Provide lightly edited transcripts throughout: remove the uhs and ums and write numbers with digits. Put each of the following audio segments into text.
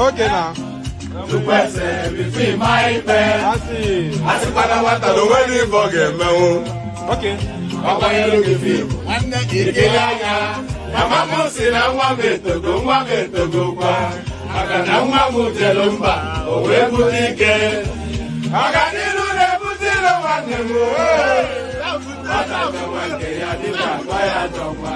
Okay now. To person between my pen. I see. I see Panamata the wedding for game. Okay. Papa yellow film. And the Kiraya. Mama said I want me to go kwa. Akana mwamu jelumba. Owe butike. Akanilu ne butilo wanemu. Ata mwanke ya dika kwa ya jomba.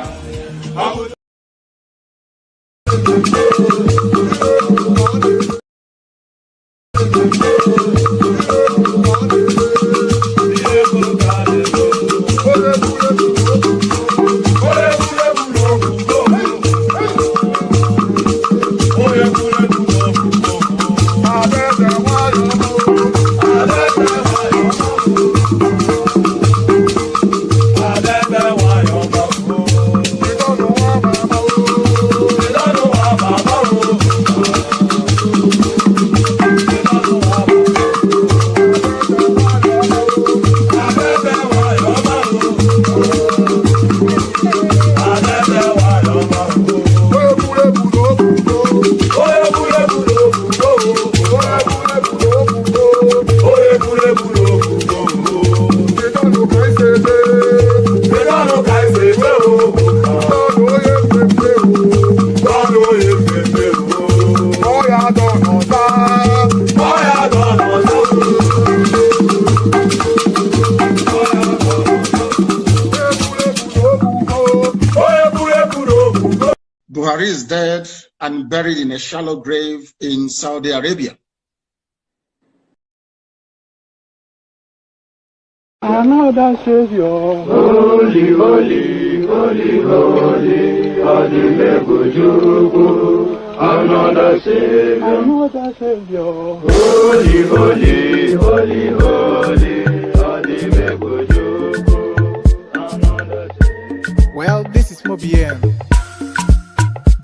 Buhari is dead and buried in a shallow grave in Saudi Arabia. Another Savior. Holy, holy, holy, holy, holy, another Savior. Another Savior. Holy, holy, holy, holy, holy, another Savior. Well, this is Mobien.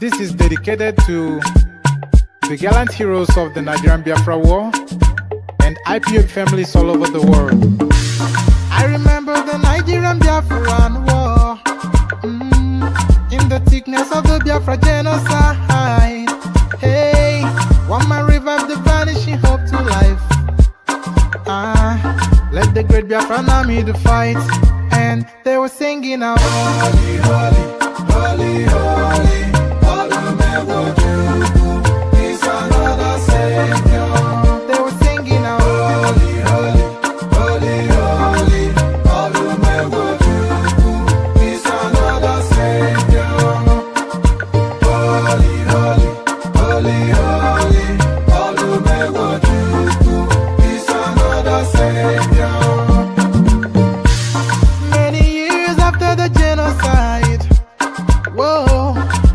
This is dedicated to the gallant heroes of the Nigerian Biafra War and IPOB families all over the world. I remember the Nigerian Biafran War, in the thickness of the Biafra genocide. Hey, one man revived the vanishing hope to life. Let the great Biafran army to fight, and they were singing out, holy, holy, holy, holy. He's another Savior. They were singing out, holy, holy, holy, holy. He's another Savior. Holy, holy, holy, holy. He's another Savior. Many years after the genocide, whoa,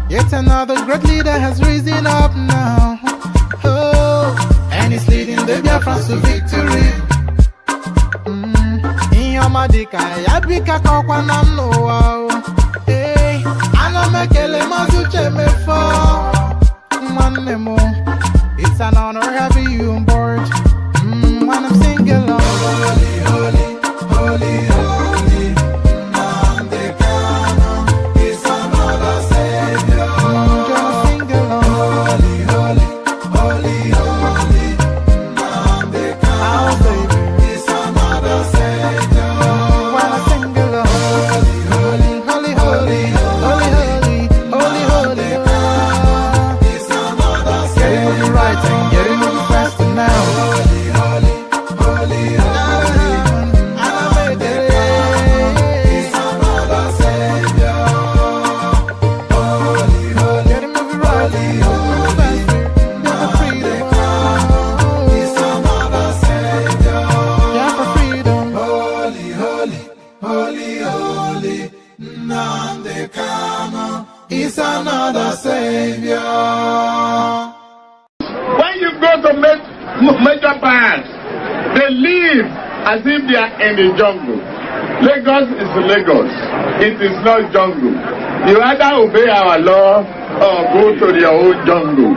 yet another great leader has risen up now. Oh, and he's leading the Biafrans to victory. In Yamadika, Yabika Kokwanam Noah. Hey, Anamekele Mazuche Mefo. One memo. It's an honor having you on board. When I'm singing along. Holy, holy, holy, holy. It's another Savior. Is another Savior. When you go to major parts, they live as if they are in the jungle. Lagos is Lagos. It is not jungle. You either obey our law or go to your own jungle.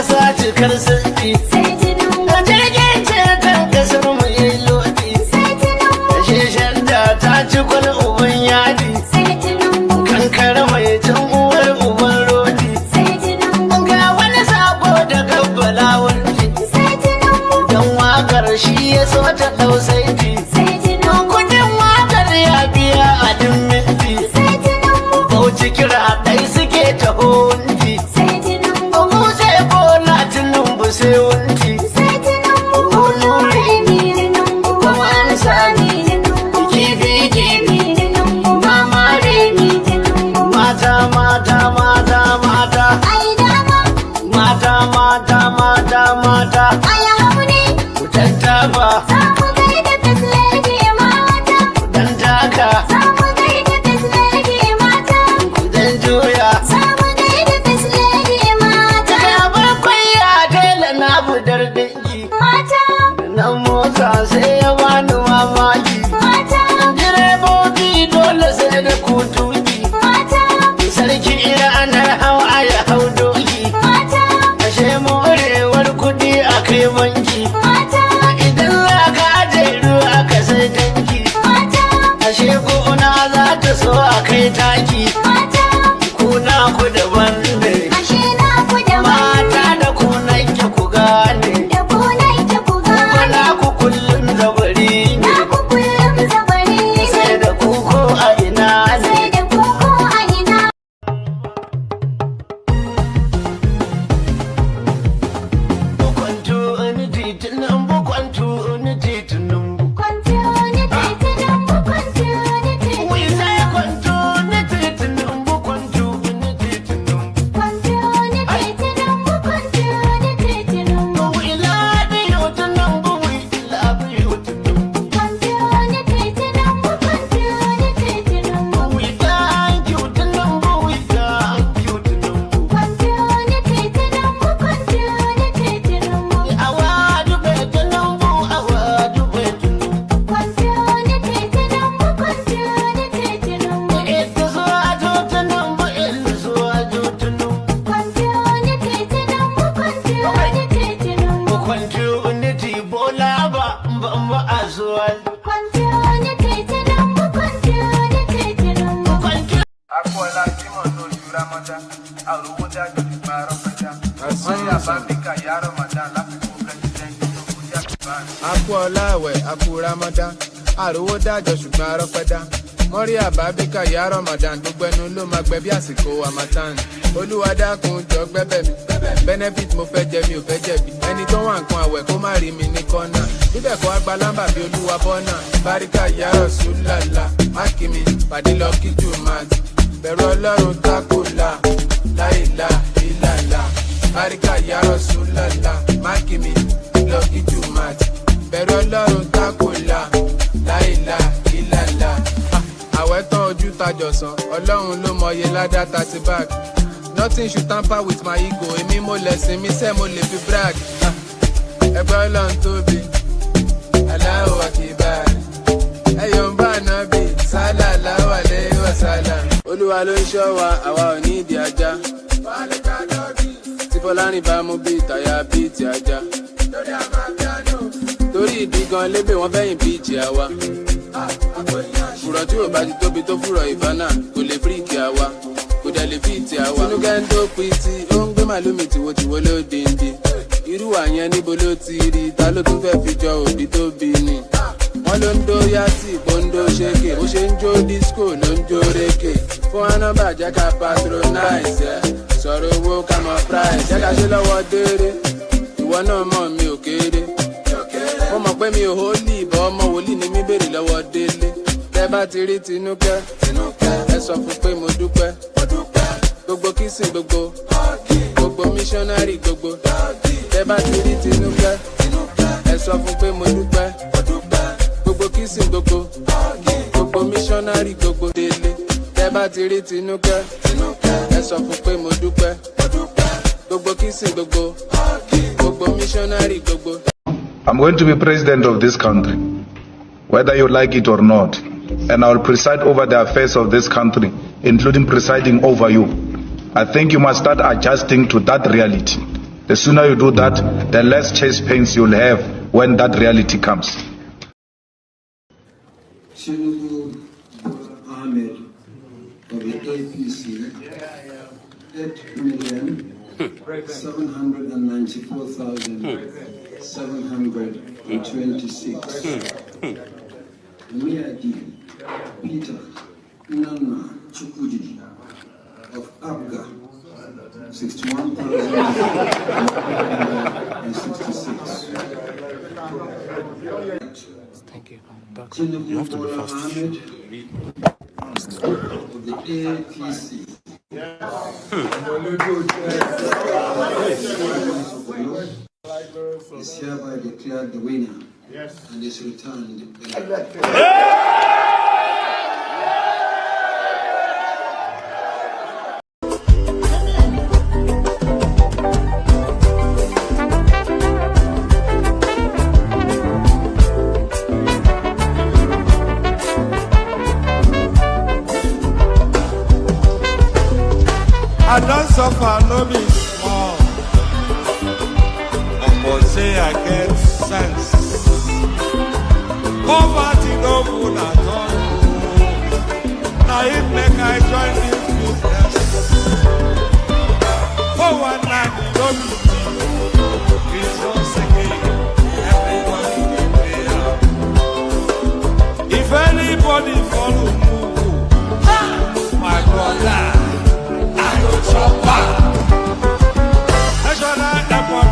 ƙasa cikar sarki. Jirgin ceton ƙasar mu yayi lodi. Sheshen da ta ci kwal uban yadi. Kankara mai can uwar uban rodi. Ga wani sako da gabbala wurji. Don wakar shi ya so ta ɗau saiti. Kudin wakar ya biya a duk minti. Bauchi kira ɗai suke taho wunti. Mu sai bola Tinubu sai wunti. Kuma an sani kifi kifi. Mama remi. Mata mata mata mata. Mata mata mata mata. Dan tafa. Dan taka. Dan juya. Budar dangi na mota sai ya bani mamaki. Direbobi dole sai da kutuki. Sarki ranar hawa ya hau doki. Ashe morewar kudi a kai banki. Idan za ka aje ruwa ka sai danki. Ashe gona za ta so a kai taki. Kuna ku daban ne. Mata da kunan ke ku gane. Kuna ku kullum zabari ne. Sai da kuko a ina ne. Bukwantu ni titinan bukwantu ni titinan Wisa ya kwantu ni titinan bukwantu ni titinan Akúọláwẹ̀ akú Ramadan àròwó dájọ́ ṣùgbọ́n arọ́pẹ́dá mọ́rí àbábíkà yá Ramadan gbogbo ẹnu ló máa gbẹ bí àsìkò Harmattan Olúwa dákun jọ gbẹ́bẹ̀ mi benefit mo fẹ́ jẹ mi ò fẹ́ jẹ̀bi ẹni tó wà nǹkan àwẹ̀ kó má rí mi ní kọ́nà bíbẹ̀ kọ́ àgbà lámbà bí Olúwa bọ́nà báríkà yá Rasulullah mákìmí pàdé lọ kí Jumat bẹ̀rù Ọlọ́run tákùlà láìlà ìlàlà báríkà yá Rasulullah mákìmí lọ kí Jumat bẹ̀rù Ọlọ́run tákùlà láìlà ìlàlà àwẹ̀ tán ojú tajọ̀sán Ọlọ́run ló mọye ládá 30 bag nothing should tamper with my ego èmi mo lẹ̀sìn mi sẹ́ mo lè fi brag ẹgbẹ́ Ọlọ́run tóbi Allahu Akbar ẹ̀yọ̀ ń bá nábì sallallahu alaihi wasallam Olúwa ló ń ṣọ́ wa àwa ò ní ìdí ajá tí Fọlárìn bá mú bí ìtàyà bí ti ajá torí ìdí gan lébè wọ́n fẹ́yìn bí ìjì àwa fùrọ̀ tí ò bá ti tóbi tó fùrọ̀ ìfánà kò lè fíríkì àwa kò dẹ̀ lè fíìtì àwa tinúkẹ́ ń tó pitì ó ń gbé màlúmi tìwotìwo ló dèndé irú àyẹn níbo ló ti rí ta ló tún fẹ́ fi jọ òbí tó bí ni wọ́n ló ń dó yàtì bóńdó ṣéke bó ṣe ń jó disco ló ń jó rékè fún anábà jẹ́ ká patronize sọ̀rọ̀ owó ká mọ price jẹ́ ká ṣe lọ́wọ́ déédé ìwọ náà mọ̀ mi ò kéré mo mọ̀ pé mi ò hólì ìbọn ọmọ wòlíì ni mi béèrè lọ́wọ́ délé tẹ́ bá ti rí tinúkẹ́ ẹ sọ fún pé mo dúpẹ́ gbogbo kìsìn gbogbo missionary gbogbo tẹ́ bá ti rí tinúkẹ́ ẹ sọ fún pé mo dúpẹ́ gbogbo kìsìn gbogbo missionary gbogbo délé tẹ́ bá ti rí tinúkẹ́ ẹ sọ fún pé mo dúpẹ́ gbogbo kìsìn gbogbo missionary gbogbo. I'm going to be president of this country, whether you like it or not, and I will preside over the affairs of this country, including presiding over you. I think you must start adjusting to that reality. The sooner you do that, the less chase pains you'll have when that reality comes. Tinubu Ahmed of the APC, 8,794,726. Miadi Peter Nana Chukwudi of Abga, 61,166. Thank you. You have to be fast. Of the APC. Is hereby declared the winner and is returned. I don't suffer, no be small. But say I get sense. Poverty no good at all. Now it make I join this business. For one night, you don't be cheap. It's just again. Everybody can pay out. If anybody follow move, my brother, Chopper. National Airport,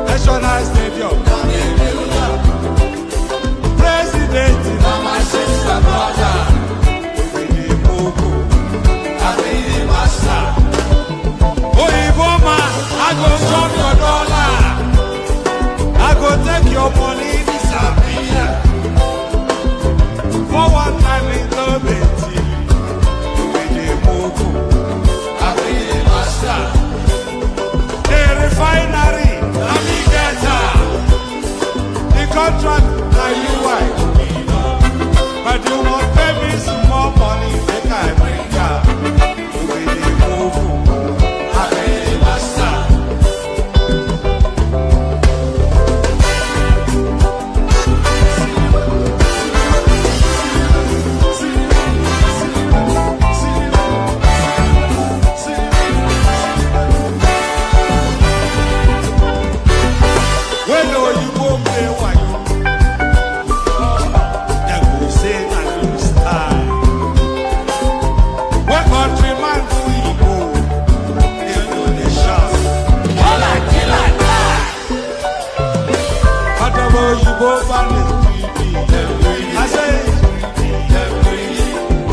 National Stadium, President, my sister, brother, I be the master. Oh, Iboma, I go chop your dollar. I go take your money, disappear. For one time in love, the refinery, the contract, now you Wike. But you won't pay me some more money, make I bring up. You will move, I be the master.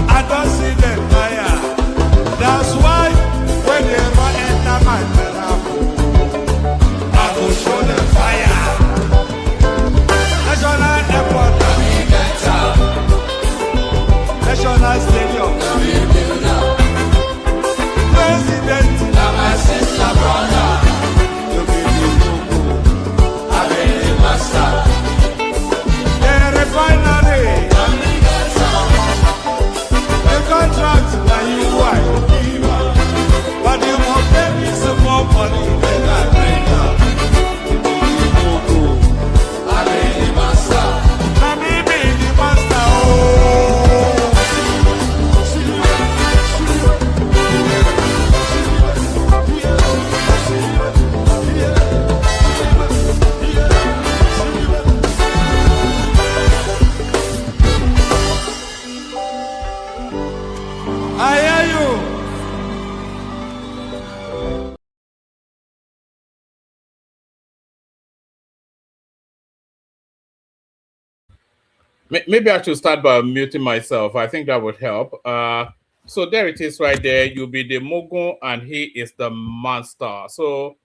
I don't see them fire. That's why when they run enter my miracle, I go show them fire. National Airport, National Stadium, President, my sister, brother, you be the I be the master. Refinery, the contract that you Wike, but you won't pay me some more money than I bring up. I be the master. Let me be the master. I hear you. Maybe I should start by muting myself. I think that would help. So there it is right there. You'll be the Mogun and he is the monster. So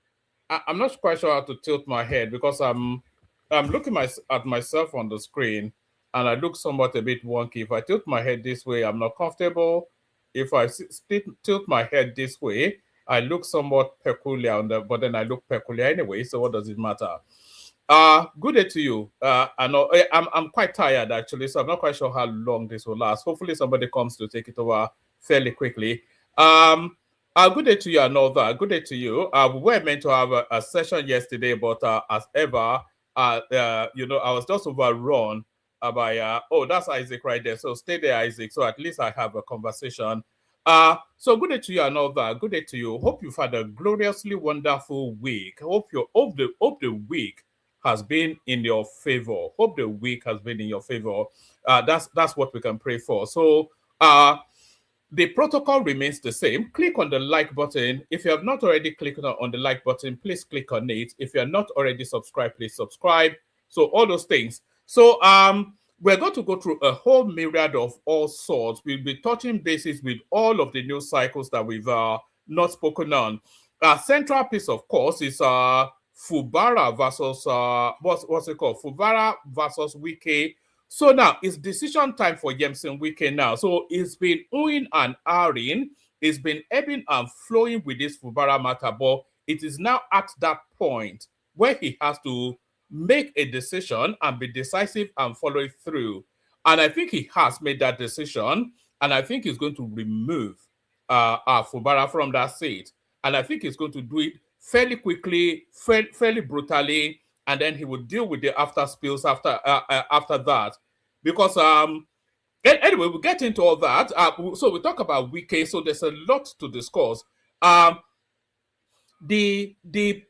I'm not quite sure how to tilt my head because I'm looking at myself on the screen and I look somewhat a bit wonky. If I tilt my head this way, I'm not comfortable. If I tilt my head this way, I look somewhat peculiar, but then I look peculiar anyway. So what does it matter? Good day to you. I know I'm quite tired actually, so I'm not quite sure how long this will last. Hopefully, somebody comes to take it over fairly quickly. Good day to you and all that. Good day to you. We were meant to have a session yesterday, but as ever, you know, I was just overrun by, oh, that's Isaac right there. So stay there, Isaac. So at least I have a conversation. So good day to you and all that. Good day to you. Hope you've had a gloriously wonderful week. Hope the week has been in your favor. Hope the week has been in your favor. That's what we can pray for. So the protocol remains the same. Click on the like button. If you have not already clicked on the like button, please click on it. If you are not already subscribed, please subscribe. So all those things. So we're going to go through a whole myriad of all sorts. We'll be touching bases with all of the news cycles that we've not spoken on. Central piece, of course, is Fubara versus what's it called? Fubara versus Wike. So now it's decision time for Yemson Wike now. So it's been oohing and ahhing. It's been ebbing and flowing with this Fubara matter, but it is now at that point where he has to make a decision and be decisive and follow it through. And I think he has made that decision, and I think he's going to remove Fubara from that seat. And I think he's going to do it fairly quickly, fairly brutally, and then he will deal with the after spills after that. Because anyway, we'll get into all that. So we talk about Wike, so there's a lot to discuss. The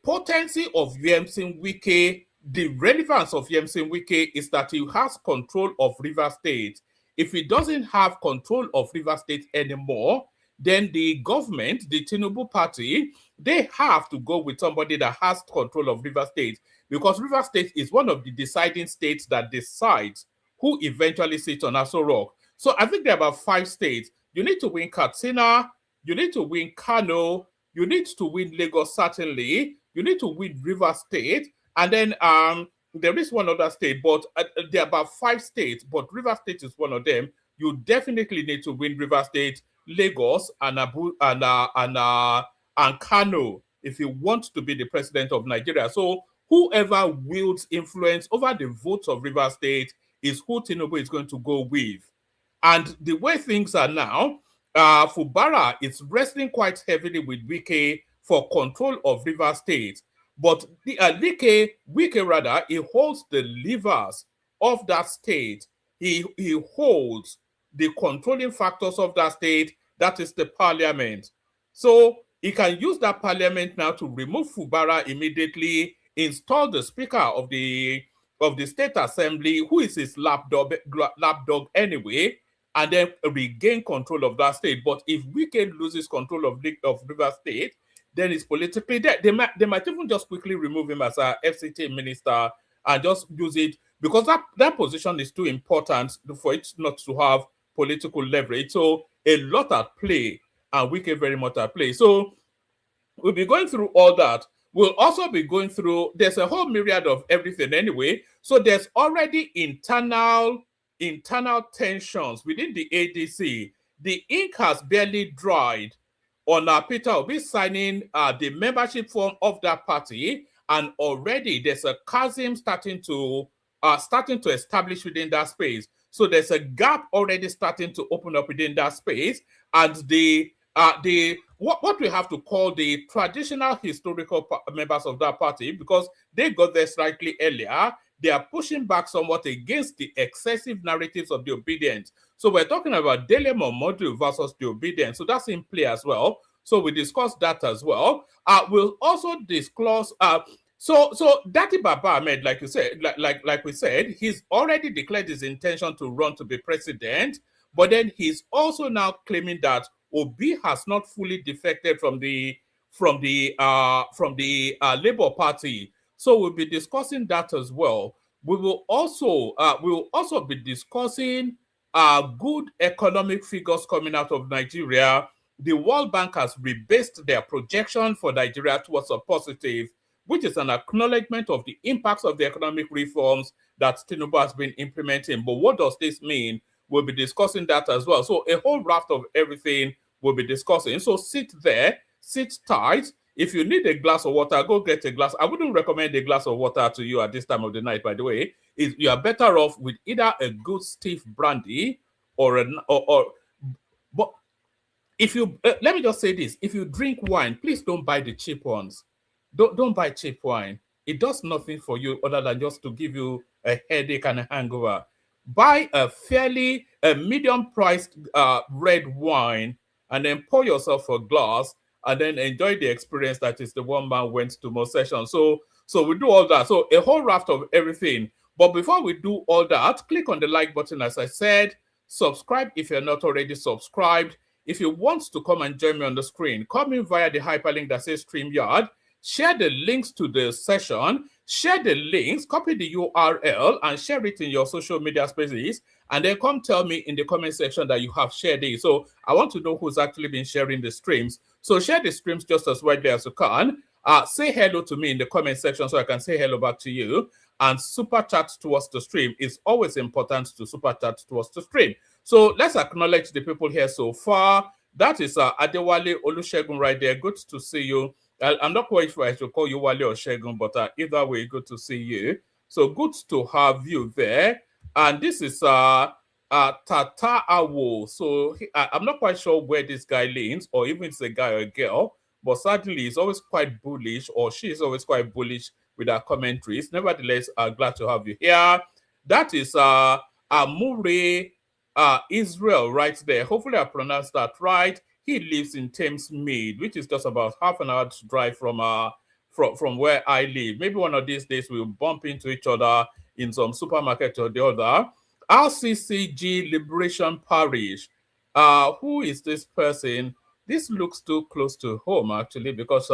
potency of Yemson Wike, the relevance of Yemson Wike is that he has control of Rivers State. If he doesn't have control of Rivers State anymore, then the government, the Tinubu party, they have to go with somebody that has control of Rivers State, because Rivers State is one of the deciding states that decides who eventually sits on Aso Rock. So I think there are about 5 states. You need to win Katsina, you need to win Kano, you need to win Lagos, certainly, you need to win Rivers State, and then there is one other state, but there are about 5 states, but Rivers State is one of them. You definitely need to win Rivers State, Lagos, and Kano if you want to be the president of Nigeria. So whoever wields influence over the votes of Rivers State is who Tinubu is going to go with. And the way things are now, Fubara is wrestling quite heavily with Wike for control of Rivers State. But Wike rather, he holds the levers of that state. He holds the controlling factors of that state, that is the parliament. So he can use that parliament now to remove Fubara immediately, install the speaker of the state assembly, who is his lapdog anyway, and then regain control of that state. But if Wike loses control of Rivers State, then it's politically dead. They might even just quickly remove him as a FCT minister and just use it, because that position is too important for it not to have political leverage. So a lot at play, and Wike very much at play. So we'll be going through all that. We'll also be going through, there's a whole myriad of everything anyway. So there's already internal tensions within the ADC. The ink has barely dried on Peter Obi signing the membership form of that party, and already there's a chasm starting to establish within that space. So there's a gap already starting to open up within that space, and what we have to call the traditional historical members of that party, because they got there slightly earlier, they are pushing back somewhat against the excessive narratives of the obedient. So we're talking about Dele Momodu versus the obedient. So that's in play as well. So we discussed that as well. We'll also discuss. So Dati Baba Ahmed, like you said, like we said, he's already declared his intention to run to be president, but then he's also now claiming that Obi has not fully defected from the Labour Party. So we'll be discussing that as well. We will also be discussing good economic figures coming out of Nigeria. The World Bank has rebased their projection for Nigeria towards a positive, which is an acknowledgement of the impacts of the economic reforms that Tinubu has been implementing. But what does this mean? We'll be discussing that as well. So a whole raft of everything we'll be discussing. So sit there, sit tight. If you need a glass of water, go get a glass. I wouldn't recommend a glass of water to you at this time of the night, by the way. You are better off with either a good stiff brandy but if you let me just say this: if you drink wine, please don't buy the cheap ones. Don't buy cheap wine. It does nothing for you other than just to give you a headache and a hangover. Buy a fairly medium-priced red wine, and then pour yourself a glass, and then enjoy the experience that is the one man went to most sessions. So we do all that. So a whole raft of everything. But before we do all that, click on the like button, as I said. Subscribe if you're not already subscribed. If you want to come and join me on the screen, come in via the hyperlink that says StreamYard. Share the links to the session. Share the links, copy the URL, and share it in your social media spaces. And then come tell me in the comment section that you have shared it. So I want to know who's actually been sharing the streams. So share the streams just as widely as you can. Say hello to me in the comment section so I can say hello back to you. And super chat towards the stream. It's always important to super chat towards the stream. So let's acknowledge the people here so far. That is Adewale Olusegun right there. Good to see you. I'm not quite sure I should call you Wale or Shegun, but either way, good to see you. So good to have you there. And this is Tata Awo. So I'm not quite sure where this guy leans, or even it's a guy or a girl, but certainly he's always quite bullish, or she is always quite bullish with our commentaries. Nevertheless, glad to have you here. That is Amure Israel right there. Hopefully I pronounced that right. He lives in Thamesmead, which is just about half an hour's drive from where I live. Maybe one of these days we'll bump into each other in some supermarket or the other. RCCG Liberation Parish. Who is this person? This looks too close to home, actually, because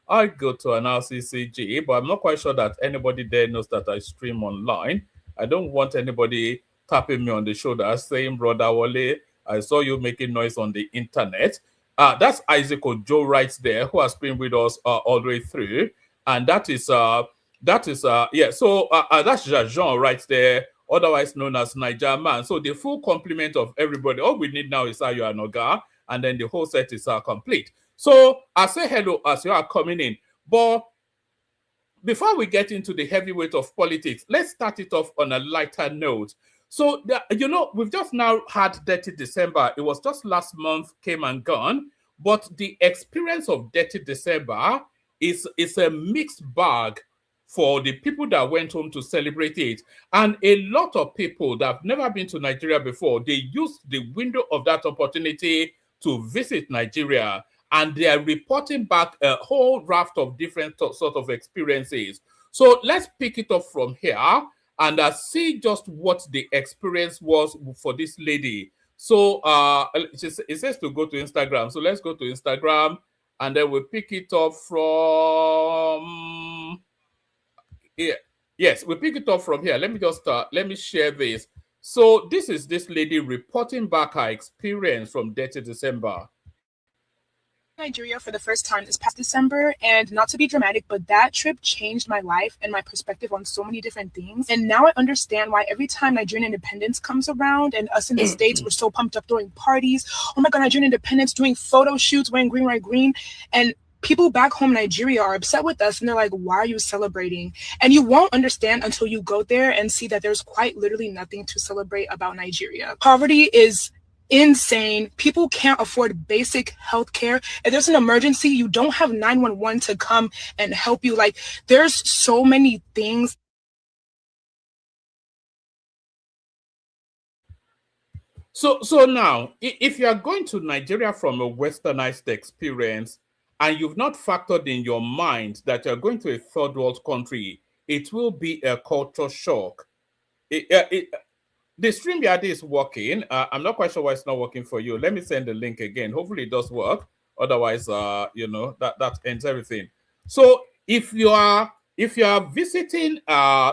I go to an RCCG, but I'm not quite sure that anybody there knows that I stream online. I don't want anybody tapping me on the shoulder saying, Brother Wale, I saw you making noise on the internet. That's Isaac Ojo right there, who has been with us all the way through. And that is So that's Jajon right there, otherwise known as Niger Man. So the full complement of everybody. All we need now is Ayo Anoga, and then the whole set is complete. So I say hello as you are coming in. But before we get into the heavyweight of politics, let's start it off on a lighter note. So, we've just now had Dirty December. It was just last month, came and gone. But the experience of Dirty December is a mixed bag for the people that went home to celebrate it. And a lot of people that have never been to Nigeria before, they used the window of that opportunity to visit Nigeria. And they are reporting back a whole raft of different sort of experiences. So let's pick it up from here and see just what the experience was for this lady. So it says to go to Instagram. So let's go to Instagram, and then we'll pick it up from here. Yes, we'll pick it up from here. Let me just let me share this. So this is this lady reporting back her experience from Dirty December. Nigeria for the first time this past December, and not to be dramatic, but that trip changed my life and my perspective on so many different things. And now I understand why every time Nigerian independence comes around and us in the States, we're so pumped up throwing parties. Oh my God, Nigerian independence, doing photo shoots, wearing green, white, green. And people back home in Nigeria are upset with us, and they're like, why are you celebrating? And you won't understand until you go there and see that there's quite literally nothing to celebrate about Nigeria. Poverty is insane. People can't afford basic health care. If there's an emergency, you don't have 911 to come and help you. Like, there's so many things. So now, if you are going to Nigeria from a westernized experience and you've not factored in your mind that you're going to a third world country, it will be a culture shock. The StreamYard is working. I'm not quite sure why it's not working for you. Let me send the link again. Hopefully it does work. Otherwise, that ends everything. So if you are visiting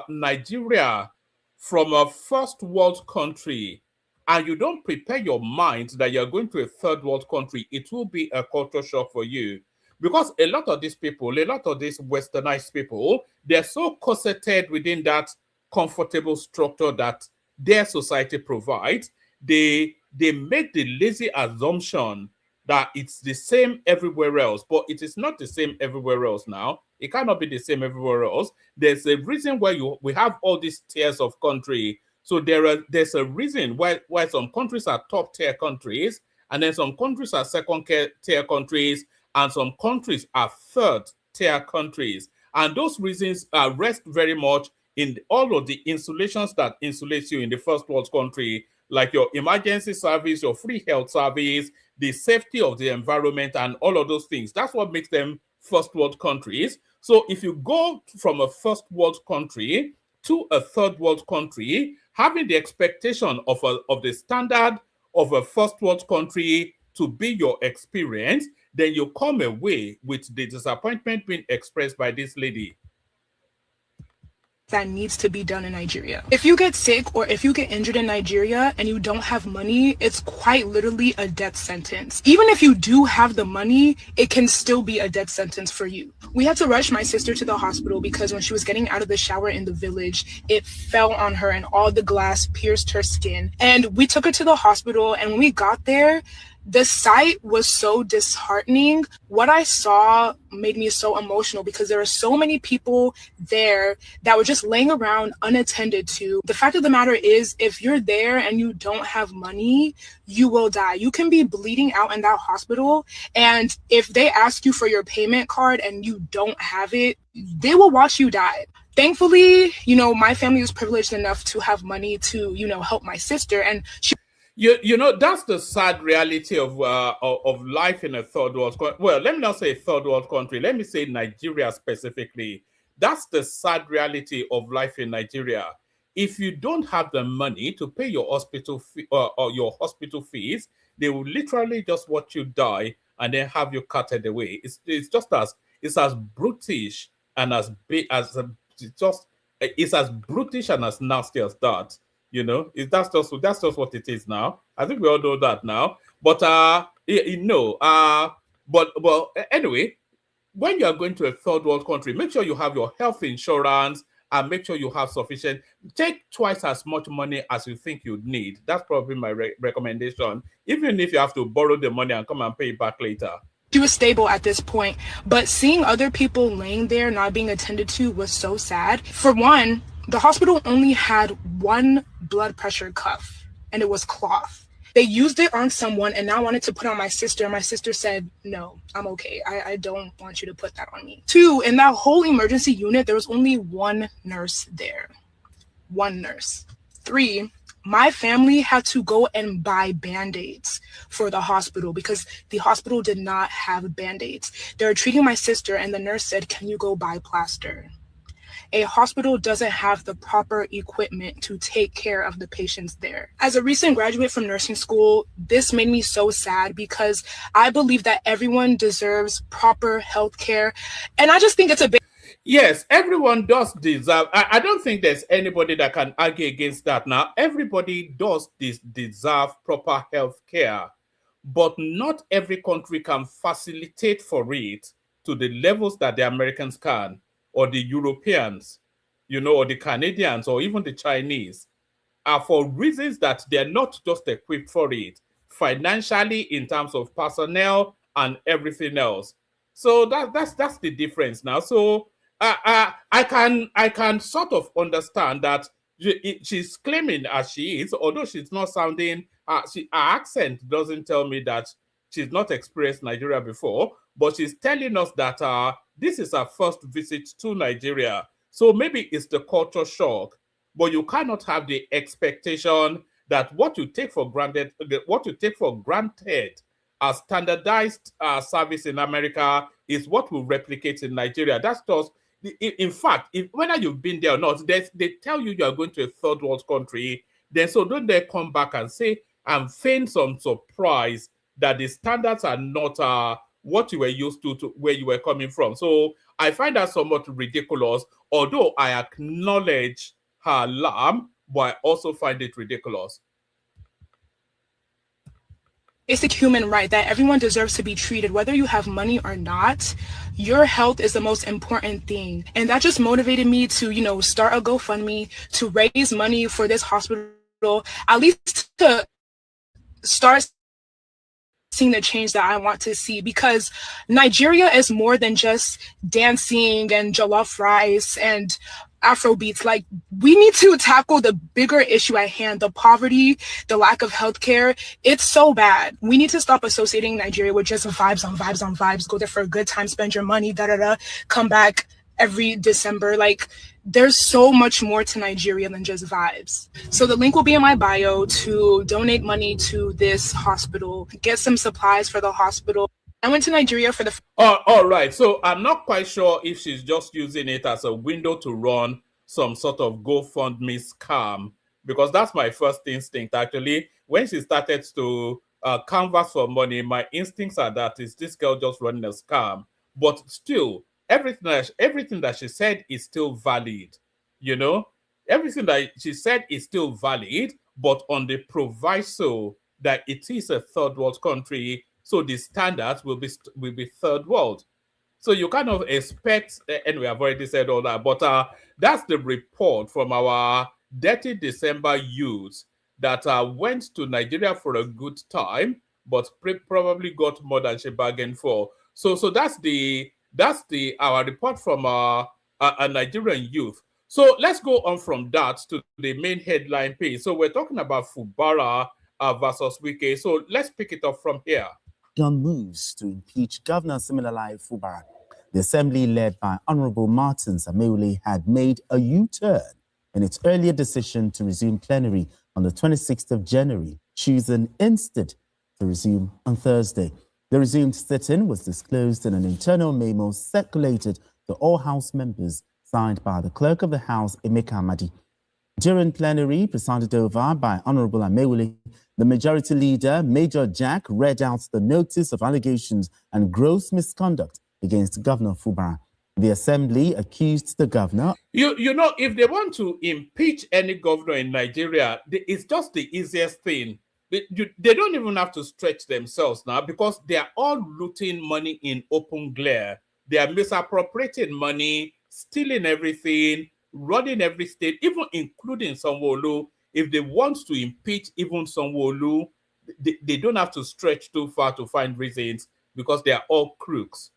Nigeria from a first world country and you don't prepare your mind that you're going to a third world country, it will be a culture shock for you. Because a lot of these people, a lot of these westernized people, they're so corseted within that comfortable structure that their society provides. They make the lazy assumption that it's the same everywhere else, but it is not the same everywhere else now. It cannot be the same everywhere else. There's a reason why we have all these tiers of country. So there's a reason why some countries are top tier countries And then some countries are second-tier countries, and some countries are third-tier countries. And those reasons rest very much in all of the insulations that insulates you in the first world country, like your emergency service, your free health service, the safety of the environment, and all of those things. That's what makes them first world countries. So if you go from a first world country to a third world country, having the expectation of the standard of a first world country to be your experience, then you come away with the disappointment being expressed by this lady. That needs to be done in Nigeria. If you get sick or if you get injured in Nigeria and you don't have money, it's quite literally a death sentence. Even if you do have the money, it can still be a death sentence for you. We had to rush my sister to the hospital because when she was getting out of the shower in the village, it fell on her and all the glass pierced her skin. And we took her to the hospital, and when we got there, the sight was so disheartening. What I saw made me so emotional because there are so many people there that were just laying around unattended to. The fact of the matter is, if you're there and you don't have money, you will die. You can be bleeding out in that hospital, and if they ask you for your payment card and you don't have it, they will watch you die. Thankfully, my family was privileged enough to have money to, help my sister, and she. That's the sad reality of life in a third world country. Well, let me not say third world country. Let me say Nigeria specifically. That's the sad reality of life in Nigeria. If you don't have the money to pay your hospital fee, or your hospital fees, they will literally just watch you die and then have you carted away. It's as brutish and it's as brutish and as nasty as that. That's just what it is now. I think we all know that now. But anyway, when you are going to a third world country, make sure you have your health insurance and make sure you have sufficient. Take twice as much money as you think you'd need. That's probably my recommendation. Even if you have to borrow the money and come and pay it back later. She was stable at this point, but seeing other people laying there not being attended to was so sad. For one, the hospital only had one blood pressure cuff, and it was cloth. They used it on someone and now wanted to put on my sister. My sister said, no, I'm okay. I don't want you to put that on me. 2, in that whole emergency unit, there was only one nurse there. One nurse. 3, my family had to go and buy Band-Aids for the hospital because the hospital did not have Band-Aids. They were treating my sister, and the nurse said, can you go buy plaster? A hospital doesn't have the proper equipment to take care of the patients there. As a recent graduate from nursing school, this made me so sad because I believe that everyone deserves proper health care. And I just think it's a bit. Yes, everyone does deserve. I don't think there's anybody that can argue against that now. Everybody does deserve proper health care, but not every country can facilitate for it to the levels that the Americans can, or the Europeans, or the Canadians, or even the Chinese, are for reasons that they're not just equipped for it, financially, in terms of personnel and everything else. So that's the difference now. So I can sort of understand that she's claiming as she is, although she's not sounding, her accent doesn't tell me that she's not experienced Nigeria before, but she's telling us that this is her first visit to Nigeria. So maybe it's the culture shock, but you cannot have the expectation that what you take for granted as standardized service in America is what will replicate in Nigeria. That's just, in fact, whether you've been there or not, they tell you are going to a third world country, then so don't they come back and say, and feign some surprise that the standards are not what you were used to where you were coming from. So I find that somewhat ridiculous, although I acknowledge her alarm, but I also find it ridiculous. Basic human right that everyone deserves to be treated, whether you have money or not. Your health is the most important thing. And that just motivated me to, start a GoFundMe to raise money for this hospital, at least to start seeing the change that I want to see, because Nigeria is more than just dancing and jollof rice and Afro beats. Like, we need to tackle the bigger issue at hand, the poverty, the lack of healthcare. It's so bad. We need to stop associating Nigeria with just vibes on vibes on vibes. Go there for a good time, spend your money, come back every December. Like, there's so much more to Nigeria than just vibes. So the link will be in my bio to donate money to this hospital, get some supplies for the hospital. I went to Nigeria for the... all right. So I'm not quite sure if she's just using it as a window to run some sort of GoFundMe scam, because that's my first instinct, actually. When she started to canvas for money, my instincts are that is this girl just running a scam. But still, everything that she said is still valid. You know, everything that she said is still valid, but on the proviso that it is a third world country, so the standards will be third world. So you kind of expect, anyway, I've already said all that, but that's the report from our Dirty December youths that went to Nigeria for a good time, but probably got more than she bargained for. So that's our report from a Nigerian youth. So let's go on from that to the main headline page. So we're talking about Fubara versus Wike. So let's pick it up from here. On moves to impeach Governor Siminalayi Fubara. The assembly, led by Honorable Martin Ameule, had made a U-turn in its earlier decision to resume plenary on the 26th of January, choosing instead to resume on Thursday. The resumed sit-in was disclosed in an internal memo circulated to all House members, signed by the Clerk of the House, Emeka Amadi. During plenary, presided over by Honorable Ameule, the Majority Leader, Major Jack, read out the notice of allegations and gross misconduct against Governor Fubara. The Assembly accused the governor. You know, if they want to impeach any governor in Nigeria, it's just the easiest thing. They don't even have to stretch themselves now, because they are all looting money in open glare. They are misappropriating money, stealing everything, running every state, even including Sanwo-Olu. If they want to impeach even Sanwo-Olu, they don't have to stretch too far to find reasons, because they are all crooks.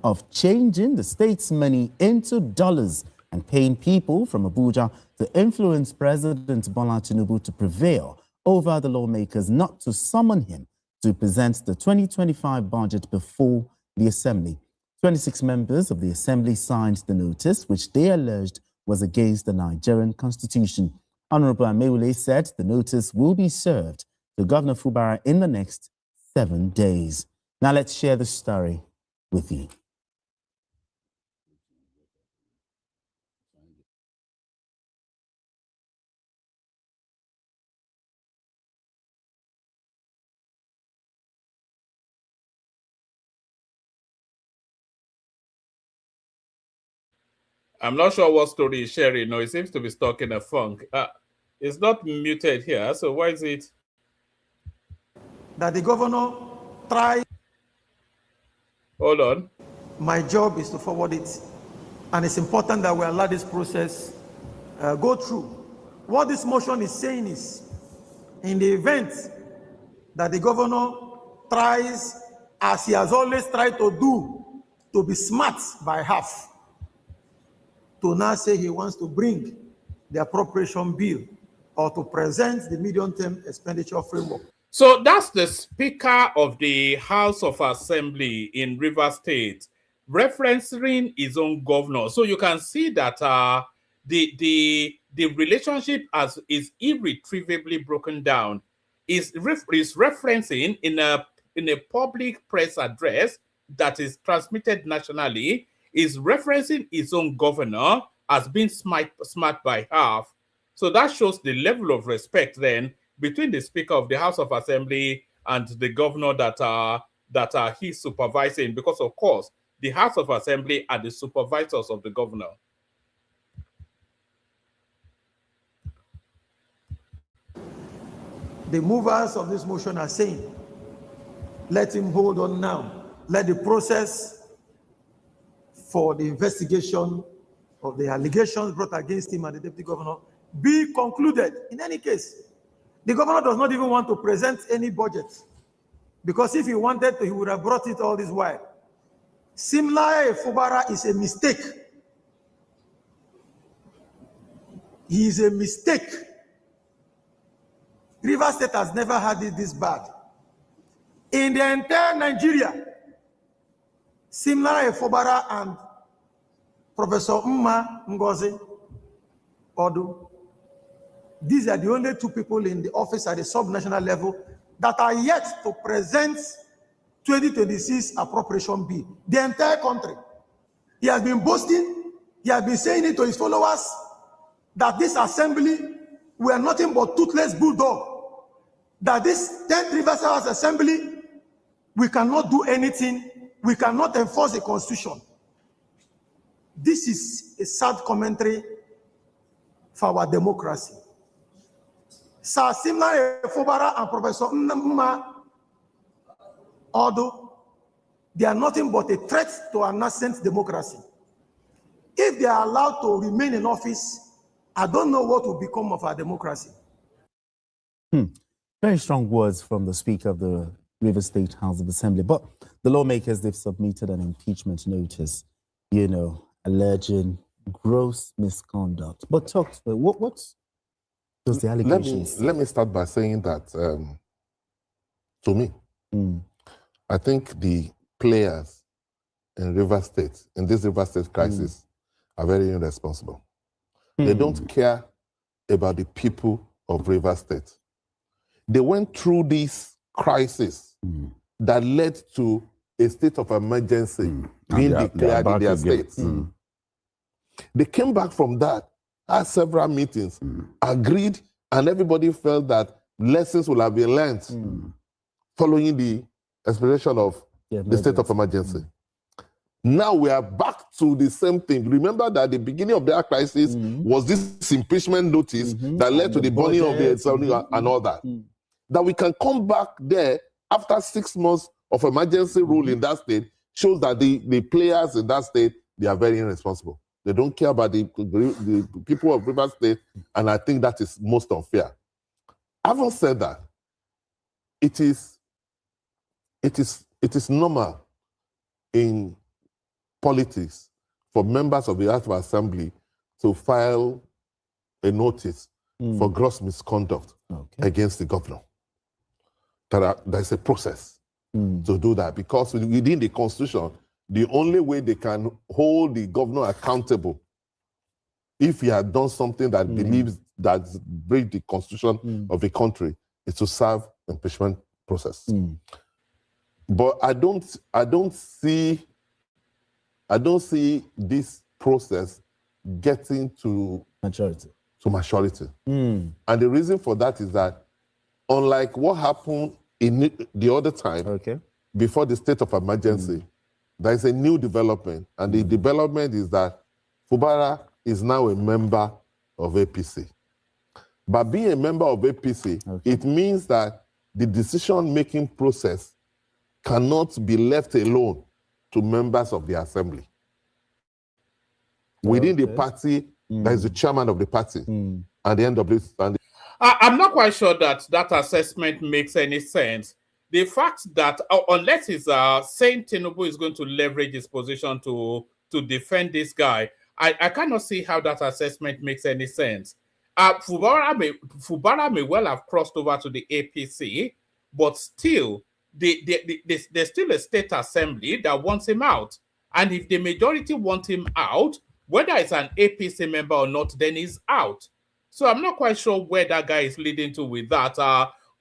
Of changing the state's money into dollars and paying people from Abuja to influence President Bola Tinubu to prevail over the lawmakers not to summon him to present the 2025 budget before the Assembly. 26 members of the Assembly signed the notice, which they alleged was against the Nigerian Constitution. Honorable Ameule said the notice will be served to Governor Fubara in the next 7 days. Now let's share the story with you. I'm not sure what story is sharing. No, it seems to be stuck in a funk. It's not muted here, so why is it? That the governor tries. Hold on. My job is to forward it. And it's important that we allow this process go through. What this motion is saying is, in the event that the governor tries, as he has always tried to do, to be smart by half, to now say he wants to bring the appropriation bill or to present the medium-term expenditure framework. So that's the Speaker of the House of Assembly in Rivers State referencing his own governor. So you can see that the relationship is irretrievably broken down. Is referencing in a public press address that is transmitted nationally, is referencing his own governor as being smart by half. So that shows the level of respect then between the Speaker of the House of Assembly and the governor that he's supervising, because of course the House of Assembly are the supervisors of the governor. The movers of this motion are saying, let him hold on now. Let the process for the investigation of the allegations brought against him and the deputy governor be concluded. In any case, the governor does not even want to present any budget, because if he wanted to, he would have brought it all this while. Siminalayi Fubara is a mistake. He is a mistake. Rivers State has never had it this bad. In the entire Nigeria, similar Fubara and Professor Mma Ngozi Odu, these are the only two people in the office at the sub-national level that are yet to present 2026 appropriation bill. The entire country. He has been boasting, he has been saying it to his followers that this assembly were nothing but toothless bulldog. That this 10th Rivers House Assembly, we cannot do anything, we cannot enforce the constitution. This is a sad commentary for our democracy. Sir Simla Fubara and Professor Mma Odu, they are nothing but a threat to our nascent democracy. If they are allowed to remain in office, I don't know what will become of our democracy. Very strong words from the Speaker of the Rivers State House of Assembly. But the lawmakers, they've submitted an impeachment notice, alleging gross misconduct. But talk to me, what does the allegations? Let me start by saying that, to me, I think the players in Rivers State, in this Rivers State crisis, are very irresponsible. They don't care about the people of Rivers State. They went through this crisis that led to a state of emergency being declared in their states. They came back from that, had several meetings, agreed, and everybody felt that lessons will have been learned following the expiration of the state of emergency. Now we are back to the same thing. Remember that the beginning of that crisis was this impeachment notice that led to the burning of the assembly and all that. That we can come back there after 6 months of emergency rule in that state shows that the players in that state, they are very irresponsible. They don't care about the people of Rivers State, and I think that is most unfair. Having said that, it is normal in politics for members of the House of Assembly to file a notice for gross misconduct against the governor. There's a process to do that, because within the Constitution, the only way they can hold the governor accountable if he had done something that believes that breaks the Constitution of the country is to serve impeachment process. But I don't see this process getting to maturity. And the reason for that is that, unlike what happened in the other time, before the state of emergency, there is a new development. And the development is that Fubara is now a member of APC. By being a member of APC, it means that the decision-making process cannot be left alone to members of the assembly. Within the party, there is the chairman of the party. At the end of this, I'm not quite sure that that assessment makes any sense. The fact that unless he's saying Tinubu is going to leverage his position to defend this guy, I cannot see how that assessment makes any sense. Fubara may well have crossed over to the APC, but still, there's still a state assembly that wants him out. And if the majority want him out, whether it's an APC member or not, then he's out. So I'm not quite sure where that guy is leading to with that.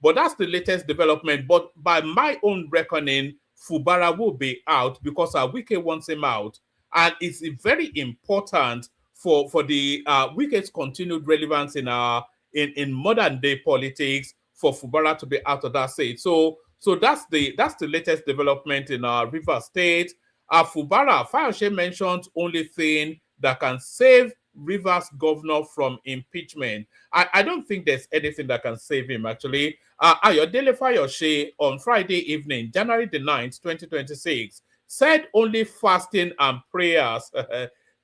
But that's the latest development. But by my own reckoning, Fubara will be out because Wike wants him out. And it's very important for the Wike's continued relevance in modern day politics for Fubara to be out of that state. So that's the latest development in Rivers State. Fubara, Fayose mentioned only thing that can save Rivers governor from impeachment. I don't think there's anything that can save him, actually. Ayodele Fayose on Friday evening, January the 9th, 2026, said only fasting and prayers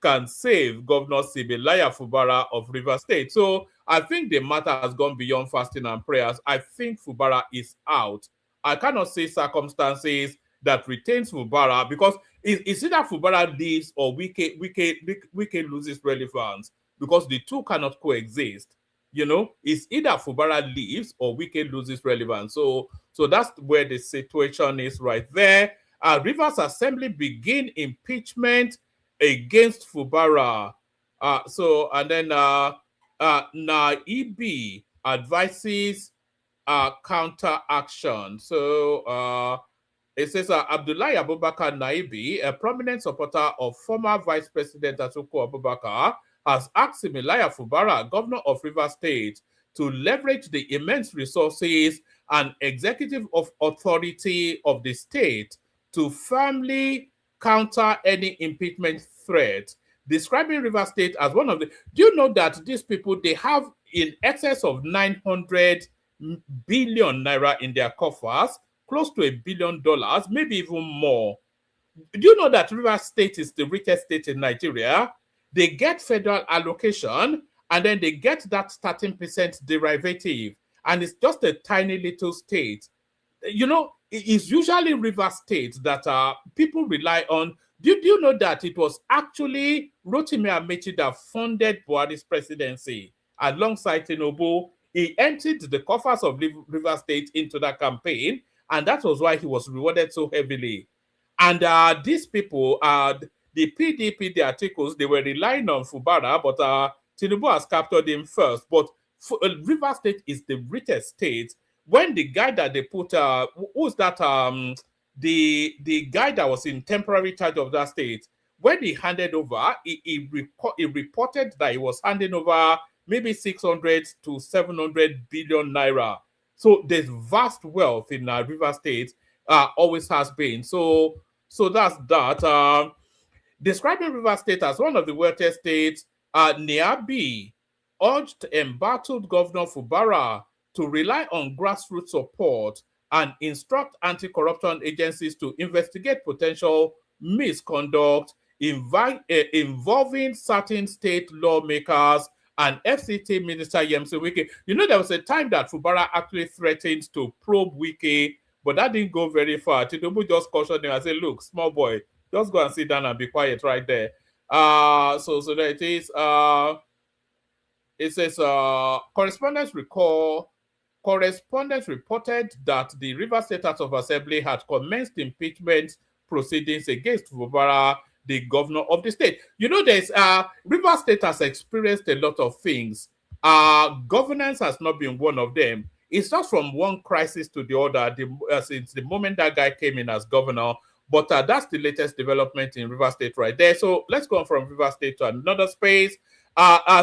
can save Governor Sibilaya Fubara of Rivers State. So I think the matter has gone beyond fasting and prayers. I think Fubara is out. I cannot say circumstances that retains Fubara, because it's either Fubara leaves or Wike loses relevance. because the two cannot coexist. You know, it's either Fubara leaves or Wike loses relevance. So that's where the situation is right there. Rivers Assembly begin impeachment against Fubara. And then Naibi advises counter action. So it says Abdullahi Abubakar Naibi, a prominent supporter of former Vice President Atiku Abubakar, has asked Similaya Fubara, governor of Rivers State, to leverage the immense resources and executive authority of the state to firmly counter any impeachment threat, describing Rivers State as one of the... Do you know that these people, they have in excess of 900 billion naira in their coffers, close to $1 billion, maybe even more? Do you know that Rivers State is the richest state in Nigeria? They get federal allocation, and then they get that 13% derivative, and it's just a tiny little state. You know, it's usually Rivers State that people rely on. Do you know that it was actually Rotimi Amechi that funded Buhari's presidency alongside Tinubu? He emptied the coffers of Rivers State into that campaign, and that was why he was rewarded so heavily. And these people, the PDP, the articles, they were relying on Fubara, but Tinubu has captured him first. But Rivers State is the richest state. When the guy that they put, who's that? The guy that was in temporary charge of that state, when he handed over, he reported that he was handing over maybe 600 to 700 billion naira. So there's vast wealth in Rivers State, always has been. So that's that. Describing Rivers State as one of the wealthiest states, Niabi urged embattled Governor Fubara to rely on grassroots support and instruct anti-corruption agencies to investigate potential misconduct involving certain state lawmakers and FCT Minister Yemisi Wike. You know, there was a time that Fubara actually threatened to probe Wike, but that didn't go very far. Tinubu just cautioned him and said, look, small boy, just go and sit down and be quiet right there. So there it is. It says, correspondents reported that the Rivers State House of Assembly had commenced impeachment proceedings against Fubara, the governor of the state. You know, there's Rivers State has experienced a lot of things. Governance has not been one of them. It's just from one crisis to the other since the moment that guy came in as governor. But that's the latest development in Rivers State right there. So let's go on from Rivers State to another space.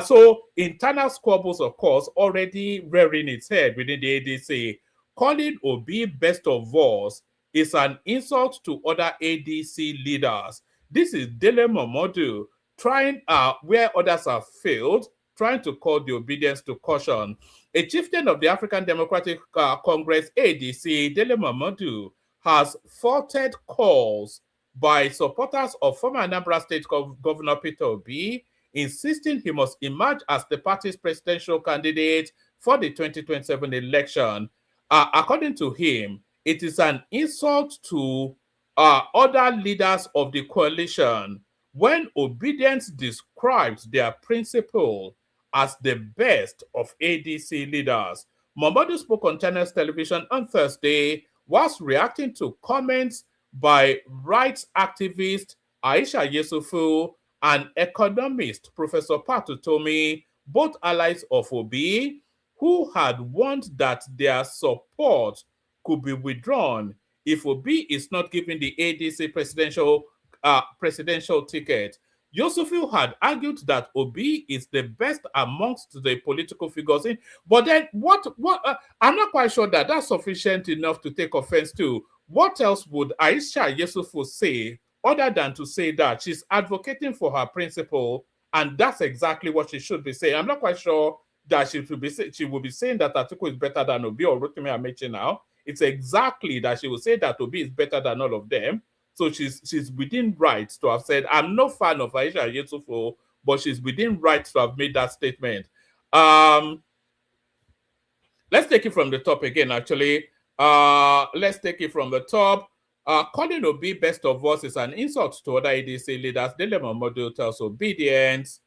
So internal squabbles, of course, already rearing its head within the ADC. Calling Obi best of us is an insult to other ADC leaders. This is Dele Momodu trying, where others have failed, trying to call the obedience to caution. A chieftain of the African Democratic Congress, ADC, Dele Momodu, has faulted calls by supporters of former Anambra State Governor Peter Obi, insisting he must emerge as the party's presidential candidate for the 2027 election. According to him, it is an insult to other leaders of the coalition when obedience describes their principle as the best of ADC leaders. Momodu spoke on Channels Television on Thursday whilst reacting to comments by rights activist Aisha Yesufu and economist Professor Patu Tomi, both allies of Obi, who had warned that their support could be withdrawn if Obi is not given the ADC presidential ticket. Yosufu had argued that Obi is the best amongst the political figures in, but then what I'm not quite sure that that's sufficient enough to take offense to. What else would Aisha Yesufu say other than to say that she's advocating for her principle, and that's exactly what she should be saying? I'm not quite sure that she will be saying that Atiku is better than Obi or Rotimi Amechi now. It's exactly that she will say that Obi is better than all of them. So she's within rights to have said, I'm no fan of Aisha Yesufu, but she's within rights to have made that statement. Let's take it from the top again, actually. Let's take it from the top. Calling Obi best of us is an insult to other ADC leaders. Dele Momodu tells obedience.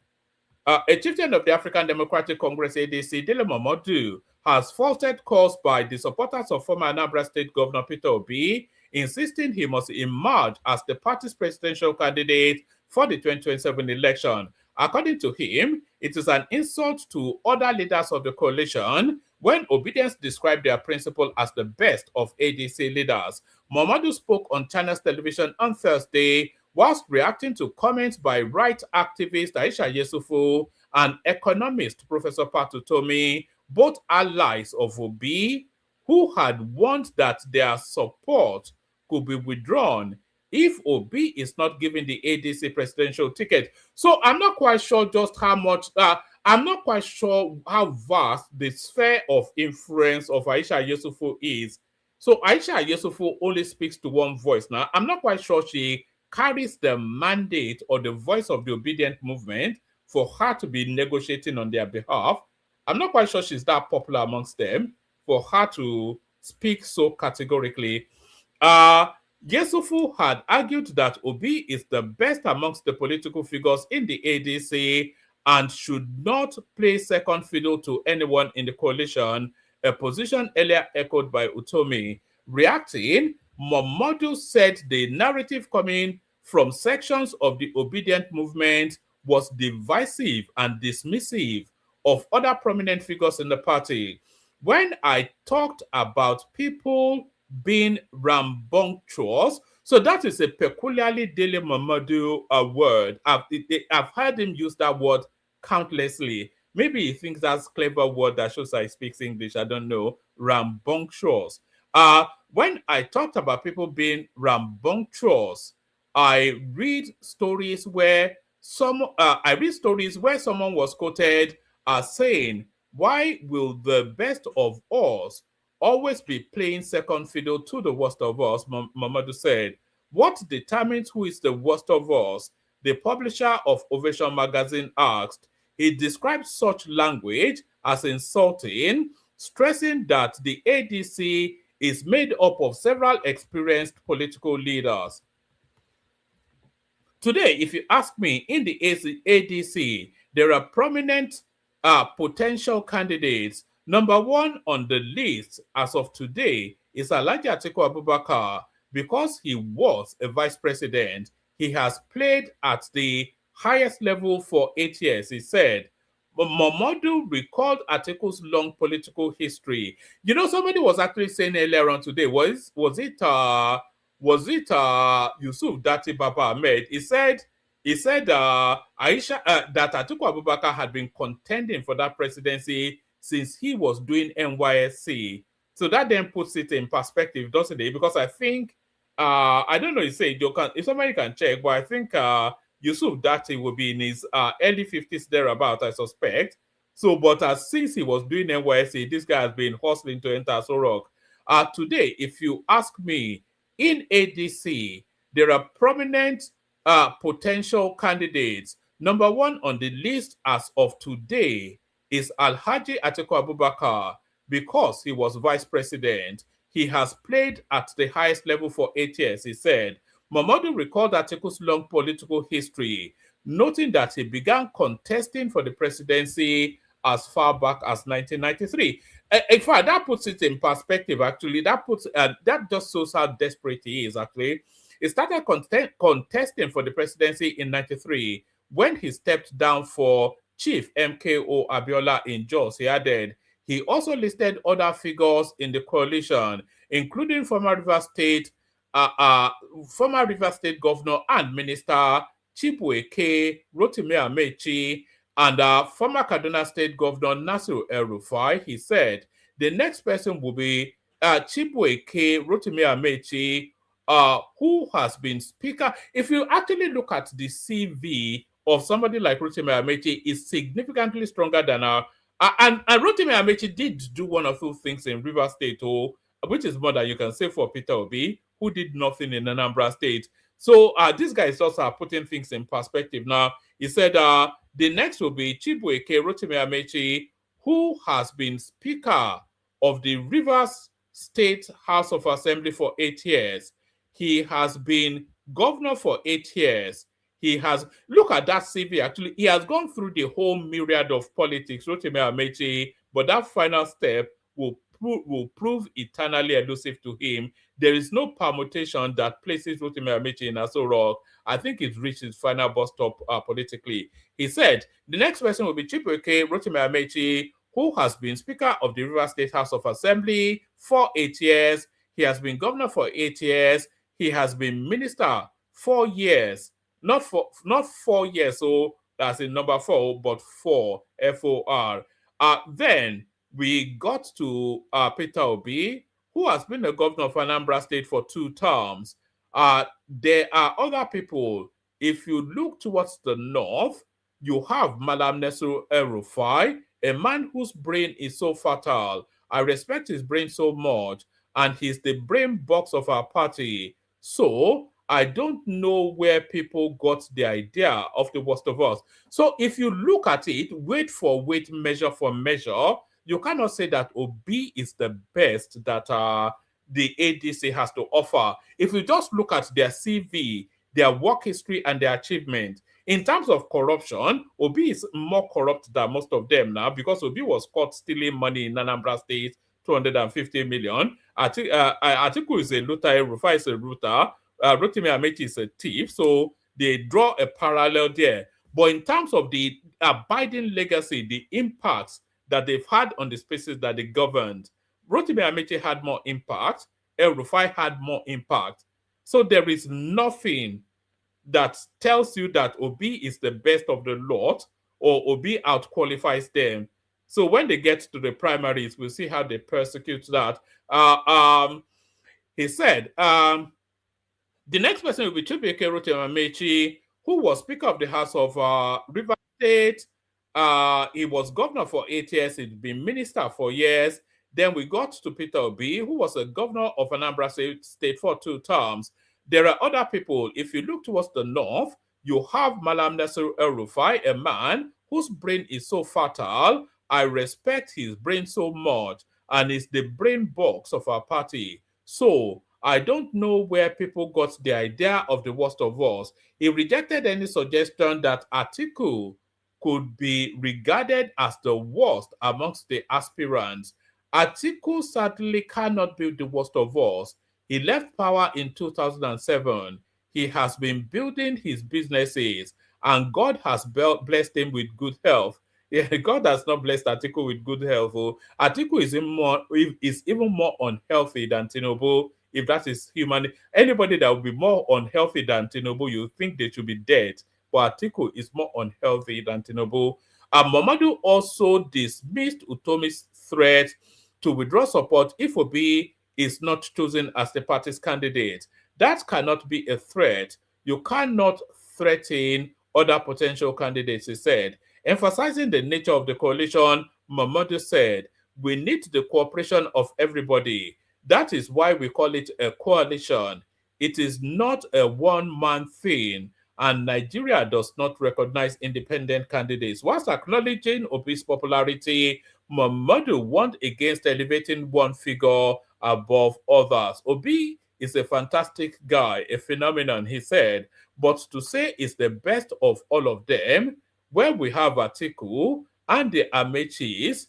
A chieftain of the African Democratic Congress, ADC, Dele Momodu, has faulted calls by the supporters of former Anambra State Governor Peter Obi, insisting he must emerge as the party's presidential candidate for the 2027 election. According to him, it is an insult to other leaders of the coalition when Obedience described their principal as the best of ADC leaders. Momodu spoke on China's television on Thursday whilst reacting to comments by right activist Aisha Yesufu and economist Professor Patu Tomi, both allies of Obi, who had warned that their support could be withdrawn if Obi is not given the ADC presidential ticket. So I'm not quite sure just how much, I'm not quite sure how vast the sphere of influence of Aisha Yesufu is. So Aisha Yesufu only speaks to one voice now. I'm not quite sure she carries the mandate or the voice of the obedient movement for her to be negotiating on their behalf. I'm not quite sure she's that popular amongst them for her to speak so categorically. Yesufu had argued that Obi is the best amongst the political figures in the ADC and should not play second fiddle to anyone in the coalition, a position earlier echoed by Utomi. Reacting, Momodu said the narrative coming from sections of the obedient movement was divisive and dismissive of other prominent figures in the party. When I talked about people being rambunctious, so that is a peculiarly Dele Momodu word. I've heard him use that word countlessly. Maybe he thinks that's a clever word that shows he speaks English. I don't know. Rambunctious. When I talked about people being rambunctious, I read stories where someone was quoted as saying, "Why will the best of us always be playing second fiddle to the worst of us?" Mamadou said. What determines who is the worst of us? The publisher of Ovation magazine asked. He described such language as insulting, stressing that the ADC is made up of several experienced political leaders. Today, if you ask me, in the ADC, there are prominent potential candidates. Number one on the list as of today is Alhaji Atiku Abubakar. Because he was a vice president, he has played at the highest level for 8 years, he said. Momodu recalled Atiku's long political history. You know, somebody was actually saying earlier on today, was it Yusuf Dati Baba Ahmed? He said Aisha that Atiku Abubakar had been contending for that presidency since he was doing NYSC. So that then puts it in perspective, doesn't it? Because I think I don't know, if somebody can check, but I think Yusuf Dati will be in his early 50s thereabout, I suspect. So, but since he was doing NYSC, this guy has been hustling to enter Sorok. Today, if you ask me, in ADC, there are prominent potential candidates. Number one on the list as of today is Alhaji Atiku Abubakar. Because he was vice president, he has played at the highest level for 8 years, he said. Momodu recalled Atiku's long political history, noting that he began contesting for the presidency as far back as 1993. In fact, that puts it in perspective, actually. That just shows how desperate he is, actually. He started contesting for the presidency in 93 when he stepped down for Chief MKO Abiola in Jos. He added, he also listed other figures in the coalition, including former River State Governor and Minister Wike, Rotimi Amechi, and former Kaduna State Governor Nasiru El-Rufai. He said the next person will be Wike, Rotimi Amechi, who has been speaker. If you actually look at the CV of somebody like Rotimi Amechi, is significantly stronger than and Rotimi Amechi did do one or two things in River State, which is more than you can say for Peter Obi, who did nothing in Anambra State. So these guys also are putting things in perspective. Now, he said the next will be Chibuike Rotimi Amechi, who has been Speaker of the Rivers State House of Assembly for 8 years. He has been governor for 8 years. He has, look at that CV, actually, he has gone through the whole myriad of politics, Rotimi Amechi, but that final step will prove eternally elusive to him. There is no permutation that places Rotimi Amechi in Aso Rock. I think it's reached its final bus stop politically. He said the next person will be Chibuike Rotimi Amechi, who has been Speaker of the Rivers State House of Assembly for 8 years. He has been governor for 8 years. He has been minister 4 years. Not 4 years, so that's in number 4, but 4, F-O-R. Then we got to Peter Obi, who has been the governor of Anambra State for 2 terms. There are other people. If you look towards the north, you have Malam Nesru El-Rufai, a man whose brain is so fertile. I respect his brain so much, and he's the brain box of our party. So I don't know where people got the idea of the worst of us. So if you look at it, weight for weight, measure for measure, you cannot say that Obi is the best that the ADC has to offer. If you just look at their CV, their work history, and their achievement, in terms of corruption, Obi is more corrupt than most of them now, because Obi was caught stealing money in Anambra State, 250 million. Atiku is a looter, Rufai is a looter, Rotimi Amechi is a thief, so they draw a parallel there. But in terms of the abiding legacy, the impacts that they've had on the spaces that they governed, Rotimi Amechi had more impact, El-Rufai had more impact. So there is nothing that tells you that Obi is the best of the lot or Obi outqualifies them. So when they get to the primaries, we'll see how they persecute that. He said, the next person will be Chibuike Rotimi Amechi, who was Speaker of the House of Rivers State. He was governor for 8 years. He'd been minister for years. Then we got to Peter Obi, who was a governor of Anambra State for 2 terms. There are other people. If you look towards the north, you have Malam Nasir El-Rufai, a man whose brain is so fertile. I respect his brain so much, and it's the brain box of our party. So I don't know where people got the idea of the worst of us. He rejected any suggestion that Atiku could be regarded as the worst amongst the aspirants. Atiku certainly cannot be the worst of us. He left power in 2007. He has been building his businesses, and God has blessed him with good health. Yeah, God has not blessed Atiku with good health. Oh. Atiku is even more unhealthy than Tinubu. If that is human, anybody that will be more unhealthy than Tinubu, you think they should be dead. But Atiku is more unhealthy than Tinubu. Mamadu also dismissed Utomi's threat to withdraw support if Obi is not chosen as the party's candidate. That cannot be a threat. You cannot threaten other potential candidates, he said. Emphasizing the nature of the coalition, Mamadu said, we need the cooperation of everybody. That is why we call it a coalition. It is not a one-man thing, and Nigeria does not recognize independent candidates. Whilst acknowledging Obi's popularity, Mamadu warned against elevating one figure above others. Obi is a fantastic guy, a phenomenon, he said, but to say it's the best of all of them, when we have Atiku and the Amechis,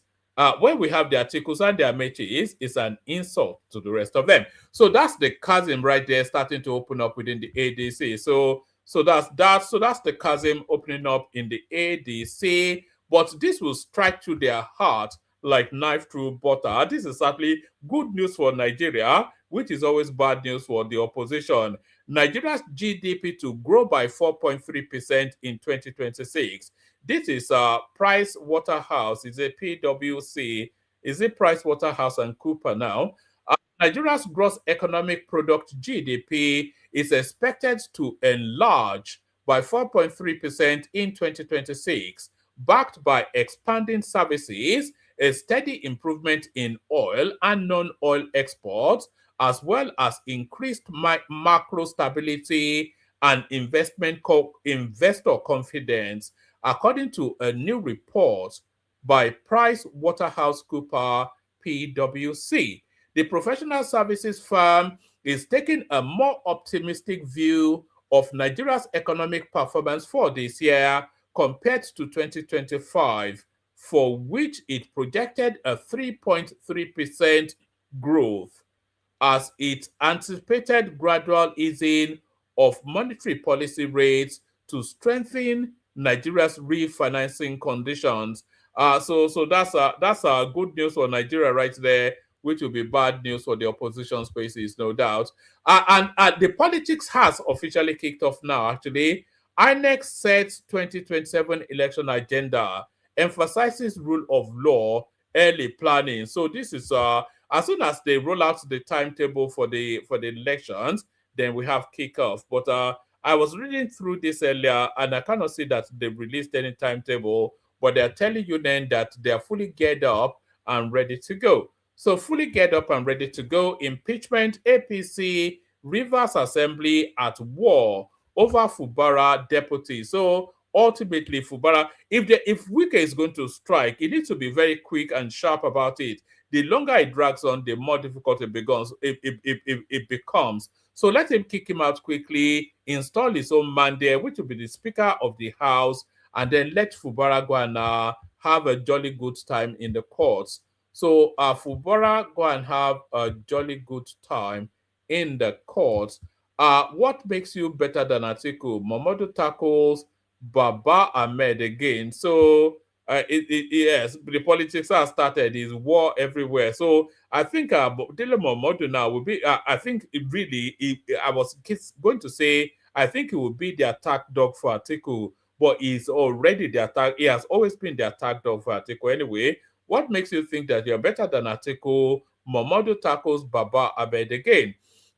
when we have the Atikus and the Amechis, is an insult to the rest of them. So that's the chasm right there starting to open up within the ADC. So that's the chasm opening up in the ADC. But this will strike to their heart like knife through butter. This is certainly good news for Nigeria, which is always bad news for the opposition. Nigeria's GDP to grow by 4.3% in 2026. This is Price Waterhouse. Is it PwC? Is it Price Waterhouse and Cooper now? Nigeria's gross economic product GDP is expected to enlarge by 4.3% in 2026, backed by expanding services, a steady improvement in oil and non-oil exports, as well as increased macro stability and investor confidence, according to a new report by Price Waterhouse Cooper PwC. The professional services firm is taking a more optimistic view of Nigeria's economic performance for this year compared to 2025, for which it projected a 3.3% growth, as it anticipated gradual easing of monetary policy rates to strengthen Nigeria's refinancing conditions. So that's good news for Nigeria right there, which will be bad news for the opposition spaces, no doubt. And the politics has officially kicked off now, actually. INEC sets 2027 election agenda, emphasizes rule of law, early planning. So this is as soon as they roll out the timetable for the elections, then we have kickoff. But I was reading through this earlier, and I cannot see that they've released any timetable, but they're telling you then that they're fully geared up and ready to go. So fully geared up and ready to go. Impeachment, APC, Rivers Assembly at war over Fubara deputy. So ultimately, Fubara, if Wike is going to strike, it needs to be very quick and sharp about it. The longer it drags on, the more difficult it becomes. So let him kick him out quickly, install his own man there, which will be the Speaker of the House, and then let Fubara go and have a jolly good time in the courts. So Fubara go and have a jolly good time in the courts. What makes you better than Atiku? Momodu tackles Baba Ahmed again. So yes, the politics has started. Is war everywhere. So I think Dele Momodu now will be. I think it really. I was going to say I think it will be the attack dog for Atiku, but he's already the attack. He has always been the attack dog for Atiku anyway. What makes you think that you're better than Atiku? Momodu tackles Baba Ahmed again.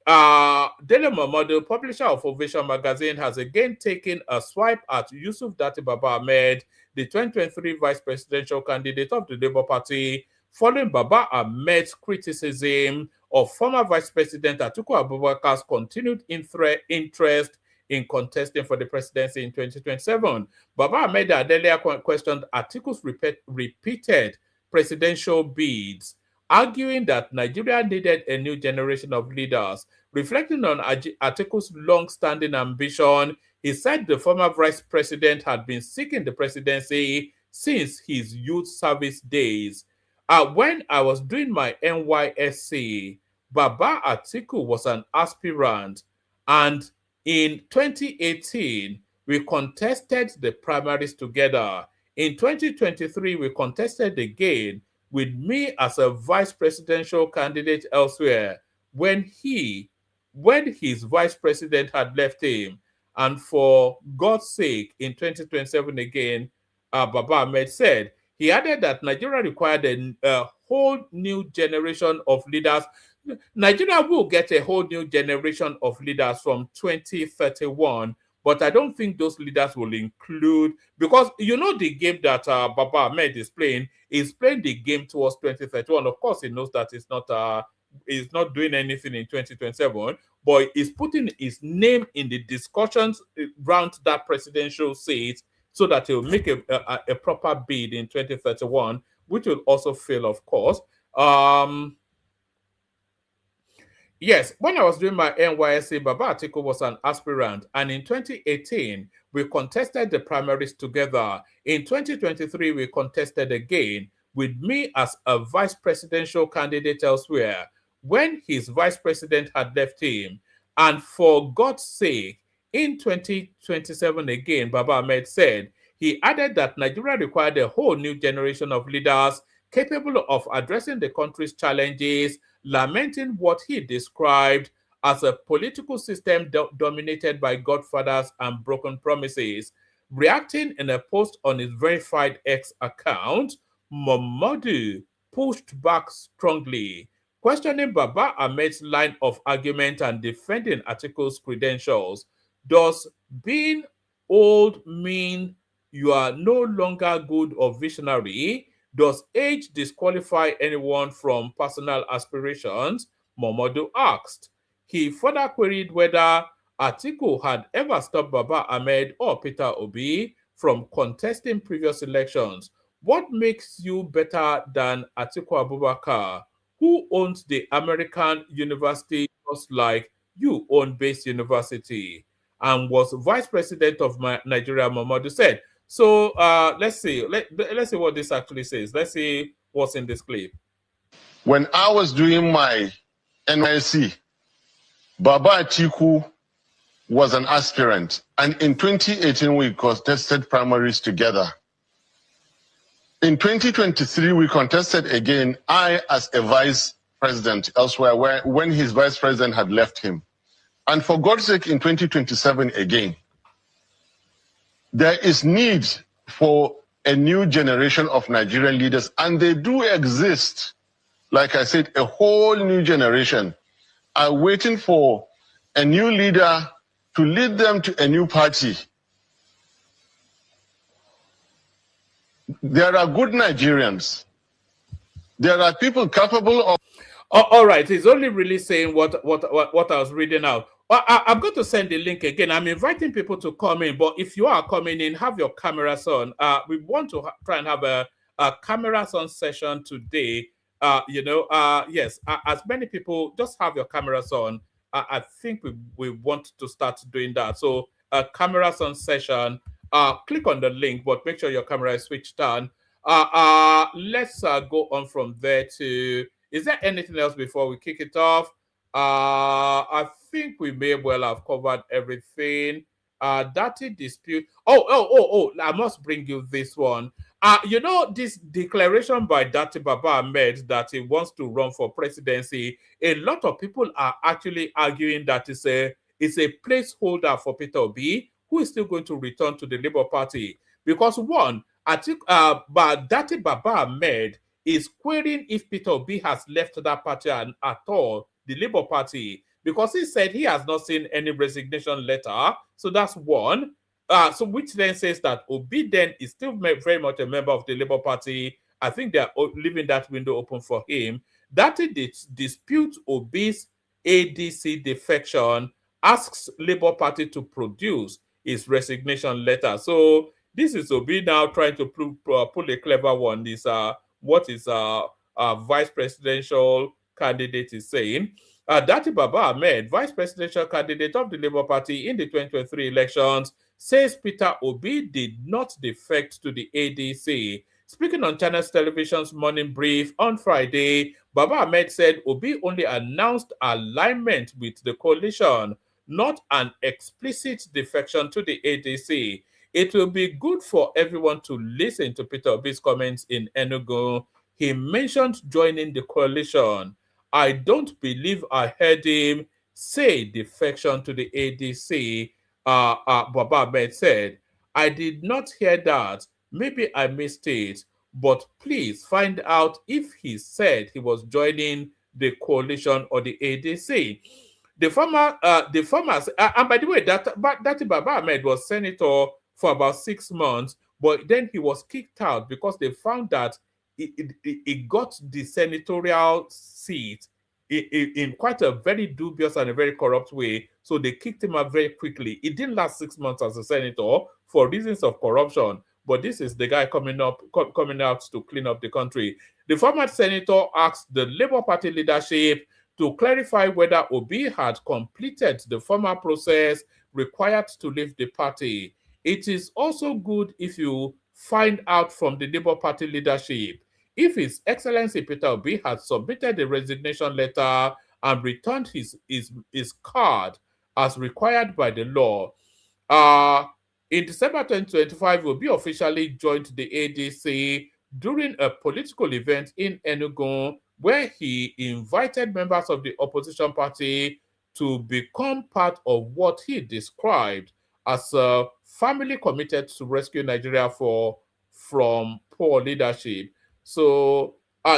Dele Momodu, publisher of Ovation magazine, has again taken a swipe at Yusuf Dati Baba Ahmed, the 2023 vice presidential candidate of the Labour Party, following Baba Ahmed's criticism of former Vice President Atiku Abubakar's continued interest in contesting for the presidency in 2027. Baba Ahmed had earlier questioned Atiku's repeated presidential bids, arguing that Nigeria needed a new generation of leaders. Reflecting on Atiku's long-standing ambition, he said the former vice president had been seeking the presidency since his youth service days. When I was doing my NYSC, Baba Atiku was an aspirant, and in 2018, we contested the primaries together. In 2023, we contested again, with me as a vice presidential candidate elsewhere, when his vice president had left him. And for God's sake, in 2027 again, Baba Ahmed said, he added that Nigeria required a whole new generation of leaders. Nigeria will get a whole new generation of leaders from 2031, but I don't think those leaders will include, because you know the game that Baba Ahmed is playing the game towards 2031. Of course, he knows that he's not doing anything in 2027, but he's putting his name in the discussions around that presidential seat so that he'll make a proper bid in 2031, which will also fail, of course. Yes, when I was doing my NYSC, Baba Atiku was an aspirant, and in 2018, we contested the primaries together. In 2023, we contested again, with me as a vice presidential candidate elsewhere, when his vice president had left him. And for God's sake, in 2027 again, Baba Ahmed said, he added that Nigeria required a whole new generation of leaders capable of addressing the country's challenges, lamenting what he described as a political system dominated by godfathers and broken promises. Reacting in a post on his verified X account, Momodu pushed back strongly, questioning Baba Ahmed's line of argument and defending Atiku's credentials. Does being old mean you are no longer good or visionary? Does age disqualify anyone from personal aspirations? Momodu asked. He further queried whether Atiku had ever stopped Baba Ahmed or Peter Obi from contesting previous elections. What makes you better than Atiku Abubakar, who owns the American university just like you own Base University? and was vice president of Nigeria, Muhammadu said. So let's see. Let's see what this actually says. Let's see what's in this clip. When I was doing my NYC, Baba Atiku was an aspirant, and in 2018 we contested primaries together. In 2023 we contested again, I as a vice president elsewhere, when his vice president had left him. And for God's sake, in 2027 again, there is need for a new generation of Nigerian leaders, and they do exist. Like I said, a whole new generation are waiting for a new leader to lead them to a new party. There are good Nigerians. There are people capable of... All right, he's only really saying what I was reading out. I'm going to send the link again. I'm inviting people to come in, but if you are coming in, have your cameras on. We want to try and have a cameras on session today. Yes, as many people, just have your cameras on. I think we want to start doing that. So cameras on session, click on the link, but make sure your camera is switched on. Let's go on from there to, is there anything else before we kick it off? I think we may well have covered everything. Dirty dispute. Oh, I must bring you this one. This declaration by Dirty Baba Ahmed that he wants to run for presidency, a lot of people are actually arguing that it's a placeholder for Peter Obi, who is still going to return to the Labour Party. Because one, I think Dirty Baba Ahmed is querying if Peter Obi has left that party at all, the Labour Party, because he said he has not seen any resignation letter. So that's one. So which then says that Obi then is still very much a member of the Labour Party. I think they are leaving that window open for him. That dispute Obi's ADC defection, asks Labour Party to produce his resignation letter. So this is Obi now trying to pull a clever one. This what is vice presidential candidate is saying. Dirty Baba Ahmed, vice presidential candidate of the Labour Party in the 2023 elections, says Peter Obi did not defect to the ADC. Speaking on Channels Television's morning brief on Friday, Baba Ahmed said Obi only announced alignment with the coalition, not an explicit defection to the ADC. It will be good for everyone to listen to Peter Obi's comments in Enugu. He mentioned joining the coalition. I don't believe I heard him say defection to the ADC, Baba Ahmed said. I did not hear that. Maybe I missed it. But please find out if he said he was joining the coalition or the ADC. The former, and by the way, that Baba Ahmed was senator for about 6 months, but then he was kicked out because they found that he got the senatorial seat in quite a very dubious and a very corrupt way. So they kicked him out very quickly. It didn't last 6 months as a senator for reasons of corruption. But this is the guy coming out to clean up the country. The former senator asked the Labour Party leadership to clarify whether Obi had completed the formal process required to leave the party. It is also good if you find out from the Labour Party leadership if His Excellency Peter Obi had submitted a resignation letter and returned his card as required by the law. In December 2025, Obi officially joined the ADC during a political event in Enugu, where he invited members of the opposition party to become part of what he described as a family committed to rescue Nigeria from poor leadership. So,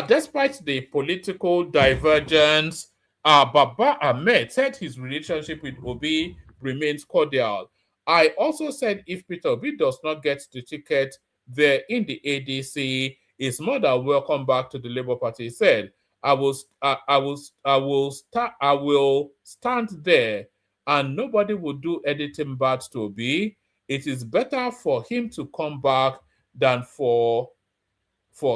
despite the political divergence, Baba Ahmed said his relationship with Obi remains cordial. I also said if Peter Obi does not get the ticket there in the ADC, is more than welcome back to the Labour Party. He said, I will stand there and nobody will do anything bad to Obi. It is better for him to come back than for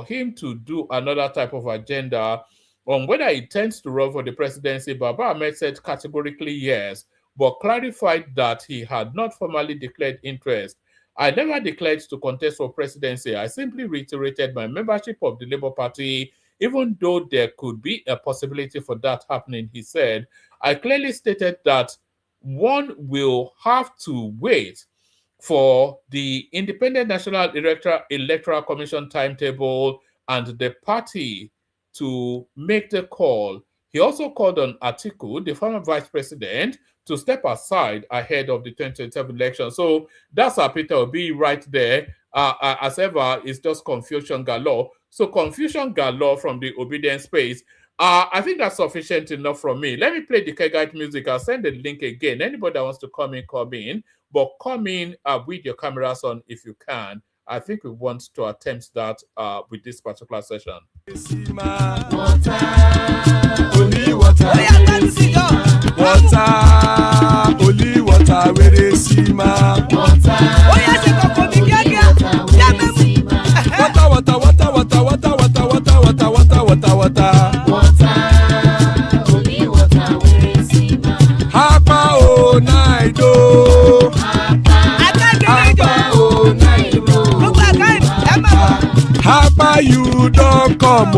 him to do another type of agenda. On whether he intends to run for the presidency, Baba Ahmed said categorically yes. but clarified that he had not formally declared interest. I never declared to contest for presidency. I simply reiterated my membership of the Labour Party, even though there could be a possibility for that happening, he said. I clearly stated that one will have to wait for the Independent National Electoral Commission timetable and the party to make the call. He also called on Atiku, the former vice president, to step aside ahead of the 2027 election. So that's Peter Obi right there. As ever, it's just confusion galore. So confusion galore from the obedience space. I think that's sufficient enough from me. Let me play the Kegite music. I'll send the link again. Anybody that wants to come in, come in. But come in with your cameras on if you can. I think we want to attempt that with this particular session. Water, only water, only water, where they see ma. Water, water, water, water, water, water, water, water, water, water, water. Only water, where they see ma. Hapa o naido. Hapa o naido. Hapa you don't come o.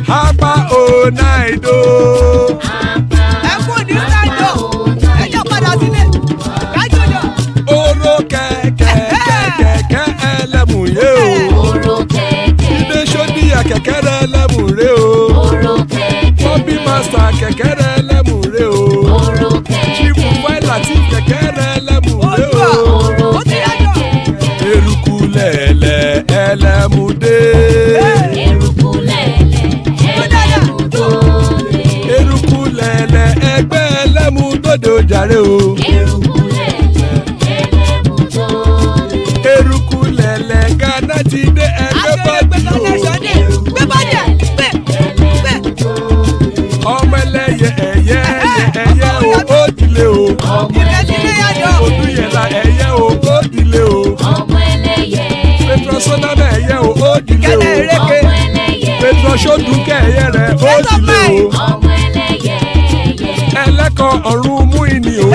Hapa o naido. Oro kẹ̀kẹ́ kẹ̀kẹ́ ẹlẹ́mù yé o. Ilé sọ́díyà kẹ̀kẹ́ rẹ̀ ẹlẹ́mù rẹ̀ o. Bobby master kẹ̀kẹ́ rẹ̀ ẹlẹ́mù rẹ̀ o. Chifu Faila ti kẹ̀kẹ́ rẹ̀ ẹlẹ́mù rẹ̀ o. Eruku lẹ̀lẹ̀ ẹlẹ́mù dé. Eruku lẹ̀lẹ̀ ẹgbẹ́ ẹlẹ́mù dòde ojàre o. Eruku lẹ̀lẹ̀ Ghana ti dé ẹgbẹ́ bọ́dì o. Ọmọ ẹlẹ́yẹ ẹ̀yẹ ẹ̀yẹ o ó dilé o. Odúyẹ̀lá ẹ̀yẹ o ó dilé o. Petrosoname ẹ̀yẹ o ó dilé o. Petrosodúnkẹ́ ẹ̀yẹ rẹ̀ ó dilé o. Ẹlẹ́kọ̀ ọ̀run mú ìní o.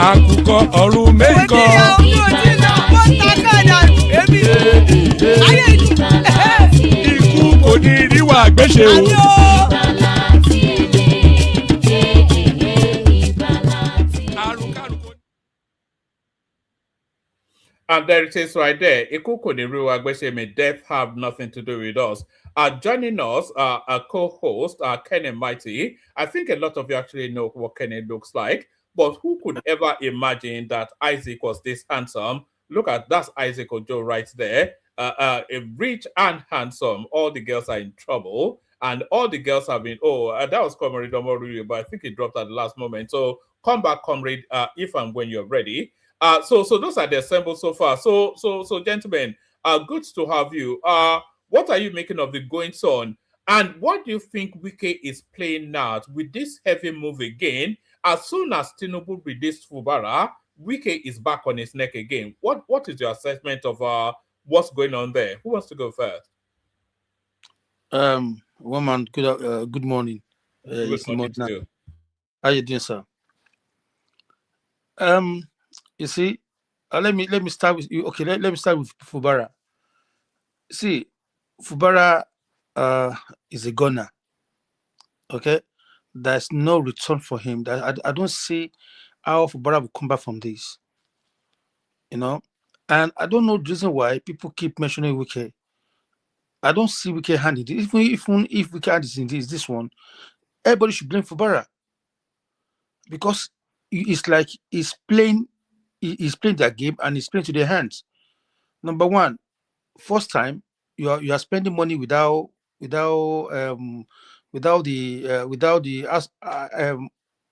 Àkùkọ ọ̀run mẹ́kọ̀. Ikú kò ní ríwà gbéṣe o. And there it is right there. Ikuku the real Agbeshe, may death have nothing to do with us. Joining us, a co-host, Kenny Mighty. I think a lot of you actually know what Kenny looks like, but who could ever imagine that Isaac was this handsome? Look at that's Isaac Ojo right there. Rich and handsome. All the girls are in trouble, and all the girls have been. That was Comrade Omoru, but I think he dropped at the last moment. So come back, Comrade, if and when you're ready. So those are the assembled so far. So gentlemen, good to have you. What are you making of the goings on? And what do you think Wike is playing now with this heavy move again? As soon as Tinubu released Fubara, Wike is back on his neck again. What is your assessment of what's going on there? Who wants to go first? Woman, good morning. Good morning to you. How you doing, sir? You see, let me start with you. Okay, let me start with Fubara. See, Fubara is a gunner. Okay, there's no return for him. I don't see how Fubara will come back from this. You know, and I don't know the reason why people keep mentioning Wike. I don't see Wike hand in this. Even if Wike hand is in this one, everybody should blame Fubara because it's like he's playing their game and he's playing to their hands. Number one, first time you are spending money without the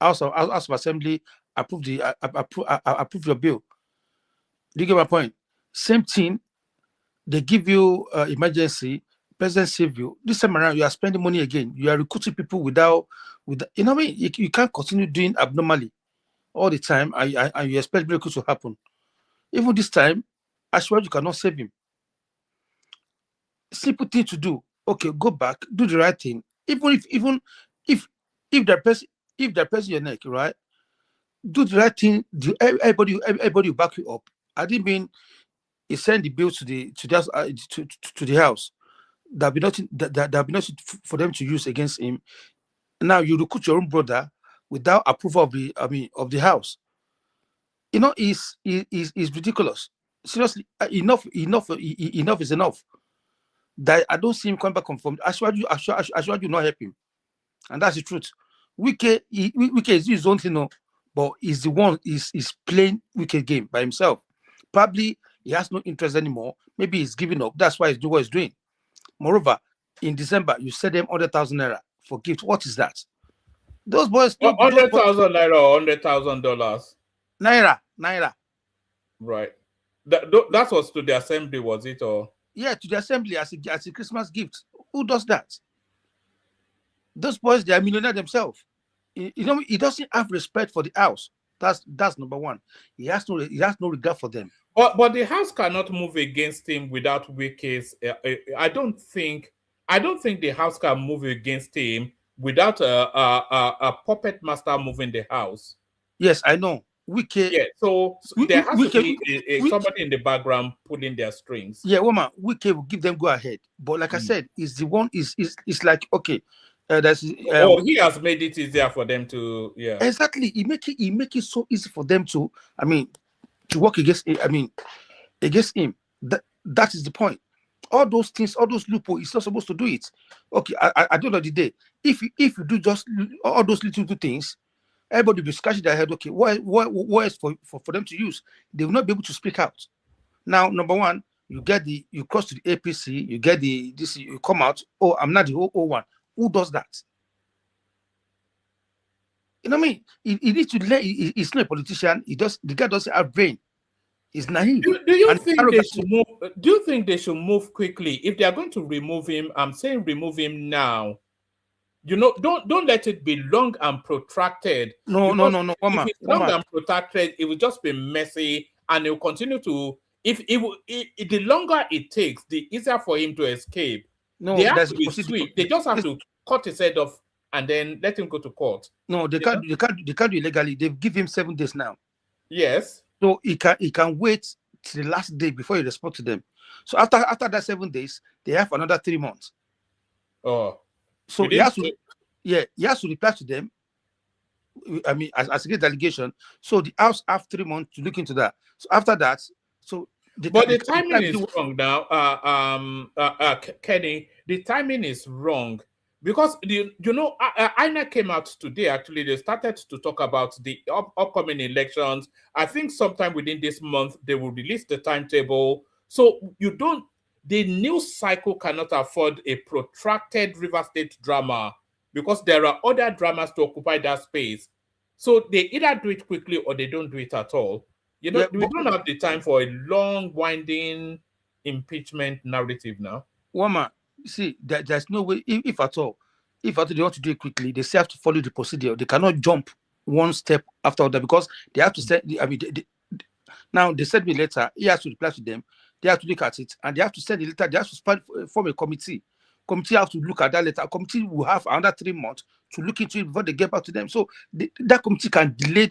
House of Assembly approve your bill. Do you get my point? Same thing, they give you emergency, president save you. This time around, you are spending money again. You are recruiting people without you know what I mean? You can't continue doing abnormally all the time, and you expect miracles to happen. Even this time, I swear you cannot save him. simple thing to do. Okay, go back, do the right thing. Even if that person your neck, right? Do the right thing. Everybody will back you up. I didn't mean he send the bill to the house. There'll be nothing there'll be nothing for them to use against him. Now you recruit your own brother without approval of the house. You know, is ridiculous. Seriously, enough is enough. That I don't see him coming back from. I swear you not help him, and that's the truth. Wike is his own thing, no, but he's the one is playing Wike game by himself. Probably he has no interest anymore. Maybe he's giving up. That's why he's doing what he's doing. Moreover, in December you said them 100,000 naira for gift. What is that? Those boys. 100,000 naira or $100,000 naira. Right. That was to the assembly, was it, or? Yeah, to the assembly as a Christmas gift. Who does that? Those boys, they are millionaires themselves. You know, he doesn't have respect for the house. That's number one. He has no regard for them. But the house cannot move against him without Wike's. I don't think the house can move against him without a puppet master moving the house. Yes, I know. Wike. Yeah, so there has to be somebody in the background pulling their strings. Yeah, woman, Wike will give them go ahead. But like I said, is the one is like, okay, that's he has made it easier for them to, yeah. Exactly. He make it so easy for them to, to work against against him. That is the point. All those things, all those loopholes, he's not supposed to do it. Okay, at the end of the day, if you do just all those little things, everybody will be scratching their head. Okay, what is for them to use? They will not be able to speak out. Now, number one, you cross to the APC, you get this, you come out. Oh, I'm not the one. Who does that? You know what I mean? He needs to let. He's not a politician. The guy doesn't have brain. He's naive. Do you think they should move? Do you think they should move quickly if they are going to remove him? I'm saying remove him now. You know, don't let it be long and protracted. No. If it's long and protracted, it will just be messy, and it will continue to. The longer it takes, the easier for him to escape. No, they have to be sweet. They just have to cut his head off and then let him go to court. No, they can't do it legally. They've given him 7 days now. Yes. So he can wait till the last day before he respond to them. So after that 7 days, they have another 3 months. Oh. So he has to reply to them. As a great delegation. So the House have 3 months to look into that. So after that, the timing is wrong now, Kenny. The timing is wrong because INEC came out today. Actually, they started to talk about the upcoming elections. I think sometime within this month they will release the timetable. So the news cycle cannot afford a protracted River State drama because there are other dramas to occupy that space. So they either do it quickly or they don't do it at all. We don't have the time for a long, winding impeachment narrative now. Woman, see, there's no way, if at all they want to do it quickly, they still have to follow the procedure. They cannot jump one step after that because they have to send. Now they send me a letter. He has to reply to them. They have to look at it, and they have to send the letter. They have to form a committee. Committee have to look at that letter. Committee will have another 3 months to look into it before they get back to them. So that committee can delay.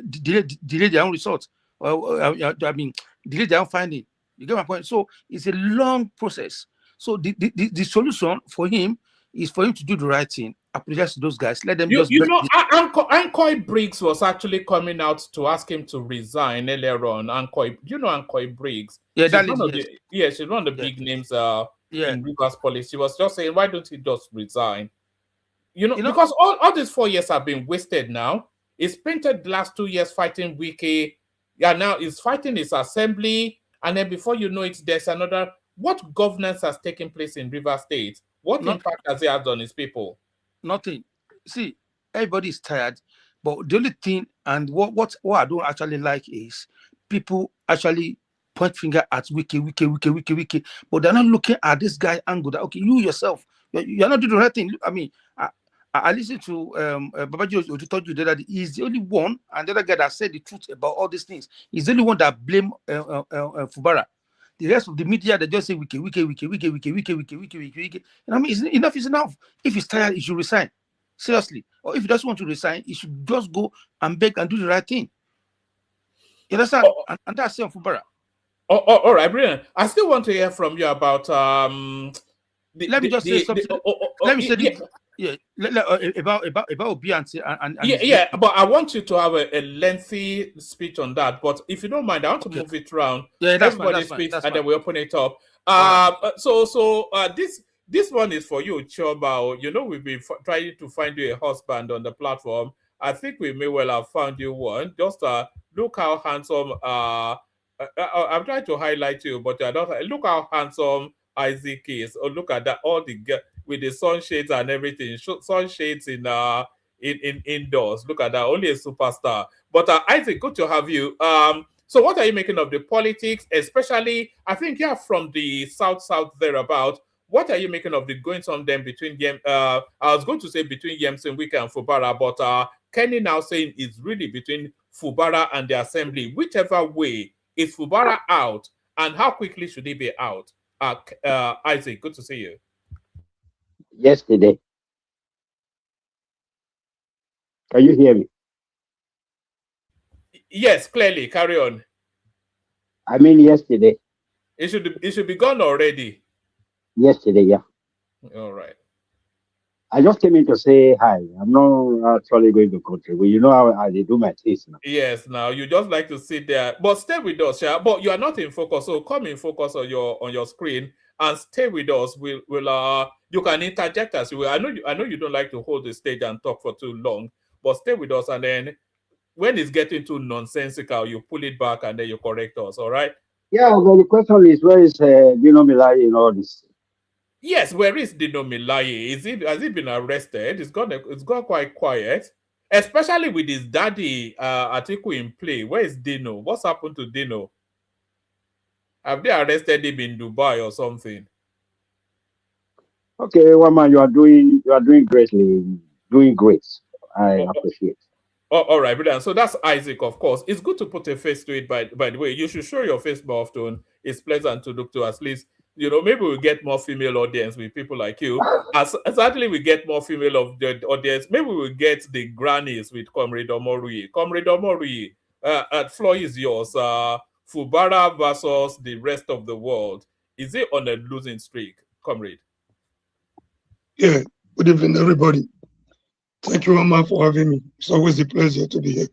Delay their own results. Delay their own finding. You get my point. So it's a long process. So the solution for him is for him to do the right thing. Apologize to those guys. Let them just. Ankoi Briggs was actually coming out to ask him to resign earlier on. Do you know Ankoi Briggs? Yeah, she's one of the big names. In Rivers Police, she was just saying, why don't he just resign? Because all these 4 years have been wasted now. He's painted the last 2 years fighting Wike. Yeah, now he's fighting his assembly. And then before you know it, there's another. What governance has taken place in Rivers State? What impact has it had on his people? Nothing. See, everybody is tired. But the only thing, and what I don't actually like is people actually point finger at Wike, but they're not looking at this guy angle that, okay, you yourself, you're not doing the right thing. I listened to Babaji who told you that he's the only one, and the other guy that said the truth about all these things. He's the only one that blamed Fubara. The rest of the media, they just say Wike. And I mean, enough is enough. If he's tired, he should resign. Seriously. Or if he doesn't want to resign, he should just go and beg and do the right thing. You understand? And that's it, Fubara. All right, brilliant. I still want to hear from you about let me just say something. Let me say this. Yeah, about Obi and but I want you to have a lengthy speech on that. But if you don't mind, I want to move it around. Yeah, everybody speaks, and then we open it up. This one is for you, Choba. You know, we've been trying to find you a husband on the platform. I think we may well have found you one. Just look how handsome. I'm trying to highlight you, but I don't. Look how handsome Isaac is. Or look at that, all the with the sunshades and everything. Sunshades in indoors. Look at that, only a superstar. But Isaac, good to have you. So what are you making of the politics, especially? I think you're from the south thereabout. What are you making of the goings on them between I was going to say between Yemsen, Wike, and Fubara, but Kenny now saying it's really between Fubara and the assembly. Whichever way, is Fubara out, and how quickly should he be out? Isaac, good to see you. Yesterday. Can you hear me? Yes, clearly. Carry on. I mean yesterday. It should be gone already. Yesterday, yeah. All right. I just came in to say hi. I'm not actually going to contribute. You know how they do my things now. Yes, now you just like to sit there, but stay with us, yeah. But you are not in focus, so come in focus on your screen and stay with us. We'll you can interject as you will. I know you don't like to hold the stage and talk for too long, but stay with us, and then when it's getting too nonsensical, you pull it back and then you correct us. All right? Yeah, well, the question is, where is Milai in all this? Yes, where is Dino Milaye? Has he been arrested? It's gone quite quiet, especially with his daddy Atiku in play. Where is Dino? What's happened to Dino? Have they arrested him in Dubai or something? Okay, Wama, you are doing greatly, doing great. I appreciate. All right, brilliant. So that's Isaac, of course. It's good to put a face to it. By the way, you should show your face more often. It's pleasant to look to. At least, maybe we'll get more female audience with people like you. Certainly, we get more female of the audience. Maybe we'll get the grannies with Comrade Omorui. Comrade Omorui, floor is yours. Fubara versus the rest of the world. Is it on a losing streak, Comrade? Yeah. Good evening, everybody. Thank you, Amma, for having me. It's always a pleasure to be here.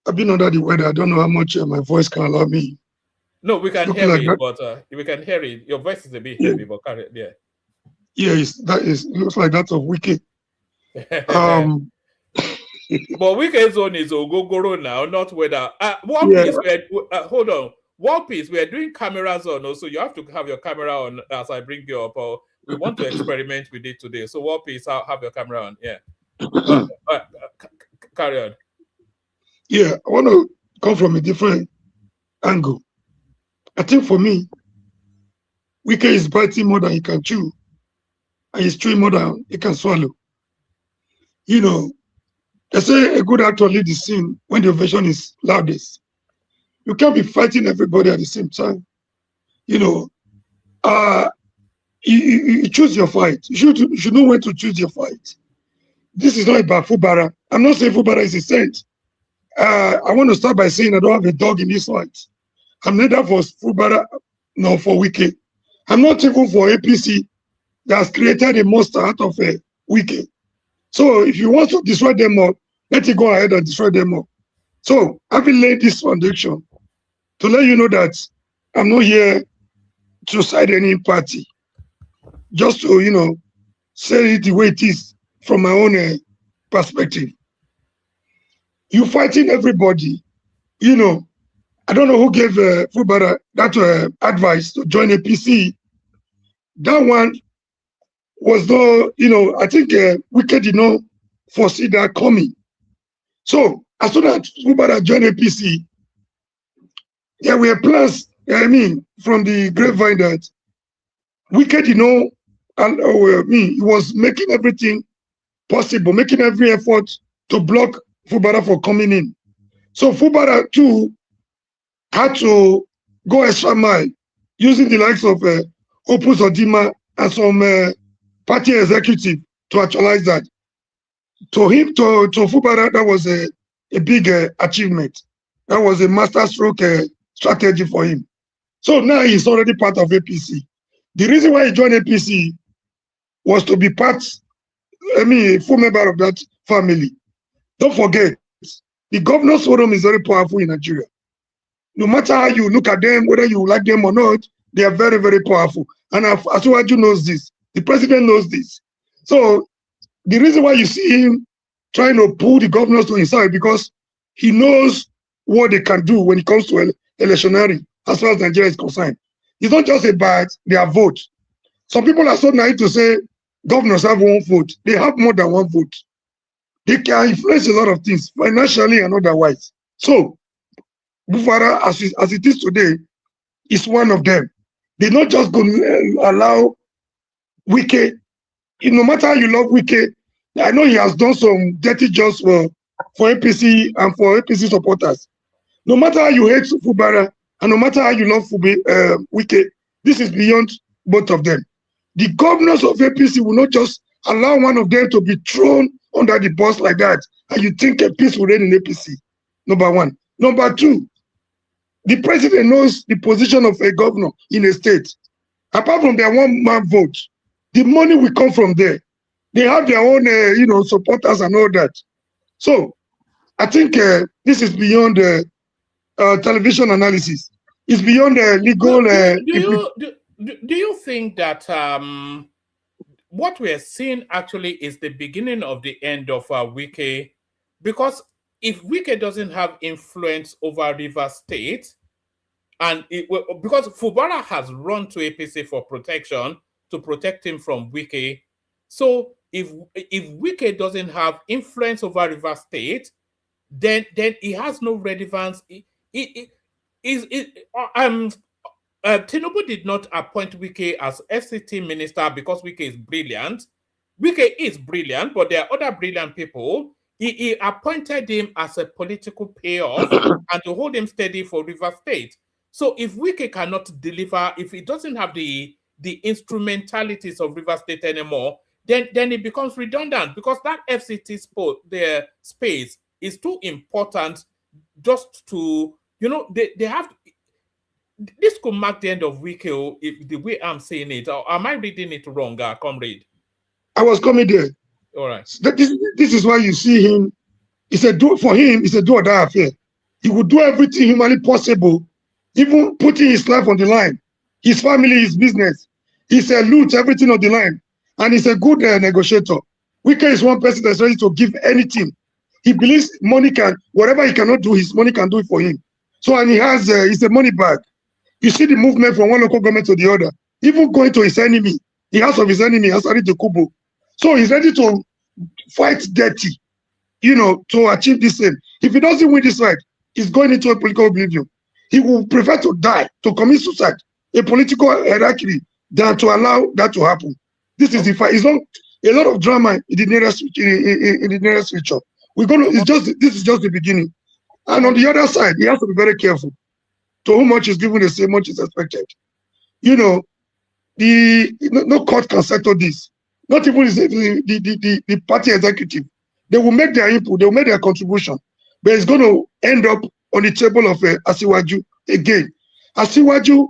I've been under the weather. I don't know how much my voice can allow me. No, we can hear it, but we can hear it. Your voice is a bit heavy, but carry it. Yeah. Yes, it looks like that of Wike. But Wike's zone is Ogogoro now, not weather. Hold on. One piece, we are doing cameras on, so you have to have your camera on as I bring you up. We want to experiment with it today. So one piece, have your camera on. Yeah. Carry on. Yeah, I want to come from a different angle. I think for me, Wike is biting more than he can chew, and he's chewing more than he can swallow. They say a good actor leads the scene when the ovation is loudest. You can't be fighting everybody at the same time. You choose your fight. You should know when to choose your fight. This is not about Fubara. I'm not saying Fubara is a saint. I want to start by saying I don't have a dog in this fight. I'm neither for Fubara nor for Wike. I'm not even for APC that has created a monster out of a Wike. So if you want to destroy them all, let it go ahead and destroy them all. So having laid this foundation to let you know that I'm not here to side any party, just to say it the way it is from my own perspective. You fighting everybody, I don't know who gave Fubara that advice to join APC. That one was no, I think Wike did not foresee that coming. So as soon as Fubara joined APC, there were plans, from the grapevine that Wike did not, he was making everything possible, making every effort to block Fubara for coming in. So Fubara too had to go extra mile, using the likes of Opus Odima and some party executive to actualize that. To him, to Fubara, that was a big achievement. That was a masterstroke strategy for him. So now he's already part of APC. The reason why he joined APC was to be full member of that family. Don't forget, the governor's forum is very powerful in Nigeria. No matter how you look at them, whether you like them or not, they are very, very powerful. And Asiwaju knows this. The president knows this. So the reason why you see him trying to pull the governors to his side, because he knows what they can do when it comes to electioneering, as far as Nigeria is concerned. It's not just about their vote. Some people are so naive to say governors have one vote. They have more than one vote. They can influence a lot of things, financially and otherwise. So, Fubara, as it is today, is one of them. They're not just going to allow Wike. No matter how you love Wike, I know he has done some dirty jobs for APC and for APC supporters. No matter how you hate Fubara, and no matter how you love Wike, this is beyond both of them. The governors of APC will not just allow one of them to be thrown under the bus like that, and you think a peace will reign in APC. Number one. Number two, the president knows the position of a governor in a state. Apart from their one-man vote, the money will come from there. They have their own, supporters and all that. So, I think this is beyond television analysis. It's beyond legal. Do you think that what we're seeing actually is the beginning of the end of Wike? Because if Wike doesn't have influence over Rivers State, and because Fubara has run to APC for protection to protect him from Wike, so if Wike doesn't have influence over Rivers State, then he has no relevance. Tinubu did not appoint Wike as FCT minister because Wike is brilliant. Wike is brilliant, but there are other brilliant people. He appointed him as a political payoff and to hold him steady for River State. So if Wike cannot deliver, if he doesn't have the instrumentalities of River State anymore, then it becomes redundant, because that FCT space is too important just to, they have. This could mark the end of Wike, the way I'm saying it. Or am I reading it wrong, comrade? I was coming there. All right. This is why you see him. For him, it's a do or die affair. He would do everything humanly possible, even putting his life on the line. His family, his business. He's a loot, everything on the line. And he's a good negotiator. Wike is one person that's ready to give anything. He believes money can, whatever he cannot do, his money can do it for him. So, and he's a money bag. You see the movement from one local government to the other, even going to his enemy, the house of his enemy, Asari Kubo. So he's ready to fight dirty, to achieve the same. If he doesn't win this fight, he's going into a political oblivion. He will prefer to die, to commit suicide, a political hierarchy, than to allow that to happen. This is the fight. It's not a lot of drama in the nearest future. This is just the beginning. And on the other side, he has to be very careful. To whom much is given, the same much is expected. No court can settle this. Not even the party executive. They will make their input, they will make their contribution, but it's going to end up on the table of Asiwaju again. Asiwaju,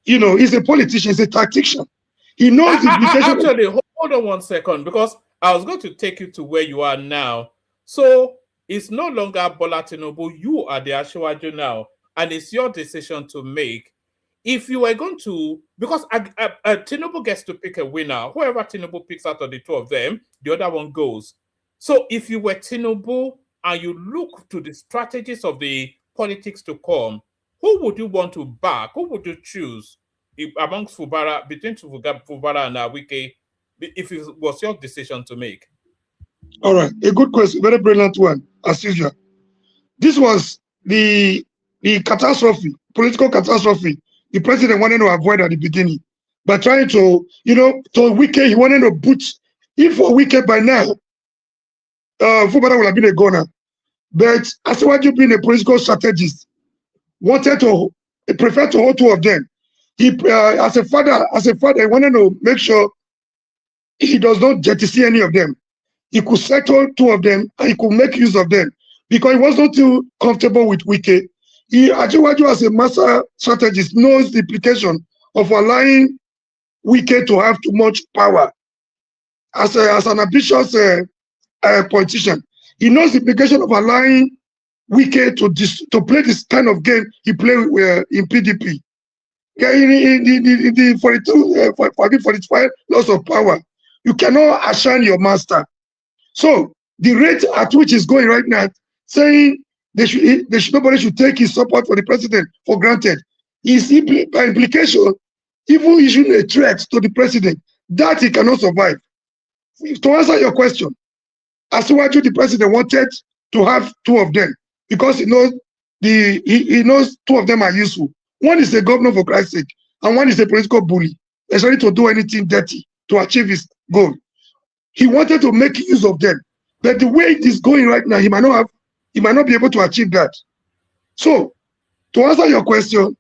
he's a politician, he's a tactician. He knows the implication. Actually, hold on 1 second, because I was going to take you to where you are now. So it's no longer Bola Tinubu, you are the Asiwaju now. And it's your decision to make. If you were going to, because Tinubu gets to pick a winner, whoever Tinubu picks out of the two of them, the other one goes. So if you were Tinubu and you look to the strategies of the politics to come, who would you want to back? Who would you choose amongst Fubara, between Fubara and Wike, if it was your decision to make? All right, a good question, very brilliant one, as usual. This was the catastrophe, political catastrophe, the president wanted to avoid at the beginning by trying to, to Wike, he wanted to boot. If for Wike by now, Fubara would have been a goner. But Asiwaju, being a political strategist, wanted to he preferred to hold two of them. He, as a father, he wanted to make sure he does not jettison any of them. He could settle two of them and he could make use of them because he was not too comfortable with Wike. Ajiwaju, as a master strategist, knows the implication of allowing Wike to have too much power. As an ambitious politician, he knows the implication of allowing Wike to play this kind of game he played in PDP. Yeah, in the 45 loss of power, you cannot assign your master. So the rate at which is going right now, saying nobody should take his support for the president for granted, is by implication even issuing a threat to the president that he cannot survive. To answer your question, Asiwaju, the president, wanted to have two of them because he knows he knows two of them are useful. One is a governor, for Christ's sake, and one is a political bully. He's ready to do anything dirty to achieve his goal. He wanted to make use of them, but the way it is going right now, he might not be able to achieve that. So, to answer your question,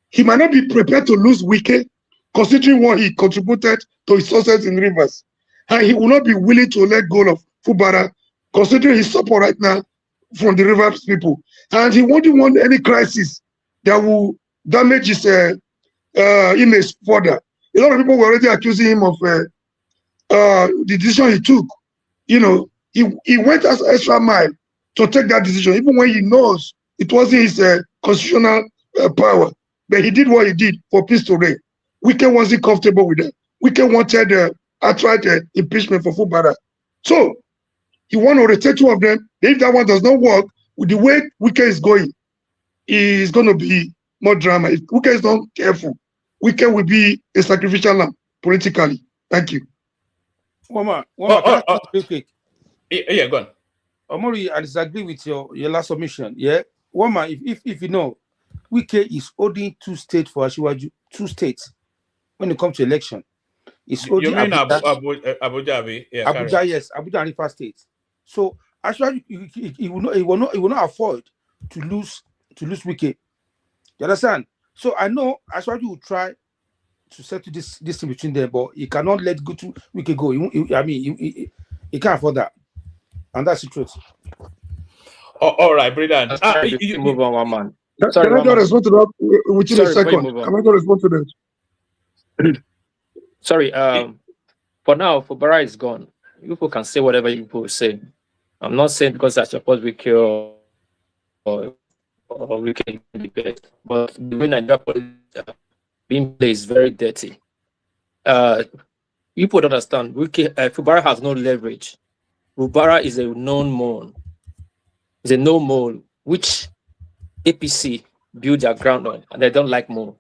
he might not be prepared to lose Wike, considering what he contributed to his success in Rivers, and he will not be willing to let go of Fubara, considering his support right now from the Rivers people, and he won't want any crisis that will damage his image further. A lot of people were already accusing him of the decision he took. You know, he went as extra mile to take that decision, even when he knows it wasn't his constitutional power. But he did what he did for peace to reign. Wike wasn't comfortable with that. Wike wanted outright impeachment for Fubara. So he wanted to retain two of them. If that one does not work, with the way Wike is going, is going to be more drama. If Wike is not careful, Wike will be a sacrificial lamb politically. Thank you. One more, real quick. Yeah, go on. Omori, I disagree with your last submission. Yeah, one more. If you know, Wike is holding two states for Asiwaju, 2 states when it comes to election. It's holding you mean Abuja? Yeah, Abuja, yes, Abuja and Rivers State. So Asiwaju, he will not afford to lose Wike. You understand? So I know Asiwaju will try to settle this thing between them, but he cannot let go to Wike go. He can't afford that, and that's the truth. All right, brilliant. You move on, one man. Can I just respond to that within a second? Can I just respond to that? Sorry. For now, Fubara is gone. You people can say whatever you people say. I'm not saying because I suppose Wike or Wike can be best, but the way Nigeria being played is very dirty. You people don't understand. Fubara has no leverage. Fubara is a known mole. It's a no mole, which APC build their ground on, and they don't like more.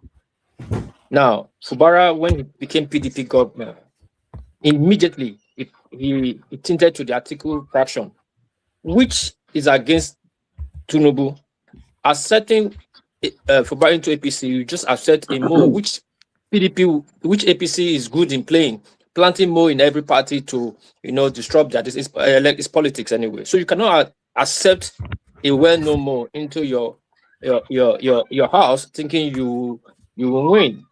Now, Fubara, when he became PDP governor, immediately he tinted to the article fraction, which is against Tinubu. Accepting Fubara into APC, you just accept a more which APC is good in playing, planting more in every party to disrupt that. It's politics anyway. So you cannot accept a well-known more into your house thinking you will win.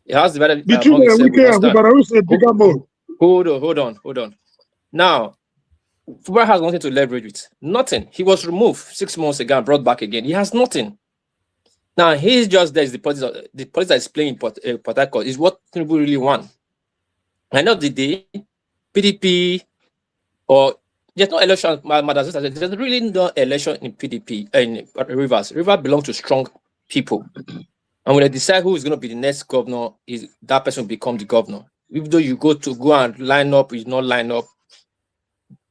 It has divided between Wike and Fubara, who's a bigger more? Hold on. Now, Fubara has nothing to leverage with. Nothing. He was removed 6 months ago and brought back again. He has nothing. Now he's just there. Is the politics that is playing in Port Harcourt is what Tinubu really want. End of the day, PDP or there's no election. There's really no election in PDP in Rivers. Rivers belongs to strong people, and when they decide who is going to be the next governor, is that person will become the governor. Even though you go and line up, is not line up.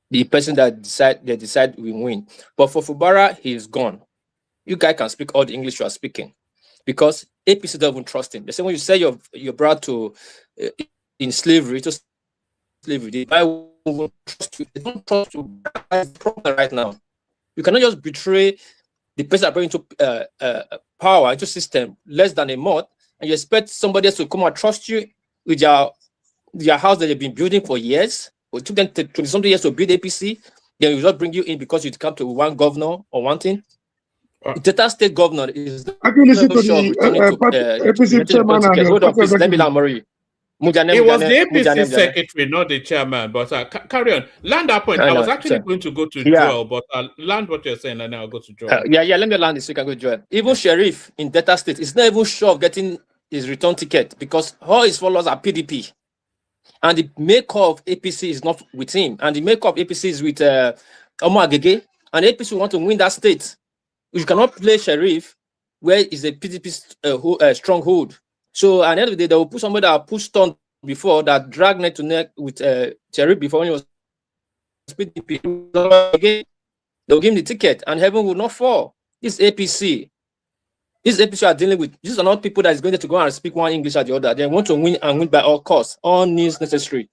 The person that they decide will win. But for Fubara, he is gone. You guys can speak all the English you are speaking, because APC don't even trust him. They say when you sell your brother to in slavery to slavery, they won't trust you. They don't trust you. That's the problem right now. You cannot just betray the person that bring into power into system less than a month, and you expect somebody else to come and trust you with your house that they've been building for years. It took them 20-something years to build APC. Then we just bring you in because you come to one governor or one thing. Delta State governor is I can listen to sure of returning to APC chairman and hold on, please. Let me land Murray. It was the APC secretary, not the chairman. But carry on. Land that point. I was actually going to go to Joel, but land what you're saying, and then I'll go to Joel. Yeah. Let me land this. So you can go to Joel. Even Sheriff in Delta State is not even sure of getting his return ticket because all his followers are PDP, and the maker of APC is not with him, and the maker of APC is with Omo Agege, and APC want to win that state. You cannot play Sheriff where is a PDP stronghold. So at the end of the day, they will put somebody that pushed on before, that dragged neck to neck with Sheriff before when he was PDP. They'll give him the ticket, and heaven will not fall. This APC are dealing with. These are not people that is going to go and speak one English or the other. They want to win and win by all costs, all means necessary.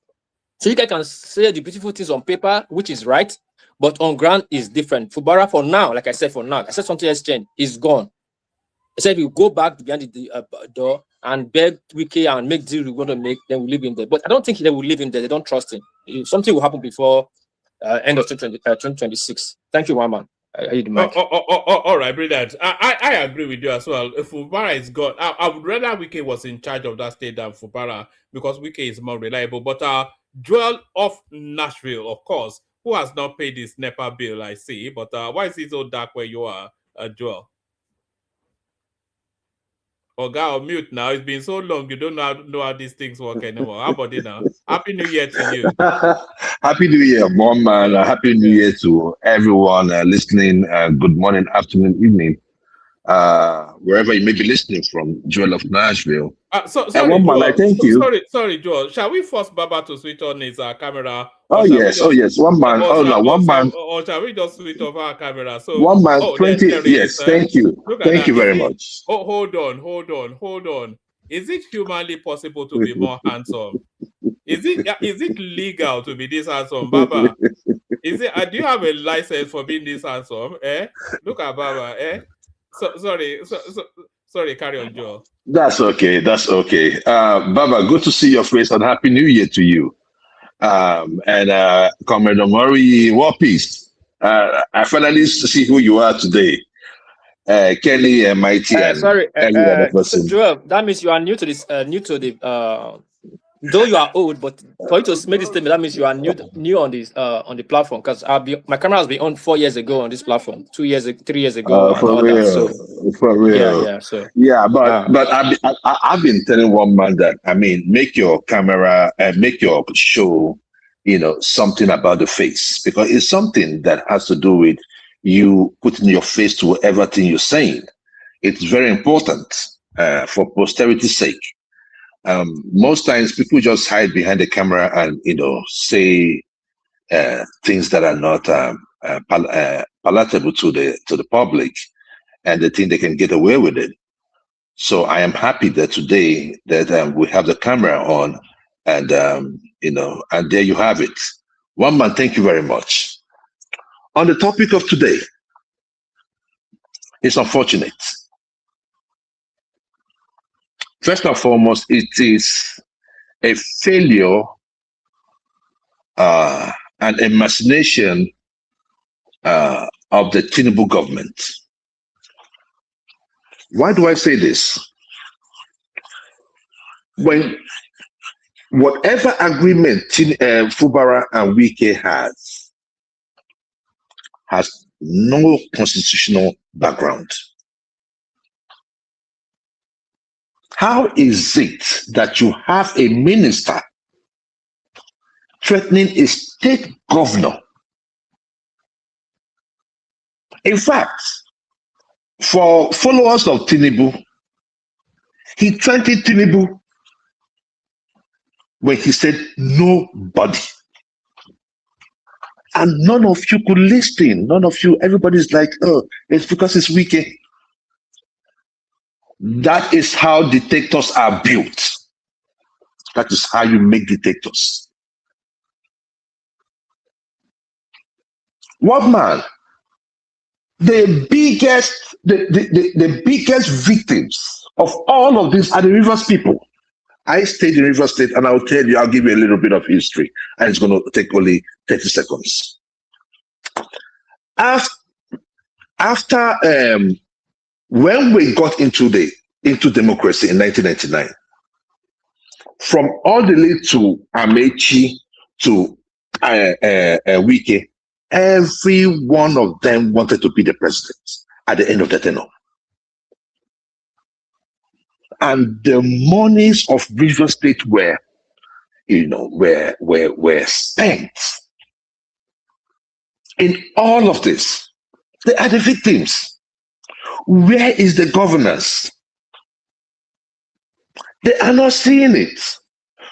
So you guys can say the beautiful things on paper, which is right, but on ground is different. Fubara, for now, like I said, I said something else changed. Is gone. I said, if you go back behind the door and beg Wike and make deal we want to make, then we'll leave him there. But I don't think they will leave him there. They don't trust him. Something will happen before end of 2026. Thank you, one man. All right, brilliant. I agree with you as well. If Fubara is gone, I would rather Wike was in charge of that state than Fubara because Wike is more reliable. But Joel of Nashville, of course, who has not paid his NEPA bill, I see. But why is it so dark where you are, Joel? Oga, mute now. It's been so long. You don't know how these things work anymore. How about it now? Happy New Year to you. Happy New Year, Mom, and Happy New Year to everyone listening. Good morning, afternoon, evening, wherever you may be listening from. Joel of Nashville. Sorry, Joel, I thank you. Sorry, Joel. Shall we force Baba to switch on his camera? Oh yes, one man. One man. Or shall we just switch off our camera? So one man, 20. Yes, thank you. Thank you very much. Hold on. Is it humanly possible to be more handsome? Is it legal to be this handsome, Baba? Is it? Do you have a license for being this handsome? Look at Baba. Sorry, carry on, Joel. That's okay. Baba, good to see your face and Happy New Year to you. And Comrade Omori, what peace? I finally see who you are today. Kelly and Mighty and every other person. Joel, that means you are new to this, though you are old, but for you to make this statement, that means you are new on this on the platform. Because my camera has been on 4 years ago on this platform, 3 years ago. For real. But I've been telling one man that make your camera and make your show, something about the face, because it's something that has to do with you putting your face to everything you're saying. It's very important for posterity's sake. Most times people just hide behind the camera and say things that are not palatable to the public, and they think they can get away with it. So I am happy that today that we have the camera on, and and there you have it. One man, thank you very much. On the topic of today, it's unfortunate. First and foremost, it is a failure and a machination of the Tinubu government. Why do I say this? When whatever agreement Fubara and Wike has no constitutional background. How is it that you have a minister threatening a state governor? In fact, for followers of Tinubu, he threatened Tinubu when he said nobody. And none of you could listen. None of you, everybody's like, oh, it's because it's Wike. That is how dictators are built. That is how you make dictators. One man, the biggest victims of all of this are the Rivers people. I stayed in Rivers State, and I'll tell you, I'll give you a little bit of history, and it's going to take only 30 seconds. after when we got into democracy in 1999, from all the way to Amechi to Wike, every one of them wanted to be the president at the end of the tenure. And the monies of River State were spent in all of this. They are the victims. Where is the governance? They are not seeing it.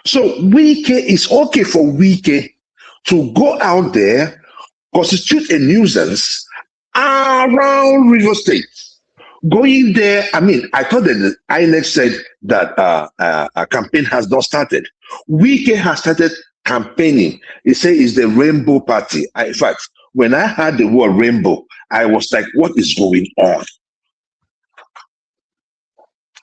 So Wike, is okay for Wike to go out there, constitute a nuisance around River State. Going there, I mean, I thought that the INEC said that a campaign has not started. Wike has started campaigning. He said it's the Rainbow Party. In fact, when I heard the word rainbow, I was like, what is going on?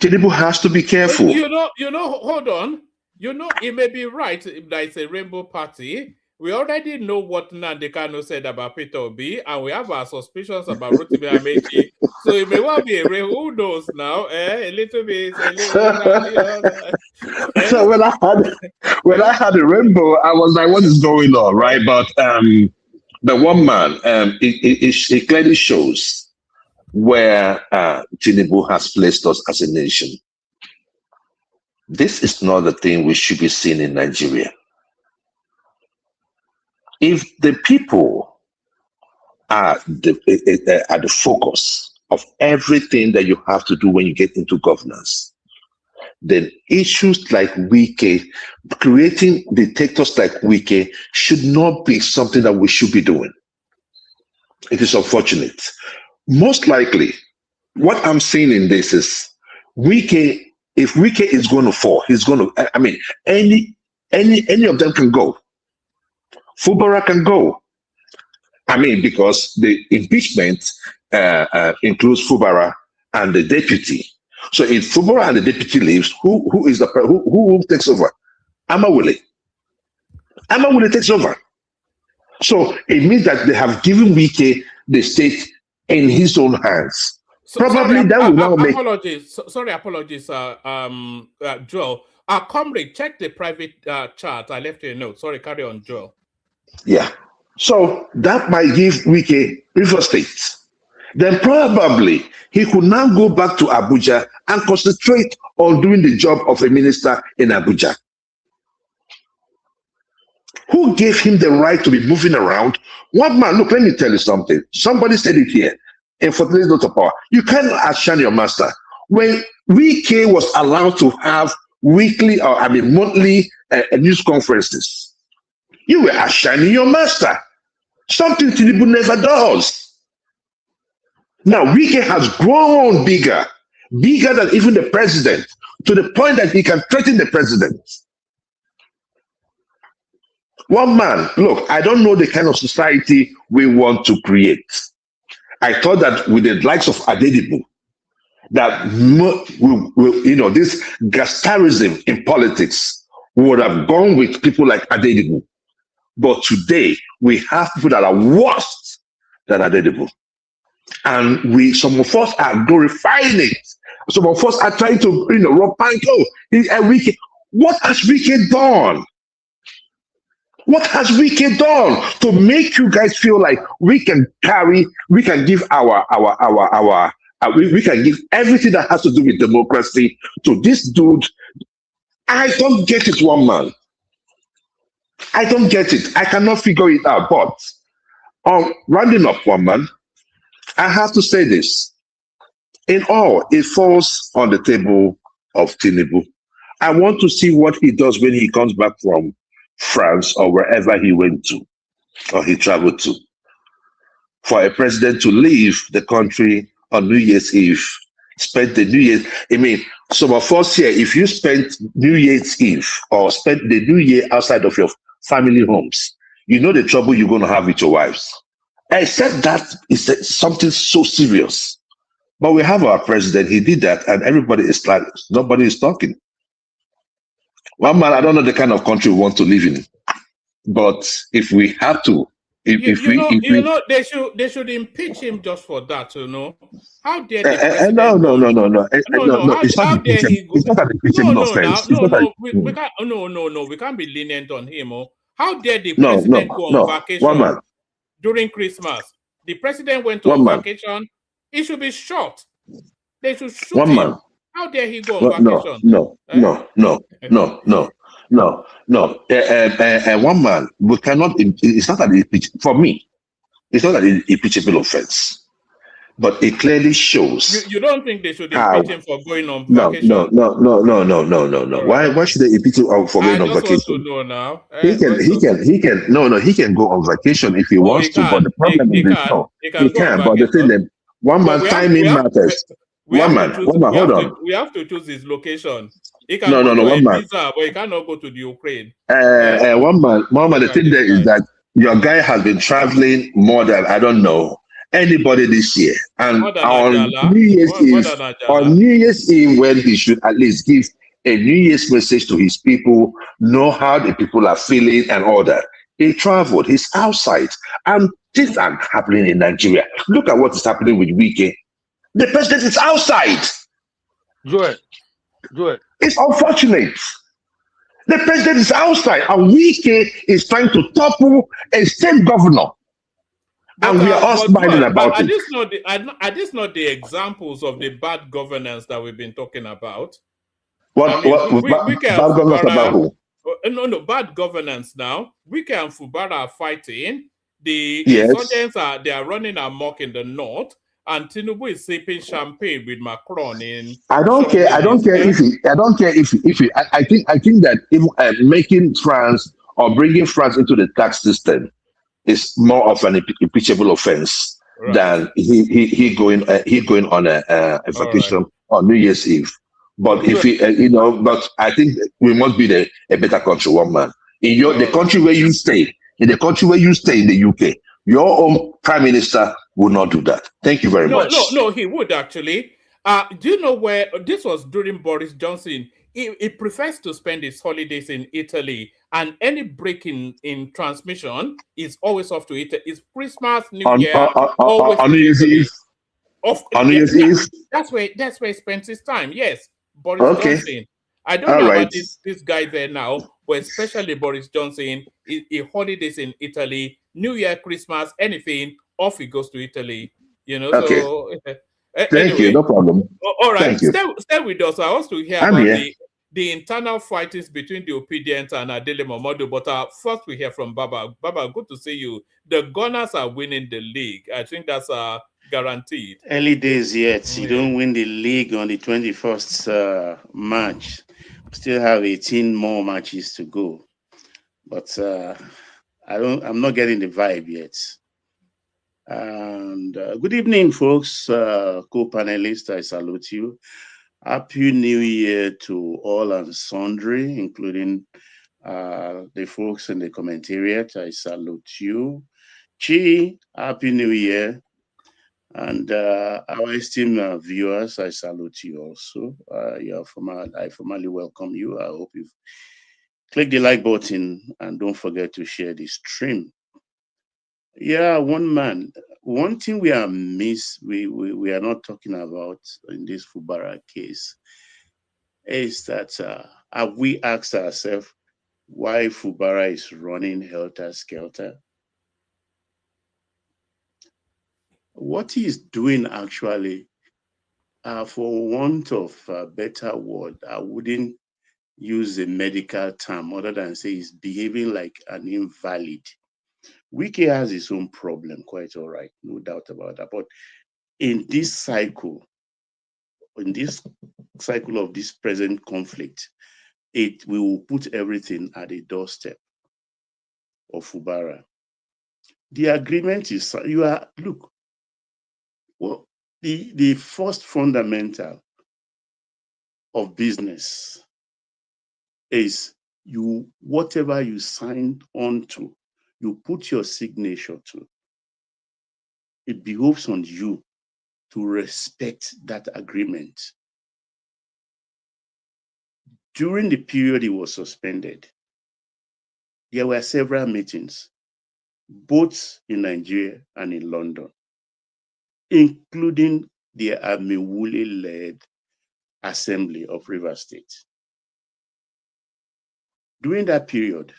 Tinubu has to be careful. Hold on. It may be right that it's a Rainbow Party. We already know what Nnamdi Kanu said about Peter Obi, and we have our suspicions about Rotimi Amechi. So it may well be a rainbow. Who knows now? A little bit. So when I had a rainbow, I was like, what is going on, right? But the one man, it clearly shows where Tinubu has placed us as a nation. This is not the thing we should be seeing in Nigeria. If the people are the focus of everything that you have to do when you get into governance, then issues like Wike, creating dictators like Wike, should not be something that we should be doing. It is unfortunate. Most likely, what I'm seeing in this is Wike. If Wike is going to fall, he's going to. I mean, any of them can go. Fubara can go. I mean, because the impeachment includes Fubara and the deputy. So if Fubara and the deputy leaves, who takes over? Amawule. Amawule takes over. So it means that they have given Wike the state in his own hands. Probably that will now make. Apologies. Apologies, Joel. Comrade, check the private chat. I left you a note. Sorry, carry on, Joel. Yeah. So that might give Wike River State. Then probably he could now go back to Abuja and concentrate on doing the job of a minister in Abuja. Who gave him the right to be moving around? One man, look, let me tell you something. Somebody said it here in 14 days of power. You cannot outshine your master. When Wike was allowed to have weekly or monthly news conferences, you were outshining your master. Something Tinubu never does. Now Wike has grown bigger than even the president, to the point that he can threaten the president. One man, look, I don't know the kind of society we want to create. I thought that with the likes of Adedibu, that this gastarism in politics would have gone with people like Adedibu. But today we have people that are worse than Adedibu. And some of us are glorifying it. Some of us are trying to, rub Wike. What has Wike done? What has Wike done to make you guys feel like we can give we can give everything that has to do with democracy to this dude? I don't get it, one man. I don't get it. I cannot figure it out. But rounding up, one man, I have to say this. In all, it falls on the table of Tinubu. I want to see what he does when he comes back from France or wherever he went to or he traveled to. For a president to leave the country on New Year's Eve, spend the New Year's, some of us here, if you spend New Year's Eve or spend the New Year outside of your family homes, you know the trouble you're going to have with your wives. Except that is something so serious. But we have our president, he did that, and everybody is like, nobody is talking. One man, I don't know the kind of country we want to live in, but if we have to They should impeach him just for that, How dare the president no. no, It's not how dare impeachable. he go? It's not an impeachable offense. It's not a, we can't be lenient on him. How dare the no. president go on One vacation man. during Christmas? The president went One on man. vacation. He should be shot. They should shoot One him. man. How dare he go on vacation? No. One man. We cannot. It's not an for me. It's not an impeachable offense. But it clearly shows. You don't think they should impeach him for going on No. vacation? No. Why should they impeach him for going on vacation? I just want to know now. He can go on vacation if he wants to, but the problem is this. No, he can. But the thing that one man timing matters. One man, hold on. We have to choose his location. He can go to one man. Visa, but he cannot go to the Ukraine. One man. The thing there is that your guy has been traveling more than I don't know anybody this year, and on New Year's Eve, when he should at least give a New Year's message to his people, know how the people are feeling and all that. He traveled. He's outside, and things are happening in Nigeria. Look at what is happening with Wike. The president is outside. Joel. It's unfortunate. The president is outside, and Wike is trying to topple a state governor. And we are all smiling about it. Are these not the examples of the bad governance that we've been talking about? Bad governance about who? No, bad governance now. Wike and Fubara are fighting. The insurgents they are running amok in the north. And Tinubu is sipping champagne with Macron in. I don't care if I think that making France or bringing France into the tax system is more of an impeachable offense than he going on a vacation on New Year's Eve. But if but I think we must be a better country, one man. In the country where you stay, in the UK, your own prime minister would not do that. Thank you very much. No, he would actually. Do you know where this was during Boris Johnson? He prefers to spend his holidays in Italy, and any break in transmission is always off to Italy. It's Christmas, New Year, always on New Year's Eve. On New Year's Eve. That's where he spends his time. Yes, Boris Johnson. I don't know about this guy there now, but especially Boris Johnson. He holidays in Italy, New Year, Christmas, anything. Off he goes to Italy. So Thank you, no problem. All right, stay with us. I want to hear about the internal fightings between the Obedient and Adele Momodu. But first we hear from Baba. Baba, good to see you. The Gunners are winning the league. I think that's guaranteed. Early days yet. You don't win the league on the 21st March. Still have 18 more matches to go. But I'm not getting the vibe yet. And good evening, folks, co-panelists, I salute you. Happy New Year to all and sundry, including the folks in the commentariat. I salute you. Chi, Happy New Year. And our esteemed viewers, I salute you also. I formally welcome you. I hope you've clicked the like button and don't forget to share the stream. Yeah, one man. One thing we are we are not talking about in this Fubara case is that have we asked ourselves why Fubara is running helter-skelter? What he is doing actually, for want of a better word, I wouldn't use a medical term other than say he's behaving like an invalid. Wike has his own problem, quite all right, no doubt about that. But in this cycle of this present conflict, we will put everything at the doorstep of Fubara. The agreement is, the first fundamental of business is whatever you signed on to, you put your signature to. It behoves on you to respect that agreement. During the period it was suspended, there were several meetings. both in Nigeria and in London, including the Amewule-led Assembly of Rivers State. During that period,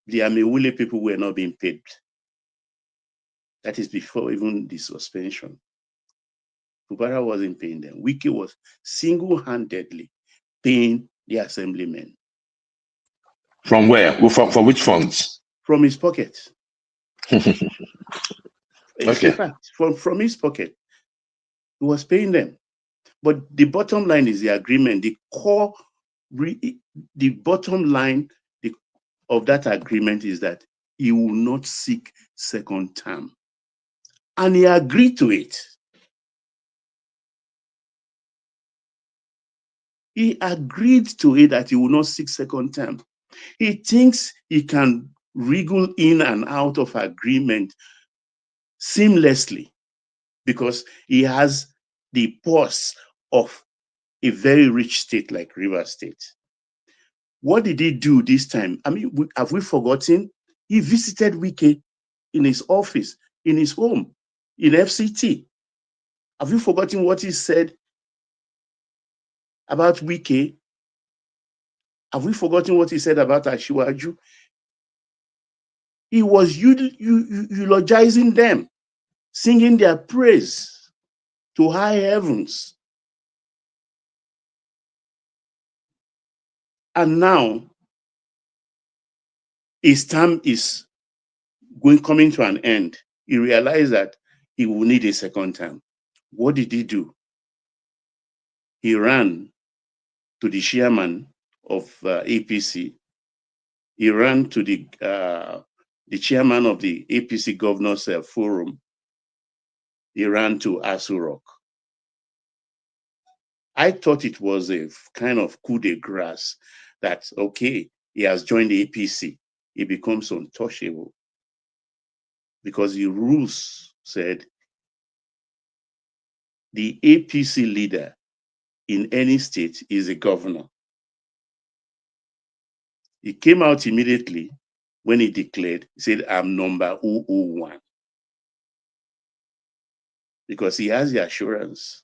the Amewule people were not being paid. That is before even the suspension. Fubara wasn't paying them. Wike was single-handedly paying the assemblymen. From where? From which funds? From his pocket. Okay. In fact, from his pocket, he was paying them. But the bottom line is the agreement. The core, the bottom line of that agreement is that he will not seek second term. And he agreed to it. He agreed to it that he will not seek second term. He thinks he can wriggle in and out of agreement seamlessly because he has the purse of a very rich state like Rivers State. What did he do this time? I mean, have we forgotten? He visited Wike in his office, in his home, in FCT. Have you forgotten what he said about Wike? Have we forgotten what he said about Asiwaju? He was eulogizing them, singing their praise to high heavens. And now his term is coming to an end. He realized that he will need a second term. What did he do? He ran to the chairman of APC. He ran to the chairman of the APC Governors Forum. He ran to Asu Rock. I thought it was a kind of coup de grace that, okay, he has joined the APC. He becomes untouchable because the rules said the APC leader in any state is a governor. He came out immediately when he declared, he said, I'm number 001. Because he has the assurances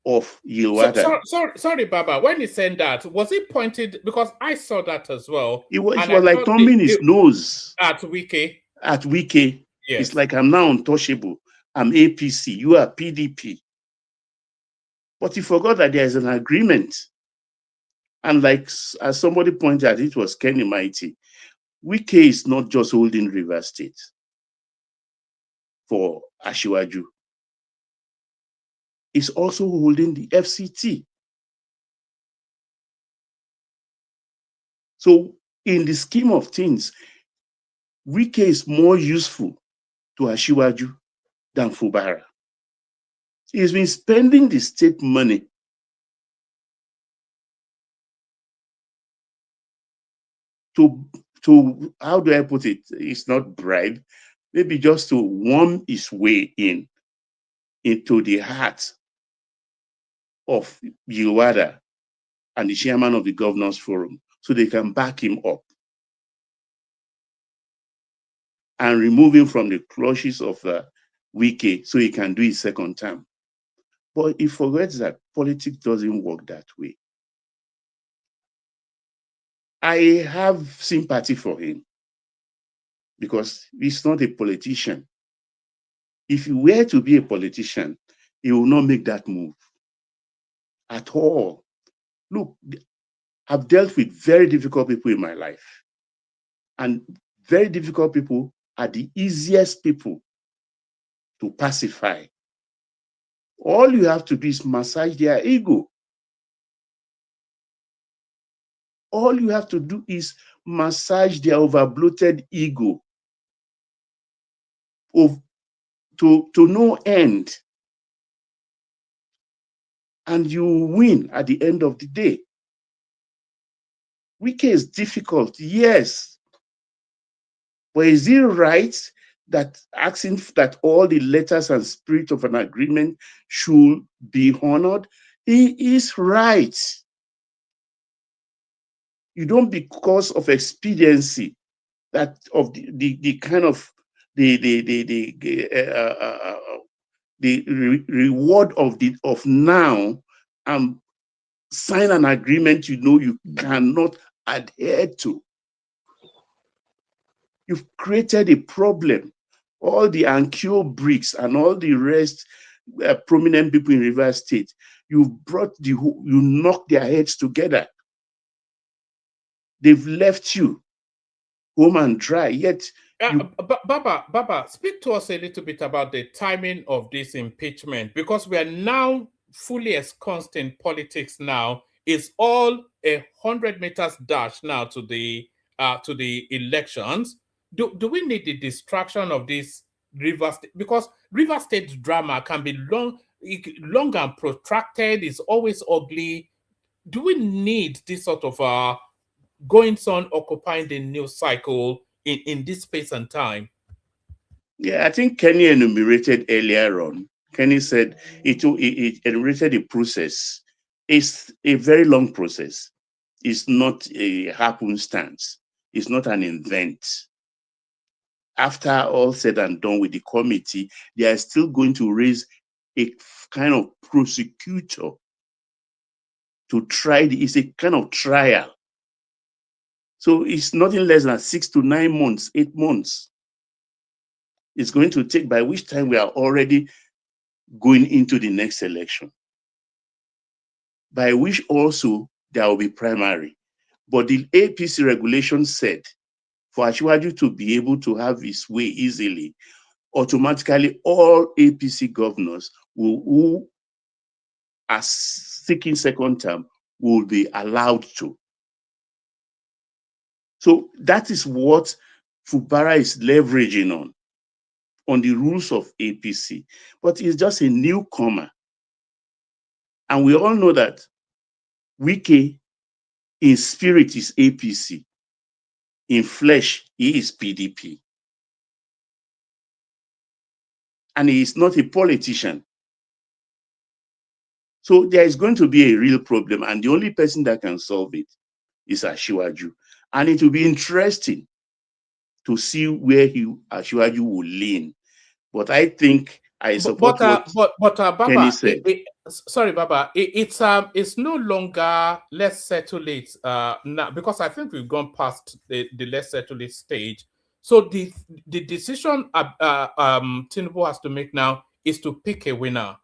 of Yilwada. Sorry, Baba. When he said that, was he pointed? Because I saw that as well. It was like thumbing his nose at Wike. At Wike, yes. It's like I'm now untouchable. I'm APC. You are PDP. But he forgot that there is an agreement. And like as somebody pointed out, it was Kenny Mighty. Wike is not just holding Rivers State for Asiwaju. Is also holding the FCT. So in the scheme of things, Wike is more useful to Asiwaju than Fubara. He's been spending the state money to how do I put it? It's not bribe, maybe just to worm his way into the heart of Yilwada and the chairman of the Governors Forum so they can back him up and remove him from the clutches of Wike so he can do his second term. But he forgets that politics doesn't work that way. I have sympathy for him because he's not a politician. If he were to be a politician, he will not make that move at all. Look, I've dealt with very difficult people in my life. And very difficult people are the easiest people to pacify. All you have to do is massage their ego. All you have to do is massage their overbloated ego to no end. And you win at the end of the day. Wike is difficult, yes. But is it right that asking that all the letters and spirit of an agreement should be honored? He is right. You don't, because of expediency, that of the kind of the reward of now, and sign an agreement you know you cannot adhere to. You've created a problem. All the Ankyo bricks and all the rest prominent people in Rivers State, you've brought you knocked their heads together. They've left you home and dry. Yet, Baba, speak to us a little bit about the timing of this impeachment, because we are now fully ensconced in politics now. It's all 100 meters dash now to the elections. Do we need the distraction of this Rivers State? Because Rivers State drama can be long and protracted. It's always ugly. Do we need this sort of goings on occupying the news cycle in this space and time? Yeah, I think Kenny enumerated earlier on. Kenny said it enumerated a process. It's a very long process. It's not a happenstance. It's not an event. After all said and done with the committee, they are still going to raise a kind of prosecutor to try. It's a kind of trial. So it's nothing less than 6 to 9 months, 8 months. It's going to take, by which time we are already going into the next election, by which also there will be primary. But the APC regulation said for Asiwaju to be able to have his way easily, automatically all APC governors who are seeking second term will be allowed to. So that is what Fubara is leveraging on the rules of APC. But he's just a newcomer. And we all know that Wike in spirit is APC. In flesh, he is PDP. And he is not a politician. So there is going to be a real problem. And the only person that can solve it is Asiwaju. And it will be interesting to see where Asiwaju will lean. But I think I support what Baba, Kenny said. Sorry, Baba. It's no longer let's settle it now, because I think we've gone past the let's settle it stage. So the decision Tinubu has to make now is to pick a winner.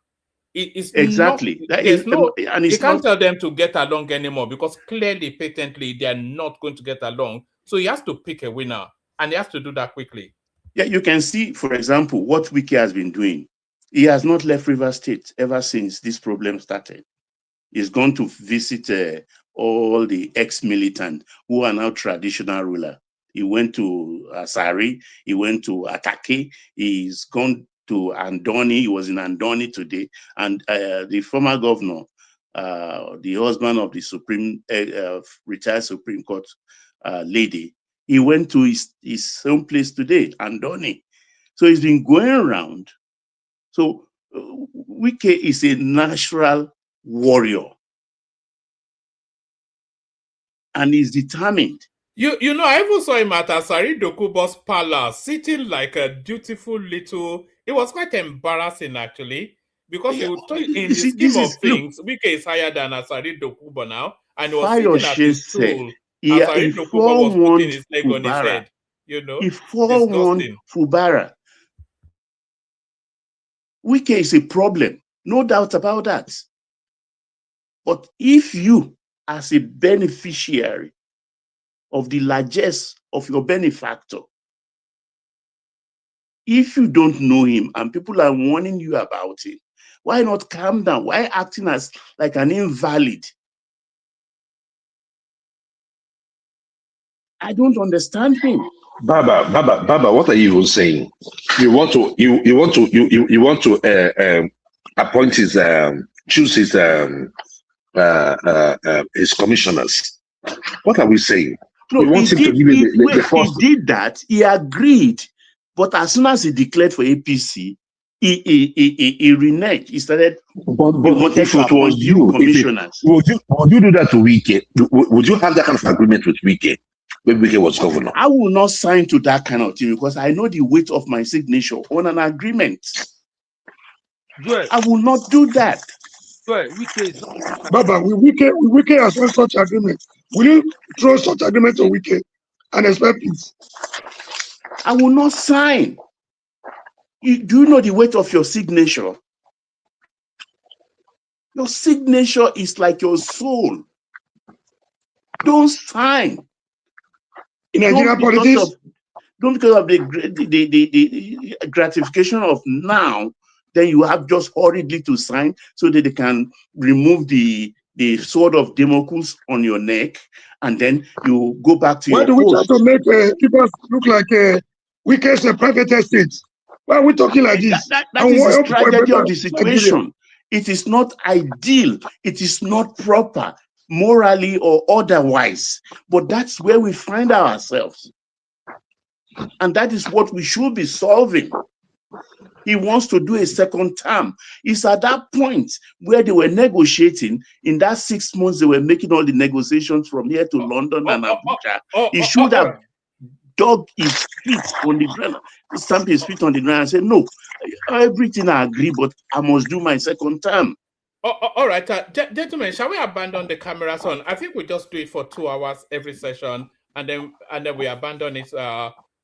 It's exactly. You can't tell them to get along anymore, because clearly, patently, they are not going to get along. So he has to pick a winner, and he has to do that quickly. Yeah, you can see, for example, what Wike has been doing. He has not left Rivers State ever since this problem started. He's gone to visit all the ex-militants who are now traditional ruler. He went to Asari, he went to Atake, he's gone to Andoni, he was in Andoni today, and the former governor, the husband of the retired Supreme Court lady, he went to his home place today, Andoni. So he's been going around. So Wike is a natural warrior. And he's determined. You know, I even saw him at Asari Dokubo's palace, sitting like a dutiful little. It was quite embarrassing, actually, because he would tell you, in the scheme of things, Wike is higher than Asari Dokubo now, and he was sitting at his stool. Asari Dokubo was putting his leg on his head. You know, he forewarned Fubara. Wike is a problem, no doubt about that. But if you, as a beneficiary of the largesse of your benefactor, if you don't know him and people are warning you about it, why not calm down? Why acting as like an invalid? I don't understand him. Baba, what are you even saying? You want to appoint his choose his commissioners. What are we saying? No, we want him to give you the first. He did that. He agreed, but as soon as he declared for APC, he reneged. He started. But if it was you, commissioners, would you do that to Wike? Would you have that kind of agreement with Wike? when Wike was governor. I will not sign to that kind of thing because I know the weight of my signature on an agreement. I will not do that. Baba, Wike has one such agreement. Will you throw such agreement to Wike and expect peace? I will not sign. Do you know the weight of your signature? Your signature is like your soul. Don't sign. In Nigerian politics? Don't because of the gratification of now, then you have just hurriedly to sign so that they can remove the sword of Damocles on your neck, and then you go back to your post. Why do we try to make people look like Wike's private estate? Why are we talking like this? That is the tragedy of the situation. It is not ideal. It is not proper, morally or otherwise. But that's where we find ourselves. And that is what we should be solving. He wants to do a second term. It's at that point where they were negotiating. In that 6 months, they were making all the negotiations from here to London and Abuja. He should have dug his feet on the ground, stamped his feet on the ground and said, no, everything I agree, but I must do my second term. All right, gentlemen, shall we abandon the cameras on? I think we just do it for 2 hours every session, and then we abandon it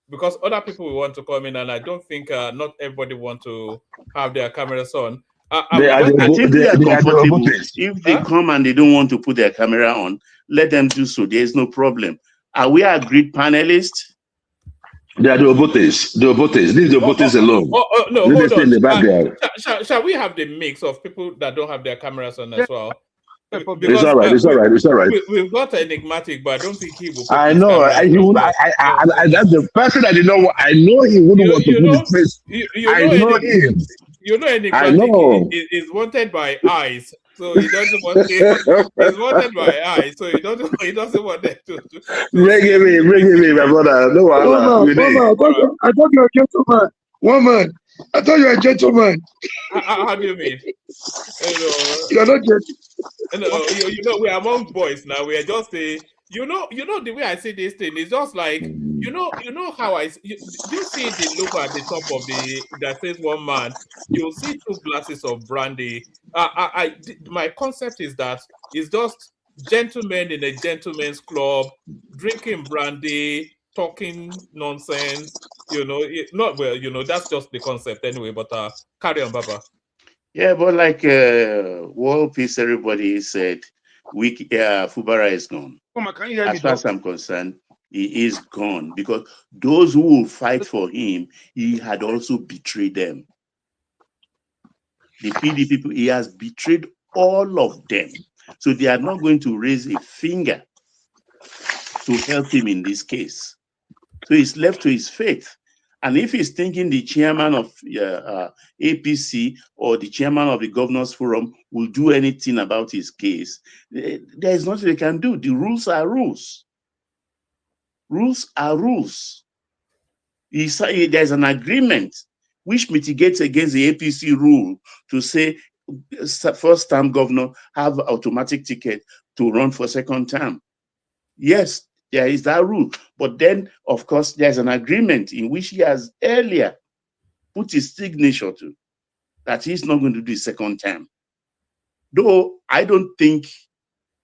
because other people will want to come in, and I don't think not everybody want to have their cameras on. I think they are comfortable. If they come and they don't want to put their camera on, let them do so. There is no problem. Are we agreed panelists? They are the Obotes. The Obotes. Leave the Obotes alone. No, Leave hold them in the background. Shall we have the mix of people that don't have their cameras on as well? Because, it's all right. It's all right. It's all right. We've got enigmatic, but I don't think he will. I know. That's the person I did not. I know he wouldn't want to put his face. I know him. You know, enigmatic is wanted by eyes. So he doesn't want it. He's wanted by eyes, so he doesn't want them to bring him in, my brother. No, I thought you were a gentleman. Woman, I thought you were a gentleman. How do you mean? You're not gentle. You know, we're among boys now. We are just a. You know the way I see this thing is just like you know how do you see the logo at the top of that says one man? You'll see 2 glasses of brandy. My concept is that it's just gentlemen in a gentleman's club drinking brandy, talking nonsense. That's just the concept anyway. But carry on, Baba. Yeah, but like World Peace, everybody said, Fubara is gone. As far as I'm concerned, he is gone because those who will fight for him, he had also betrayed them. The PD people, he has betrayed all of them. So they are not going to raise a finger to help him in this case. So he's left to his fate. And if he's thinking the chairman of APC or the chairman of the Governors Forum will do anything about his case, there is nothing they can do. The rules are rules. Rules are rules. There's an agreement which mitigates against the APC rule to say first-term governor have automatic ticket to run for second term. Yes, there is that rule. But then, of course, there's an agreement in which he has earlier put his signature to that he's not going to do second term. Though I don't think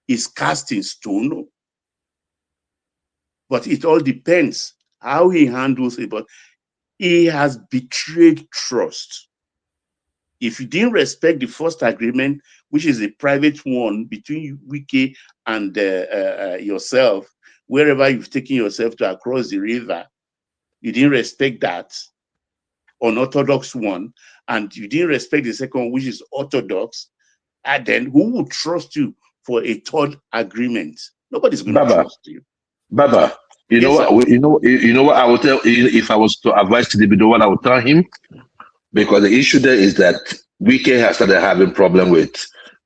it's cast in stone, but it all depends how he handles it. But he has betrayed trust. If you didn't respect the first agreement, which is a private one between Wike and yourself, wherever you've taken yourself to across the river, you didn't respect that unorthodox one, and you didn't respect the second, which is orthodox, and then who would trust you for a third agreement? Nobody's going to trust you. Baba, you know what I would tell if I was to advise Tidibido, what I would tell him, because the issue there is that Wike has started having problem with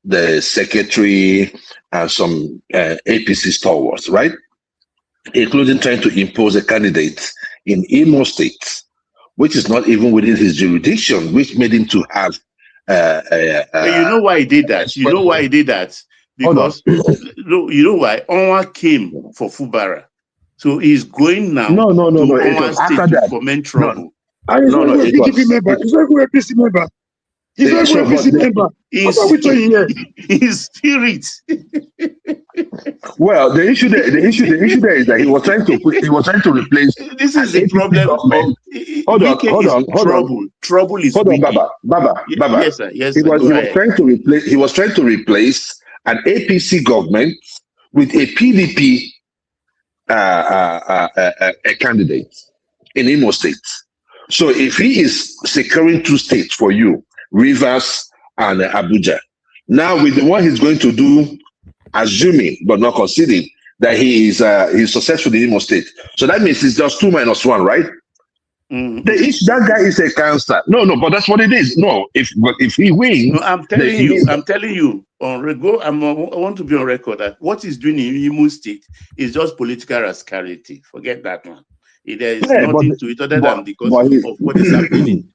the secretary and some APC stalwarts, right? Including trying to impose a candidate in Imo State, which is not even within his jurisdiction, which made him to have. You know why he did that? You know why he did that? Because you know why? Onwa came for Fubara. So he's going now No. to It our was state after to that. foment trouble. And he's No, not even a it PDP member. He's not even a PC member. He's not even a PC member. What are we saying here? His spirit. Well, the issue there is that he was trying to replace. This is the problem government. Hold on. Trouble is Hold on, Wike. Baba. Yes, sir. Yes, He sir. was trying to replace an APC government with a PDP a candidate in Imo State. So if he is securing 2 states for you, Rivers and Abuja, now with what he's going to do, assuming but not conceding that he's successful in Imo State, so that means it's just 2 minus 1, right? That guy is a cancer. No, but that's what it is. No, if he wins, no, I'm telling you on record. I want to be on record that what he's doing in Imo State is just political rascality. Forget that one. There is nothing to it other than because of what is happening in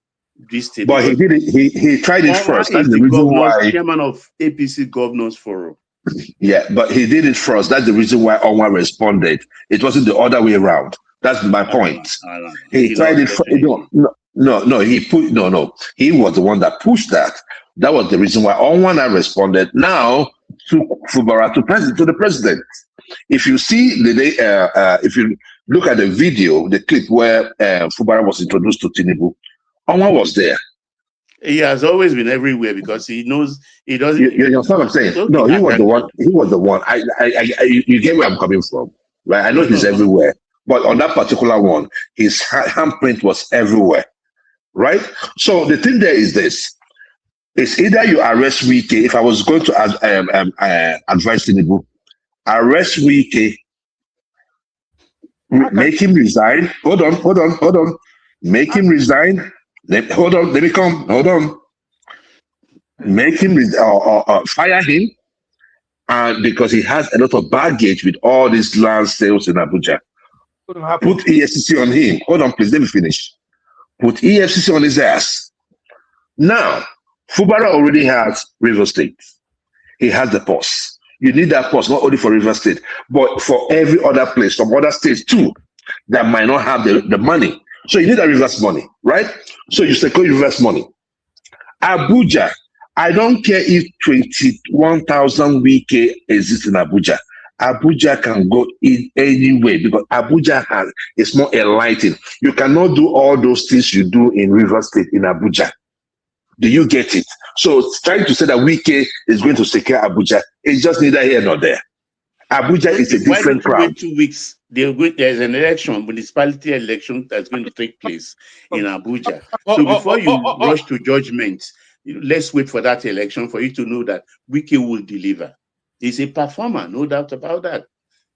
this state. But he did it. He tried it first. That's the reason why. Chairman of APC Governors Forum. Yeah, but he did it first. That's the reason why Onwa responded. It wasn't the other way around. That's my point. He tried it. No. He was the one that pushed that. That was the reason why Onwa responded. Now to Fubara to the president. If you see if you look at the video, the clip where Fubara was introduced to Tinubu, Onwa was there. He has always been everywhere because he knows he doesn't. You know what I'm saying? Okay, no, he was the one. He was the one. You get where I'm coming from, right? I know he's everywhere, but on that particular one, his handprint was everywhere, right? So the thing there is this: it's either you arrest Wike. If I was going to advise Tinubu, arrest Wike, make him resign. Hold on. Make him resign. Hold on. Make him fire him, and because he has a lot of baggage with all these land sales in Abuja. Put EFCC on him. Hold on, please. Let me finish. Put EFCC on his ass. Now, Fubara already has River State. He has the pause. You need that pause not only for River State, but for every other place, some other states too, that might not have the money. So you need a reverse money, right? So you secure reverse money. Abuja, I don't care if 21,000 Wike exists in Abuja. Abuja can go in any way because Abuja is more enlightened. You cannot do all those things you do in River State in Abuja. Do you get it? So trying to say that Wike is going to secure Abuja, it's just neither here nor there. Abuja is a different crowd. Wait 2 weeks. There's an election, municipality election that's going to take place in Abuja. So before you rush to judgment, let's wait for that election for you to know that Wike will deliver. He's a performer, no doubt about that.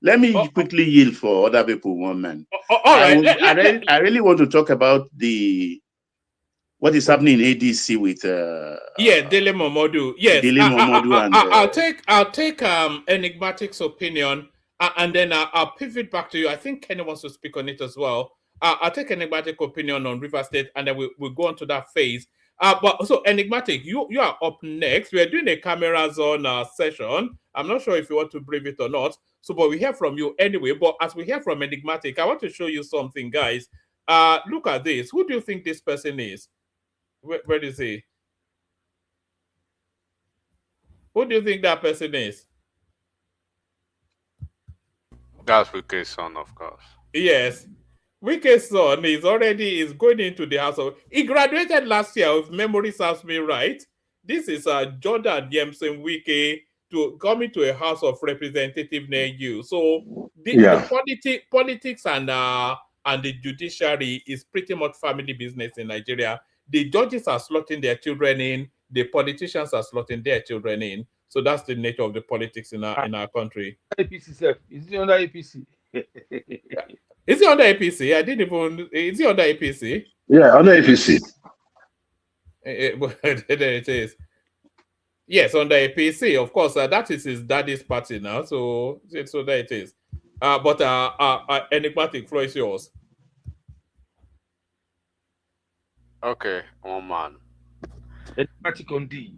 Let me quickly yield for other people, one man. I really want to talk about what is happening in ADC with Dele Momodu. Yes, Dele Momodu and I'll take Enigmatic's opinion and then I'll pivot back to you. I think Kenny wants to speak on it as well. I'll take Enigmatic opinion on River State and then we'll go on to that phase. But so Enigmatic, you are up next. We are doing a cameras on session. I'm not sure if you want to brief it or not. So, but we hear from you anyway. But as we hear from Enigmatic, I want to show you something, guys. Look at this. Who do you think this person is? Where is he? Who do you think that person is? That's Wike's son, of course. Yes. Wike's son is going into the house of... He graduated last year, if memory serves me right. This is Jordan Yemsen Wike coming to a house of representative near you. So the politics and the judiciary is pretty much family business in Nigeria. The judges are slotting their children in. The politicians are slotting their children in. So that's the nature of the politics in our country. APC, sir. Is he under APC? Is he under APC? I didn't even... Is he under APC? Yeah, under APC. There it is. Yes, under APC. Of course, that is his daddy's party now. So there it is. But Enigmatic, floor is yours. Okay, one man. Enigmatic on D.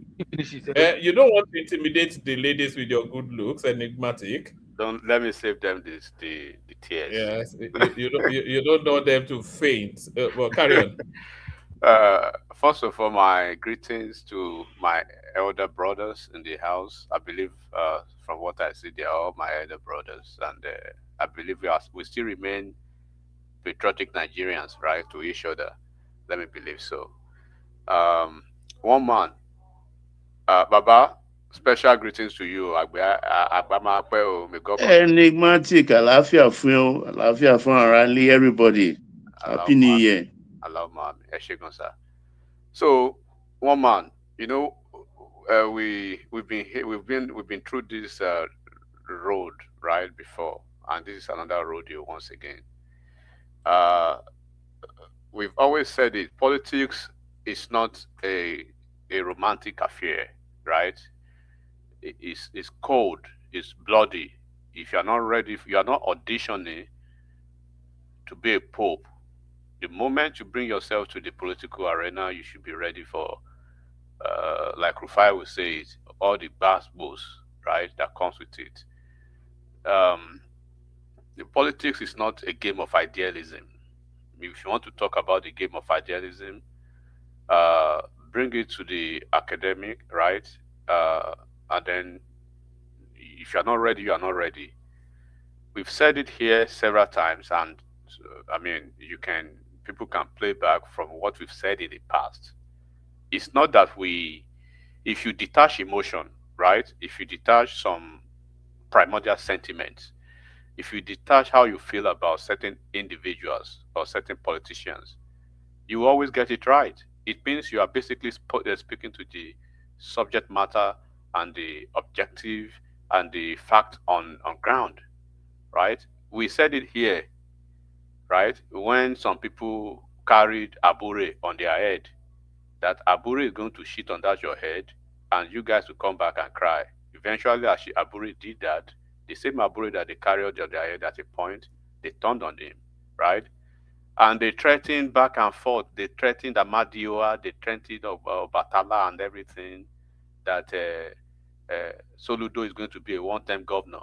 You don't want to intimidate the ladies with your good looks, Enigmatic. Don't let me save them the tears. Yes, you don't know them to faint. Well, carry on. First of all, my greetings to my elder brothers in the house. I believe, from what I see, they are all my elder brothers, and I believe we still remain patriotic Nigerians, right, to each other. Let me believe so. Um, One man, Baba. Special greetings to you, Agbama Akpeo. May God continue. Enigmatic, àlàáfíà fún ọ, àlàáfíà fún ara ilé, everybody. Happy New Year. Allow man, sir. So, one man, we've been through this road right before, and this is another rodeo once again. Uh, we've always said it. Politics is not a romantic affair, right? It's cold. It's bloody. If you're not ready, if you are not auditioning to be a pope, the moment you bring yourself to the political arena, you should be ready for, like Rufai would say, it, all the basketballs, right, that comes with it. The politics is not a game of idealism. If you want to talk about the game of idealism, bring it to the academic, right? And then, if you're not ready, you are not ready. We've said it here several times, and I mean, people can play back from what we've said in the past. It's not that if you detach emotion, right? If you detach some primordial sentiments, if you detach how you feel about certain individuals or certain politicians, you always get it right. It means you are basically speaking to the subject matter and the objective and the fact on ground, right? We said it here, right? When some people carried Abure on their head, that Abure is going to shit on that your head, and you guys will come back and cry. Eventually, as Abure did that, the same Abure that they carried on their head at a point, they turned on him, right? And they threatened back and forth. They threatened Amadioa, they threatened Batala and everything, that Soludo is going to be a one-time governor.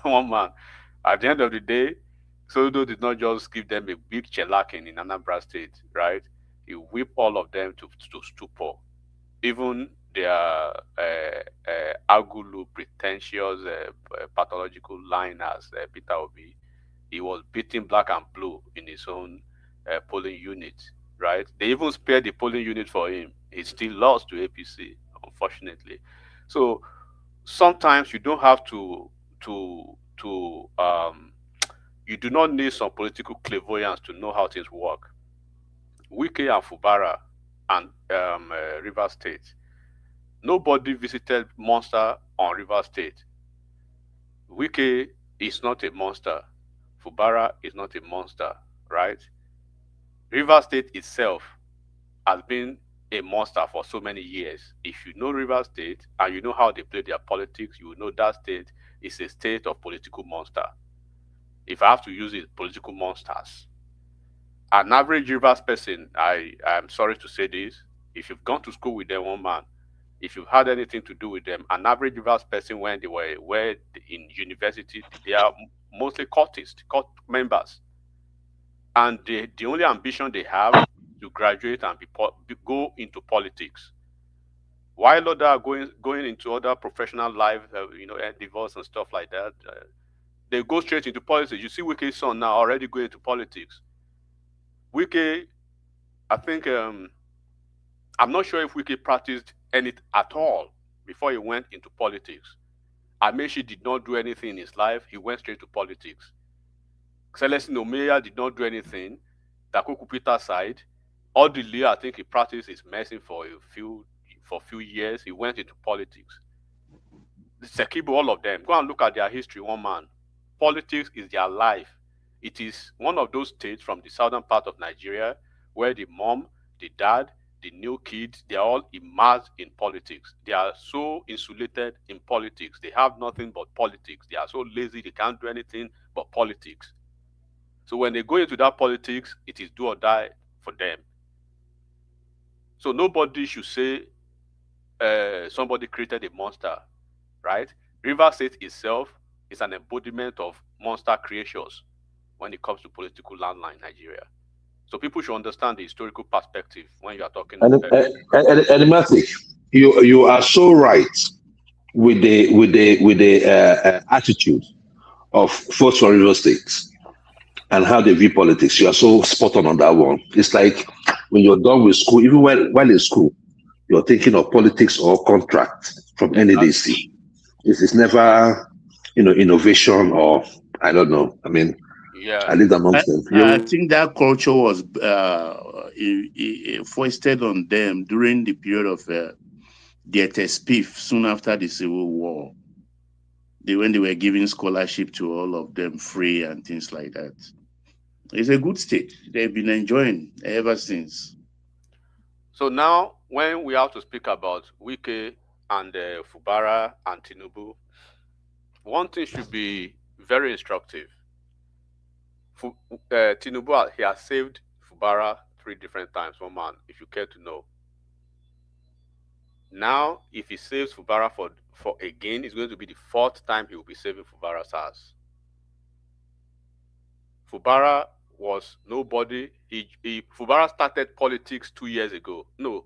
One man. At the end of the day, Soludo did not just give them a big chellaking in Anambra State, right? He whipped all of them to stupor. Even their Agulu, pretentious, pathological liners, Peter Obi, he was beating black and blue in his own polling unit, right? They even spared the polling unit for him. He still lost to APC, unfortunately. So sometimes you don't have you do not need some political clairvoyance to know how things work. Wike and Fubara and River State. Nobody visited monster on River State. Wike is not a monster. Fubara is not a monster, right? River State itself has been a monster for so many years. If you know River State and you know how they play their politics, you will know that state is a state of political monster. If I have to use it, political monsters. An average Rivers person, I'm sorry to say this, if you've gone to school with them, one man, if you've had anything to do with them, an average Rivers person when they were in university, they are mostly cultists, cult members. And the only ambition they have is to graduate and go into politics. While others are going into other professional life, divorce and stuff like that, they go straight into politics. You see Wike's son now already going into politics. Wike, I think, I'm not sure if Wike practiced anything at all before he went into politics. Amechi did not do anything in his life. He went straight to politics. Celestine Omeya did not do anything. Dakoku Peter side. Odile, I think he practiced his medicine for a few years. He went into politics. Sekibo, all of them. Go and look at their history, one man. Politics is their life. It is one of those states from the southern part of Nigeria where the mom, the dad, the new kids, they are all immersed in politics. They are so insulated in politics. They have nothing but politics. They are so lazy, they can't do anything but politics. So when they go into that politics, it is do or die for them. So nobody should say somebody created a monster, right? River State itself is an embodiment of monster creatures when it comes to political landline in Nigeria. So people should understand the historical perspective when you are talking. Enigmatic, you are so right with the attitude of folks from River State and how they view politics. You are so spot on that one. It's like when you're done with school, even while in school, you're thinking of politics or contract from NADC. It's never, innovation or I don't know. I mean, I leave that amongst them. I think that culture was foisted on them during the period of the SPIF, soon after the Civil War. When they were giving scholarship to all of them free and things like that. It's a good state. They've been enjoying ever since. So now, when we have to speak about Wike and Fubara and Tinubu, one thing should be very instructive. Tinubu, he has saved Fubara 3 different times, one man, if you care to know. Now, if he saves Fubara for again, it's going to be the 4th time he will be saving Fubara's ass. Fubara was nobody. Fubara started politics 2 years ago. 3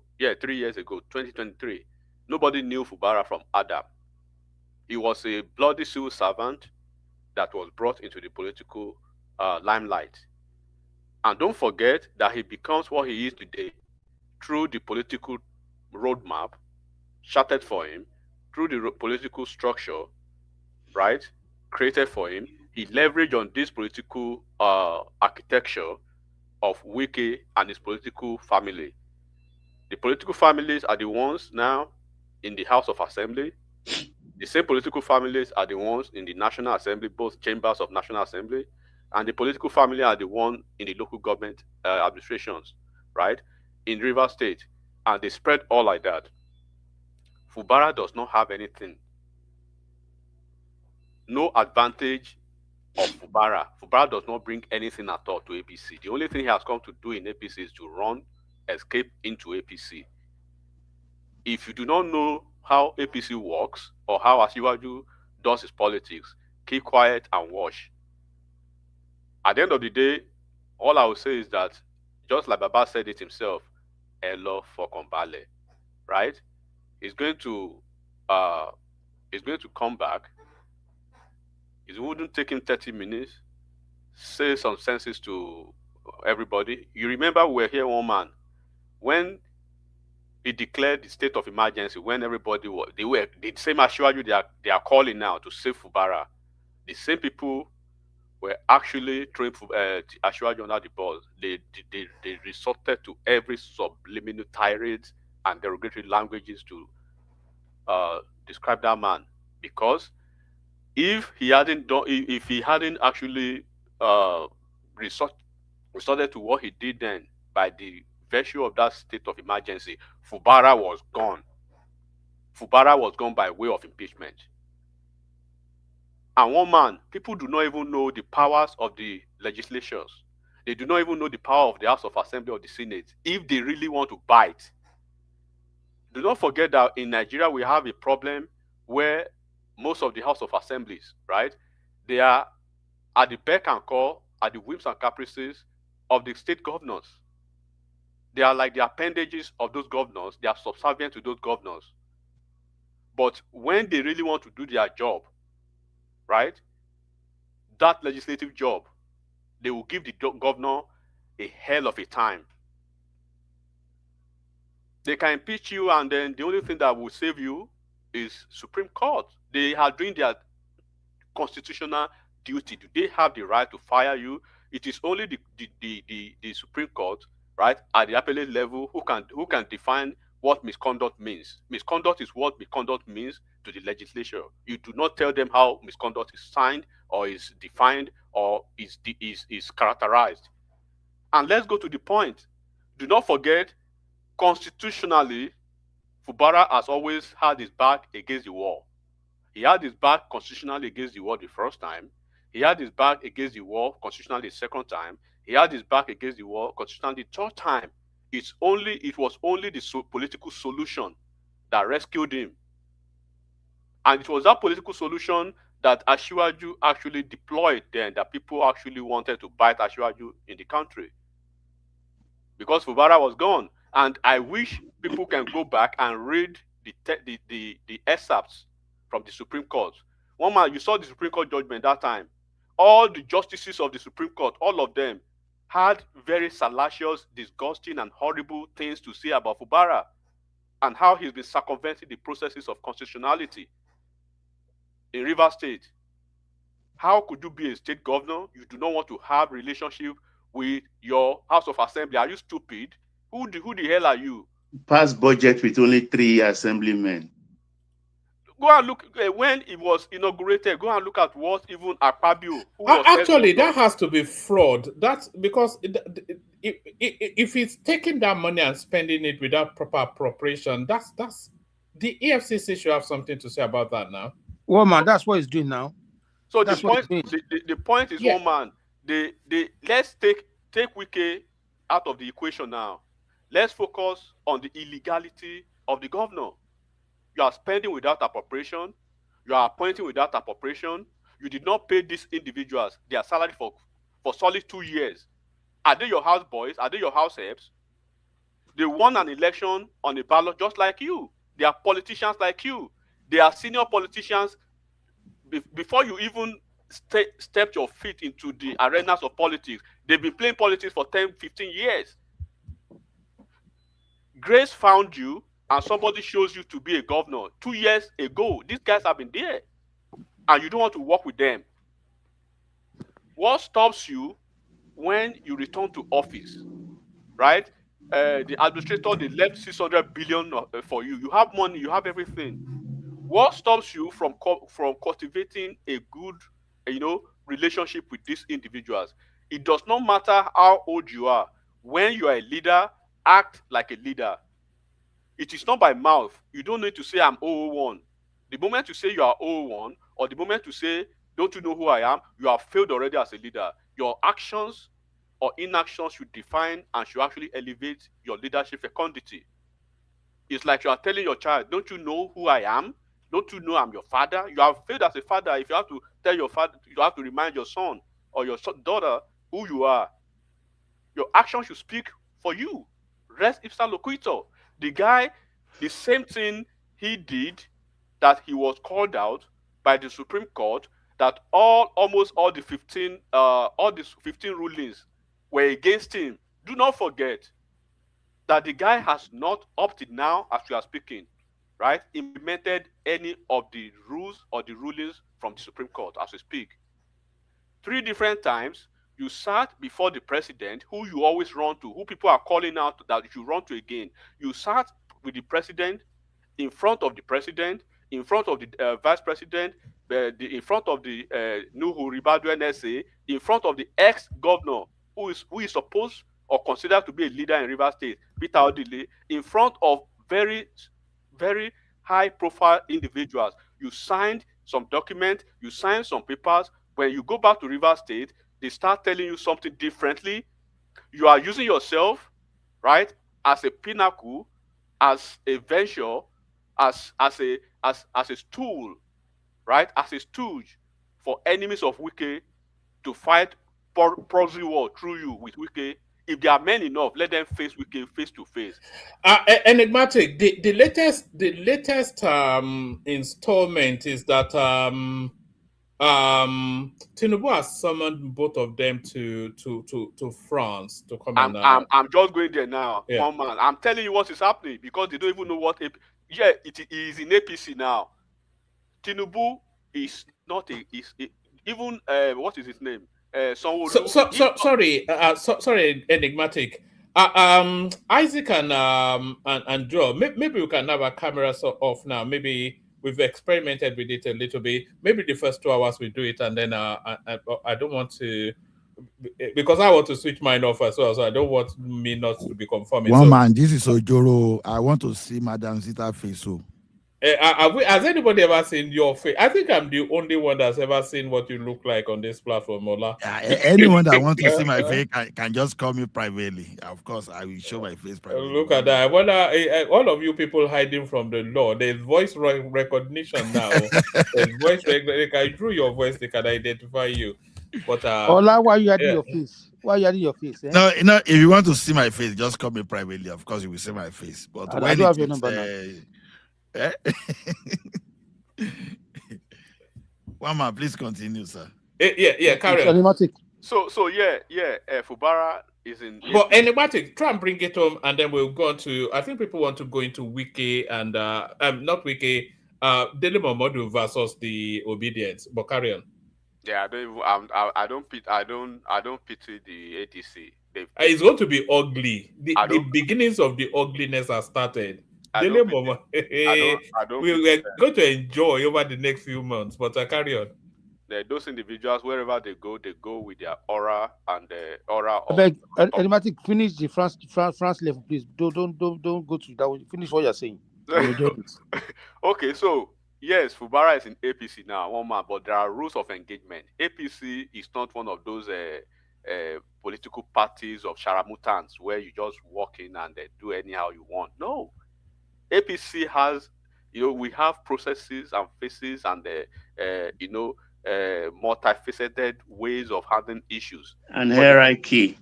years ago, 2023. Nobody knew Fubara from Adam. He was a bloody civil servant that was brought into the political limelight. And don't forget that he becomes what he is today through the political roadmap charted for him, through the political structure, right, created for him. He leveraged on this political architecture of Wike and his political family. The political families are the ones now in the House of Assembly. The same political families are the ones in the National Assembly, both chambers of National Assembly, and the political family are the one in the local government administrations, right, in River State, and they spread all like that. Fubara does not have anything. No advantage of Fubara. Fubara does not bring anything at all to APC. The only thing he has come to do in APC is to escape into APC. If you do not know how APC works or how Asiwaju does his politics, keep quiet and watch. At the end of the day, all I will say is that, just like Baba said it himself, Elo Fokombale, right? He's going to come back. It wouldn't take him 30 minutes, say some senses to everybody. You remember we were here, one man, when he declared the state of emergency, when everybody the same Ashwaju they are calling now to save Fubara. The same people were actually throwing Ashwaju under the bus. They resorted to every subliminal tirades and derogatory languages to describe that man, because if he hadn't actually resorted to what he did then, by the virtue of that state of emergency, Fubara was gone. Fubara was gone by way of impeachment. And one man, people do not even know the powers of the legislatures. They do not even know the power of the House of Assembly or the Senate if they really want to bite. Do not forget that in Nigeria we have a problem where most of the House of Assemblies, right, they are at the beck and call, at the whims and caprices of the state governors. They are like the appendages of those governors. They are subservient to those governors. But when they really want to do their job, right, that legislative job, they will give the governor a hell of a time. They can impeach you, and then the only thing that will save you is Supreme Court. They are doing their constitutional duty. Do they have the right to fire you? It is only the Supreme Court, right, at the appellate level who can define what misconduct means. Misconduct is what misconduct means to the legislature. You do not tell them how misconduct is signed or is defined or is characterized. And let's go to the point. Do not forget, constitutionally, Fubara has always had his back against the wall. He had his back constitutionally against the wall the first time. He had his back against the wall constitutionally the second time. He had his back against the wall constitutionally the third time. It was only the political solution that rescued him. And it was that political solution that Ashiwaju actually deployed then, that people actually wanted to bite Ashiwaju in the country. Because Fubara was gone. And I wish people can go back and read the excerpts from the Supreme Court. One man, you saw the Supreme Court judgment that time. All the justices of the Supreme Court, all of them, had very salacious, disgusting, and horrible things to say about Fubara and how he's been circumventing the processes of constitutionality in Rivers State. How could you be a state governor? You do not want to have relationship with your House of Assembly. Are you stupid? Who the hell are you? Pass budget with only 3 assemblymen. Go and look when it was inaugurated. Go and look at what even Akpabio. Actually, that has to be fraud. That's because if he's taking that money and spending it without proper appropriation, that's the EFCC should have something to say about that now. Well, man, that's what he's doing now. So that's the point is, yeah. One man. Let's take Wike out of the equation now. Let's focus on the illegality of the governor. You are spending without appropriation. You are appointing without appropriation. You did not pay these individuals their salary for solid 2 years. Are they your house boys? Are they your house helps? They won an election on a ballot just like you. They are politicians like you. They are senior politicians. Before you even stepped your feet into the arenas of politics, they've been playing politics for 10, 15 years. Grace found you, and somebody shows you to be a governor 2 years ago. These guys have been there, and you don't want to work with them. What stops you when you return to office, right? The administrator, they left 600 billion for you. You have money, you have everything. What stops you from cultivating a good, relationship with these individuals? It does not matter how old you are. When you are a leader, act like a leader. It is not by mouth. You don't need to say I'm 001. The moment you say you are 001, or the moment you say, don't you know who I am, you have failed already as a leader. Your actions or inactions should define and should actually elevate your leadership fecundity. It's like you are telling your child, don't you know who I am? Don't you know I'm your father? You have failed as a father if you have to tell your father, you have to remind your son or your daughter who you are. Your action should speak for you. Res ipsa loquitur. The guy, the same thing he did, that he was called out by the Supreme Court, that almost all the 15 rulings were against him. Do not forget that the guy has not, up till now, as we are speaking, right, implemented any of the rules or the rulings from the Supreme Court as we speak. 3 different times, you sat before the president, who you always run to, who people are calling out that you run to again. You sat with the president, in front of the president, in front of the vice president, in front of the Nuhu Ribadu NSA, in front of the ex-governor, who is supposed or considered to be a leader in Rivers State, Peter Odile, in front of very, very high-profile individuals. You signed some documents, you signed some papers. When you go back to Rivers State, they start telling you something differently. You are using yourself, right, as a pinnacle, as a venture, as a stool, right, as a stooge for enemies of Wike to fight proxy war through you with Wike. If there are men enough, let them face Wike face to face. Enigmatic. The latest installment is that Tinubu has summoned both of them to France to come I'm just going there now. Yeah. One man, I'm telling you what is happening because they don't even know what. It is in APC now. Tinubu is not even what is his name? Sorry, Enigmatic. Isaac and Joe, maybe we can have our cameras off now. Maybe we've experimented with it a little bit. Maybe the first 2 hours we do it, and then I don't want to, because I want to switch mine off as well, so I don't want me not to be conforming. Man, this is Ojoro. I want to see Madam Zita face. Has anybody ever seen your face? I think I'm the only one that's ever seen what you look like on this platform, Ola. Anyone that wants to see my face can just call me privately. Of course, I will show my face privately. Look at that. All of you people hiding from the law, there's voice recognition now. There's voice recognition. I drew your voice, they can identify you. But Ola, why are you hiding your face? Why are you hiding your face? No, if you want to see my face, just call me privately. Of course, you will see my face. But I don't have your number now. One man, please continue, sir. Carry on. Enigmatic. So Fubara is in. But Enigmatic, try and bring it home, and then we'll go on to. I think people want to go into Wike and not Wike, Dele Momodu versus the Obedience. But carry on. Yeah, I don't pity the ADC. It's going to be ugly. The beginnings of the ugliness have started. We're going to enjoy over the next few months, but carry on. Those individuals, wherever they go with their aura and the aura of. I beg, Enigmatic, finish the France level, please. Don't go to that one. Finish what you're saying. Okay, so yes, Fubara is in APC now, one man, but there are rules of engagement. APC is not one of those political parties of sharamutans where you just walk in and do anyhow you want. No. APC has, we have processes and faces and, multifaceted ways of handling issues. And hierarchy.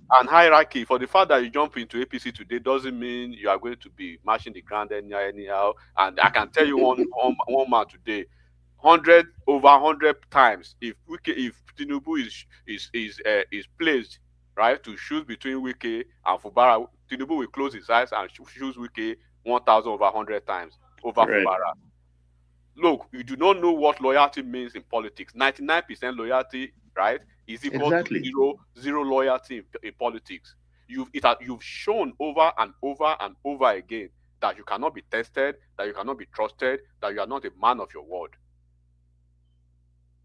For the fact that you jump into APC today doesn't mean you are going to be marching the ground anyhow. And I can tell you one man today, 100 times, if Tinubu is placed right to choose between Wike and Fubara, Tinubu will close his eyes and choose Wike 1,100 times over Fubara. Look, you do not know what loyalty means in politics. 99% loyalty, right, is equal to zero loyalty in politics. You've shown over and over and over again that you cannot be tested, that you cannot be trusted, that you are not a man of your word.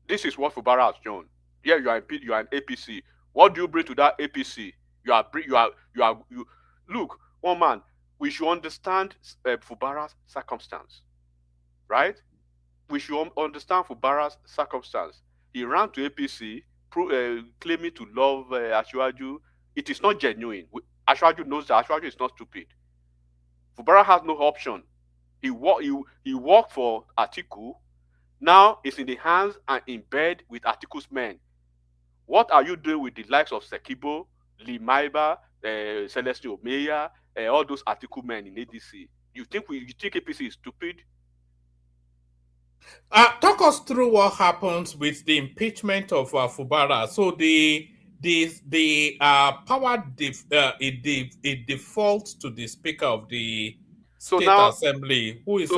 This is what Fubara has shown. Yeah, you are an APC. What do you bring to that APC? Look, one man, we should understand Fubara's circumstance, right? We should understand Fubara's circumstance. He ran to APC, claiming to love Ashwaju. It is not genuine. Ashwaju knows that Ashwaju is not stupid. Fubara has no option. He worked for Atiku. Now it's in the hands and in bed with Atiku's men. What are you doing with the likes of Sekibo, Limaiba, Celestine Omeya, all those Atiku men in ADC? You think APC is stupid? Talk us through what happens with the impeachment of Fubara. So the power it defaults to the Speaker of the State Assembly, who is a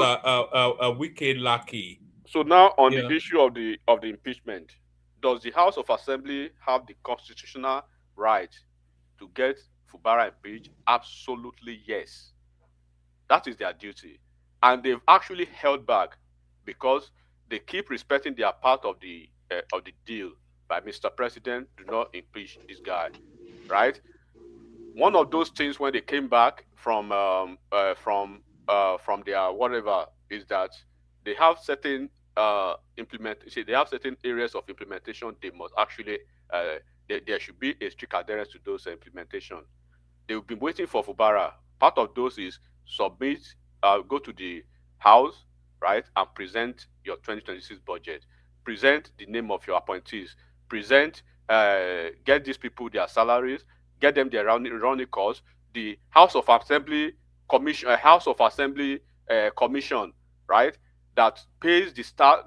Wike Lucky. So now on the issue of the impeachment, does the House of Assembly have the constitutional right to get Fubara impeached? Absolutely yes. That is their duty, and they've actually held back because they keep respecting their part of the deal by Mr. President. Do not impeach this guy, right? One of those things when they came back from their whatever is that they have certain they have certain areas of implementation. They must actually there should be a strict adherence to those implementation. They've been waiting for Fubara. Part of those is submit, go to the House, right, and present your 2026 budget. Present the name of your appointees. Present, get these people their salaries, get them their running costs. The House of Assembly Commission, commission, right, that pays the staff.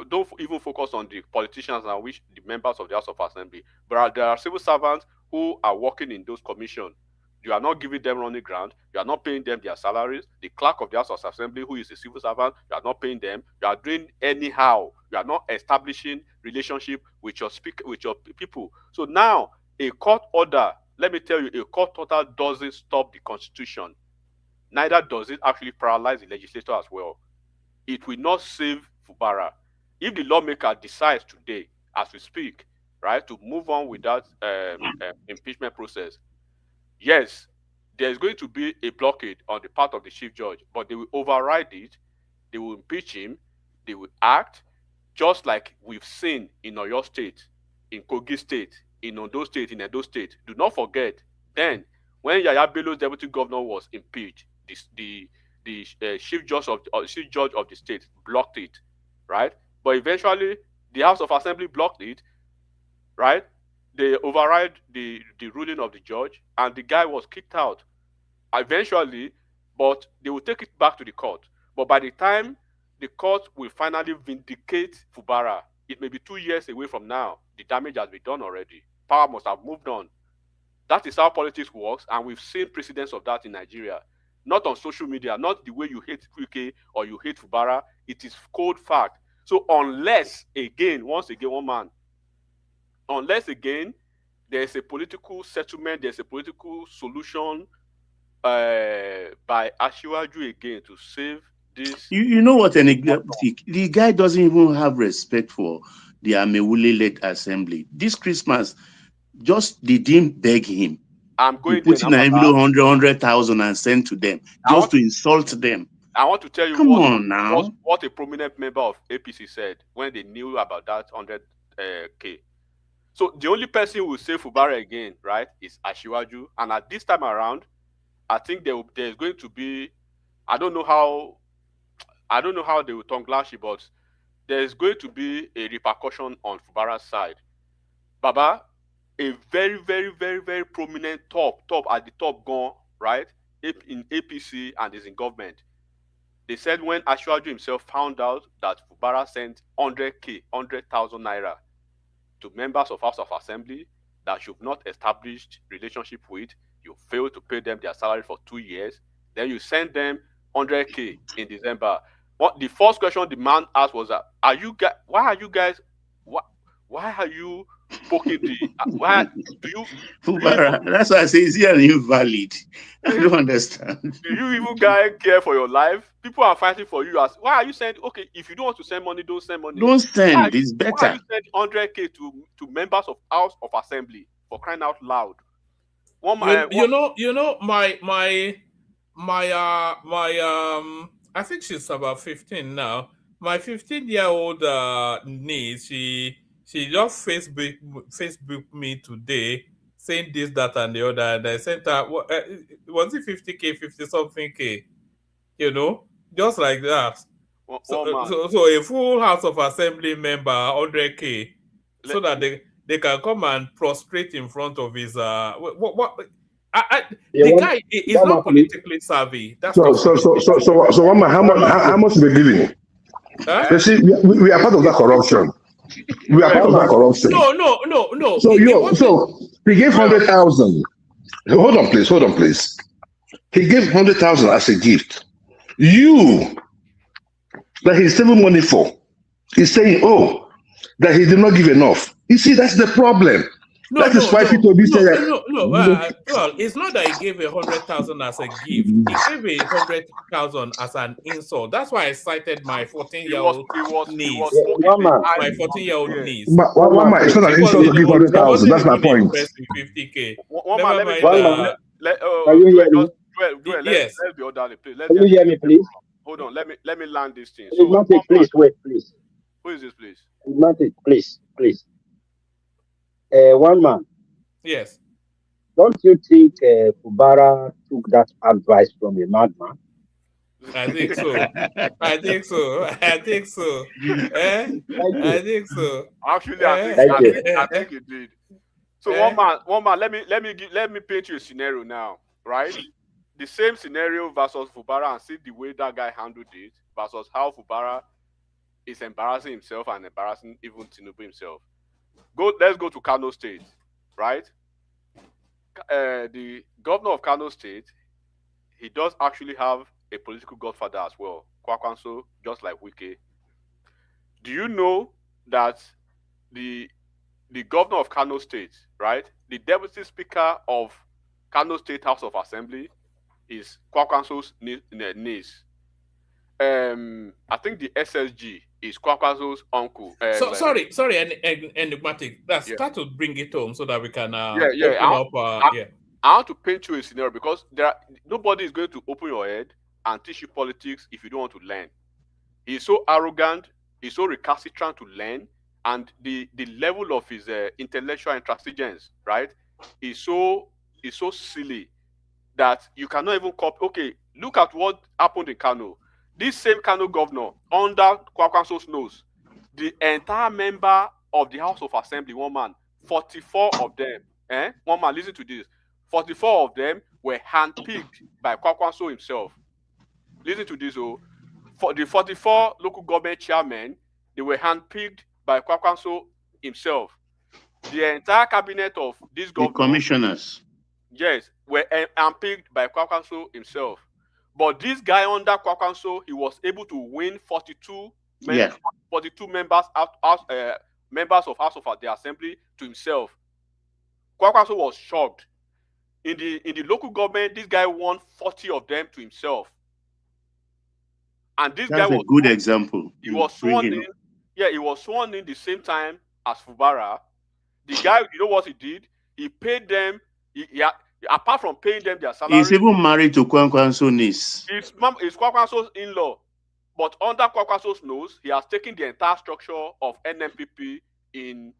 Don't even focus on the politicians and which the members of the House of Assembly, but there are civil servants who are working in those commissions. You are not giving them running ground. You are not paying them their salaries. The clerk of the House of Assembly, who is a civil servant, you are not paying them. You are doing anyhow. You are not establishing relationship with your people. So now a court order, let me tell you, a court order doesn't stop the Constitution. Neither does it actually paralyze the legislature as well. It will not save Fubara. If the lawmaker decides today, as we speak, right, to move on with that impeachment process, yes, there's going to be a blockade on the part of the chief judge, but they will override it they will impeach him, they will act just like we've seen in Oyo State, in Kogi State, in Ondo State, in Edo State. Do not forget, then when Yaya Bello's deputy governor was impeached, the chief judge of the state blocked it, right? But eventually, the House of Assembly blocked it, right? They override the ruling of the judge, and the guy was kicked out eventually, but they will take it back to the court. But by the time the court will finally vindicate Fubara, it may be 2 years away from now. The damage has been done already. Power must have moved on. That is how politics works, and we've seen precedents of that in Nigeria. Not on social media, not the way you hate Wike or you hate Fubara. It is cold fact. So unless, once again, one man, unless again, there's a political settlement, there's a political solution by Ashiwaju again to save this. You know what, the guy doesn't even have respect for the Amewule-led assembly. This Christmas, they didn't beg him. I'm going to put in an envelope 100,000 and send to them just to insult them. I want to tell you what a prominent member of APC said when they knew about that 100K. So the only person who will save Fubara again, right, is Ashiwaju. And at this time around, I think there's going to be, I don't know how they will tongue lash it, but there's going to be a repercussion on Fubara's side. Baba, a very, very, very, very prominent top at the top gone, right, in APC and is in government. They said when Ashiwaju himself found out that Fubara sent 100,000 naira to members of House of Assembly that you've not established relationship with, you fail to pay them their salary for 2 years, then you send them 100K in December. The first question the man asked was, why are you poking the, why do you Fubara, that's why I say, is he an invalid? I don't understand. Do you even guys care for your life? People are fighting for you. Why are you saying, okay, if you don't want to send money, don't send money. Don't send, it's better. Why are you sending 100K to members of House of Assembly, for crying out loud? I think she's about 15 now. My 15-year-old niece, she just Facebook me today saying this, that, and the other, and I sent her, was it 50K, 50-something K? You know, just like that. So a full House of Assembly member, 100K, so that they can come and prostrate in front of his the guy is not politically savvy. That's so how much are they giving? Huh? You see, we are part of that corruption. We are part of that corruption. No. So he gave 100,000. Hold on, please. He gave 100,000 as a gift. You that he's saving money for, he's saying, that he did not give enough. You see, that's the problem. Well, it's not that he gave 100,000 as a gift. He gave 100,000 as an insult. That's why I cited my 14-year-old niece. My 14-year-old niece. But it's not an insult to give 100,000. That's my point. 50K. Yes. Can you hear me, please? Hold on. Let me land this thing. Please wait, please. Who is this, please? Please. One man. Yes. Don't you think Fubara took that advice from a madman? I think so. I think so. I think so. Actually, I think you did. So one man. Let me paint you a scenario now, right? The same scenario versus Fubara, and see the way that guy handled it versus how Fubara is embarrassing himself and embarrassing even Tinubu himself. Let's go to Kano State, right? The governor of Kano State, he does actually have a political godfather as well, Kwakwanso, just like Wike. Do you know that the governor of Kano State, right, the deputy speaker of Kano State House of Assembly is Kwakwanso's niece? I think the SSG is Kwakwanso's uncle. Sorry, enigmatic. Start to bring it home so that we can I want to paint you a scenario because nobody is going to open your head and teach you politics if you don't want to learn. He's so arrogant. He's so recalcitrant to learn, and the level of his intellectual intransigence, right, is so silly that you cannot even copy. Okay, look at what happened in Kano. This same Kano governor, under Kwakwanso's nose, the entire member of the House of Assembly, one man, 44 of them, one man, listen to this, 44 of them were handpicked by Kwakwanso himself. Listen to this, oh. For the 44 local government chairmen, they were handpicked by Kwakwanso himself. The entire cabinet of this governor, the commissioners, yes, were handpicked by Kwakwanso himself. But this guy under Kwakwanso, he was able to win 42 members members of House of the Assembly to himself. Kwakwanso was shocked. In the local government, this guy won 40 of them to himself. And this guy was a good example. He was sworn in. Yeah, he was sworn in the same time as Fubara. The guy, you know what he did? He paid them. Apart from paying them their salary, he's even married to Kwakwanso's niece. It's Kwakwanso's in-law. But under Kwakwanso's nose, he has taken the entire structure of NMPP in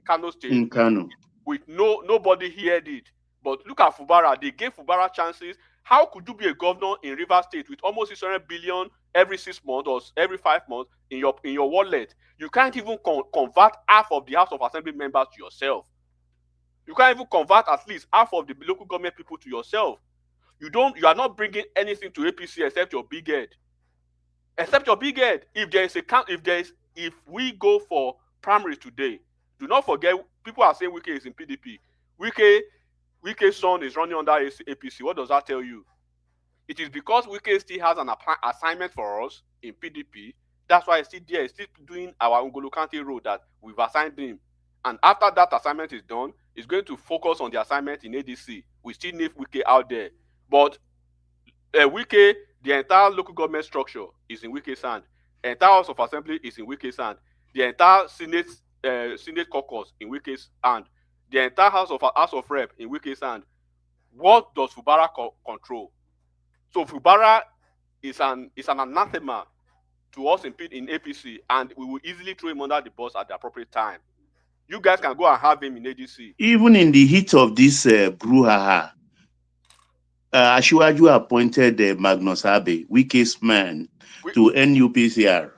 Kano State. In Kano. With nobody heard it. But look at Fubara. They gave Fubara chances. How could you be a governor in Rivers State with almost 600 billion every 6 months or every 5 months in your wallet? You can't even convert half of the House of Assembly members to yourself. You can't even convert at least half of the local government people to yourself. You are not bringing anything to APC except your big head. Except your big head. If we go for primary today, do not forget, people are saying Wike is in PDP. Wike's son is running under APC. What does that tell you? It is because Wike still has an assignment for us in PDP. That's why he's still there. He's still doing our Ungolo County road that we've assigned him. And after that assignment is done, he's going to focus on the assignment in ADC. We still need Wike out there. But Wike, the entire local government structure is in Wike's hand. The entire House of Assembly is in Wike's hand. The entire Senate caucus in Wike's hand. The entire House of Rep in Wike's hand. What does Fubara control? So Fubara is an anathema to us in APC, and we will easily throw him under the bus at the appropriate time. You guys can go and have him in ADC. Even in the heat of this brouhaha, Asiwaju appointed Magnus Abe, Wike's man, to NUPCR.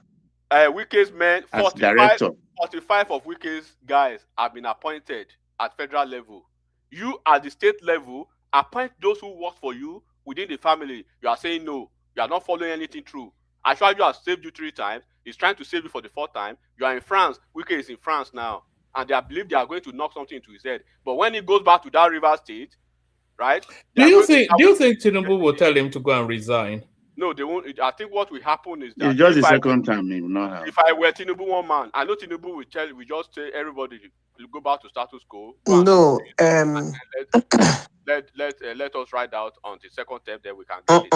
Wike's men, 45 of Wike's guys have been appointed at federal level. You at the state level appoint those who work for you within the family. You are saying no. You are not following anything through. Asiwaju has saved you 3 times. He's trying to save you for the 4th time. You are in France. Wike is in France now. And they believe they are going to knock something into his head. But when he goes back to that River State, right? Do you think Tinubu will tell him to go and resign? No, they won't. I think what will happen is that it's just the second time he will not have. If I were Tinubu one man, I know Tinubu will just tell everybody to go back to status quo. No, let us ride out on the second term, then we can get it.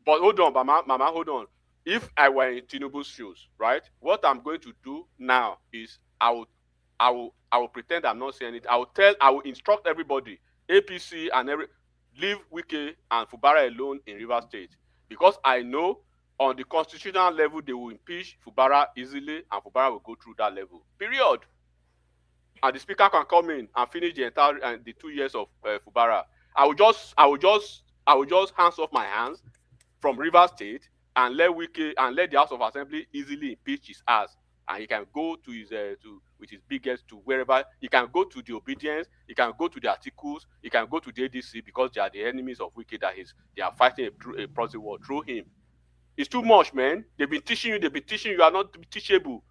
But hold on, Mama, hold on. If I were in Tinubu's shoes, right? What I'm going to do now is I will pretend I'm not saying it. I will instruct everybody, APC and leave Wike and Fubara alone in Rivers State, because I know on the constitutional level they will impeach Fubara easily, and Fubara will go through that level. Period. And the speaker can come in and finish the entire the 2 years of Fubara. I will just hands off my hands from Rivers State and let Wike and let the House of Assembly easily impeach his ass, and he can go to his with his biggest to wherever he can go to the obedience, he can go to the articles, he can go to the ADC, because they are the enemies of Wike they are fighting a proxy war through him. It's too much, man. They've been teaching you are not teachable.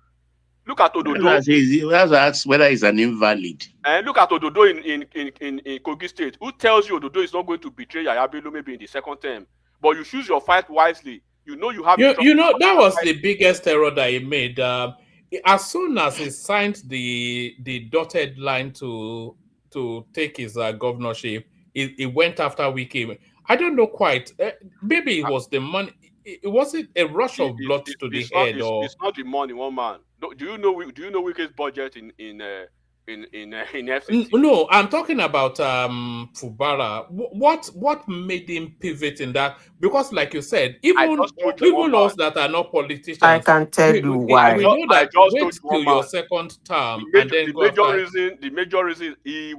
Look at Ododo. He has asked whether he's an invalid. And look at Ododo in Kogi State. Who tells you Ododo is not going to betray Yaya Bello maybe in the second term? But you choose your fight wisely. You know you have. You know that was the biggest error that he made. As soon as he signed the dotted line to take his governorship, he went after Wike. I don't know quite. Maybe it was the money. Was it a rush of blood to the head? It's not the money, one man. Do you know Wike's budget in in FCT. No, I'm talking about Fubara. What made him pivot in that? Because, like you said, even us that are not politicians, I can tell you why. we know that wait till your second term and then go after. The major reason he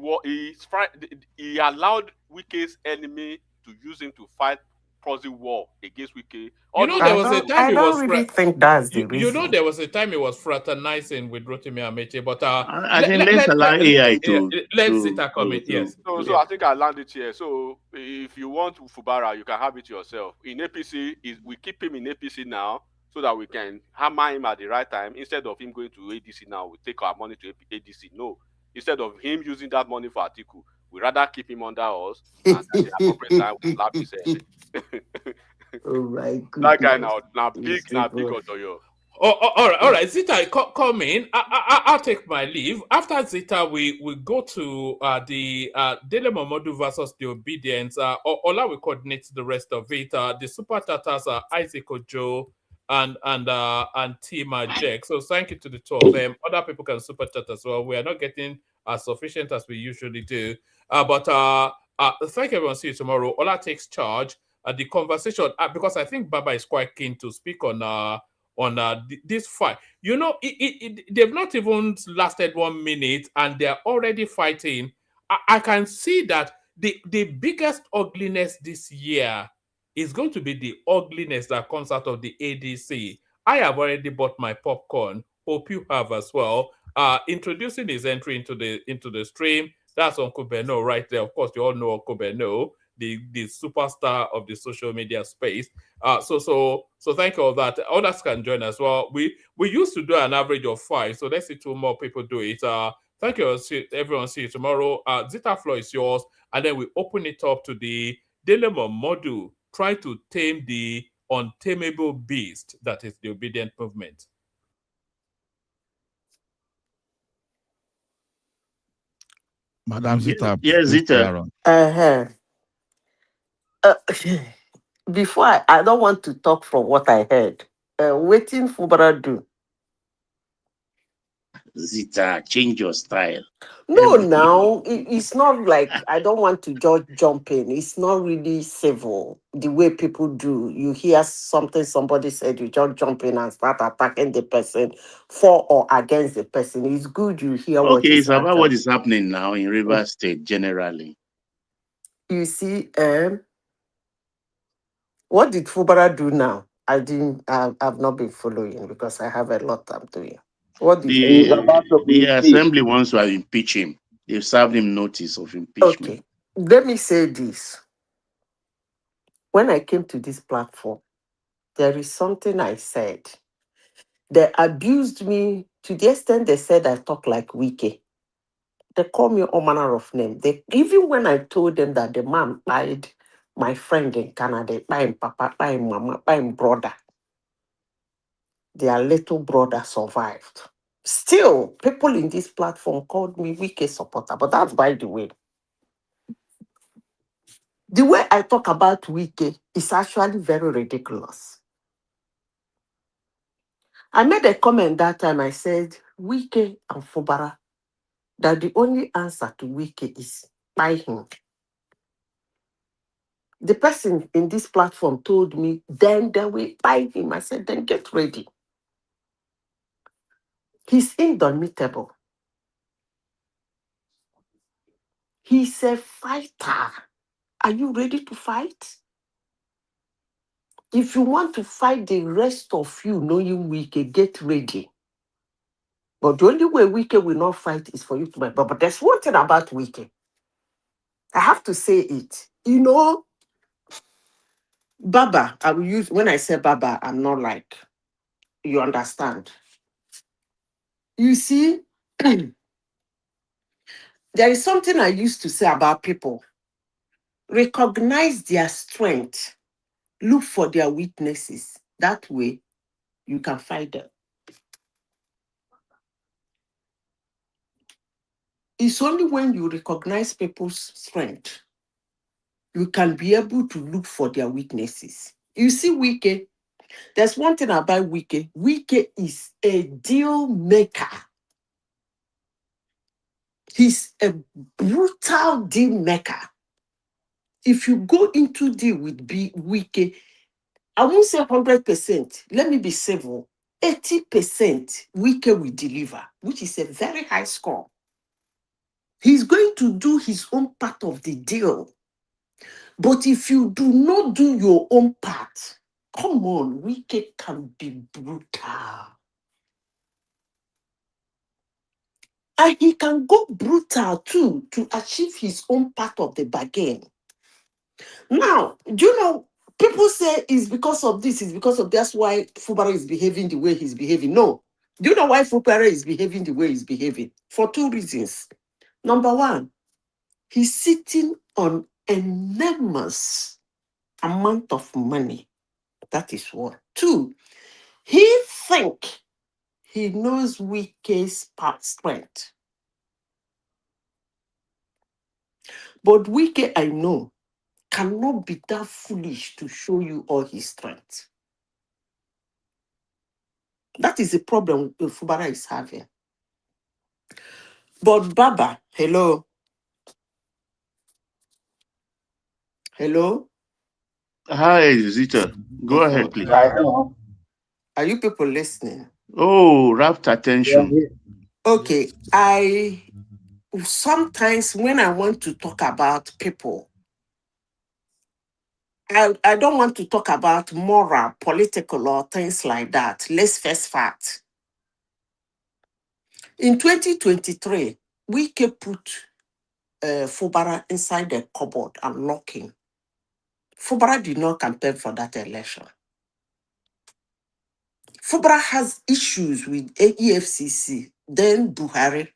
allowed Wike's enemy to use him to fight proxy war against Wike. There was a time I don't really think that's the reason. there was a time he was fraternizing with Rotimi Ameche, but I think let's allow AI to let Zita come in. Yes. So I think I landed here. So if you want Fubara, you can have it yourself. In APC, we keep him in APC now so that we can hammer him at the right time. Instead of him going to ADC now, we take our money to ADC. No. Instead of him using that money for Atiku, we rather keep him under us and at the appropriate time we slap his head. Oh my goodness. That guy now big Otoyo. All right, Zita, come in. I'll take my leave. After Zita, we go to the Dele Momodu versus the Obedience. Ola will coordinate the rest of it. The Super Tatas are Isaac Ojo and Tima Jack. So thank you to the two of them. Other people can Super Chat as well. We are not getting as sufficient as we usually do. But thank everyone. See you tomorrow. Ola takes charge. The conversation, because I think Baba is quite keen to speak on this fight. They've not even lasted 1 minute and they're already fighting. I can see that the biggest ugliness this year is going to be the ugliness that comes out of the ADC. I have already bought my popcorn. Hope you have as well. Introducing his entry into the stream. That's Uncle Beno right there. Of course, you all know Uncle Beno, the superstar of the social media space. So thank you all that. Others can join as well. We used to do an average of 5, so let's see 2 more people do it. Thank you, everyone. See you tomorrow. Zita floor is yours, and then we open it up to the Dilemma module. Try to tame the untamable beast that is the obedient movement. Madam Zita. Yes, Zita. Before I don't want to talk from what I heard. Waiting Fubara do. Zita, change your style. No, now it's not like I don't want to just jump in. It's not really civil the way people do. You hear something somebody said, you just jump in and start attacking the person for or against the person. It's good you hear what is it's about what is happening now in Rivers State generally. You see, what did Fubara do now? I've not been following because I have a lot I'm doing. What did the assembly wants to impeach him. They've served him notice of impeachment. Okay, let me say this. When I came to this platform, there is something I said. They abused me to the extent they said I talk like Wike. They call me all manner of names. Even when I told them that the man died, my friend in Canada, by papa, by mama, by brother, their little brother survived. Still, people in this platform called me Wike supporter, but that's by the way. The way I talk about Wike is actually very ridiculous. I made a comment that time. I said, Wike and Fubara, that the only answer to Wike is buy him. The person in this platform told me, then we buy him. I said, then get ready. He's indomitable. He's a fighter. Are you ready to fight? If you want to fight the rest of you knowing Wike, get ready. But the only way Wike will not fight is for you to buy. But there's one thing about Wike. I have to say it. Baba, I will use, when I say Baba, I'm not like, you understand. You see, there is something I used to say about people. Recognize their strength. Look for their weaknesses. That way, you can fight them. It's only when you recognize people's strength, you can be able to look for their weaknesses. You see, Wike, there's one thing about Wike. Wike is a deal maker. He's a brutal deal maker. If you go into deal with Wike, I won't say 100%. Let me be civil. 80% Wike will deliver, which is a very high score. He's going to do his own part of the deal. But if you do not do your own part, come on, Wike can be brutal. And he can go brutal too to achieve his own part of the bargain. Now, do you know, people say it's because of this, it's because of that's why Fubara is behaving the way he's behaving. No. Do you know why Fubara is behaving the way he's behaving? For two reasons. Number one, he's sitting on enormous amount of money. That is one. Two, he think he knows Wike's strength. But Wike, I know, cannot be that foolish to show you all his strength. That is the problem Fubara is having. But Baba, hello. Hello? Hi, Zita. Go ahead, please. Are you people listening? Oh, rapt attention. Okay, I sometimes when I want to talk about people, I don't want to talk about moral, political, or things like that. Let's face fact. In 2023, Wike put Fubara inside the cupboard and lock him. Fubara did not campaign for that election. Fubara has issues with EFCC, then Buhari.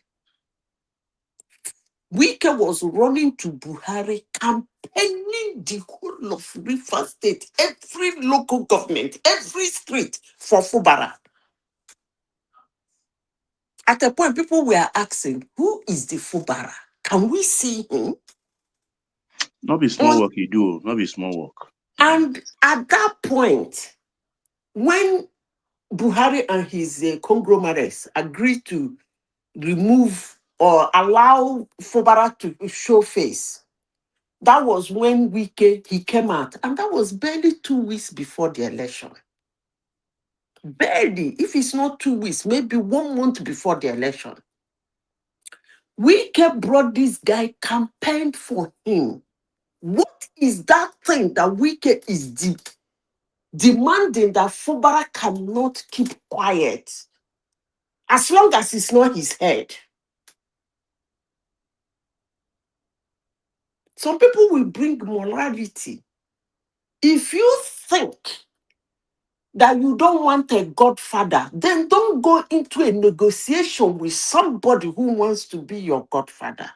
Wike was running to Buhari, campaigning the whole of River State, every local government, every street for Fubara. At a point, people were asking, who is the Fubara? Can we see him? Not be small work you do, not be small work. And at that point, when Buhari and his conglomerates agreed to remove or allow Fubara to show face, that was when he came out. And that was barely 2 weeks before the election. Barely. If it's not 2 weeks, maybe 1 month before the election. Wike brought this guy, campaigned for him. What is that thing that Wike is demanding that Fubara cannot keep quiet as long as it's not his head? Some people will bring morality. If you think that you don't want a godfather, then don't go into a negotiation with somebody who wants to be your godfather.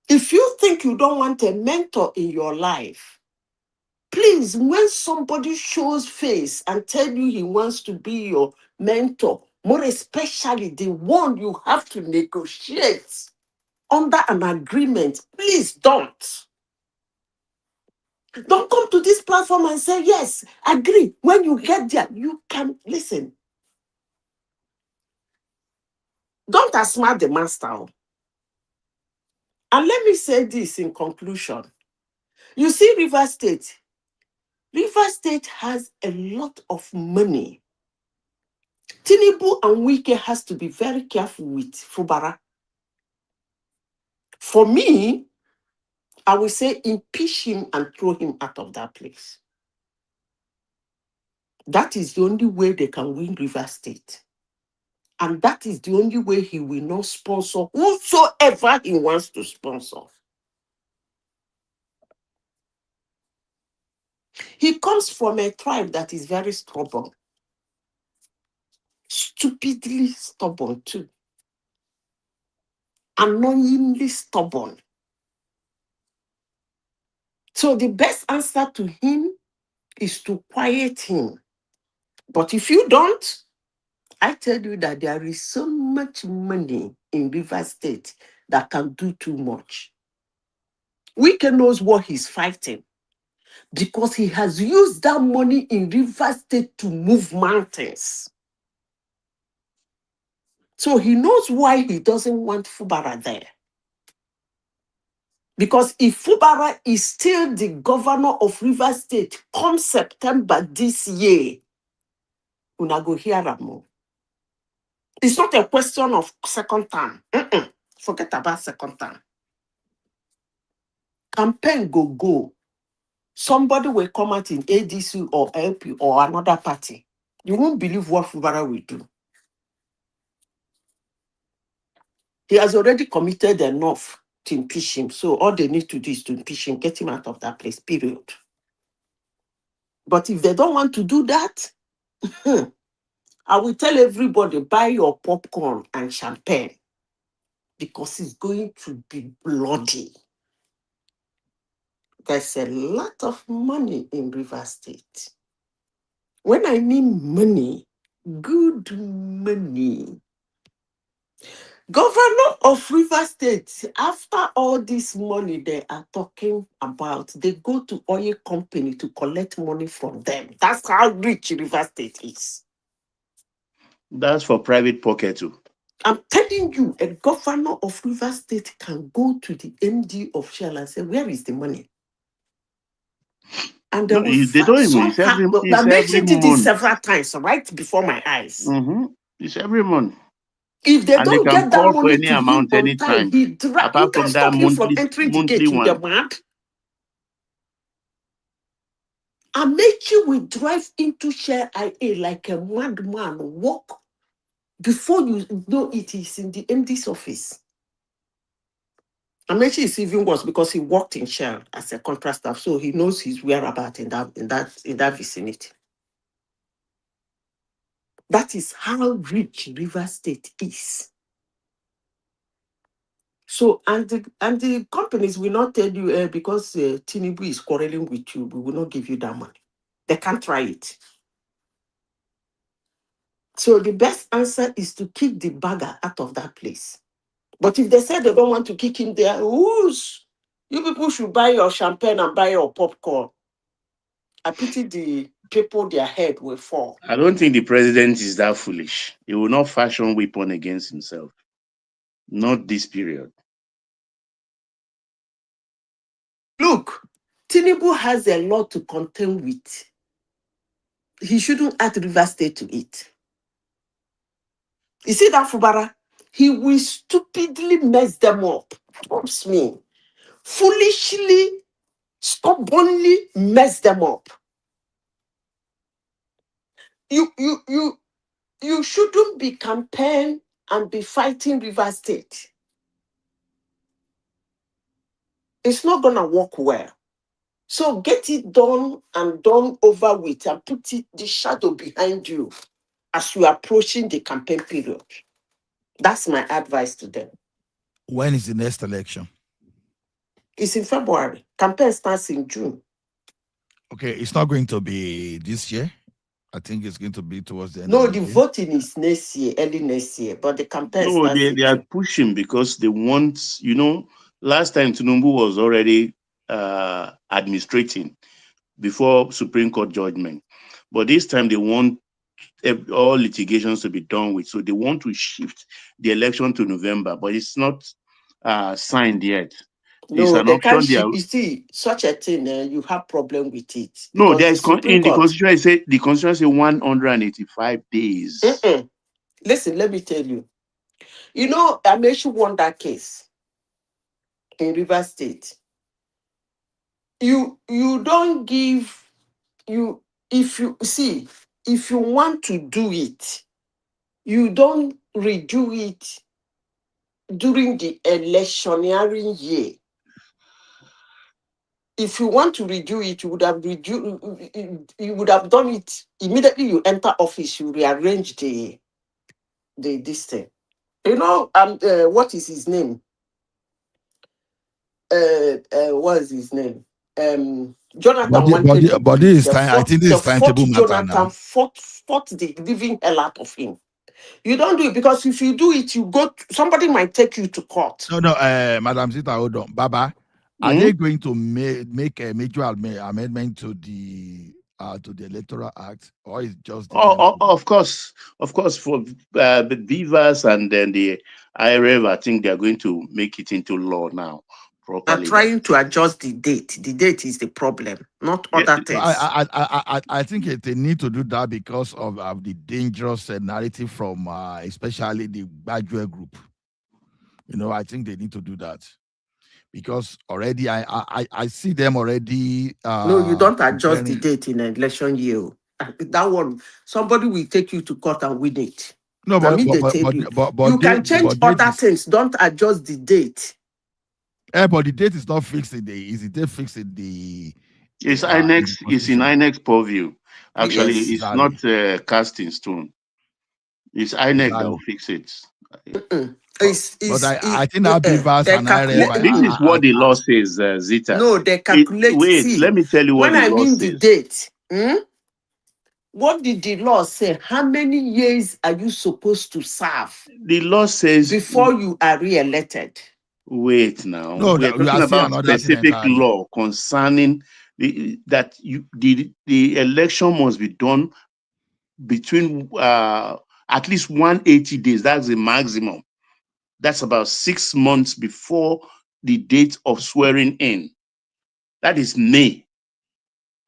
If you think you don't want a mentor in your life, please, when somebody shows face and tell you he wants to be your mentor, more especially the one you have to negotiate under an agreement, please don't. Don't come to this platform and say, yes, agree. When you get there, you can listen. Don't outsmart the master. And let me say this in conclusion. You see, River State has a lot of money. Tinubu and Wike has to be very careful with Fubara. For me, I will say impeach him and throw him out of that place. That is the only way they can win River State. And that is the only way he will not sponsor whosoever he wants to sponsor. He comes from a tribe that is very stubborn. Stupidly stubborn too. Annoyingly stubborn. So the best answer to him is to quiet him. But if you don't, I tell you that there is so much money in River State that can do too much. Wike knows what he's fighting because he has used that money in River State to move mountains. So he knows why he doesn't want Fubara there. Because if Fubara is still the governor of Rivers State come September this year, una go hear am more. It's not a question of second term. Forget about second term. Campaign go. Somebody will come out in ADC or LP or another party. You won't believe what Fubara will do. He has already committed enough to impeach him. So all they need to do is to impeach him, get him out of that place, period. But if they don't want to do that, I will tell everybody, buy your popcorn and champagne. Because it's going to be bloody. There's a lot of money in Rivers State. When I mean money, good money. Governor of Rivers State, after all this money they are talking about, they go to oil company to collect money from them. That's how rich Rivers State is. That's for private pocket too. I'm telling you, a governor of Rivers State can go to the MD of Shell and say, where is the money? And No, they don't even. I mentioned it several times, right before my eyes. It's every month. If they And don't they can get that call for money any to him amount on anytime. time, you Apart from can't that stop him from entering the gate. You one. get mad? Amechi will drive into Share IA like a madman, walk before you know it is in the MD's office. Amechi is even worse because he worked in Shell as a contract staff, so he knows his whereabouts in that vicinity. That is how rich Rivers State is. So, and the companies will not tell you because Tinubu is quarreling with you, we will not give you that money. They can't try it. So the best answer is to kick the bagger out of that place. But if they say they don't want to kick him there, whoosh, you people should buy your champagne and buy your popcorn. I pity the people their head will fall. I don't think the president is that foolish. He will not fashion weapon against himself. Not this period. Look, Tinubu has a lot to contend with. He shouldn't add Rivers State to it. You see that Fubara? He will stupidly mess them up. Trust me. Foolishly, stubbornly mess them up. You shouldn't be campaigning and be fighting Rivers State. It's not gonna work well. So get it done and done over with and put the shadow behind you as you are approaching the campaign period. That's my advice to them. When is the next election? It's in February. Campaign starts in June. Okay, it's not going to be this year. I think it's going to be towards the end No, of the the year. voting is next year, early next year, but the campaign No, starts they are pushing because they want, last time Tinubu was already administrating before Supreme Court judgment. But this time they want all litigations to be done with. So they want to shift the election to November, but it's not signed yet. It's No, an they option. can't ship. You see, such a thing, you have problem with it. No, Because there's Supreme in the Court, constitution. The constitution say 185 days. Listen, let me tell you. You know, Amechi won that case in Rivers State. You don't give you if you want to do it, you don't redo it during the electioneering year. If you want to redo it, you would have done it immediately you enter office. You rearrange this thing. You know, what is his name? What is his name? Jonathan wanted to but do this it. is time. I think this is timetable matter now. Jonathan fought the living hell out of him. You don't do it because if you do it, somebody might take you to court. No, Madam Sita, hold on. Baba, are they going to make a major amendment to the to the Electoral Act, or is just different? Of course, for the Beavers and then the IREV, I think they are going to make it into law now They're properly. trying to adjust the date. The date is the problem, not other things. I think they need to do that because of the dangerous narrative from especially the graduate group. I think they need to do that because already I see them already. No, you don't adjust the preparing. date in an election year. That one, somebody will take you to court and win it. No, I but mean, but they but tell but, you. but, but You can date, change but date other is things. Don't adjust the date. but the date is not fixed in the is the date fixed in the It's in the INEX. It's in constitution. INEX purview. Actually, Yes. it's not Exactly. cast in stone. It's INEC that will Exactly. fix it. But I think that Beavers they and IREV, calculate. This is what the law says, Zita. No, they calculate. Wait, See, let me tell you what when the I law mean the says. date, what did the law say? How many years are you supposed to serve The law says before you are re-elected? wait now. no, We are we are talking seeing about another thing specific entirely. law concerning the election must be done between at least 180 days. That's the maximum. That's about 6 months before the date of swearing in. That is May.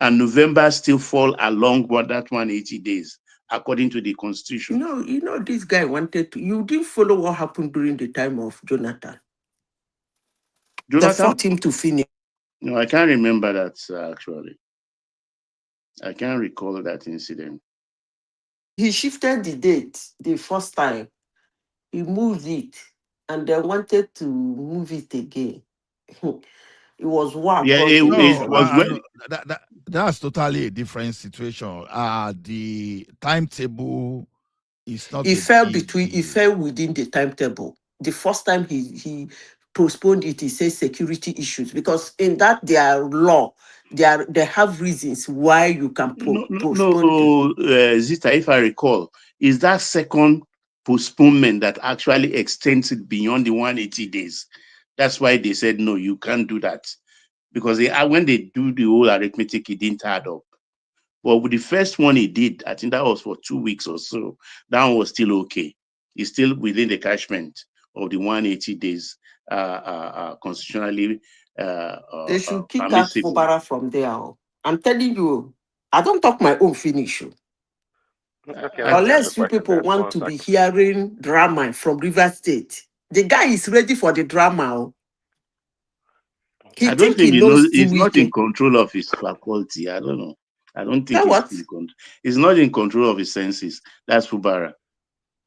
And November still fall along with that 180 days, according to the constitution. You know, this guy wanted to. You didn't follow what happened during the time of Jonathan. They fought him to finish. No, I can't remember that actually. I can't recall that incident. He shifted the date the first time. He moved it and then wanted to move it again. It was war Yeah, across the it nation. was when no, that's totally a different situation. The timetable is not He a fell big between. He deal. fell within the timetable. The first time he postponed it, he says security issues because in that their law, they have reasons why you can postpone it. Zita, if I recall, is that second postponement that actually extends it beyond the 180 days. That's why they said, no, you can't do that. Because when they do the whole arithmetic, it didn't add up. But with the first one he did, I think that was for 2 weeks or so. That one was still okay. It's still within the catchment of the 180 days constitutionally They should kick out permissible. Fubara from there. I'm telling you, I don't talk my own finish. Okay, let me ask a Unless you question people then. want One to be second. hearing drama from River State, the guy is ready for the drama. He I don't think he think knows he's not in Wike. control of his faculty. I don't know. I don't think Say what? he's not in control of his senses. That's Fubara.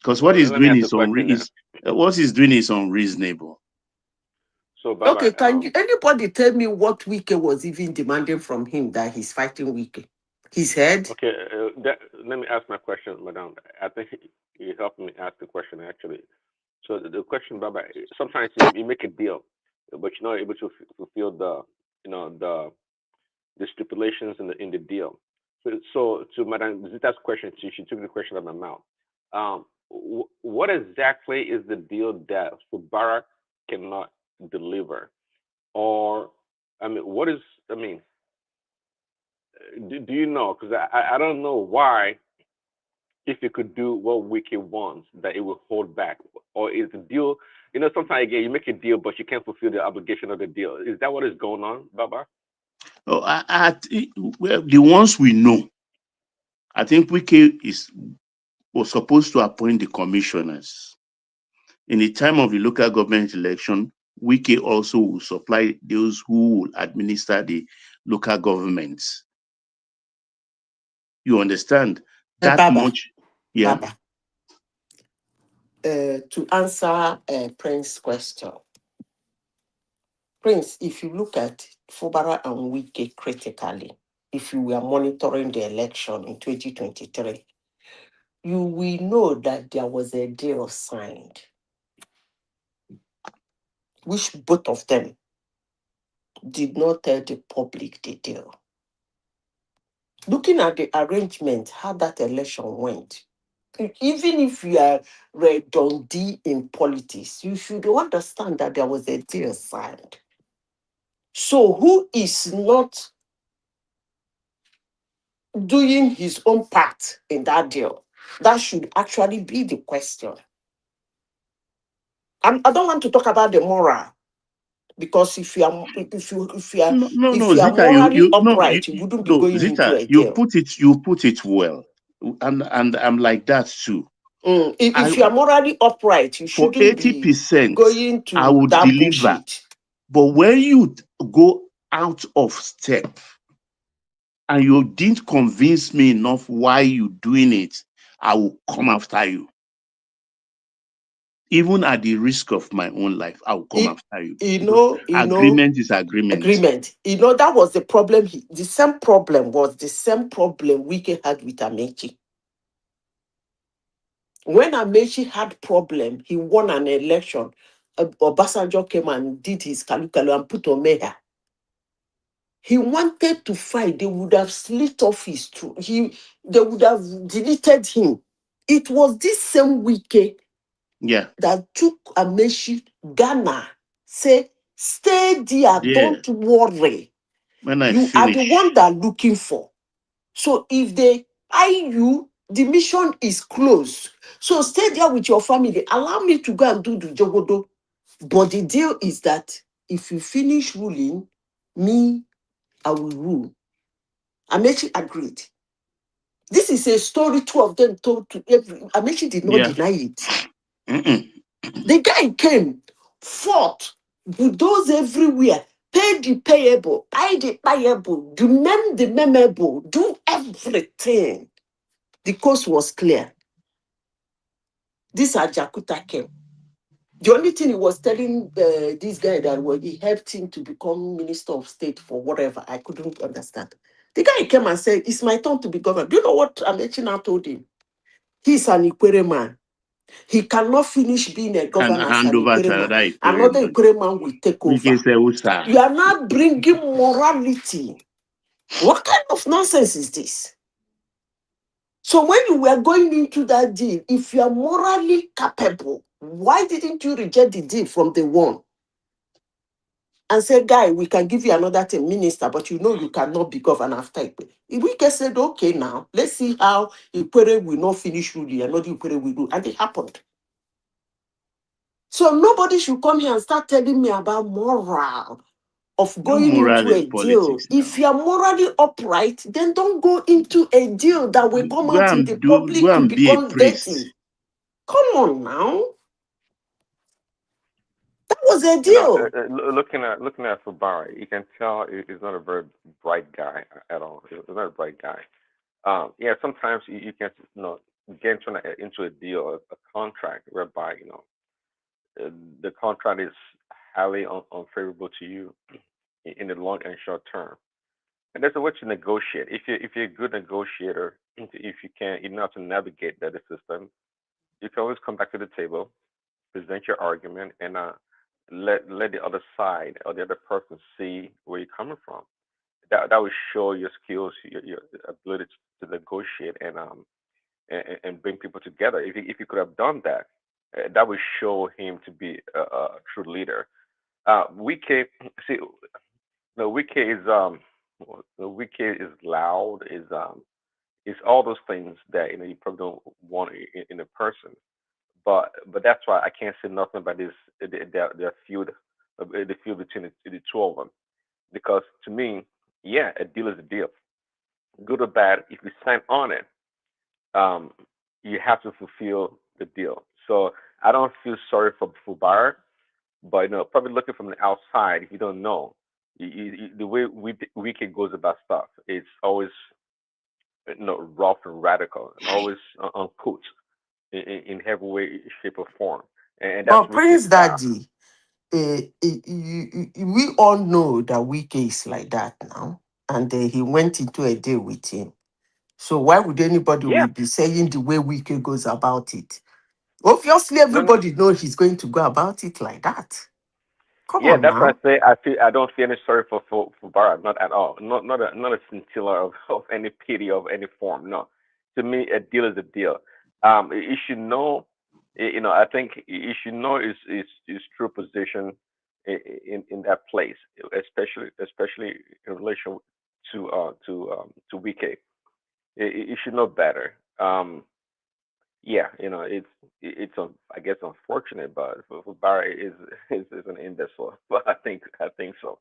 Because what he's Let me doing ask a question then. is unreasonable. So, Baba, Okay, can anybody tell me what Wike was even demanding from him that he's fighting Wike? His head? okay, let me ask my question, Madam. I think you helped me ask the question actually. So the question, Baba, sometimes you make a deal, but you're not able to fulfill the stipulations in the deal. So to Madam Zita's question, she took the question out of my mouth. What exactly is the deal that Fubara cannot deliver? Or, I mean, what is, I mean, do you know? Because I don't know why, if it could do what Wiki wants, that it will hold back. Or is the deal, sometimes again, you make a deal, but you can't fulfill the obligation of the deal. Is that what is going on, Baba? Oh, well, the ones we know, I think Wike was supposed to appoint the commissioners. In the time of the local government election, Wike also will supply those who will administer the local governments. You understand that Baba, much? Yeah. Baba. To answer Prince's question, Prince, if you look at Fubara and Wike critically, if you were monitoring the election in 2023, you will know that there was a deal signed, which both of them did not tell the public the deal. Looking at the arrangement, how that election went, even if you are redundant in politics, you should understand that there was a deal signed. So who is not doing his own part in that deal? That should actually be the question. I don't want to talk about the moral, because if you are Zita, morally upright, you wouldn't be going into Zita, a deal. you put it well, and I'm like that too. If you are morally upright, you For shouldn't be 80%, going I to would that deliver. bullshit. But when you go out of step and you didn't convince me enough why you doing it, I will come after you. Even at the risk of my own life, I will come after you. Agreement is agreement. Agreement. That was the problem. The same problem Wike had with Amechi. When Amechi had problem, he won an election. Obasanjo came and did his kalukalu and put Omeya. He wanted to fight. They would have slit off his throat. They would have deleted him. It was this same Wike that took Amechi, Ghana, say, stay there, don't worry. You are the one that are looking for. So if they eye you, the mission is closed. So stay there with your family. Allow me to go and do the jogodo. But the deal is that if you finish ruling, me, I will rule. Amechi agreed. This is a story two of them told to every. Amechi did not deny it. The guy came, fought, bulldoze everywhere, pay the payable, buy the payable, demand the memorable, do everything. The coast was clear. This Ajakuta came. The only thing he was telling this guy that he helped him to become Minister of State for whatever, I couldn't understand. The guy came and said, it's my turn to be governor. Do you know what Amechi now told him? He's an Ikwere man. He cannot finish being a governor as an Ikwere man. Another Ikwere man will take over. You are not bringing morality. What kind of nonsense is this? So when you were going into that deal, if you are morally capable, why didn't you reject the deal from the one? And say, guy, we can give you another thing, minister, but you know you cannot be governor after Ikwe. Wike said, okay, now, let's see how Ikwere will not finish ruling, another Ikwere will do. And it happened. So nobody should come here and start telling me about moral of going into a deal. If you are morally upright, then don't go into a deal that will come out in the public to become dirty. Come on now. That was a deal. Looking at Fubara, you can tell he's not a very bright guy at all. He's not a bright guy. Yeah, sometimes you can get into a deal, a contract whereby the contract is highly unfavorable to you in the long and short term. And there's a way to negotiate. If you're a good negotiator, if you know how to navigate the system, you can always come back to the table, present your argument, and let the other side or the other person see where you're coming from. That will show your skills, your ability to negotiate and bring people together. If you could have done that, that would show him to be a true leader. Wike, see, the Wike is Wike is loud, is all those things that you probably don't want in a person. But that's why I can't say nothing about this their feud, the feud between the two of them, because to me, yeah, a deal is a deal, good or bad. If you sign on it, um, you have to fulfill the deal. So I don't feel sorry for Fubara, but probably looking from the outside, if you don't know, the way Wiki goes about stuff, it's always rough and radical, and always uncouth in every way, shape, or form, and that's But Wiki's Prince style. Daddy, we all know that Wike is like that now, and he went into a deal with him. So why would anybody Yeah, will be saying the way Wike goes about it? Obviously, no, no, everybody knows he's going to go about it like that. Come yeah, on that's why I now. say I don't feel any sorry for Barra, not at all, not a scintilla of any pity of any form. No, to me, a deal is a deal. You should know, I think you should know his true position in that place, especially in relation to Wike. You should know better. Yeah, I guess unfortunate, but Fubara is an imbecile. But I think so.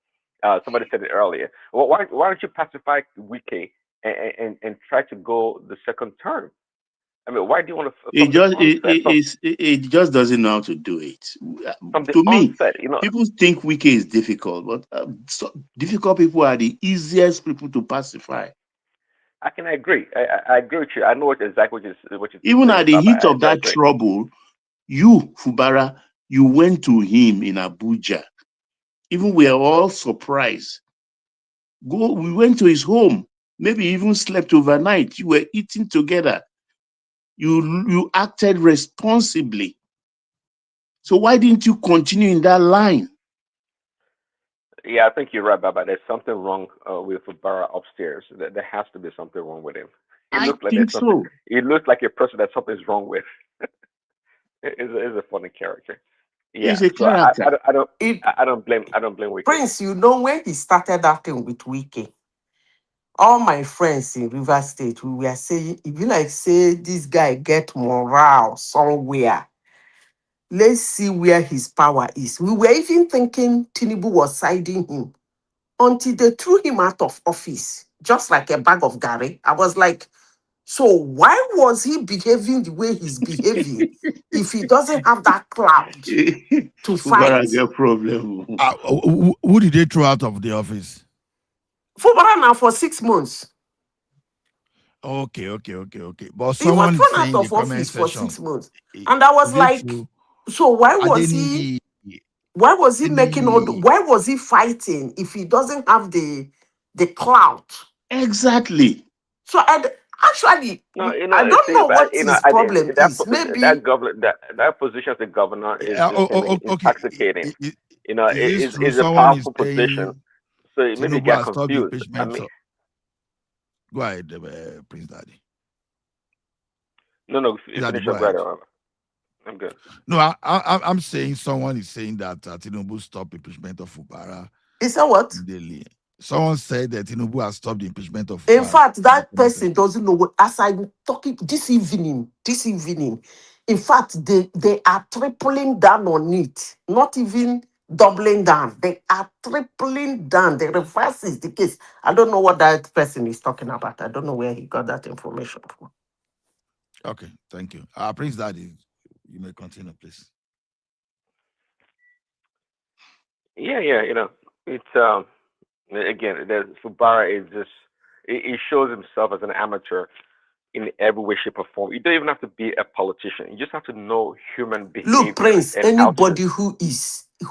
Somebody said it earlier. Well, why don't you pacify Wike and try to go the second term? I mean, why do you want to It from the just onset? it just doesn't know how to do it. From the To me, onset, people think Wike is difficult, but difficult people are the easiest people to pacify. I can agree. I agree with you. I know exactly what you're Even saying, at the Baba. heat I of do that agree. trouble, you, Fubara, you went to him in Abuja. Even we are all surprised. We went to his home, maybe even slept overnight. You were eating together. You acted responsibly. So why didn't you continue in that line? Yeah, I think you're right, Baba. There's something wrong with Fubara upstairs. There has to be something wrong with him. It I looks like think there's something. so. It looks like a person that something's wrong with. It's a funny character. Yeah. He's a So I, I, character. don't- I don't It I don't blame Wiki. Prince, when he started acting with Wike, all my friends in River State, we were saying, if you like say this guy get morale somewhere, let's see where his power is. We were even thinking Tinubu was siding him until they threw him out of office, just like a bag of Gary. I was like, so why was he behaving the way he's behaving if he doesn't have that clout to Fubara fight? get problem. Who did they throw out of the office? Fubara now for 6 months. Okay. But He was someone is thrown out saying in the of comment office for section, 6 months. And I was is it like, true? so Adeni, why was he making Adeni, why was he fighting if he doesn't have the clout? Exactly. So actually, No, I don't know what his at the end, problem is. Maybe that position as the governor is okay. intoxicating. Is this true? It's a Someone is powerful position. saying So maybe you Tinubu get has stopped the confused. I impeachment. mean, Go ahead, Prince Daddy. no, Prince Daddy, finish go up, ahead. brother. I'm good. No, I'm saying someone is saying that Tinubu stopped impeachment of Fubara. is that what? Daily. Someone said that Tinubu has stopped the impeachment of In fact, in the that comment person section. doesn't know what. As I'm talking this evening, in fact, they are tripling down on it, not even doubling down. They are tripling down. The reverse is the case. I don't know what that person is talking about. I don't know where he got that information from. Okay, thank you. Prince Daddy, you may continue, please. Yeah, it's again, Fubara is just he shows himself as an amateur in every way, shape, or form. You don't even have to be a politician. You just have to know human Look, behavior Prince, and how to. anybody who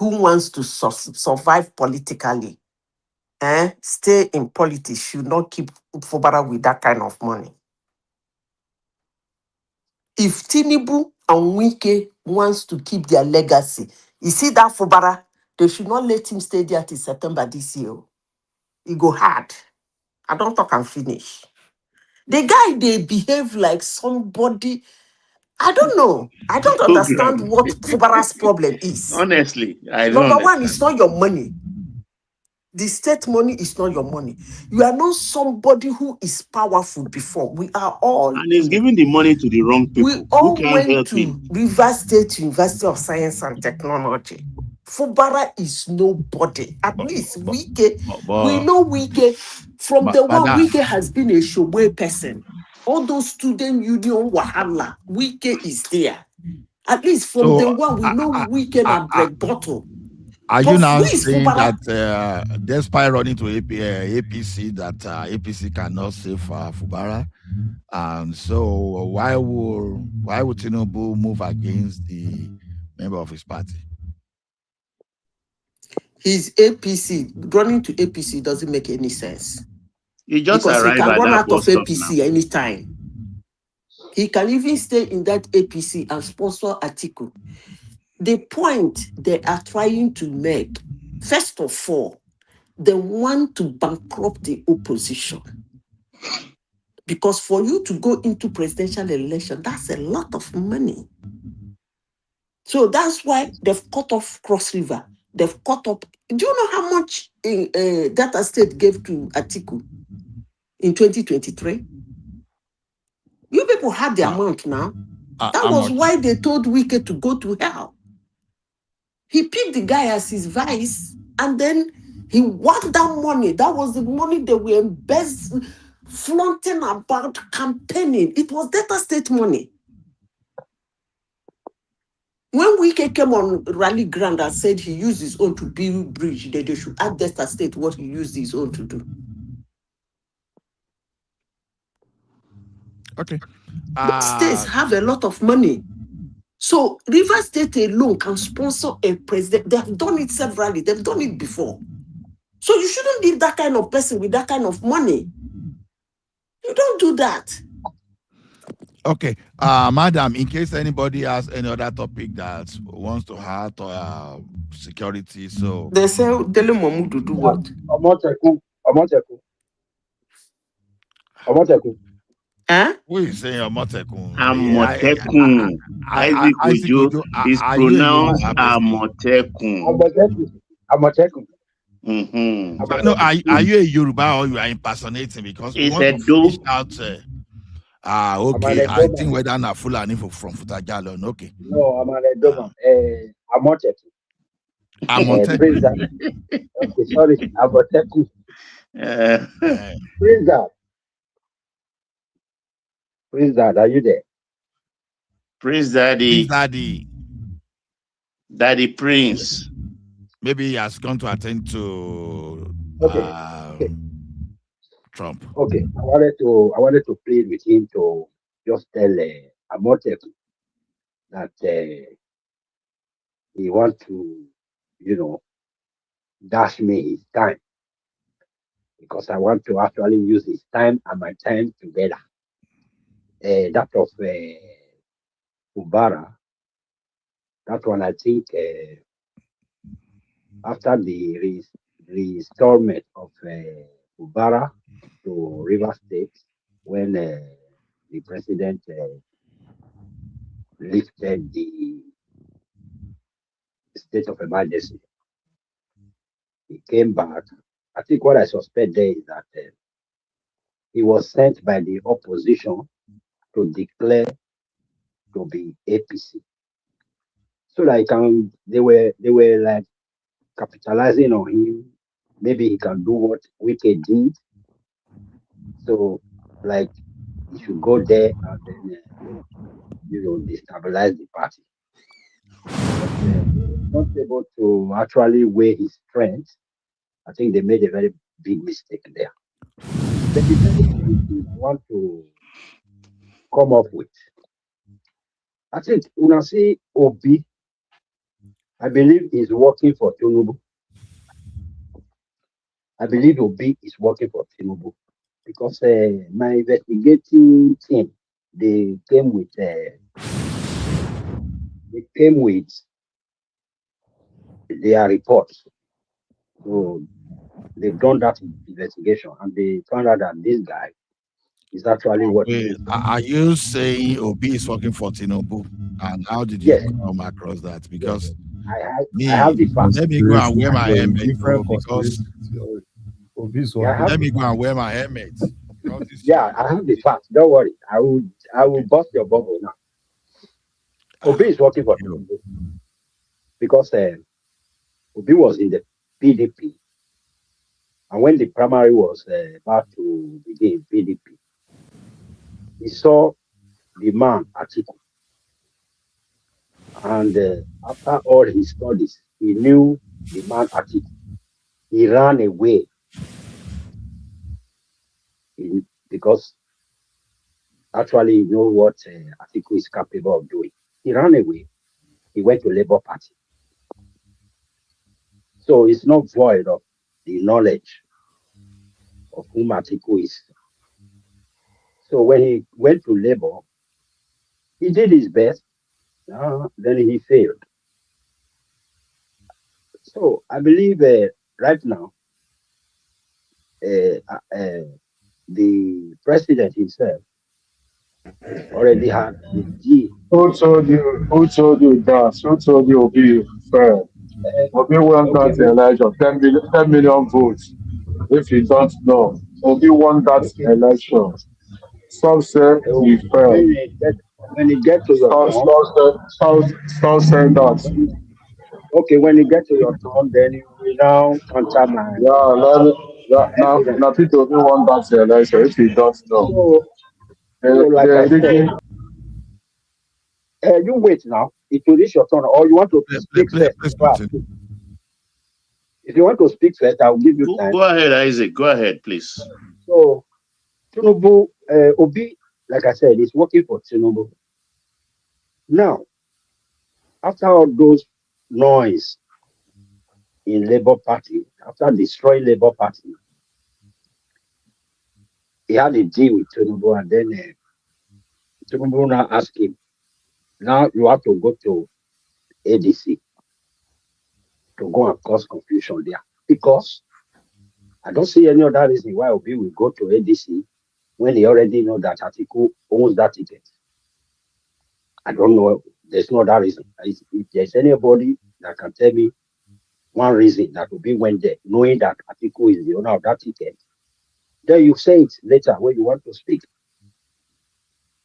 wants to survive politically, stay in politics should not keep Fubara with that kind of money. If Tinubu and Wike wants to keep their legacy, you see that Fubara, they should not let him stay there till September this year. He go hard. I don't talk and finish. The guy, they behave like somebody. I don't know. I don't understand Program. what Fubara's problem is. Honestly, I don't Number one, it's understand. not your money. The state money is not your money. You are not somebody who is powerful before. We are all And he's giving the money to the wrong we people who all can't went help him. to River State University of Science and Technology. Fubara is nobody. At least we know Wike from the one That Wike has been a showboy person. All those student union wahala, Wike is there. At least from the so one we know Wike and break bottle. are But you who now is saying Fubara? that despite running to APC, that APC cannot save Fubara? And so why would Tinubu move against the member of his party? His APC, running to APC doesn't make any sense. He just Because he arrived can at run that out of bus stop now. APC anytime. He can even stay in that APC and sponsor Atiku. The point they are trying to make, first of all, they want to bankrupt the opposition. Because for you to go into presidential election, that's a lot of money. So that's why they've cut off Cross River. They've cut up. Do you know how much Delta State gave to Atiku in 2023? You people had the amount now. That how was much? why they told Wike to go to hell. He picked the guy as his vice, and then he won that money. That was the money they were flaunting about campaigning. It was Delta State money. When Wike came on rally ground and said he used his own to build bridge, that they should ask Delta State what he used his own to do. Okay. Most states have a lot of money. So Rivers State alone can sponsor a president. They have done it severally. They've done it before. So you shouldn't leave that kind of person with that kind of money. You don't do that. Okay, madam, in case anybody has any other topic that wants to have security, so they say tell him to do what? Huh? Who is saying Amotekun? Amotekun. Isaac Ojo is pronounced Amotekun. Amotekun. Mm-hmm. No, are you a Yoruba or you are impersonating? Because we want to finish out. Okay. I think whether na Fulani from Futajalo. Okay. No, I'm an Edoma. Amotekun. Amotekun. Okay, sorry, Amotekun. Prince Dad, are you there? Prince Daddy. Prince Daddy. Daddy Prince. Maybe he has gone to attend to Trump. Okay, I wanted to plead with him to just tell Amotekun that he want to, dash me his time, because I want to actually use his time and my time together. That of Fubara, that one I think after the restoration of Fubara to River State, when the president lifted the state of emergency, he came back. I think what I suspect there is that he was sent by the opposition to declare to be APC, so like they were like capitalizing on him. Maybe he can do what Wike did. So like he should go there and then destabilize the party. But not able to actually weigh his strength. I think they made a very big mistake there. But the very thing I want to come up with, I think when I see Obi, I believe he's working for Tinubu. I believe Obi is working for Tinubu because my investigating team, they came with their reports. So they've done that investigation and they found out that this guy is actually working. Are you saying Obi is working for Tinubu? And how did you come across that? Because I have the facts. Let me go and wear my helmet, because let me go and wear my helmet. Yeah, I have the facts. Don't worry. I will bust your bubble now. Obi is working for Tinubu because Obi was in the PDP, and when the primary was about to begin PDP, he saw the man Atiku, and after all his studies, he knew the man Atiku. He ran away because actually he knows what Atiku is capable of doing. He ran away. He went to Labour Party. So it's not void of the knowledge of whom Atiku is. So when he went to Labour, he did his best. Then he failed. So I believe right now, the president himself already had the G. Who told you that? Who told you Obi failed? Obi won that election, 10 million votes. If you don't know, Obi won that election. Some say he fell. When you get to your turn, Some say that. okay, when you get to your turn, then you will now counter my Now people who want that election, if you don't know, so like I said, you wait now. It will reach your turn, or you want to speak first before I speak. If you want to speak first, I will give you time. Go ahead, Isaac. Go ahead, please. So Tinubu, Obi, like I said, is working for Tinubu. Now, after all those noise in Labour Party, after destroying Labour Party, he had a deal with Tinubu, and then Tinubu now asked him, now you have to go to ADC to go and cause confusion there. Because I don't see any other reason why Obi will go to ADC when he already know that Atiku owns that ticket. I don't know. There's no other reason. If there's anybody that can tell me one reason that Obi went there, knowing that Atiku is the owner of that ticket, then you say it later when you want to speak.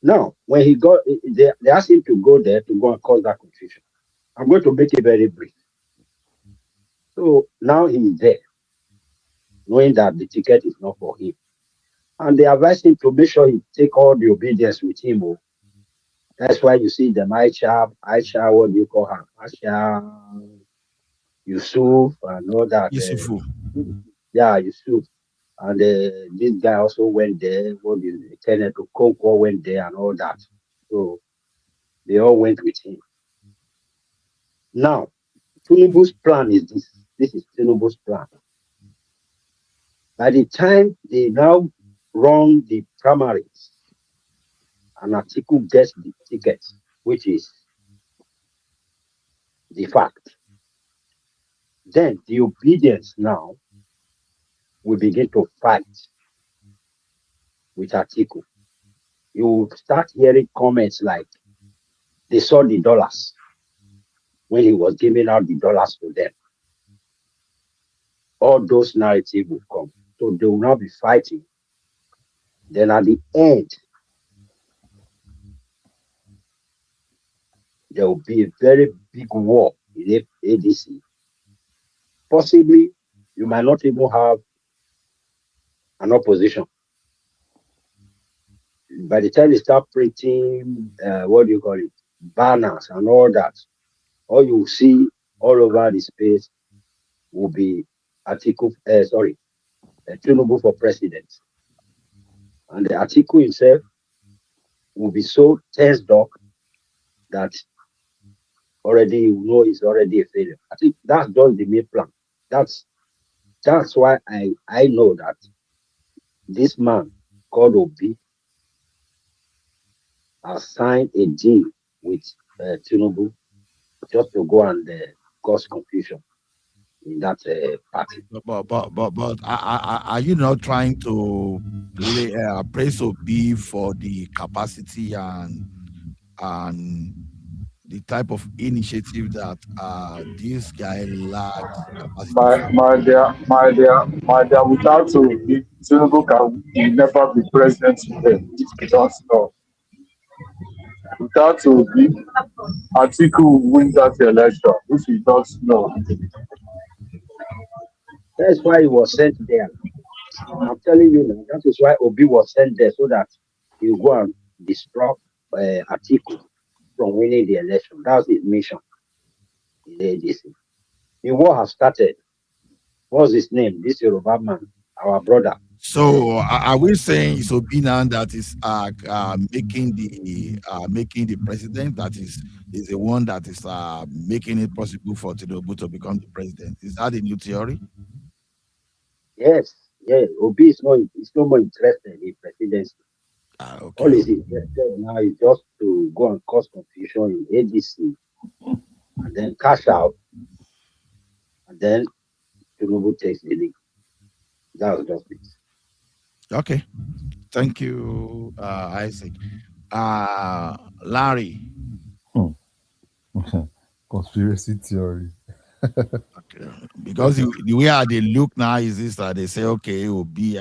Now, when he got, they asked him to go there to go and cause that confusion. I'm going to make it very brief. So now he's there, knowing that the ticket is not for him. And they advised him to make sure he take all the obedience with him. Oh. That's why you see them Aisha, what do you call her? Aisha, Yusuf, and all that. Yusufu. Yeah, Yusuf. And this guy also went there. What is it? Kenneth Okonkwo went there and all that. So they all went with him. Now, Tinubu's plan is this. This is Tinubu's plan. By the time they now run the primaries and Atiku gets the ticket, which is the fact, then the obedience now will begin to fight with Atiku. You will start hearing comments like they saw the dollars when he was giving out the dollars to them. All those narratives will come. So they will now be fighting. Then at the end, there will be a very big war in ADC. Possibly, you might not even have an opposition. By the time they start printing, what do you call it, banners and all that, all you see all over the space will be Tinubu for president. And the Atiku himself will be so tensed up that already you know it's already a failure. I think that's just the main plan. That's why I know that this man called Obi has signed a deal with Tinubu just to go and cause confusion in that party. But are you not trying to praise Obi for the capacity and the type of initiative that this guy lacked capacity for? My dear, without Tinubu can never be president today. If you don't know. Without Obi, Atiku will win that election. If you don't know. That's why he was sent there. I'm telling you now, that is why Obi was sent there so that he will go and disrupt Atiku from winning the election. That's his mission in the ADC. The war has started. What's his name? This Yoruba man, our brother. So are we saying it's Obi now that is making the president, that is the one that is making it possible for Tinubu to become the president? Is that a new theory? Yes, yeah. Obi is no more interested in presidency. Okay. All he's interested now is just to go and cause confusion in ADC and then cash out, and then Tinubu takes the lead. That was just it. Okay. Thank you, Isaac. Larry. Conspiracy theory. Okay. Because the way they look now is this that they say, okay, it will be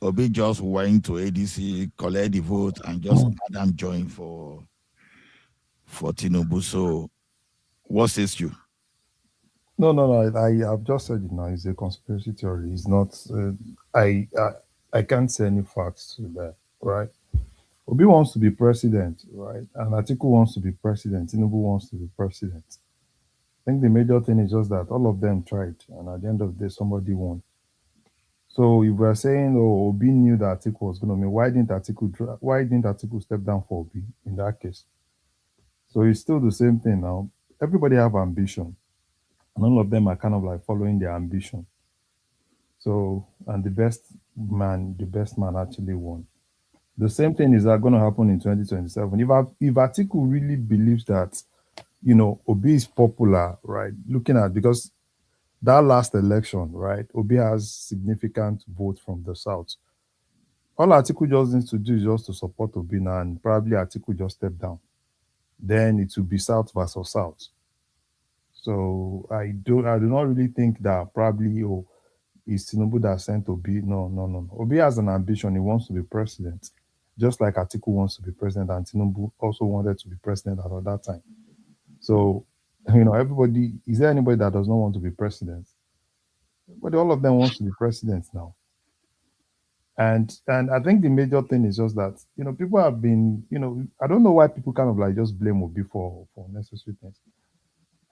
Obi just went to ADC, collect the vote, and just Adam join for Tinubu. So, what says you? No. I've just said it now. It's a conspiracy theory. It's not. I can't say any facts to that. Right? Obi wants to be president, right? And Atiku wants to be president. Tinubu wants to be president. I think the major thing is just that all of them tried, and at the end of the day, somebody won. So if we're saying, oh, Obi knew that Atiku was going to win, why didn't Atiku step down for Obi in that case? So it's still the same thing now. Everybody have ambition, and all of them are kind of like following their ambition. So, and the best man actually won. The same thing is going to happen in 2027. If Atiku really believes that, Obi is popular, right? Looking at, because that last election, right, Obi has significant vote from the south. All Atiku just needs to do is just to support Obi now, and probably Atiku just step down. Then it will be south versus south. So I do not really think that probably it's Tinubu that sent Obi. No. Obi has an ambition. He wants to be president, just like Atiku wants to be president, and Tinubu also wanted to be president at that time. So, everybody, is there anybody that does not want to be president? But all of them wants to be president now. And I think the major thing is just that, people have been, I don't know why people kind of like just blame Obi for unnecessary things.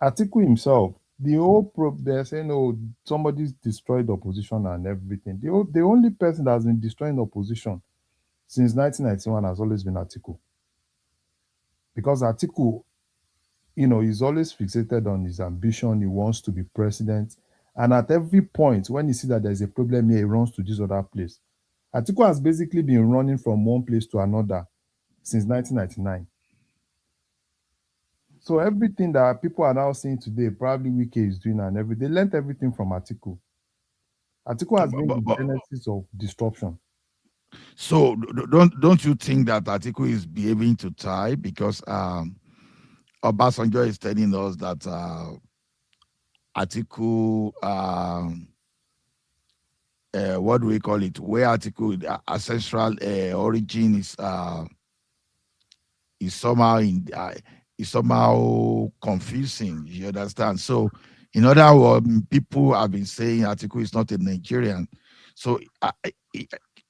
Atiku himself, they're saying, oh, somebody's destroyed the opposition and everything. The only person that has been destroying the opposition since 1991 has always been Atiku. Because Atiku, he's always fixated on his ambition. He wants to be president. And at every point, when he sees that there's a problem here, he runs to this other place. Atiku has basically been running from one place to another since 1999. So everything that people are now seeing today, probably Wike is doing and everything, they learned everything from Atiku. Atiku has been the genesis of disruption. So don't you think that Atiku is behaving to tie because Obasanjo is telling us that Atiku what do we call it? Where Atiku ancestral origin is somehow confusing. You understand? So, in other words, people have been saying Atiku is not a Nigerian. So,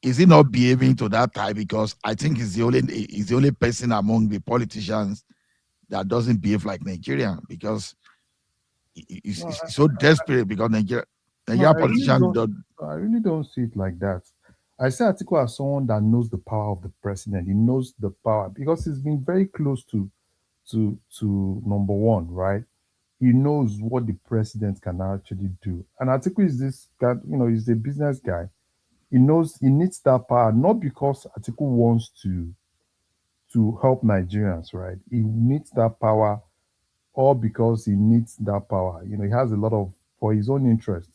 is he not behaving to that type? Because I think he's the only person among the politicians that doesn't behave like Nigerian, because he's so desperate because Nigerian politicians don't. I really don't see it like that. I say Atiku as someone that knows the power of the president. He knows the power because he's been very close to number one, right? He knows what the president can actually do. And Atiku is this guy, he's a business guy. He knows he needs that power, not because Atiku wants to help Nigerians, right? He needs that power, or because he needs that power. He has a lot of for his own interest.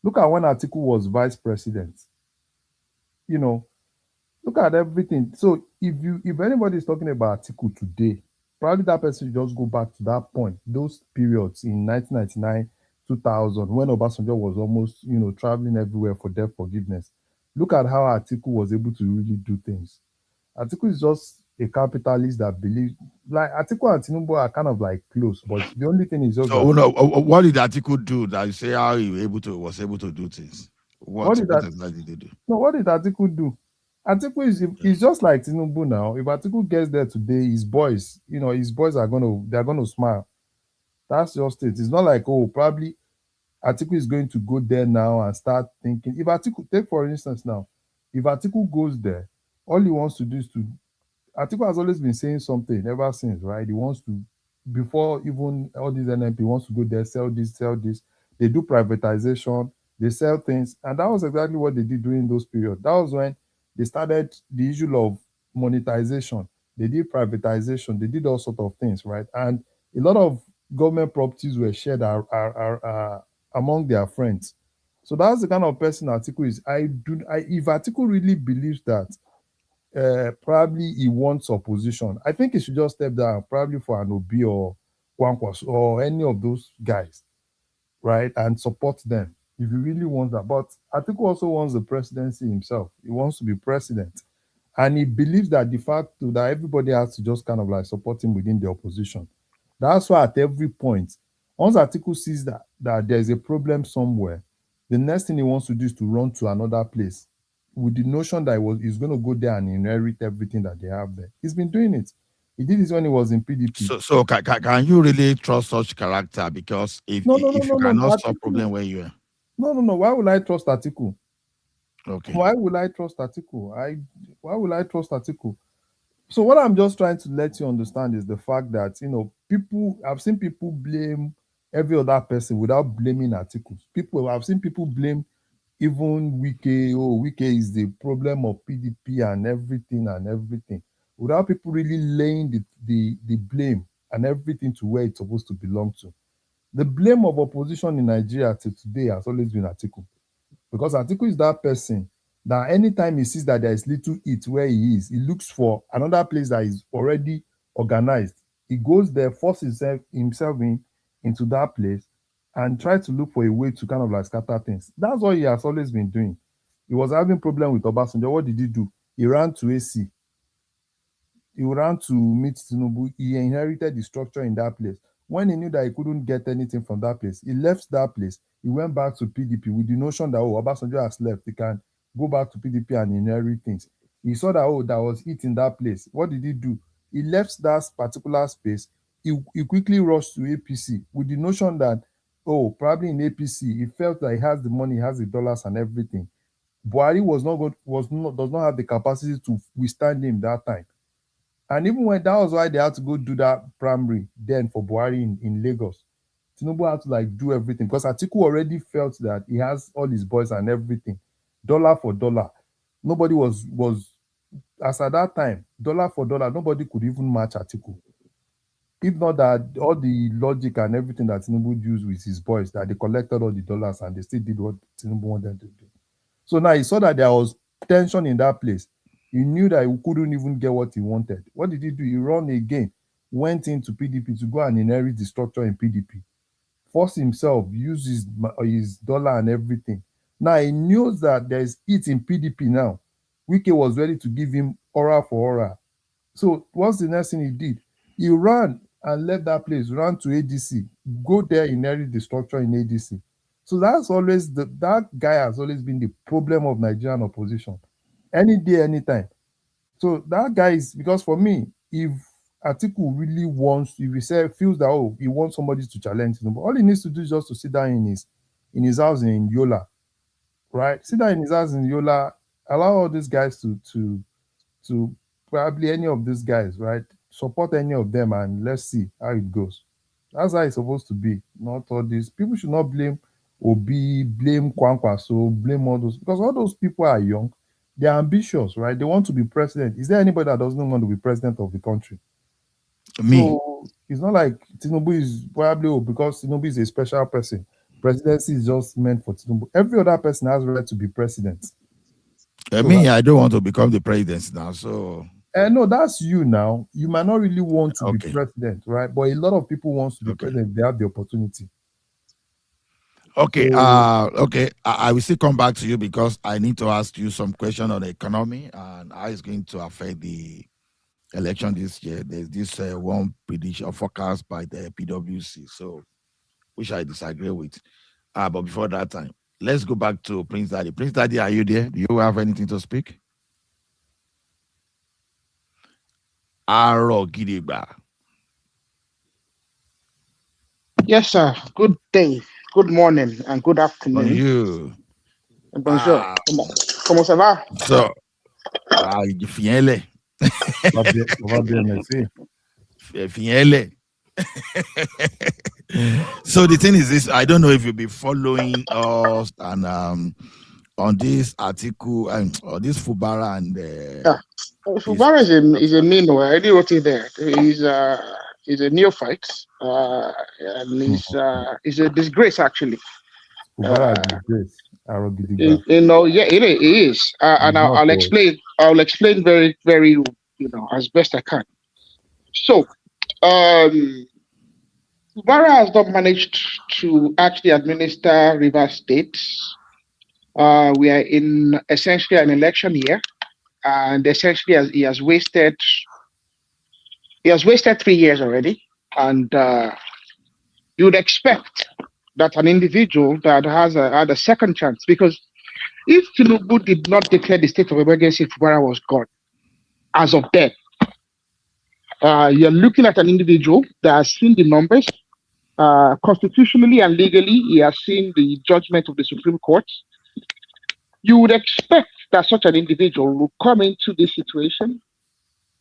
Look at when Atiku was vice president. Look at everything. So if anybody is talking about Atiku today, probably that person should just go back to that point, those periods in 1999, 2000, when Obasanjo was almost, traveling everywhere for debt forgiveness. Look at how Atiku was able to really do things. Atiku is just a capitalist that believes, like Atiku and Tinubu are kind of like close, but the only thing is just so, what did Atiku do that you say how he was able to do things? What exactly did they do? No, what did Atiku do? Atiku is just like Tinubu now. If Atiku gets there today, his boys, are gonna smile. That's just it. It's not like, oh, probably Atiku is going to go there now and start thinking. If Atiku, take for instance now, if Atiku goes there, all he wants to do is to. Atiku has always been saying something ever since, right? He wants to, before even all these NMP, wants to go there, sell this, sell this. They do privatization, they sell things, and that was exactly what they did during those periods. That was when they started the issue of monetization. They did privatization, they did all sort of things, right? And a lot of government properties were shared among their friends. So that's the kind of person Atiku is. If Atiku really believes that probably he wants opposition, I think he should just step down, probably for an Obi or Kwankwas or any of those guys, right, and support them. if he really wants that. But Atiku also wants the presidency himself. He wants to be president. And he believes that the fact that everybody has to just kind of like support him within the opposition. That's why at every point, once Atiku sees that there's a problem somewhere, the next thing he wants to do is to run to another place with the notion that he's going to go there and inherit everything that they have there. He's been doing it. He did this when he was in PDP. So can you really trust such character? Because if No, you cannot solve Atiku, problem where you are. no. Why would I trust Atiku? Okay. Why will I trust Atiku? Why will I trust Atiku? So what I'm just trying to let you understand is the fact that I've seen people blame every other person without blaming Atiku. I've seen people blame even Wike. Oh, Wike is the problem of PDP and everything, without people really laying the blame and everything to where it's supposed to belong to. The blame of opposition in Nigeria till today has always been Atiku. Because Atiku is that person that anytime he sees that there is little heat where he is, he looks for another place that is already organized. He goes there, forces himself into that place and try to look for a way to kind of like scatter things. That's what he has always been doing. He was having problem with Obasanjo. What did he do? He ran to AC. He ran to meet Tinubu. He inherited the structure in that place. When he knew that he couldn't get anything from that place, he left that place. He went back to PDP with the notion that, Obasanjo has left. He can go back to PDP and inherit things. He saw that, there was heat in that place. What did he do? He left that particular space. He quickly rushed to APC with the notion that, probably in APC, he felt that he has the money, he has the dollars and everything. Buhari does not have the capacity to withstand him that time. And even when that was why they had to go do that primary then for Buhari in Lagos. Tinubu had to like do everything because Atiku already felt that he has all his boys and everything, dollar for dollar. Nobody was as at that time, dollar for dollar, nobody could even match Atiku. If not that all the logic and everything that Tinubu used with his boys, that they collected all the dollars and they still did what Tinubu wanted to do. So now he saw that there was tension in that place. He knew that he couldn't even get what he wanted. What did he do? He ran again, went into PDP to go and inherit the structure in PDP. Forced himself, used his dollar and everything. Now he knows that there is heat in PDP now. Wike was ready to give him aura for aura. So what's the next thing he did? He ran and left that place, ran to ADC, go there, inherit the structure in ADC. So that's always that guy has always been the problem of Nigerian opposition. Any day, anytime. So that guy is, because for me, if Atiku really wants, if he feels that he wants somebody to challenge him, but all he needs to do is just to sit down in his house in Yola, right? Sit down in his house in Yola, allow all these guys to probably any of these guys, right? Support any of them and let's see how it goes. That's how it's supposed to be. Not all these people should not blame Obi, blame Kwankwaso, blame all those, because all those people are young, they're ambitious, right? They want to be president. Is there anybody that doesn't want to be president of the country? Me. So it's not like Tinubu is probably because Tinubu is a special person. Presidency is just meant for Tinubu. Every other person has right to be president. I don't want to become the president now. So no, that's you now. You might not really want to be president, right? But a lot of people want to be president if they have the opportunity. Okay. I will still come back to you because I need to ask you some question on the economy and how it's going to affect the election this year. There's this one prediction forecast by the PwC, so which I disagree with. But before that time, let's go back to Prince Daddy. Prince Daddy, are you there? Do you have anything to speak? Aro Gidigba. Yes, sir. Good day, good morning, and good afternoon. Bonjour. Bonjour. Comment ça va? So, Fiele. Va bien, merci. Fiele. So the thing is this, I don't know if you'll be following us and on this article and or this Fubara and Fubara is a mean one. I already wrote it there. He's a neophyte, and he's a disgrace actually. Fubara is disgrace. Yeah, it is, and I'll explain. I'll explain very, very, as best I can. So, Fubara has not managed to actually administer Rivers State. We are in essentially an election year, and essentially he has wasted 3 years already. And you would expect that an individual that had a second chance, because if Tinubu did not declare the state of emergency, Fubara was gone. As of then, you're looking at an individual that has seen the numbers. Constitutionally and legally, he has seen the judgment of the Supreme Court. You would expect that such an individual will come into this situation.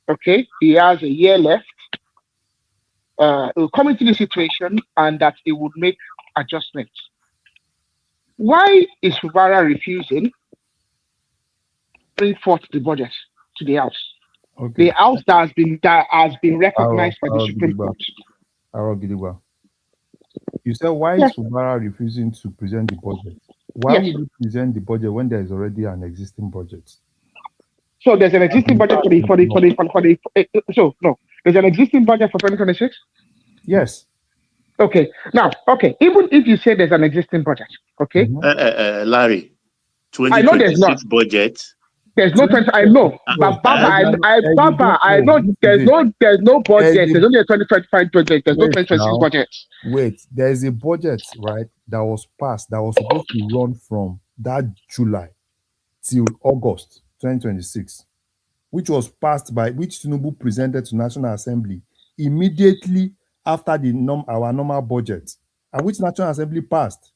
Okay, he has a year left. Will come into the situation and that he would make adjustments. Why is Fubara refusing to bring forth the budget to the House? Okay. The House that has been recognized by the Supreme Court. You said why is Fubara refusing to present the budget? Why would he present the budget when there is already an existing budget? So there's an existing budget there's an existing budget for 2026? Yes. Okay. Now, even if you say there's an existing budget, okay? Larry, I know there's not. 2026 budget. There's no 20. I know, but Baba, I know there's no budget. There's only a 2025 budget. There's no 2026 budget. Wait, there's a budget, right, that was passed that was supposed to run from that July till August 2026, which was passed which Tinubu presented to National Assembly immediately after our normal budget, and which National Assembly passed.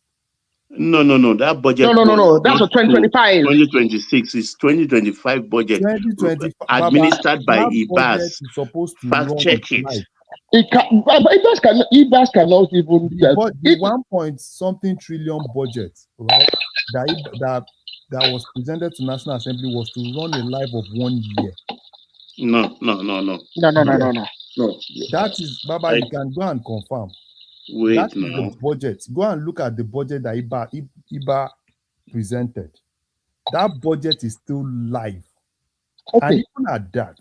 No. That budget. No. That's for 2025. 2026 is 2025 budget. 2025 administered by IBAS. Is supposed to fact check it. IBAS cannot even. The 1.something trillion budget, right? That was presented to National Assembly was to run a life of 1 year. No. That is, Baba, you can go and confirm. Wait, that is the budget. Go and look at the budget that IBA presented. That budget is still live. Okay. And even at that,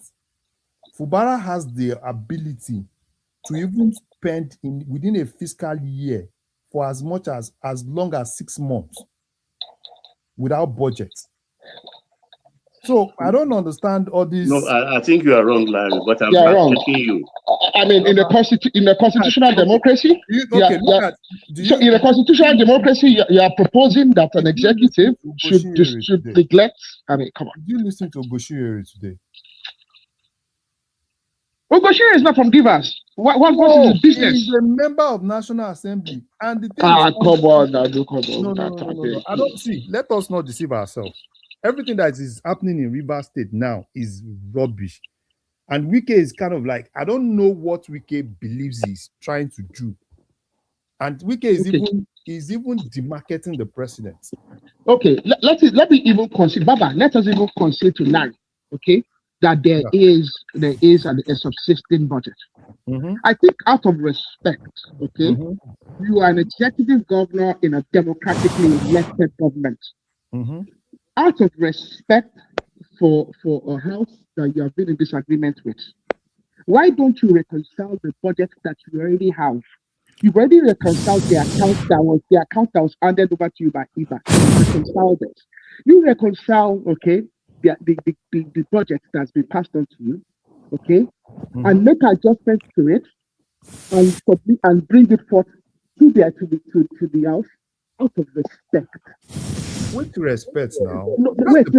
Fubara has the ability to even spend within a fiscal year for as long as 6 months without budget. So I don't understand all this. No, I think you are wrong, Larry, but I'm checking you. I mean, in the constitutional democracy, in the constitutional democracy, you are proposing that an executive should neglect. I mean, come on. Did you listen to Goshiere today? Well, Goshiere is not from Givers. What is his business? He's a member of National Assembly, and the thing come on. No. I don't see. Let us not deceive ourselves. Everything that is happening in Rivers State now is rubbish. And Wike is kind of like, I don't know what Wike believes he's trying to do. And Wike is even demarketing the president. Okay, let me even consider, Baba, let us even consider tonight, okay, that there is a subsisting budget. Mm-hmm. I think out of respect, okay, you are an executive governor in a democratically elected government. Mm-hmm. Out of respect for a house that you have been in disagreement with, why don't you reconcile the budget that you already have? You've already reconciled the account that was handed over to you by IBA. Reconcile it. You reconcile, okay, the budget that's been passed on to you, okay, and make adjustments to it, and submit and bring it forth to the house out of respect. Which respect now? No. It's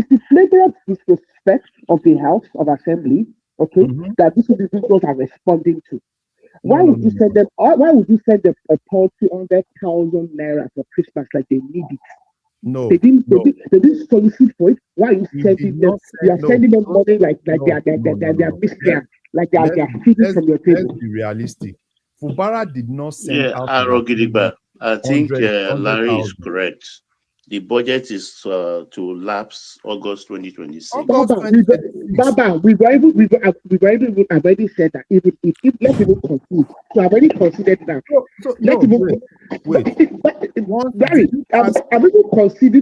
the flagrant disrespect of the House of Assembly, okay, that these individuals are responding to. Why would you send them a paltry 100,000 naira for Christmas like they need it? No. They didn't solicit for it. Why are you sending them? You are sending them money like they are miscreants, like they are feeding from your table. Let's be realistic. Fubara did not send out. I think Larry is correct. The budget is to lapse August 2026. Baba, we've already said that if let's even concede. So I've already considered that.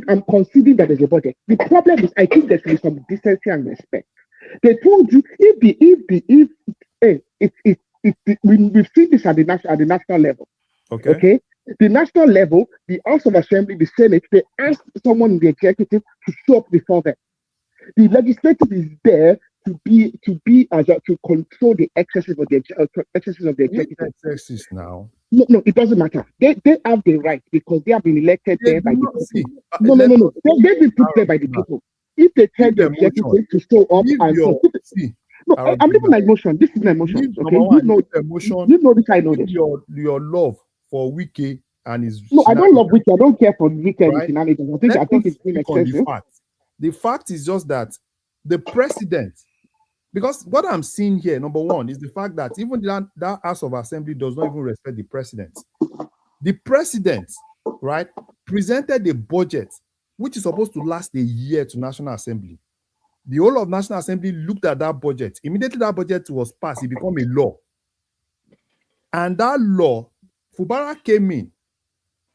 I'm conceding that there's a budget. The problem is I think there should be some decency and respect. They told you if Hey, we've seen this at the national level. Okay. The national level, the House of Assembly, the Senate, they ask someone in the executive to show up before them. The legislative is there to control the excesses of the executive. Excesses now. No, it doesn't matter. They have the right because they have been elected there by the people. See, no. They've been put there by the people. If they tell the executive to show up I'm leaving my emotion. This is my emotion. Okay, you know this. I know this. Your love for Wike and his. No, I don't love Wike. I don't care for Wike and his shenanigans. I think it's been excessive. The fact is just that the president, because what I'm seeing here, number one, is the fact that even that House of Assembly does not even respect the president. The president, right, presented a budget which is supposed to last a year to National Assembly. The whole of National Assembly looked at that budget. Immediately that budget was passed, it became a law. And that law, Fubara came in,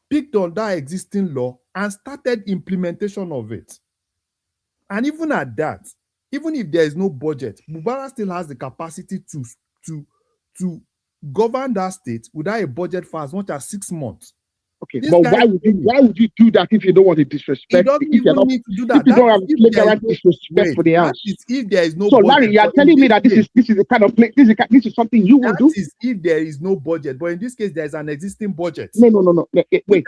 picked on that existing law, and started implementation of it. And even at that, even if there is no budget, Fubara still has the capacity to govern that state without a budget for as much as 6 months. Okay, but why would you do that if you don't want to disrespect? Need to do that. If you don't have flagrant disrespect for the house. If there is no so budget, Larry, you are telling me that this is the kind of place, this is something you will do. That is if there is no budget, but in this case there is an existing budget. No. Wait,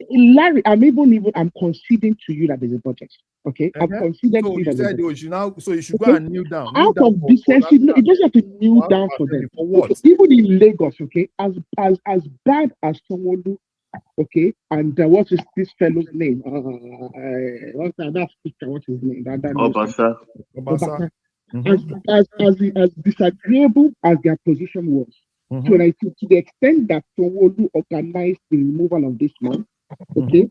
Larry, I'm conceding to you that there's a budget. Okay, I'm conceding to you that there's a budget. So you should go and kneel down. Out of decency, no, it doesn't have to kneel down for them. For what? Even in Lagos, okay, as bad as Sanwo-Olu. Okay, and what's this fellow's name? What's his name? Obasa. As disagreeable as their position was, to the extent that Sanwo-Olu organized the removal of this man, okay,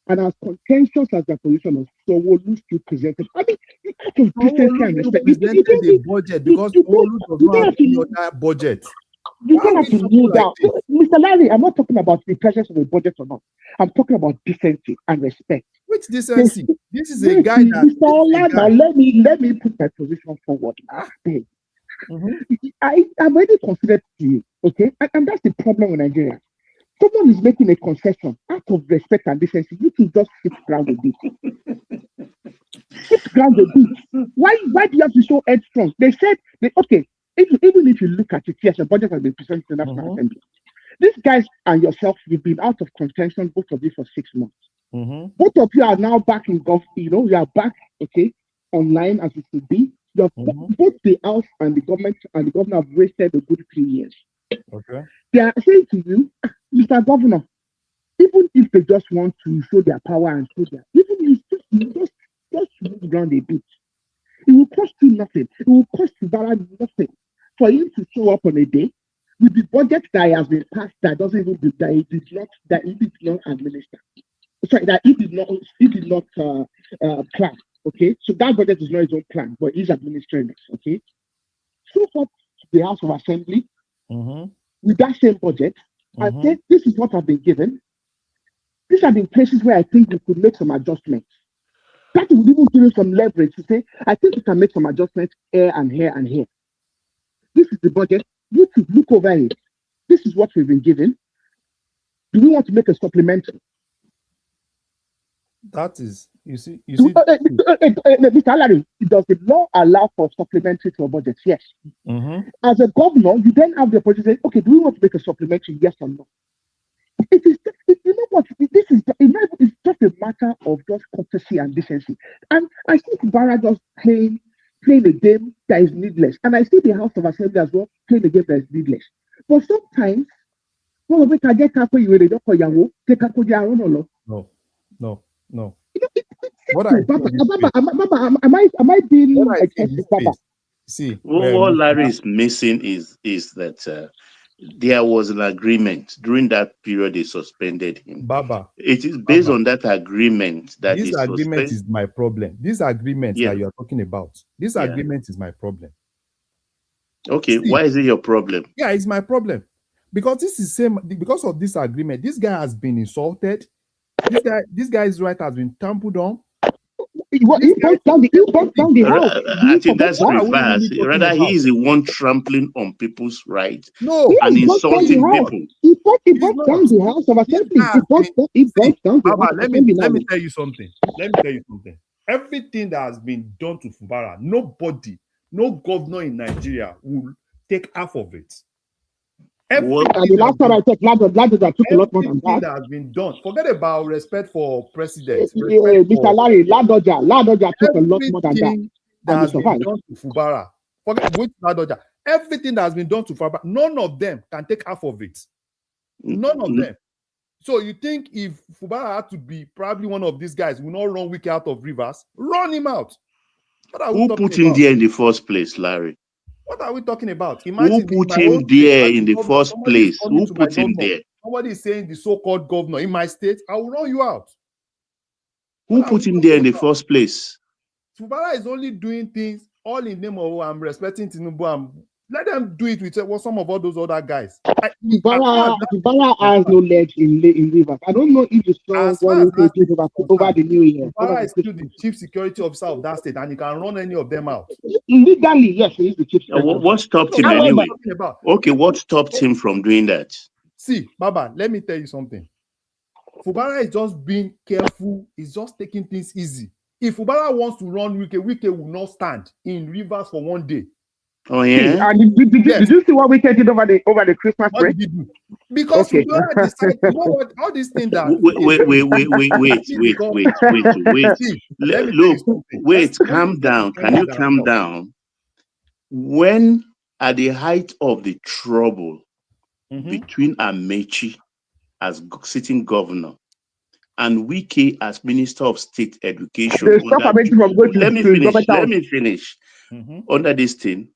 and as contentious as their position was, Sanwo-Olu still presented. I mean, out of decency and respect, presented the budget because Sanwo-Olu does not have any other budget. You don't have to kneel down. Mr. Larry, I'm not talking about the presence of a budget or not. I'm talking about decency and respect. Which decency? This is a guy that... Mr. Olada, let me put my position forward. I'm already considered to you, okay? And that's the problem with Nigeria. Someone is making a concession out of respect and decency. You can just sit ground a bit. Sit ground a bit. Why do you have to show headstrong? They said, okay, even if you look at it, yes, the budget has been presented to the National Assembly. These guys and yourself, you've been out of contention, both of you, for 6 months. Both of you are now back in golf, you are back, okay, online as it should be. Both the House and the government and the governor have wasted a good 3 years. Okay. They are saying to you, Mr. Governor, even if they just want to show their power and show their, even if just move around a bit, it will cost you nothing. It will cost Fubara nothing for him to show up on a day with the budget that has been passed that doesn't even be, that he did not administer. Sorry, that he did not plan. Okay, so that budget is not his own plan, but he's administering it. Okay, show up to the House of Assembly with that same budget and say, this is what I've been given. These are the places where I think we could make some adjustments. That would even give you some leverage to say, I think we can make some adjustments here and here and here. This is the budget. You could look over it. This is what we've been given. Do we want to make a supplementary? That is, you see. Mr. Larry, does the law allow for supplementary to a budget? Yes. As a governor, you then have the opportunity to say, okay, do we want to make a supplementary? Yes or no? It is, you know what? It's just a matter of just courtesy and decency. And I think Fubara just playing a game that is needless. And I see the House of Assembly as well playing a game that is needless. But sometimes, well, we can get halfway with it. No. What am I being excessive, Baba? See, what Larry is missing is that there was an agreement during that period they suspended him. Baba, it is based on that agreement that this agreement is my problem. This agreement that you are talking about, this agreement is my problem. Okay, why is it your problem? Yeah, it's my problem because this is because of this agreement. This guy has been insulted. This guy's right has been trampled on. He burnt down the house. I think that's that? reverse. Rather, he is the one trampling on people's rights No, and he burnt down the insulting house. people. He burnt down the house of assembly. He burnt down the house of assembly. Let me tell you something. Everything that has been done to Fubara, no governor in Nigeria will take half of it. The last time I checked, Ladoja took a lot more than Everything that. that has been done. Forget about respect for president. Mr. Larry, Ladoja took a lot more than that. Everything that has been done to Fubara. Forget which Ladoja. Everything that has been done to Fubara, none of them can take half of it. None of them. So you think if Fubara had to be probably one of these guys, will not run Wike out of Rivers, run him out. Who put him there in the first place, Larry? What are we talking about? Imagine who put him there in the first place? Who put him there? Somebody is saying the so-called governor in my state, I will run you out. Who put him there in the first place? Fubara is only doing things all in the name of I'm respecting Tinubu. Let them do it with some of all those other guys. Fubara has no legs in Rivers. I don't know if you saw what we did over the New Year. Fubara is still the chief security officer of that state, and he can run any of them out. Legally, yes, he is the chief security officer. What stopped him anyway? Okay, what stopped him from doing that? See, Baba, let me tell you something. Fubara is just being careful. He's just taking things easy. If Fubara wants to run Wike will not stand in Rivers for one day. Oh yeah. And did you see what we did over the Christmas break? Because Fubara decided, you know what? All these things that wait, calm down. Can you calm down? When at the height of the trouble between Amechi as sitting governor and Wike as Minister of State Education, let me finish. Under this thing,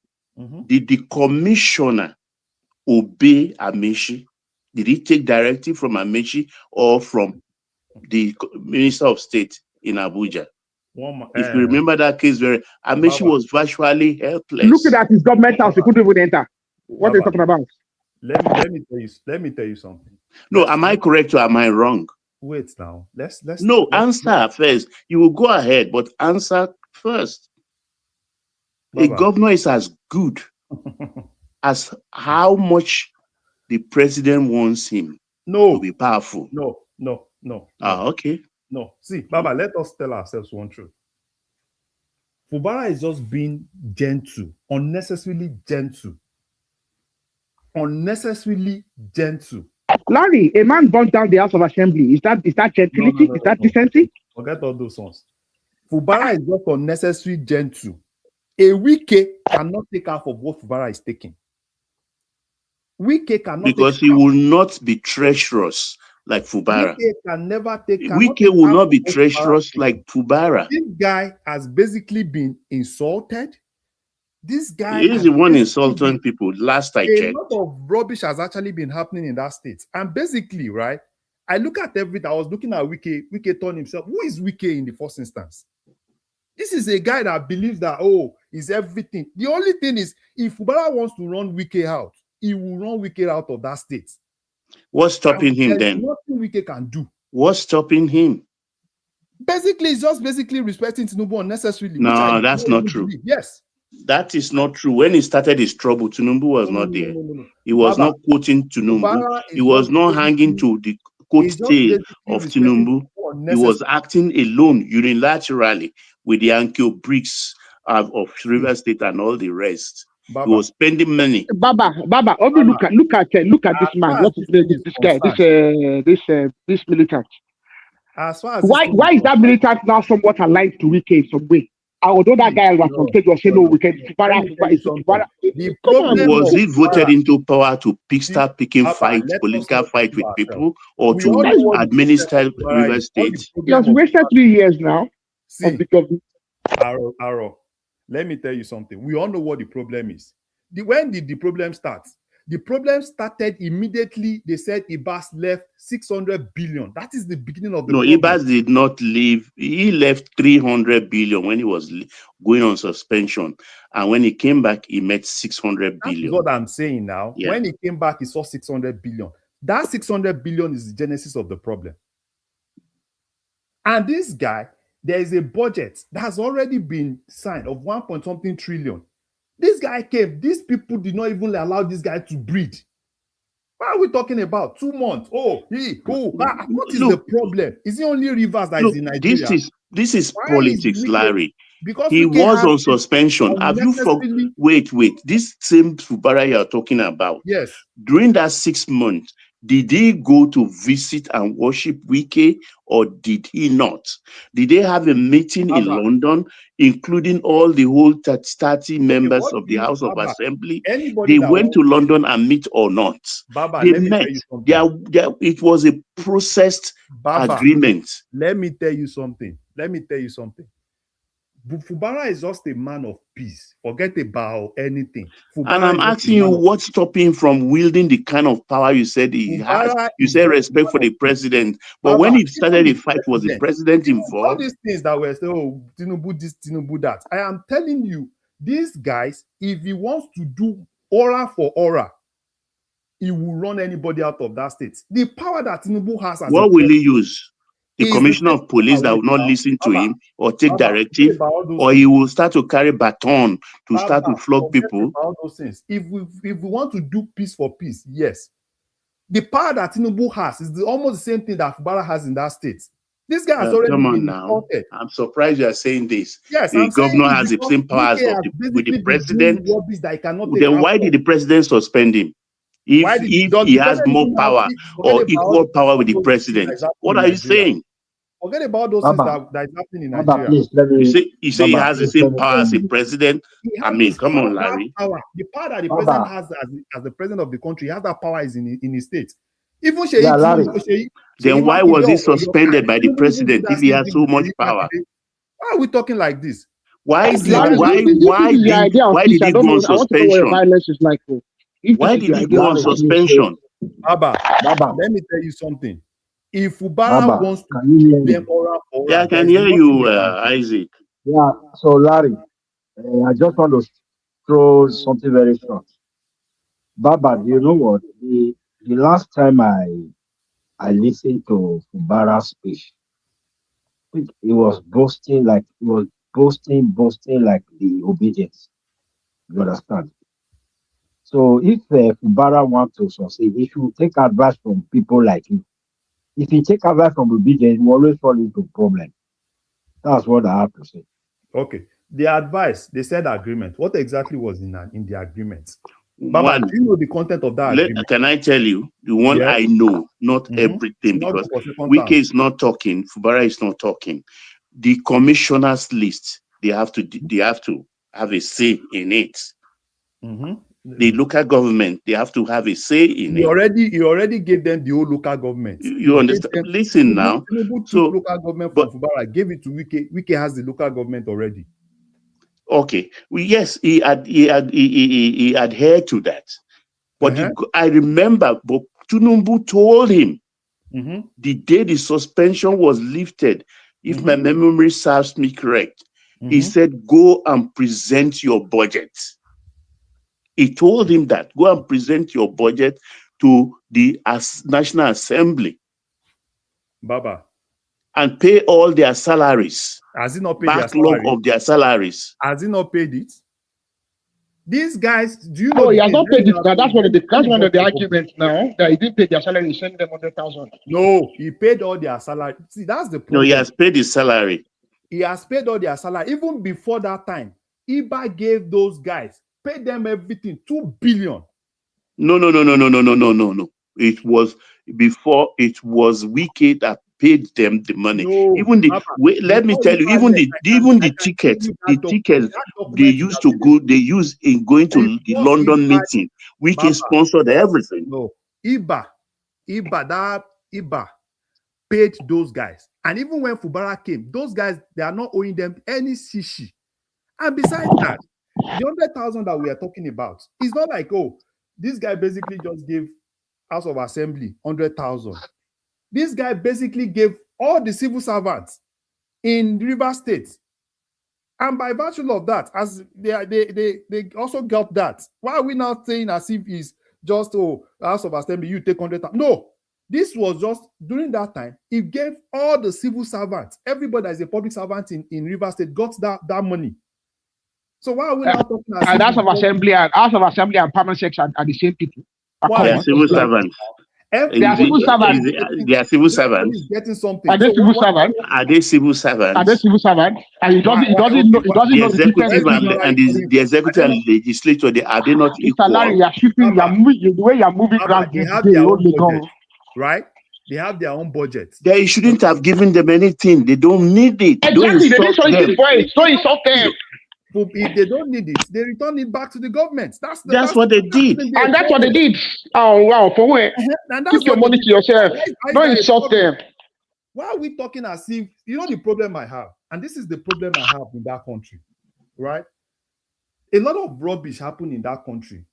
did the commissioner obey Amechi? Did he take directive from Amechi or from the Minister of State in Abuja? If you remember that case, where Amechi was virtually helpless. Looking at his government house, he couldn't even enter. What are you talking about? Let me tell you something. No, am I correct or am I wrong? Wait now. Let's answer first. You will go ahead, but answer first. Baba. A governor is as good as how much the president wants him to be powerful. No. Okay. No. See, Baba, let us tell ourselves one truth. Fubara is just being gentle, unnecessarily gentle. Larry, a man burnt down the House of Assembly. Is that gentility? No, is that decency? Forget all those ones. Fubara is just unnecessarily gentle. A Wike cannot take half of what Fubara is taking. Wike cannot because he will not be treacherous like Fubara. Wike can never take. Wike will not be treacherous like Fubara. This guy has basically been insulted. This guy is the one insulting people. Last I checked, a lot of rubbish has actually been happening in that state. And basically, right, I look at everything. I was looking at Wike. Wike turned himself. Who is Wike in the first instance? This is a guy that believes that, he's everything. The only thing is, if Fubara wants to run Wike out, he will run Wike out of that state. What's stopping him then? Nothing Wike can do. What's stopping him? Basically, it's just respecting Tinubu unnecessarily. No, that's not true. Yes. That is not true. When he started his trouble, Tinubu was not there. No. He was not quoting Tinubu. He was not hanging to the coat tail of Tinubu. He was acting alone, unilaterally, with the Ankyo bricks of River State and all the rest. He was spending money. Baba, look at this man. What is this guy? This militant. As far as why is that militant now somewhat aligned to Wike in some way? Although that guy was on stage was saying, no, we can was he voted into power to start picking political fight with people, or to administer River State? He has wasted 3 years now. Aro, let me tell you something. We all know what the problem is. When did the problem start? The problem started immediately. They said Ibas left 600 billion. That is the beginning of the problem. Ibas did not leave. He left 300 billion when he was going on suspension. And when he came back, he met 600 billion. That's what I'm saying now. Yeah. When he came back, he saw 600 billion. That 600 billion is the genesis of the problem. And this guy there is a budget that has already been signed of 1 point something trillion. This guy came, these people did not even allow this guy to breathe. What are we talking about? 2 months. What is the problem? Is it only Rivers that is in Nigeria? This is Why politics, Wike? Larry. Because he Wike was has on suspension. Have you unnecessarily... Wait. This same Fubara you are talking about. Yes. During that 6 months, did he go to visit and worship Wike, or did he not? Did they have a meeting in London, including all the whole 30 members of the House of Assembly? They went to London and meet or not? They met. It was a processed agreement. Let me tell you something. Fubara is just a man of peace. Forget about anything. Fubara, and I'm asking you, what's stopping him from wielding the kind of power you said he has? You said respect for the president, but when he started the fight, was the president involved? All these things that were saying, oh, Tinubu this, Tinubu that. I am telling you, these guys, if he wants to do aura for aura, he will run anybody out of that state. The power that Tinubu has as what will he use? The commissioner of police that will not listen to him or take directive, or he will start to carry baton to start to flog people. All those things. If we want to do peace for peace, yes. The power that Tinubu has is almost the same thing that Fubara has in that state. This guy has already been reported. I'm surprised you are saying this. Yes, the governor has the same powers with the president. Then why did the president suspend him? If he has more power or equal power with the president, what are you saying? Forget about those things that is happening in Nigeria. Please, you say he has the same power as the president? I mean, come on, Larry. The power that the president has as the president of the country, he has that power is in his state. Even then why was he suspended by the president if he has so much power? Why are we talking like this? Why did he go on suspension? Why did he go on suspension? Baba, let me tell you something. If Fubara wants to give them oral for oral, I can hear you, Isaac. Yeah, so Larry, I just want to throw something very short. Baba, you know what? The last time I listened to Fubara's speech, he was boasting like boasting like the obedience. You understand? So if Fubara wants to succeed, he should take advice from people like him. If he take advice from obedience, he will always fall into problem. That's what I have to say. Okay. The advice, they said agreement. What exactly was in the agreement? Baba, do you know the content of that agreement? Can I tell you? The one I know, not everything, because Wike is not talking, Fubara is not talking. The commissioners list, they have to have a say in it. The local government, they have to have a say in it. He already gave them the old local government. You understand? Listen now. So local government from Fubara, gave it to Wike. Wike has the local government already. Okay. Well, yes, he adhered to that. But I remember, but Tinubu told him the day the suspension was lifted, if my memory serves me correct, he said, go and present your budget. He told him that, go and present your budget to the National Assembly. Baba. And pay all their salaries. Has he not paid backlog of their salaries? Has he not paid it? These guys, do you know? Oh, he has not paid it. That's one of the arguments now, that he didn't pay their salary, he sent them 100,000. No, he paid all their salary. See, that's the problem. No, he has paid his salary. He has paid all their salary. Even before that time, Iba gave those guys, paid them everything, 2 billion. No. It was before, it was Wike that paid them the money. No, even the let me tell you, even the tickets they used to go, they used in going to the London meeting. Wike sponsored everything. No, Iba paid those guys, and even when Fubara came, those guys, they are not owing them any shishi. And besides that, the 100,000 that we are talking about, it's not like, oh, this guy basically just gave House of Assembly 100,000. This guy basically gave all the civil servants in River State. And by virtue of that, as they also got that, why are we now saying as if it's just, oh, House of Assembly, you take 100,000? No, This was just during that time. It gave all the civil servants, everybody that is a public servant in Rivers State got that money. So why are we now talking as and House of Assembly and Permanent Sex are the same people? They are civil servants. They are civil servants. They are civil servants. Getting something. Are they civil servants? Are they civil servants? Are they civil servants? And he doesn't know The the difference executive and the executive and legislature, are they not equal? Larry, you're shifting, you're moving, the way you're moving around they have today, their own budget, right? They have their own budget. They shouldn't have given them anything. They don't need it. Exactly, they need something for it. Don't insult them. If they don't need it, they return it back to the government. That's what they did. And that's what they did. Oh, wow, for where? Keep your money to yourself. Don't insult them. Why are we talking as if, the problem I have, and this is the problem I have in that country, right? A lot of rubbish happened in that country.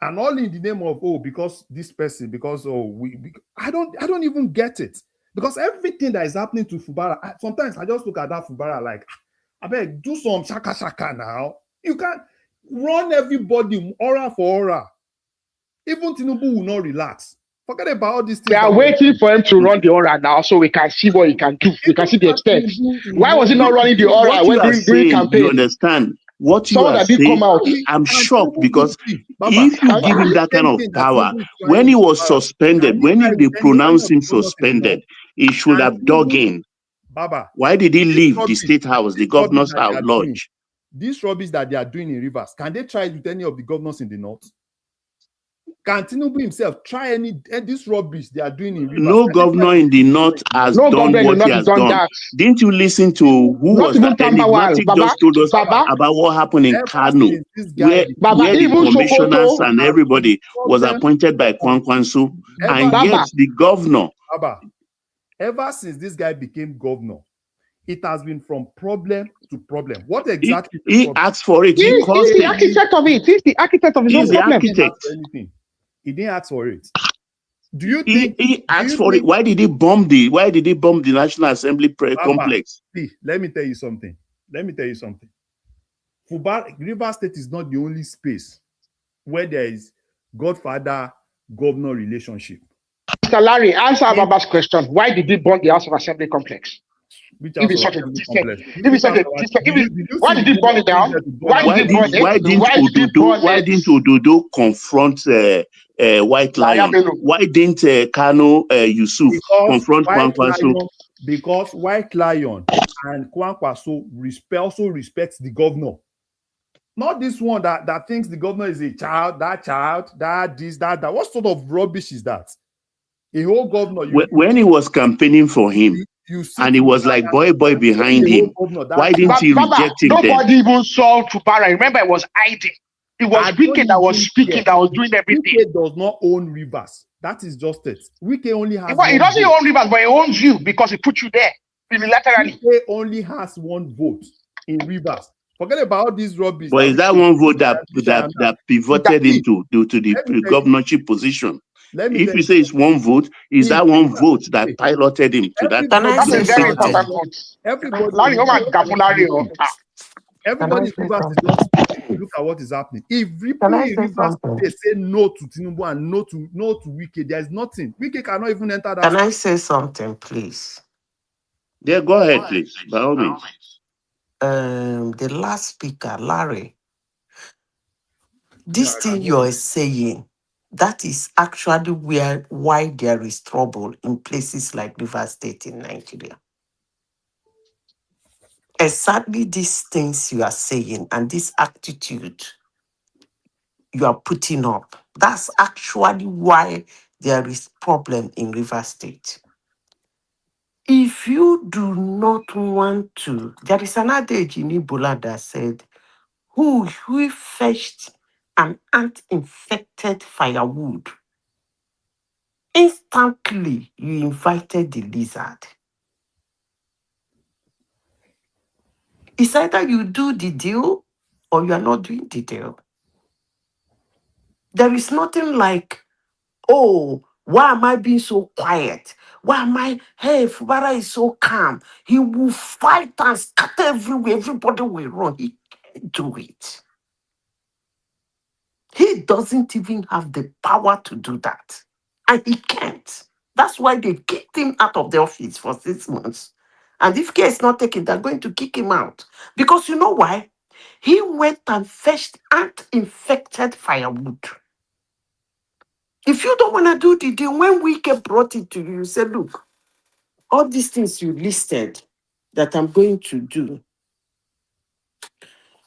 And all in the name of, because this person, because, I don't even get it. Because everything that is happening to Fubara, sometimes I just look at that Fubara like, I beg, do some shaka now. You can't run everybody aura for aura. Even Tinubu will not relax. Forget about all these things. They are waiting for him to run the aura now so we can see what he can do. We can see the extent. Why was he not running the aura when during campaign? You understand? What you are saying, I'm shocked because if you give him that kind of power, when he was suspended, when they pronounced him suspended, he should have dug in. Baba, why did he leave the state house, the governor's house lodge? This rubbish that they are doing in Rivers, can they try it with any of the governors in the north? Can Tinubu himself try this rubbish they are doing in Rivers? No governor in the north has done what he has done. Didn't you listen to who was that? Enigmatic just told us about what happened in Kano, where the commissioners and everybody was appointed by Kwankwanso, and yet the governor. Ever since this guy became governor, it has been from problem to problem. What exactly? He asked for it. He's the architect of it. He's the architect of his own problem. He didn't ask for it. Do you think he asked for it? Why did he bomb the National Assembly complex? See, let me tell you something. River State is not the only space where there is godfather-governor relationship. Mr. Larry, answer Baba's question. Why did he bomb the House of Assembly complex? Why did he burn it down? Why didn't Ododo confront White Lion? Why didn't Kano Yusuf confront Kwankwaso? Because White Lion and Kwankwaso also respects the governor. Not this one that thinks the governor is a child, that this, that. What sort of rubbish is that? A whole governor. When he was campaigning for him, and he was like boy behind him, why didn't he reject him? Nobody even saw Fubara. Remember, it was hiding. It was Wike that was speaking, that was doing everything. Wike does not own Rivers. That is just it. Wike only has. He doesn't own Rivers, but he owns you because he put you there unilaterally. Wike only has one vote in Rivers. Forget about all these rubbish. But is that one vote that pivoted into the governorship position? If you say it's one vote, is that one vote that piloted him to that? That's a very important vote. Everybody look at what is happening. If Rivers they say no to Tinubu and no to Wike, there is nothing. Wike cannot even enter that. Can I say something, please? Yeah, go ahead, please. By all means. The last speaker, Larry, this thing you're saying, that is actually why there is trouble in places like Rivers State in Nigeria. Exactly these things you are saying and this attitude you are putting up, that's actually why there is problem in Rivers State. If you do not want to, there is an adage in Ebola that said, who fetched an ant-infected firewood, instantly you invited the lizard. It's either you do the deal or you are not doing the deal. There is nothing like, oh, why am I being so quiet? Hey, Fubara is so calm. He will fight and scatter everywhere. Everybody will run. He can't do it. He doesn't even have the power to do that. And he can't. That's why they kicked him out of the office for 6 months. And if care is not taken, they're going to kick him out. Because you know why? He went and fetched ant-infected firewood. If you don't want to do the deal, when Wike brought it to you, you said, look, all these things you listed that I'm going to do,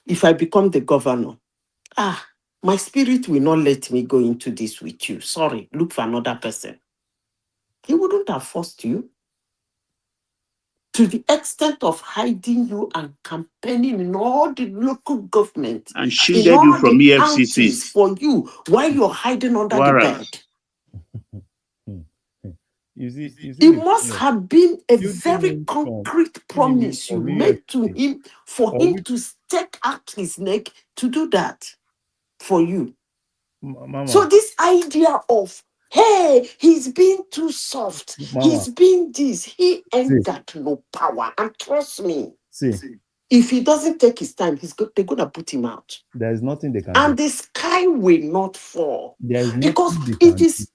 if I become the governor, my spirit will not let me go into this with you. Sorry, look for another person. He wouldn't have forced you to the extent of hiding you and campaigning in all the local government, And in shielded you all from the counties EFCCs. for you while you're hiding under the Warrants. bed. You see It the must point. have been a You very doing concrete shielding him promise you from made to EFCC, him for or him which to stake out his neck to do that for you. Mama, So this idea of, hey, he's being too soft, Mama, he's being this, he see, ain't got no power. And trust me, see, if he doesn't take his time, they're gonna put him out. there is nothing they can And do. the sky will not fall. There is Because nothing they it can do. is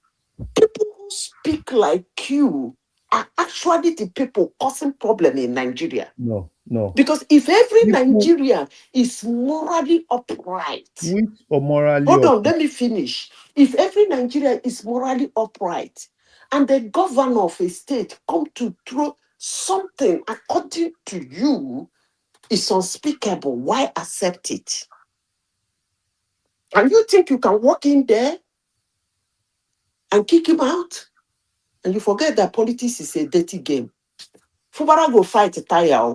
people who speak like you are actually the people causing problem in Nigeria. No. Because if every People Nigerian is morally upright, which or morally hold on, upright. let me finish. If every Nigerian is morally upright and the governor of a state come to throw something according to you is unspeakable, why accept it? And you think you can walk in there and kick him out? And you forget that politics is a dirty game. Fubara go fight tire.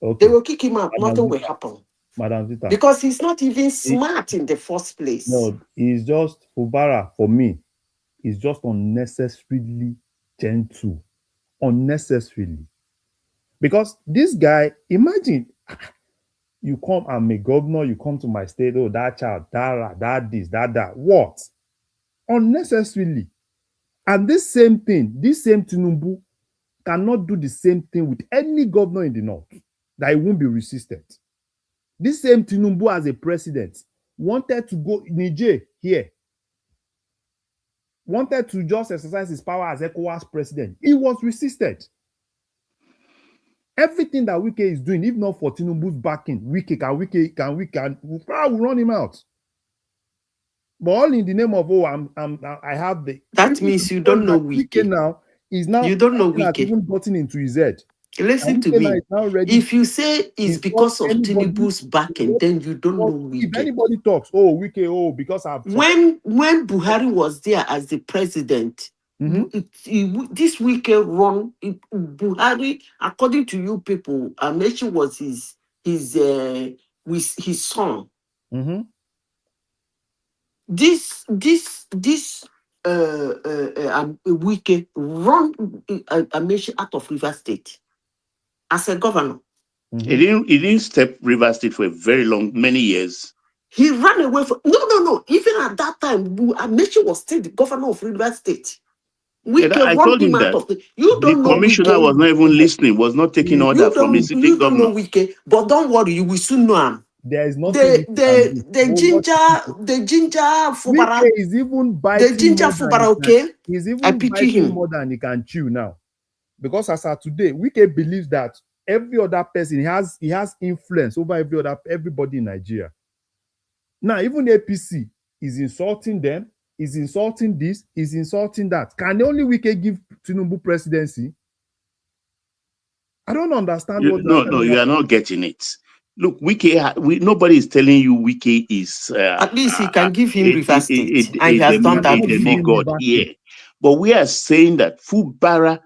Okay. They will kick him out, nothing will happen. Madam Zita. Because he's not even smart in the first place. No, he's just Fubara for me. He's just unnecessarily gentle. Unnecessarily. Because this guy, imagine you come, I'm a governor, you come to my state, oh, that child, that this, that. What? Unnecessarily. And this same thing, this same Tinubu cannot do the same thing with any governor in the north, that it won't be resisted. This same Tinubu as a president wanted to go Niger here, wanted to just exercise his power as ECOWAS president. He was resisted. Everything that Wike is doing, if not for Tinubu's backing, Wike will run him out. But all in the name of, oh, I have the. That means you don't know Wike. Now is now you don't know Wike. Even gotten into his head. Listen to me. If you say it's because of Tinubu's backing, then you don't know Wike. If anybody talks, oh, Wike, oh, because I've when Buhari was there as the president, this Wike run Buhari, according to you people, Amechi was his son. This Wike run Amechi out of River State as a governor. He didn't step River State for a very many years. He ran away from no. Even at that time, Amechi was still the governor of River State. I told him that the commissioner was not even listening, was not taking order from the sitting you governor. Don't know Wike, but don't worry, you will soon know him. There is nothing. The ginger Fubara Wike is even biting. The ginger Fubara, okay? He's even I pity him more than he can chew now, because as of today, Wike believes that every other person he has influence over everybody in Nigeria. Now even APC is insulting them. Is insulting this, is insulting that. Can only Wike give Tinubu presidency? I don't understand what. No, you are not getting it. Look, Wike, nobody is telling you Wike is. At least he can give him River State, and he has done that before. God here, but we are saying that Fubara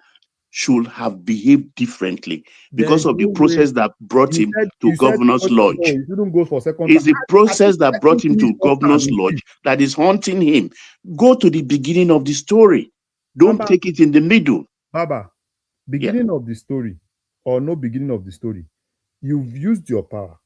should have behaved differently because of the process that brought him to Governor's Lodge. He shouldn't go for second. It's the process that brought him to Governor's Lodge that is haunting him. Go to the beginning of the story. Don't take it in the middle. Baba, beginning of the story or no beginning of the story, you've used your power.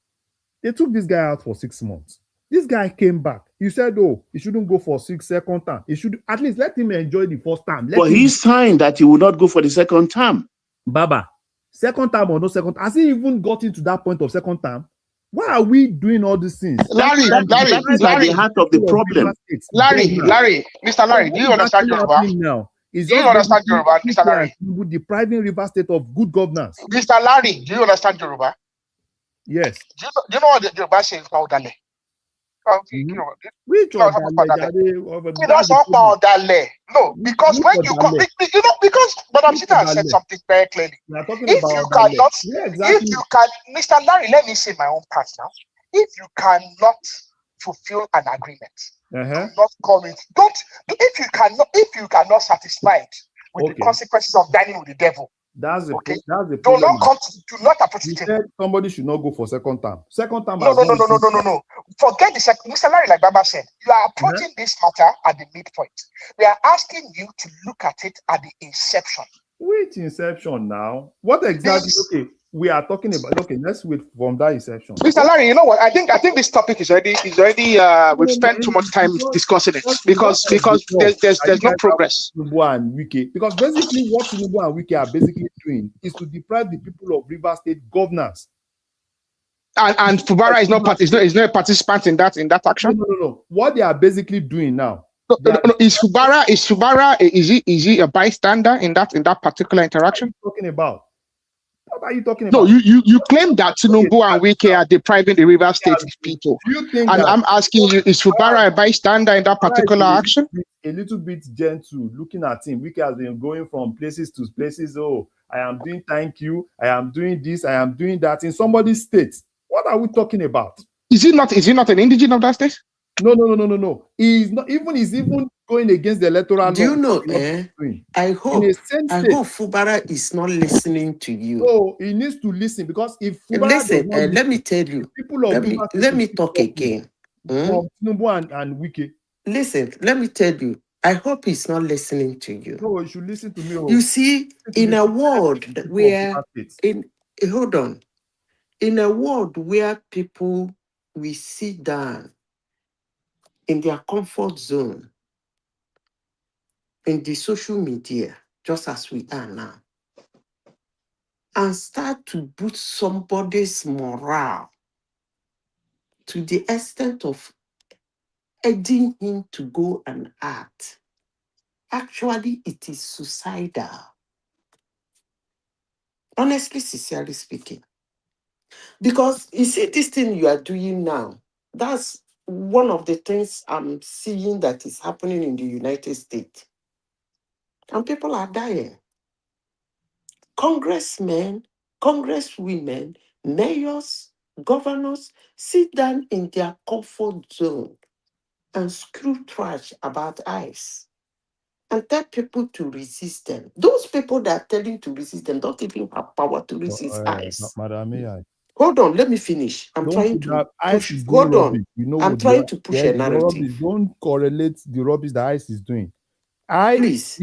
They took this guy out for 6 months. This guy came back. You said, oh, he shouldn't go for second time. He should at least let him enjoy the first time. But he signed that he would not go for the second term. Baba, second time or no second, has he even gotten to that point of second term? Why are we doing all these things? Larry, is at the heart of the problem. Larry, Mr. Larry, do you understand Yoruba? Now, It's Do you just understand basically Yoruba, Mr. Larry? depriving River State of good governance. Mr. Larry, do you understand Yoruba? Yes. Do you know what the Yoruba says about Odale? Which No, because when you come, because Madam Sita has said something very clearly. We are talking If about you Odale. cannot, Exactly. if you can, Mr. Larry, let me say my own part now. If you cannot fulfill an agreement, do not come it. If you cannot satisfy it with the consequences of dining with the devil. That's the okay. That's the Do problem. not approach You it. said somebody should not go for second term. Second term. No. Forget the second. Mr. Larry, like Baba said, you are approaching this matter at the midpoint. We are asking you to look at it at the inception. Which inception now? What exactly? Okay, we are talking about. Okay, let's wait from that inception. Mr. Larry, you know what? I think this topic is already. We've spent too much time discussing it because there's no progress. Tinubu and Wike, because basically what Tinubu and Wike are basically doing is to deprive the people of River State governance. And Fubara is not a participant in that action. No. What they are basically doing now. Is he a bystander in that particular interaction? What are you talking about? What are you talking about? No, you claim that Tinubu and Wike are depriving the River State people. And I'm asking you, is Fubara a bystander in that particular action? A little bit gentle, looking at him. Wike has been going from places to places. Oh, I am doing thank you. I am doing this. I am doing that in somebody's state. What are we talking about? Is he not an indigene of that state? No. He's even going against the electoral law. Do you know, I hope Fubara is not listening to you. No, he needs to listen, because if Fubara let me tell you, let me talk again. From Tinubu and Wike. Listen, let me tell you, I hope he's not listening to you. No, you should listen to me. You see, in a world where, hold on, in a world where people will sit down in their comfort zone, in the social media, just as we are now, and start to boost somebody's morale to the extent of urging him to go and act, actually it is suicidal. Honestly, sincerely speaking. Because you see, this thing you are doing now, that's one of the things I'm seeing that is happening in the United States. And people are dying. Congressmen, congresswomen, mayors, governors sit down in their comfort zone and screw trash about ICE and tell people to resist them. Those people that are telling to resist them don't even have power to resist ICE. Madam, hold on, let me finish. I'm trying to push. Hold on. I'm trying to push a narrative. Don't correlate the rubbish that ICE is doing. Please,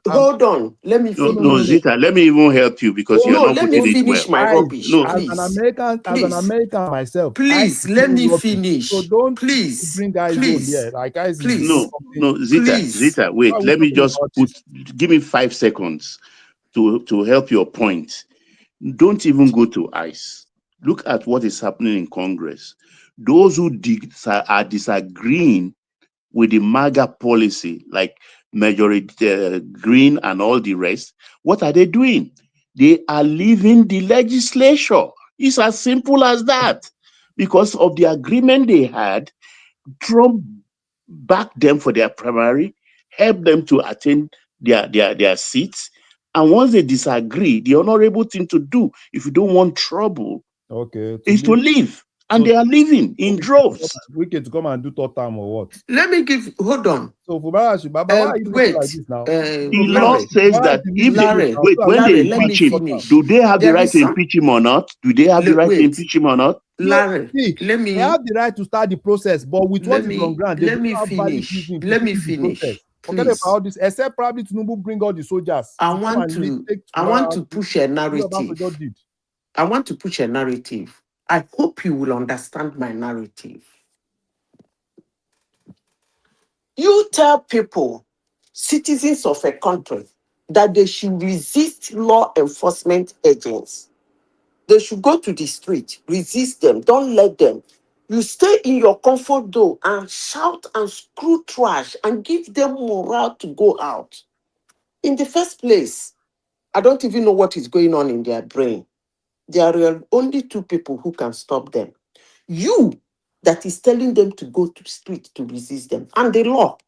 hold on. Let me finish. No, Zita, let me even help you because you're not putting it well. Let me finish my rubbish. No, please. As an American myself, please let me finish. So don't bring guys on here. Like guys, no, Zita, wait. Let me just give me 5 seconds to help your point. Don't even go to ICE. Look at what is happening in Congress. Those who are disagreeing with the MAGA policy, like Majority Green and all the rest, what are they doing? They are leaving the legislature. It's as simple as that. Because of the agreement they had, Trump backed them for their primary, helped them to attain their seats. And once they disagree, the honorable thing to do, if you don't want trouble, is to leave. And they are leaving in droves. We can come and do third time or what? Let me hold on. So Fubara, Baba, why are you looking like this now? The law says that when they impeach him, do they have the right to impeach him or not? Do they have the right to impeach him or not? Larry, they have the right to start the process, but with what is on ground, let me finish. Forget about all this, except probably Tinubu bring all the soldiers. I want to push a narrative. I want to push a narrative. I hope you will understand my narrative. You tell people, citizens of a country, that they should resist law enforcement agents. They should go to the street, resist them, don't let them. You stay in your comfort zone and shout and screw trash and give them morale to go out. In the first place, I don't even know what is going on in their brain. There are only two people who can stop them. You, that is telling them to go to street to resist them, and the law.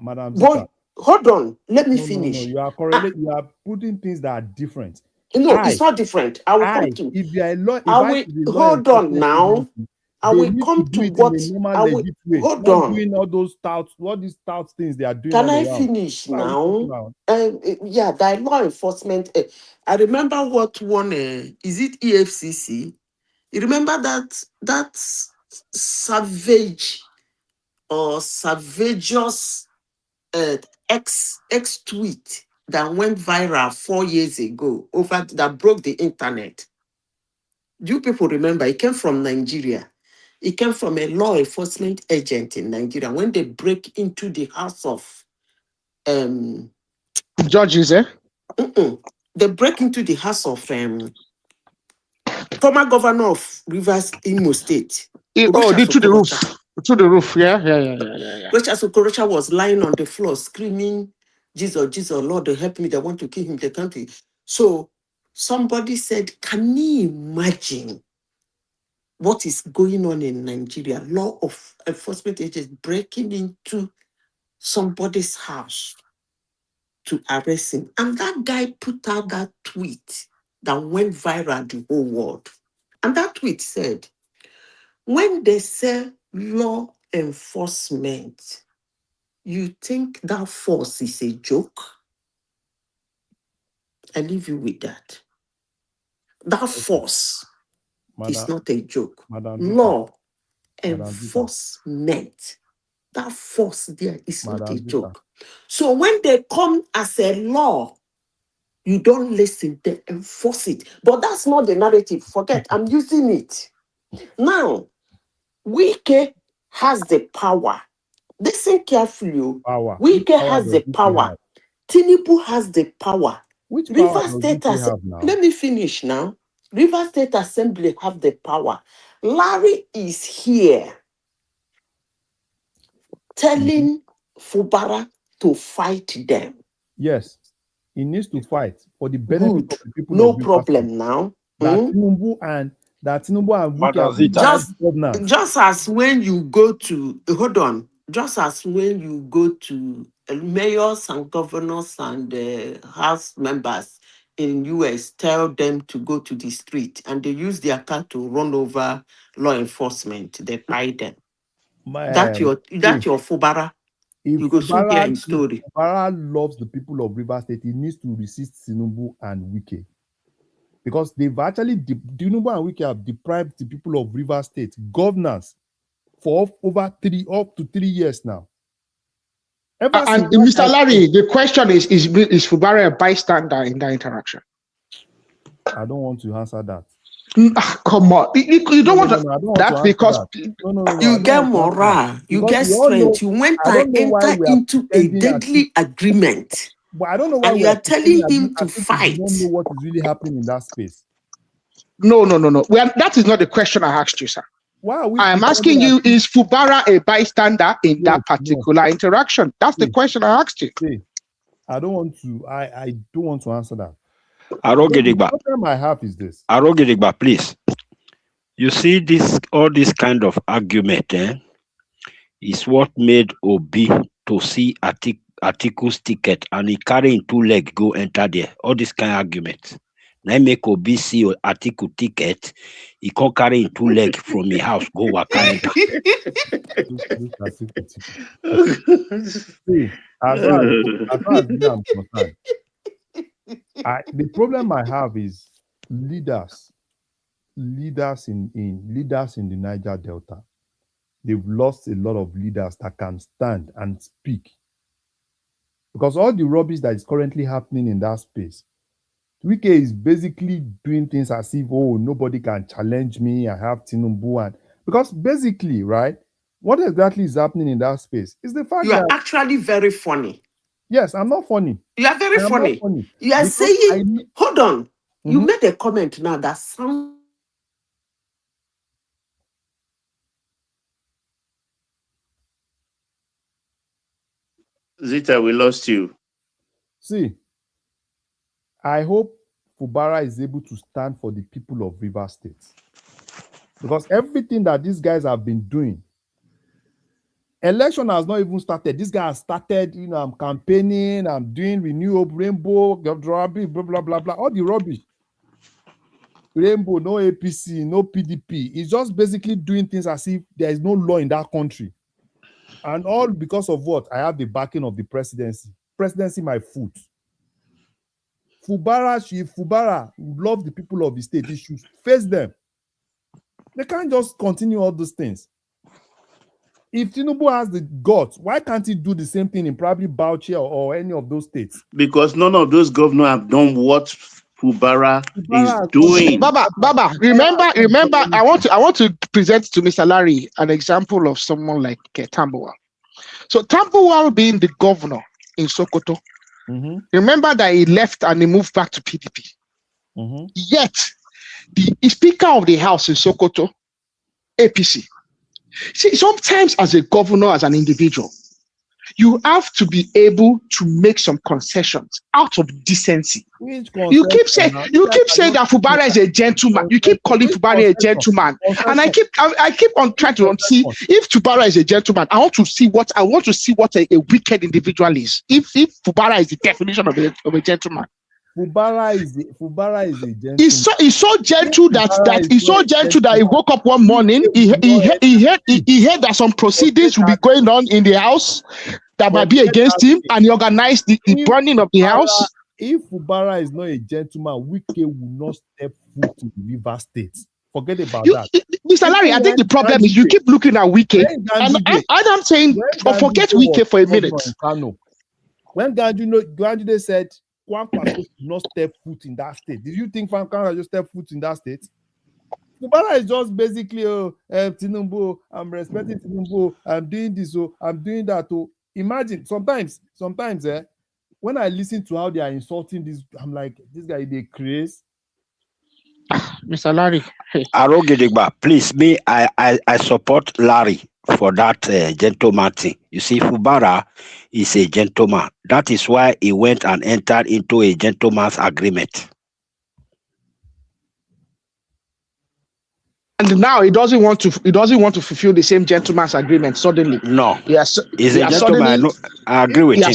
Madam Boy, Zita. hold on. Let me No. finish. You are correlating. You are putting things that are different. No, it's not different. I will come to. If you are law, if I I will should be law hold on enforcement now. agency, I they will need to come do to it in what a normal, I will. legit way. Hold Not on. doing all those touts, what these touts things they are doing Can all I around. finish What are we talking now? about? Yeah, the law enforcement. I remember what one. Is it EFCC? You remember that savage or savageous X tweet that went viral 4 years ago over that broke the internet. Do you people remember? It came from Nigeria. It came from a law enforcement agent in Nigeria when they break into the house of judges, eh? They break into the house of former governor of Rivers Imo State. Through the roof. Through the roof, yeah. Rochas Okorocha was lying on the floor screaming, Jesus, Jesus, Lord, help me. They want to kill him, the country. So somebody said, can you imagine what is going on in Nigeria? Law of enforcement agents breaking into somebody's house to arrest him. And that guy put out that tweet that went viral the whole world. And that tweet said, when they say law enforcement, you think that force is a joke? I leave you with that. That force is not a joke. Law enforcement, that force there is not a joke. So when they come as a law, you don't listen, they enforce it. But that's not the narrative. Forget, I'm using it. Now, Wike has the power. Listen carefully. Wike has the power. Tinubu has the power. Which power River does State Wike have now? Let me finish now. River State Assembly have the power. Larry is here telling Fubara to fight them. Yes, he needs to fight for the benefit Good. of the people No of Rivers problem State. now. That Tinubu and Wike have Just as when you go to just as when you go to mayors and governors and house members in US, tell them to go to the street and they use their car to run over law enforcement, they buy them. That's your Fubara. If You go soon hear his If story. Fubara loves the people of Rivers State, he needs to resist Tinubu and Wike. Because they've actually, Tinubu and Wike have deprived the people of Rivers State governance for up to 3 years now. And Mr. Larry, the question is Fubara a bystander in that interaction? I don't want to answer that. Come on. You don't want to that because you get morale, you get strength. You went and enter into a deadly agreement. But I don't know why and you are telling him to fight. We don't know what is really happening in that space. No. Well, that is not the question I asked you, sir. I am asking you, is Fubara a bystander in that particular interaction? That's the question I asked you. I don't want to. I don't want to answer that. The problem I have is this. Arogedigba, please. You see, all this kind of argument is what made Obi to see Atiku's ticket and he carrying 2 legs go enter there. All this kind of argument. Now make Obi see Atiku ticket, he can't carry 2 legs from his house, go waka enter. See, as far as me I'm concerned, the problem I have is leaders in the Niger Delta. They've lost a lot of leaders that can stand and speak. Because all the rubbish that is currently happening in that space, Wike is basically doing things as if, nobody can challenge me. I have Tinubu. And because basically, right, what exactly is happening in that space is the fact you are that actually very funny. Yes, I'm not funny. You are very funny. You are saying, hold on. You made a comment now that sounds. Zita, we lost you. See, I hope Fubara is able to stand for the people of Rivers State. Because everything that these guys have been doing, election has not even started. This guy has started, I'm campaigning, I'm doing renewable, rainbow, blah, blah, blah, blah, blah, all the rubbish. Rainbow, no APC, no PDP. He's just basically doing things as if there is no law in that country. And all because of what? I have the backing of the presidency. Presidency, my foot. Fubara love the people of the state. He should face them. They can't just continue all those things. If Tinubu has the guts, why can't he do the same thing in probably Bauchi or any of those states? Because none of those governors have done what Fubara is doing. Baba, remember, I want to present to Mr. Larry an example of someone like Tambuwal. So Tambuwal being the governor in Sokoto, remember that he left and he moved back to PDP. Yet, the Speaker of the House in Sokoto, APC. See, sometimes as a governor, as an individual, you have to be able to make some concessions out of decency. You keep saying that Fubara is a gentleman. You keep calling Fubara a gentleman, and I keep on trying to see if Fubara is a gentleman. I want to see what a wicked individual is. If Fubara is the definition of a gentleman. Fubara is a gentleman. He's so gentle that he woke up one morning. He heard that some proceedings will be going on in the house that might be against him, and he organized the burning of the house. If Fubara is not a gentleman, Wike will not step foot in River State. Forget about that. Mr. Larry, I think the problem is you keep looking at Wike, and I'm saying, forget Wike for a minute. When Ganduje said Kwankwaso should not step foot in that state, did you think Kwankwaso just step foot in that state? Fubara is just basically, Tinubu, I'm respecting Tinubu, I'm doing this, I'm doing that. Imagine, sometimes, when I listen to how they are insulting this, I'm like, this guy, they crazy. Mr. Larry. Arogedigba, please, I support Larry for that gentleman thing. You see, Fubara is a gentleman. That is why he went and entered into a gentleman's agreement. And now he doesn't want to fulfill the same gentleman's agreement suddenly. No. He's a gentleman. I agree with him.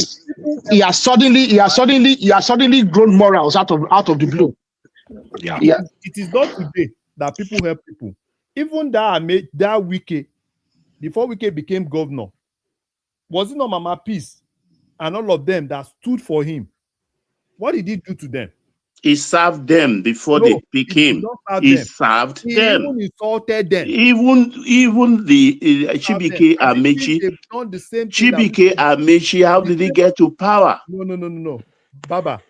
He has suddenly grown morals out of the blue. Yeah. It is not today that people help people. Even that Wike, before Wike became governor, was it not Mama Peace and all of them that stood for him? What did he do to them? He served them before they became. He served them. Even insulted them. Even the Chibike Amechi. Chibike Amechi, how did he get to power? No. Baba,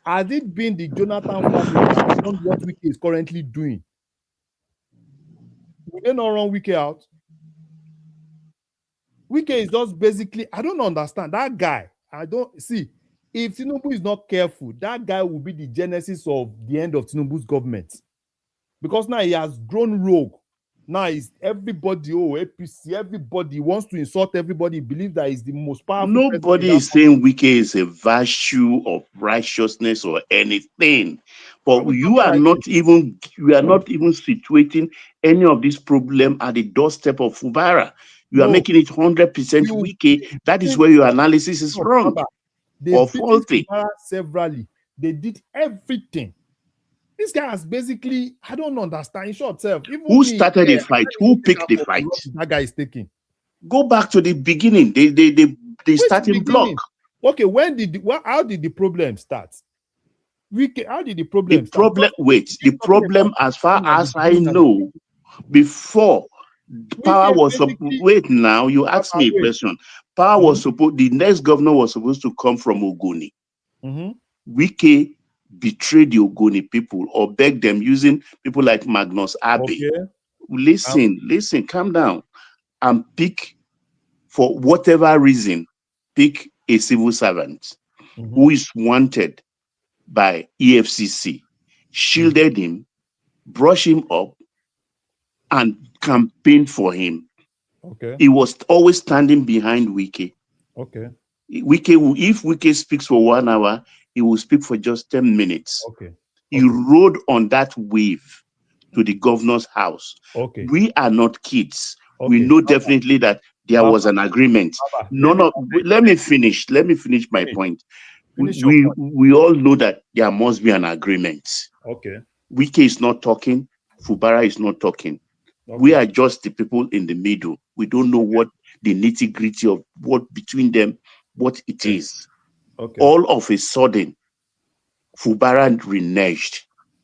has it been the Jonathan family that done what Wike is currently doing? Will they not run Wike out? Wike is just basically, I don't understand. That guy, I don't see. If Tinubu is not careful, that guy will be the genesis of the end of Tinubu's government. Because now he has grown rogue. Now is everybody, APC, everybody wants to insult everybody, believe that he's the most powerful. Nobody is saying Wike is a virtue of righteousness or anything. But you are not even situating any of this problem at the doorstep of Fubara. You are making it 100% Wike. That is where your analysis is wrong. They or faulty. Severally. They did everything. This guy has basically, I don't understand. In short, who started the fight? Who picked the fight? That guy is taking. Go back to the beginning. The starting block. Okay, how did the problem start? How did the problem start? The problem, as far as I know, before power was wait now, you asked me a question. Power was supposed, the next governor was supposed to come from Ogoni. Wike betrayed the Ogoni people or begged them using people like Magnus Abe. Okay. Listen, calm down and pick, for whatever reason, pick a civil servant who is wanted by EFCC, shielded him, brush him up, and campaign for him. Okay. He was always standing behind Wike. Okay. If Wike speaks for 1 hour, he will speak for just 10 minutes. Okay. He rode on that wave to the governor's house. Okay. We are not kids. Okay. We know definitely that there was an agreement. Let me finish my point. We all know that there must be an agreement. Okay. Wike is not talking. Fubara is not talking. Okay. We are just the people in the middle. We don't know what the nitty-gritty of what between them, what it is. Okay. All of a sudden, Fubara reneged.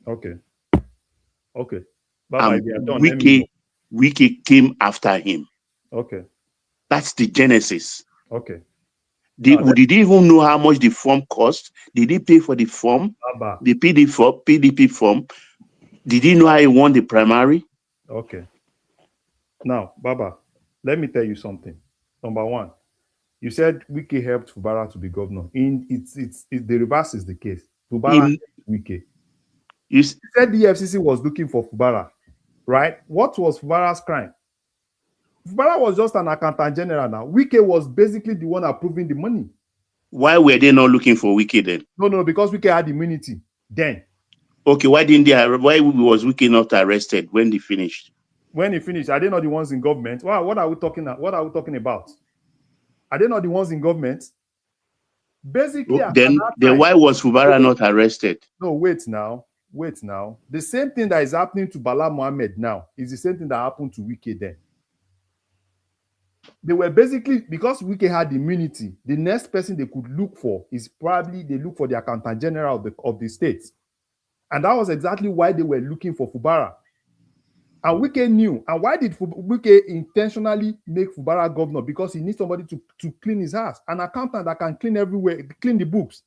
Okay. Okay. And Wike came after him. Okay. That's the genesis. Okay. Did he even know how much the form cost? Did he pay for the form? The PDP form? Did he know how he won the primary? Okay. Now, Baba, let me tell you something. Number one, you said Wike helped Fubara to be governor. The reverse is the case. Fubara helped Wike. You said the FCC was looking for Fubara, right? What was Fubara's crime? Fubara was just an accountant general now. Wike was basically the one approving the money. Why were they not looking for Wike then? No, because Wike had immunity then. Okay, why was Wike not arrested when they finished? When he finished, are they not the ones in government? Wow, what are we talking about? Are they not the ones in government? Basically, then why was Fubara not arrested? No, wait now. The same thing that is happening to Bala Mohammed now is the same thing that happened to Wike then. They were basically, because Wike had immunity, the next person they could look for is probably they look for the accountant general of the state. And that was exactly why they were looking for Fubara. And Wike knew. And why did Wike intentionally make Fubara governor? Because he needs somebody to clean his house. An accountant that can clean everywhere, clean the books.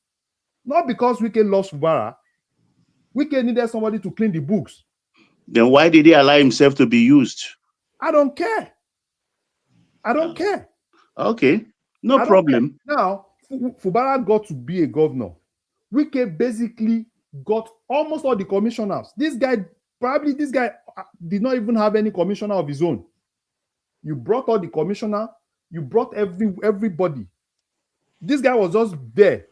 Not because Wike loves Fubara. Wike needed somebody to clean the books. Then why did he allow himself to be used? I don't care. Okay, no problem. Now, Fubara got to be a governor. Wike basically got almost all the commissioners. This guy did not even have any commissioner of his own. You brought all the commissioner, you brought everybody. This guy was just there,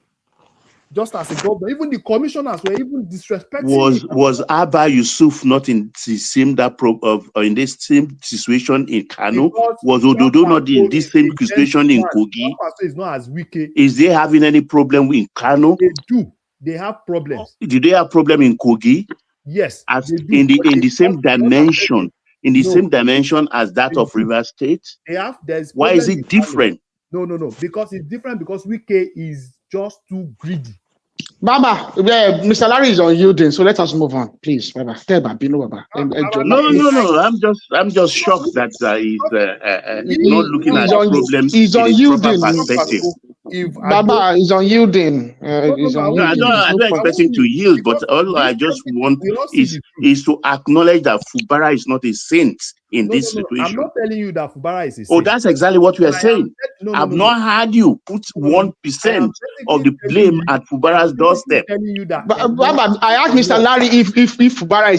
just as a governor. Even the commissioners were even disrespecting him. Was Abba Yusuf not in the same in this same situation in Kano? Was Ododo not in this same situation in Kogi? Is not as Wike. Is they having any problem in Kano? They do. They have problems. Do they have problem in Kogi? Yes. As in the same dimension, same dimension as that of Rivers State? Why is it different? No. Because it's different because Wike is just too greedy. Baba, Mr. Larry is unyielding, so let us move on, please. Baba, tell Baba. No. I'm just shocked that he's not looking at the problem in a proper perspective. Baba is unyielding. I don't expect him to yield, but all I just want is to acknowledge that Fubara is not a saint in this situation. I'm not telling you that Fubara is a saint. Oh, that's exactly what we are saying. I've not heard you put 1% of the blame at Fubara's doorstep. Baba, I asked Mr. Larry if Fubara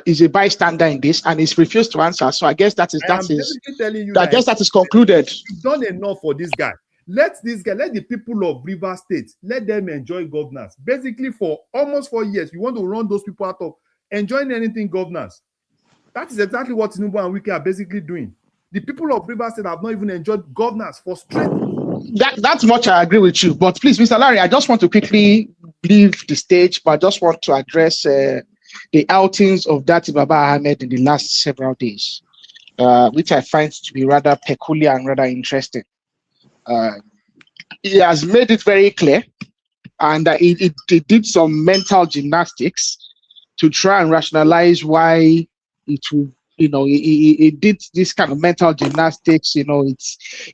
is a bystander in this, and he's refused to answer. So I guess that is concluded. You've done enough for this guy. Let the people of Rivers State, let them enjoy governance. Basically, for almost 4 years, you want to run those people out of enjoying anything governance. That is exactly what Tinubu and Wike are basically doing. The people of Rivers State have not even enjoyed governance for straight. That's much I agree with you. But please, Mr. Larry, I just want to quickly leave the stage, but I just want to address the outings of Dati Baba Ahmed in the last several days, which I find to be rather peculiar and rather interesting. He has made it very clear, and he did some mental gymnastics to try and rationalize why he did this kind of mental gymnastics.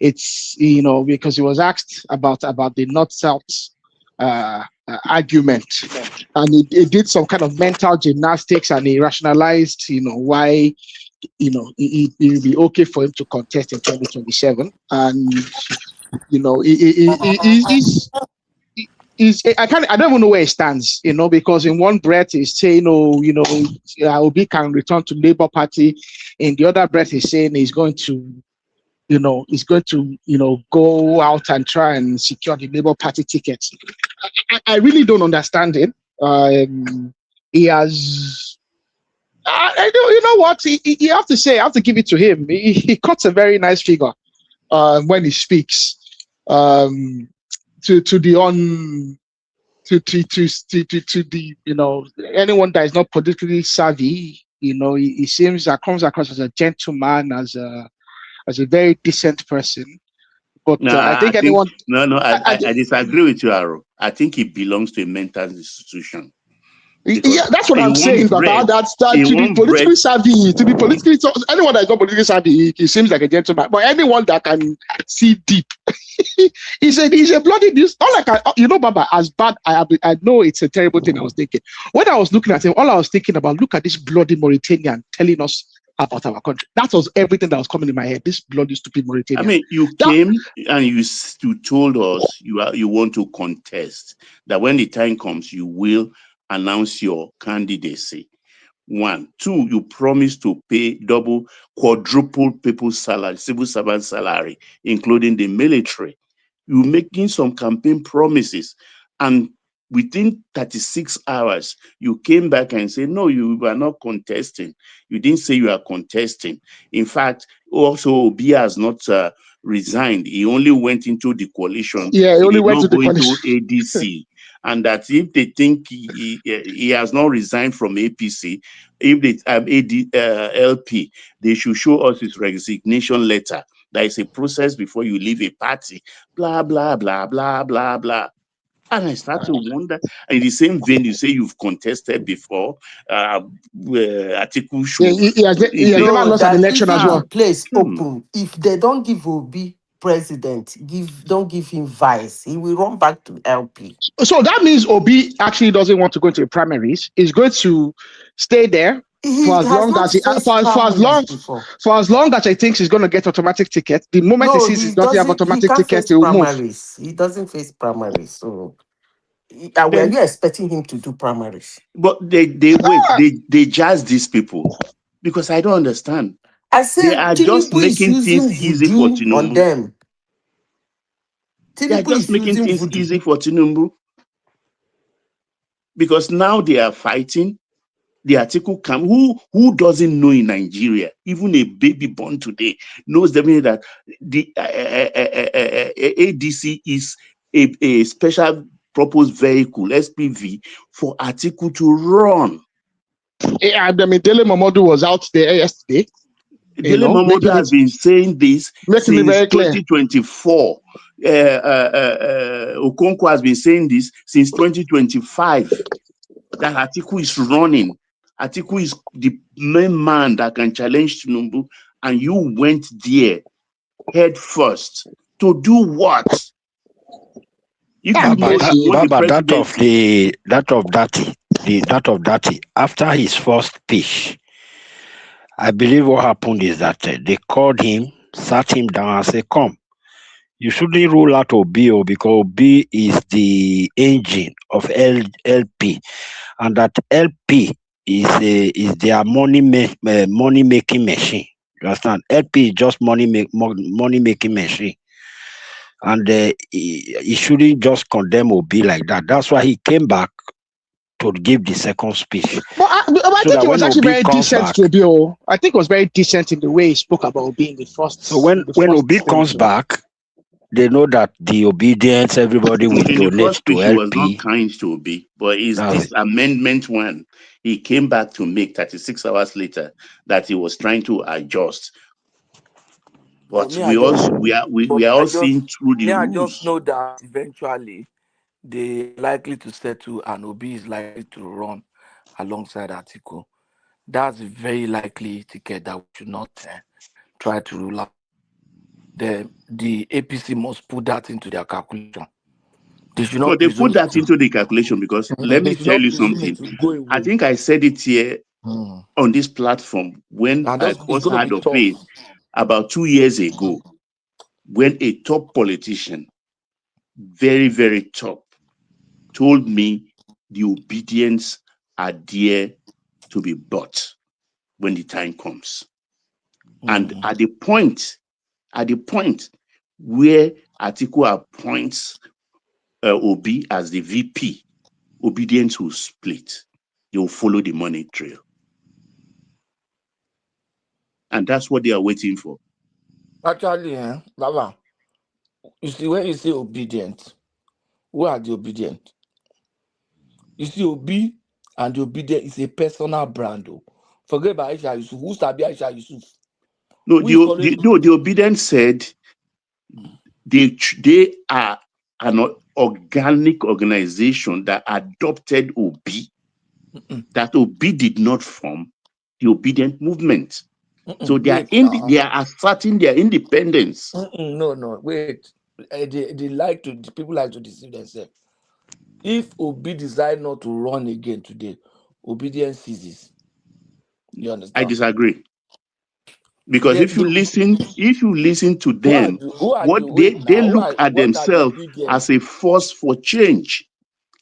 It's because he was asked about the North-South argument, and he did some kind of mental gymnastics, and he rationalized why it'd be okay for him to contest in 2027, and I don't even know where he stands, because in one breath he's saying, Obi can return to Labour Party. In the other breath he's saying he's going to, is going to, go out and try and secure the Labour Party ticket. I really don't understand it. He has, you know what? You have to say, I have to give it to him. He cuts a very nice figure when he speaks to the anyone that is not politically savvy. He comes across as a gentleman, as a very decent person. But No, I think think anyone. I disagree with you, Aro. I think he belongs to a mental institution. Yeah, that's what I'm saying, Baba. That to be politically savvy, anyone that is not politically savvy, he seems like a gentleman. But anyone that can see deep, he's a bloody news. Not like Baba, as bad. I know it's a terrible thing. I was thinking when I was looking at him, all I was thinking about, look at this bloody Mauritanian telling us about our country. That was everything that was coming in my head. This bloody stupid Mauritanian. I mean, you came and you told us you want to contest, that when the time comes, you will announce your candidacy. 1, 2, you promise to pay double, quadruple people's salary, civil servant salary, including the military. You're making some campaign promises, and within 36 hours, you came back and said, no, you were not contesting. You didn't say you are contesting. In fact, also, Obi has not resigned. He only went into the coalition. Yeah, he only went to the coalition. ADC. And that if they think he has not resigned from APC, if they have LP, they should show us his resignation letter. There is a process before you leave a party. Blah, blah, blah, blah, blah, blah. And I start to wonder, in the same vein, you say you've contested before, Atiku should. He has never lost an election as well. Place open. If they don't give Obi president, don't give him vice, he will run back to LP. So that means Obi actually doesn't want to go into the primaries. He's going to stay there for as long as he thinks he's going to get automatic ticket. The moment he sees he doesn't have automatic ticket, he will move. He doesn't face primaries. So were you expecting him to do primaries? But they judge these people because I don't understand. I said they are just making things easy for Tinubu. On them. They are just making things easy for Tinubu because now they are fighting. The article come. Who doesn't know in Nigeria, even a baby born today, knows definitely that the ADC is a special purpose vehicle, SPV, for article to run. I mean, Dele Momodu was out there yesterday. Dele Momodu has been saying this since 2024. Okonkwo has been saying this since 2025. That Atiku is running. Atiku is the main man that can challenge Tinubu, and you went there head first to do what? That of Dati. After his first speech, I believe what happened is that they called him, sat him down, and said, "Come, you shouldn't rule out Obi because Obi is the engine of LP, and that LP is their money making machine. You understand? LP is just money making machine, and he shouldn't just condemn Obi like that. That's why he came back to give the second speech. But I think it was actually very decent to Obi. I think it was very decent in the way he spoke about Obi in the first. So when Obi comes back, they know that the obedience, everybody will donate to LP. He was not kind to Obi, but it's this amendment one he came back to make 36 hours later that he was trying to adjust. But we are all seeing through the rules. I just know that eventually they are likely to settle and Obi is likely to run alongside Atiku. That's a very likely ticket that we should not try to rule out. The APC must put that into their calculation. They should not. They put that into the calculation because let me tell you something. I think I said it here on this platform when I first heard of it about 2 years ago, when a top politician, very, very top, told me the obedience are there to be bought when the time comes. And at the point at the point where Atiku appoints Obi as the VP, obedience will split. They will follow the money trail. And that's what they are waiting for. Actually, Baba, you see, when you say obedient, who are the obedient? You see, Obi and the obedient is a personal brand. Oh. Forget about Aisha Yusuf. Who's Tabi Aisha Yusuf? No, the obedient said they are an organic organization that adopted Obi, that Obi did not form the obedient movement. So they are asserting their independence. No, wait. The people like to deceive themselves. If Obi decide not to run again today, obedience ceases. You understand? I disagree. Because if you listen to them, they look at themselves as a force for change,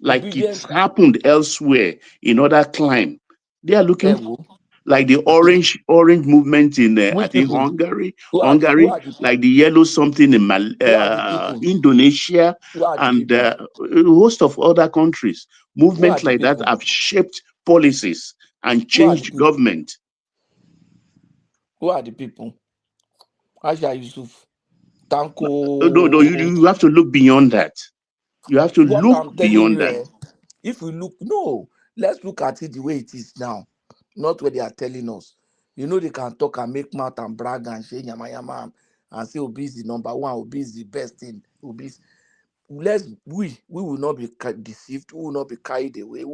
like it's happened elsewhere in other climes. They are looking like the orange movement in I think Hungary, like the yellow something in Indonesia, and a host of other countries. Movements like that have shaped policies and changed government. Who are the people? Aisha Yusuf, Tanko. No, you have to look beyond that. You have to look beyond that. If we look, let's look at it the way it is now, not what they are telling us. You know, they can talk and make mouth and brag and say yama yama and say Obi is the number one, Obi is the best thing. We will not be deceived, we will not be carried away.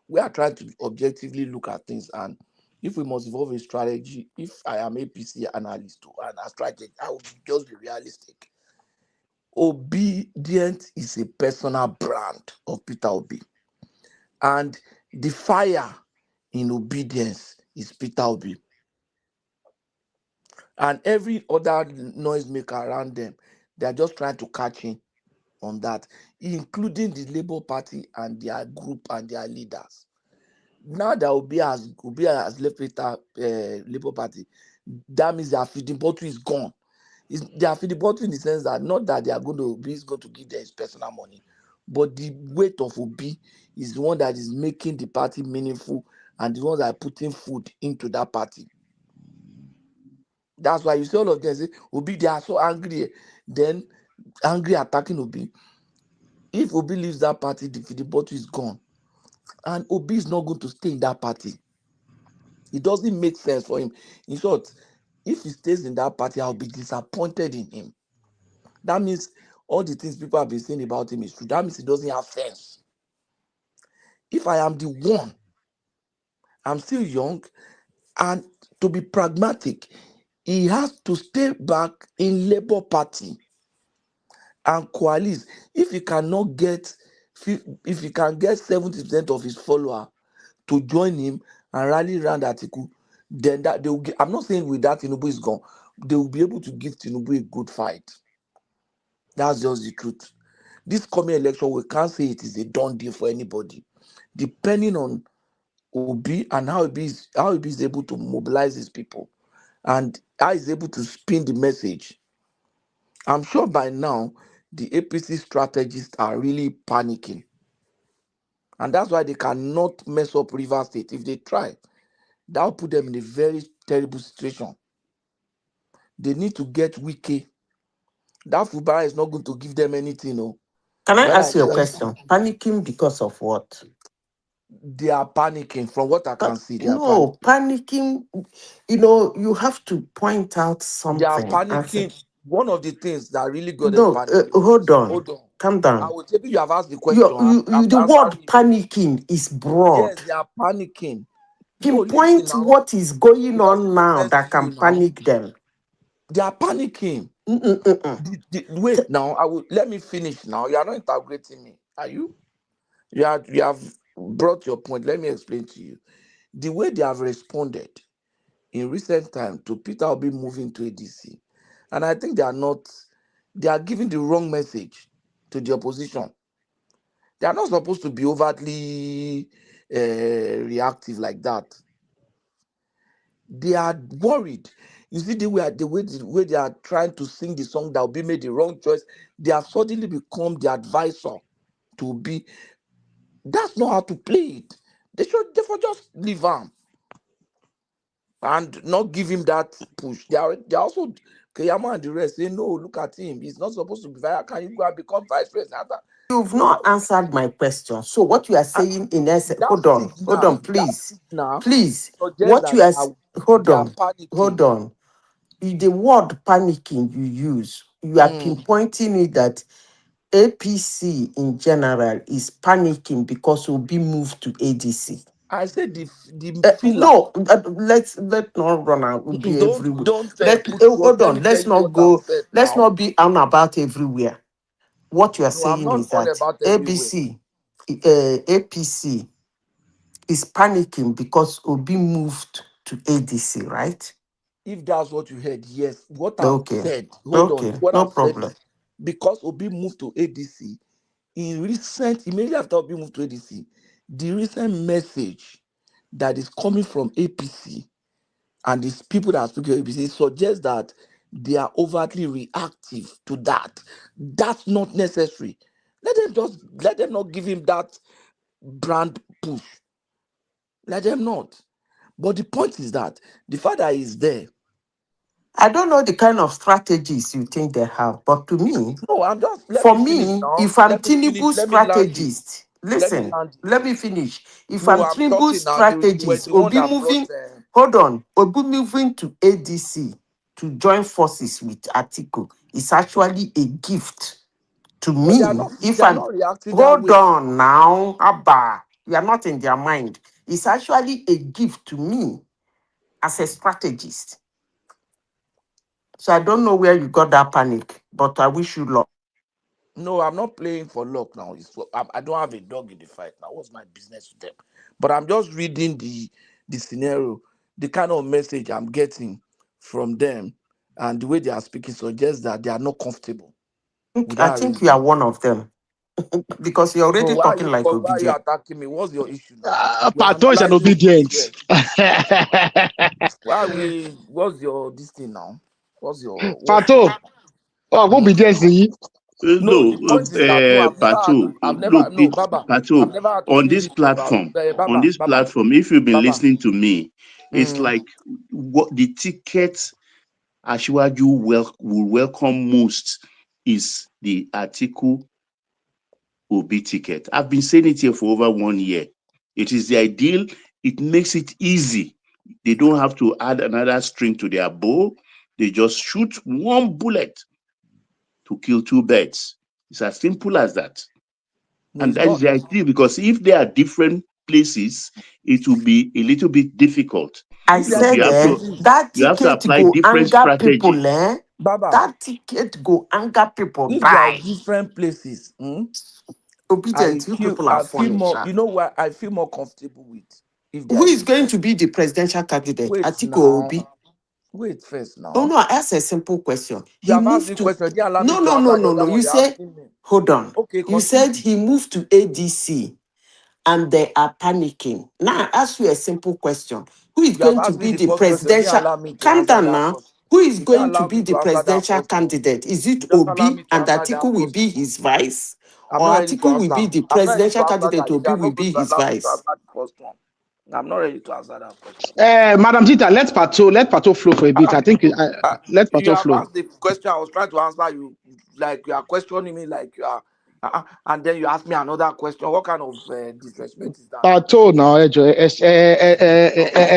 We are trying to objectively look at things, and if we must evolve a strategy, if I am a PC analyst and a strategist, I will just be realistic. Obedient is a personal brand of Peter Obi, and the fire in obedience is Peter Obi, and every other noisemaker around them, they are just trying to catch him on that, including the Labour Party and their group and their leaders. Now that Obi has left Peter Labour Party, that means their feeding bottle is gone. They are feeding bottle in the sense that not that they are going to Obi is going to give them his personal money, but the weight of Obi is the one that is making the party meaningful and the ones that are putting food into that party. That's why you see all of them say Obi, they are so angry, then angry attacking Obi. If Obi leaves that party, the bottle is gone, and Obi is not going to stay in that party. It doesn't make sense for him. In short, if he stays in that party, I'll be disappointed in him. That means all the things people have been saying about him is true. That means he doesn't have sense. If I am the one, I'm still young, and to be pragmatic, he has to stay back in Labour Party and coalesce. If he cannot get, if he can get 70% of his followers to join him and rally around Atiku, then that they will get, I'm not saying with that Tinubu is gone, they will be able to give Tinubu a good fight. That's just the truth. This coming election, we can't say it is a done deal for anybody. Depending on Obi and how Obi is able to mobilize his people and how he's able to spin the message. I'm sure by now the APC strategists are really panicking. And that's why they cannot mess up Rivers State. If they try, that will put them in a very terrible situation. They need to get Wike. That Fubara is not going to give them anything. No. Can I ask you a question? Panicking because of what? They are panicking from what I can see. No, panicking. You have to point out something. They are panicking. One of the things that really got them panicking. Hold on. Calm down. I will tell you have asked the question. The word panicking is broad. Yes, they are panicking. Pinpoint what is going on now that can panic them. They are panicking. Wait now. Let me finish now. You are not integrating me. Are you? You have brought your point. Let me explain to you. The way they have responded in recent time to Peter Obi moving to ADC, and I think they are giving the wrong message to the opposition. They are not supposed to be overtly reactive like that. They are worried. You see the way they are trying to sing the song that Obi made the wrong choice. They have suddenly become the advisor to Obi. That's not how to play it. They should therefore just leave him and not give him that push. They are also Keyama and the rest say no. Look at him. He's not supposed to be vice. Can you go and become vice president? You've not answered my question. So what you are saying in essence, That hold on, signal, please, suggests What you that are, hold they are on, panicking. hold on. The word panicking you use, you are pinpointing it that APC in general is panicking because will be moved to ADC. I said the filler. No, let's not run out. Will be everywhere. Don't put Hold let me on. tell Let's you not what I've go. said Let's now. not be on about everywhere. What you are No, I'm saying not is on that about everywhere. APC is panicking because Obi moved to ADC, right? If that's what you heard, yes. What I've Okay. said, hold on. Okay. What No I've said problem. is because Obi moved to ADC, immediately after Obi moved to ADC, the recent message that is coming from APC and these people that are speaking to APC suggests that they are overtly reactive to that. That's not necessary. Let them not give him that brand push. Let them not. But the point is that the father is there. I don't know the kind of strategies you think they have, but to me, No, I'm just let for me finish me, now. if I'm Let me finish. Tinubu Let me land it. strategist, Let me listen, land it. let me finish. If No, I'm I'm Tinubu talking now. You were strategist, the one that brought. Obi moving to ADC to join forces with Atiku is actually a gift to But me. they are not reacting that Hold way. on now, Abba, you are not in their mind. It's actually a gift to me as a strategist. So I don't know where you got that panic, but I wish you luck. No, I'm not playing for luck now. I don't have a dog in the fight now. What's my business with them? But I'm just reading the scenario, the kind of message I'm getting from them, and the way they are speaking suggests that they are not comfortable with I that think you are arrangement. one of them because you're So already talking like why are you obedient. attacking me? What's your issue now? We're Pato is an analyzing obedient. here. What's your this thing now? What's the Pato, obedience. No, the point is that no, Patu, look, Baba, I've Patu, never had to on feel this this way about platform, Baba, if you've been Baba. listening to me, it's Mm. like what the ticket Ashwaju will welcome most is the Atiku Obi ticket. I've been saying it here for over 1 year. It is the ideal. It makes it easy. They don't have to add another string to their bow. They just shoot one bullet to kill two birds. It's as simple as that. No, And it's that is not. the idea, because if they are different places, it will be a little bit difficult I If they are because said different places, that you have to ticket apply go different anger strategy. people, eh? Baba, That ticket go anger people, if they are die. different places, Obedient, you people are I feel funny, more. sha. You know what? I feel more comfortable with if they Who are is going different. to be the presidential candidate? Wait Atiku or now. Obi? Wait first Oh now. no, I asked a simple question. You He have asked me moved a to question. You didn't allow me no, to no, no, answer the no, other no. one You you're said, asking me. hold on. Okay, You said continue. he moved to ADC and they are panicking. Now I ask you a simple question. Who is You have going to asked me be the the first question. You didn't presidential? allow me to Calm answer down that now. question. Who is You didn't going to allow be me the to answer that presidential question. candidate? Is it You just allow me Obi to and answer that Atiku will be question. his vice? I'm Or not ready to Atiku will answer. be the I'm not ready presidential to answer candidate, that. If you Obi are will not going be to his allow me to vice? answer the first one, I'm not ready to answer that question. Madam Tita, let Pato flow for a bit. I think let You Pato have flow. asked the question I was trying to answer you, like you are questioning me, like you are, and then you ask me another question. What kind of disrespect is that? Pato now,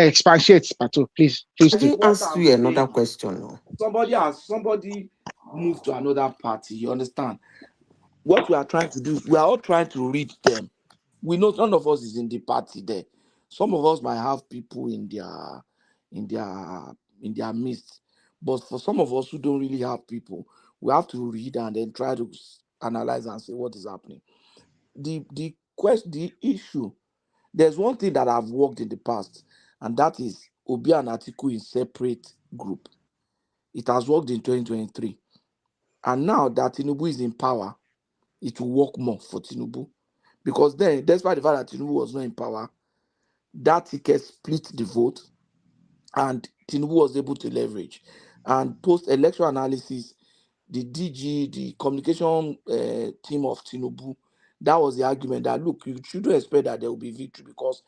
expatiate, Pato, please I do. didn't What ask I'm you another saying, question. No. somebody moved to another party. You understand? What we are trying to do, we are all trying to read them. We know none of us is in the party there. Some of us might have people in their in their midst, but for some of us who don't really have people, we have to read and then try to analyze and see what is happening. The issue. There's one thing that I've worked in the past, and that is Obi and Atiku in separate group. It has worked in 2023, and now that Tinubu is in power, it will work more for Tinubu. Because then, despite the fact that Tinubu was not in power, that ticket split the vote and Tinubu was able to leverage. And post-election analysis, the DG, the communication team of Tinubu, that was the argument that, look, you shouldn't expect that there will be victory because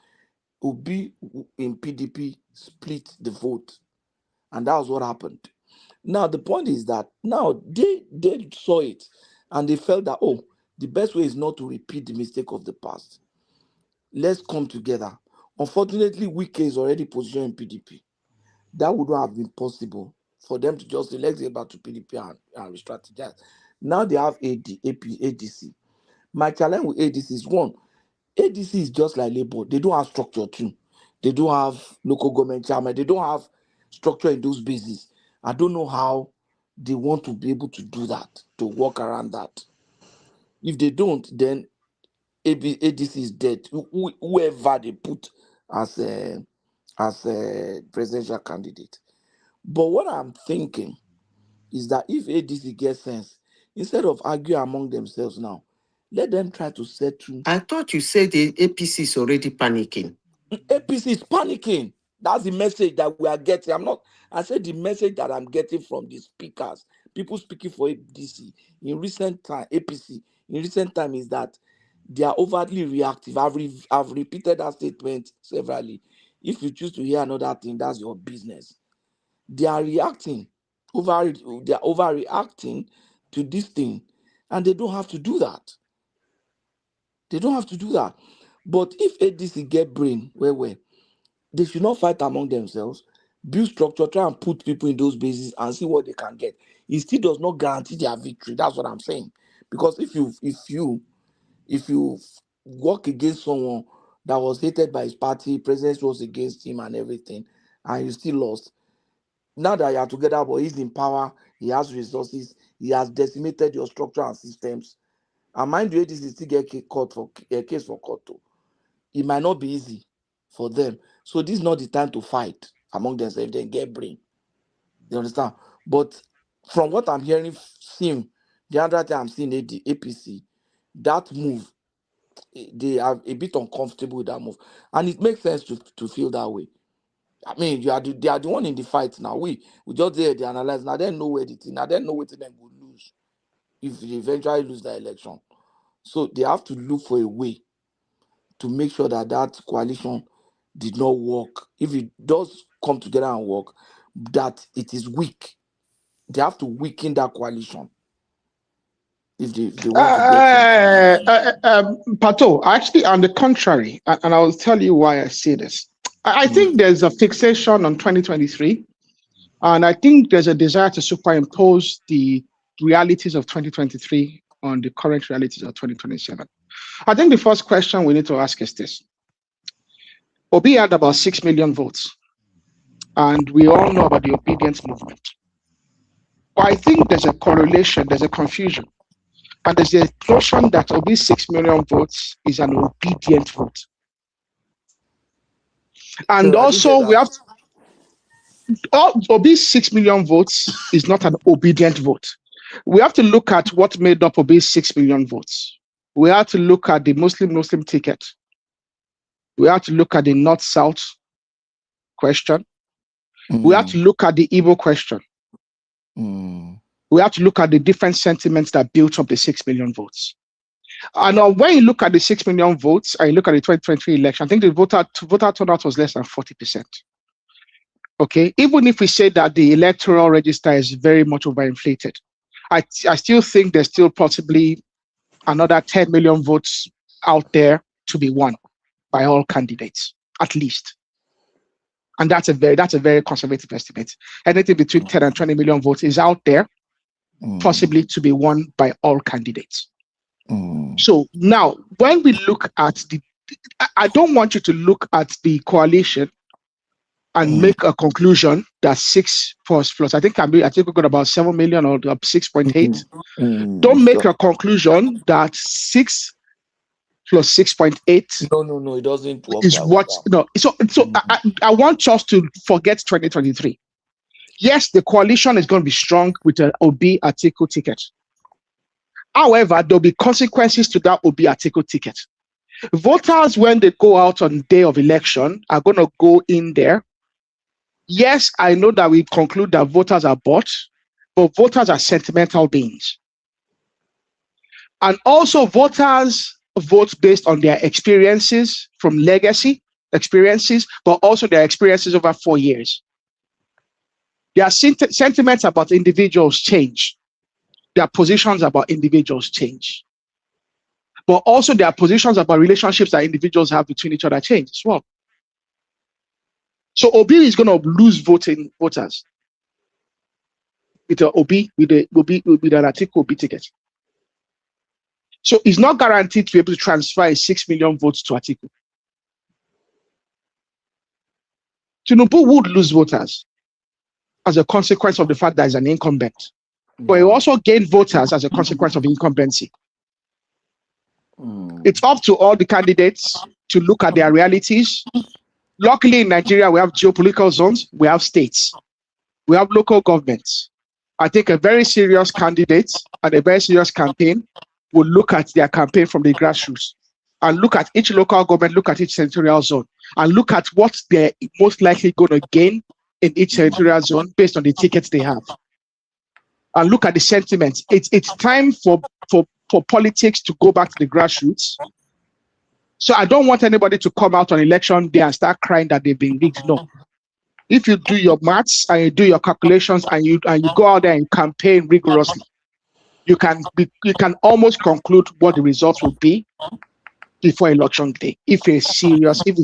Obi in PDP split the vote. And that was what happened. Now, the point is that now they saw it and they felt that, oh, the best way is not to repeat the mistake of the past. Let's come together. Unfortunately, Wike is already positioned in PDP. That would not have been possible for them to just select the back to PDP and re-strategize. Now they have ADC. My challenge with ADC is one, ADC is just like Labour. They don't have structure too. They don't have local government chairman. They don't have structure in those bases. I don't know how they want to be able to do that, to work around that. If they don't, then ADC is dead. Whoever they put as a presidential candidate. But what I'm thinking is that if ADC gets sense, instead of arguing among themselves now, let them try to settle. I thought you said the APC is already panicking. APC is panicking. That's the message that we are getting. I said the message that I'm getting from the speakers, people speaking for APC in recent time, APC in recent time is that they are overtly reactive. I've repeated that statement severally. If you choose to hear another thing, that's your business. They are reacting. They are overreacting to this thing, and they don't have to do that. They don't have to do that. But if ADC get brain, they should not fight among themselves, build structure, try and put people in those bases and see what they can get. It still does not guarantee their victory. That's what I'm saying. Because if you work against someone that was hated by his party, president was against him and everything, and you still lost, now that you are together, but he's in power, he has resources, he has decimated your structure and systems. And mind you, ADC still get a case for court too. It might not be easy for them. So this is not the time to fight among themselves. They get brain. You understand? But from what I'm hearing, seeing the other time I'm seeing the APC, that move, they are a bit uncomfortable with that move, and it makes sense to feel that way. I mean, they are the one in the fight now. We just there, they analyze. Now they know where the thing. Now they know what them will lose if they eventually lose the election. So they have to look for a way to make sure that that coalition did not work. If it does come together and work, that it is weak. They have to weaken that coalition if they want to get Pato, actually, on the contrary, and I will tell you why I say this. I think there's a fixation on 2023, and I think there's a desire to superimpose the realities of 2023 on the current realities of 2027. I think the first question we need to ask is this. Obi had about 6 million votes, and we all know about the obedience movement. But I think there's a correlation, there's a confusion, and there's a notion that Obi's 6 million votes is an obedient vote. And also, we have Obi's 6 million votes is not an obedient vote. We have to look at what made up Obi's 6 million votes. We have to look at the Muslim ticket. We have to look at the North-South question. We have to look at the Igbo question. We have to look at the different sentiments that built up the 6 million votes. And when you look at the 6 million votes, and you look at the 2023 election, I think the voter turnout was less than 40%. Okay, even if we say that the electoral register is very much overinflated, I still think there's still possibly another 10 million votes out there to be won by all candidates, at least. And that's a very conservative estimate. Anything between 10 and 20 million votes is out there, possibly to be won by all candidates. So now, when we look at I don't want you to look at the coalition and make a conclusion that 6 plus, I think we got about 7 million or 6.8. Don't make a conclusion that 6 plus 6.8. No, it doesn't work. Is what no. So I want us to forget 2023. Yes, the coalition is going to be strong with an Obi Atiku ticket. However, there'll be consequences to that Obi Atiku ticket. Voters, when they go out on the day of election, are going to go in there Yes, I know that we conclude that voters are bought, but voters are sentimental beings. And also voters vote based on their experiences from legacy experiences, but also their experiences over 4 years. Their sentiments about individuals change. Their positions about individuals change. But also their positions about relationships that individuals have between each other change as well. So Obi is going to lose voters with the Obi with an Atiku Obi ticket. So he's not guaranteed to be able to transfer 6 million votes to Atiku. Tinubu would lose voters as a consequence of the fact that he's an incumbent. But he also gained voters as a consequence of incumbency. It's up to all the candidates to look at their realities. Luckily in Nigeria, we have geopolitical zones, we have states, we have local governments. I think a very serious candidate and a very serious campaign will look at their campaign from the grassroots and look at each local government, look at each senatorial zone, and look at what they're most likely going to gain in each senatorial zone based on the tickets they have. And look at the sentiments. It's time for politics to go back to the grassroots. So I don't want anybody to come out on election day and start crying that they've been rigged. No. If you do your maths and you do your calculations and you go out there and campaign rigorously, you can almost conclude what the results will be before election day if it's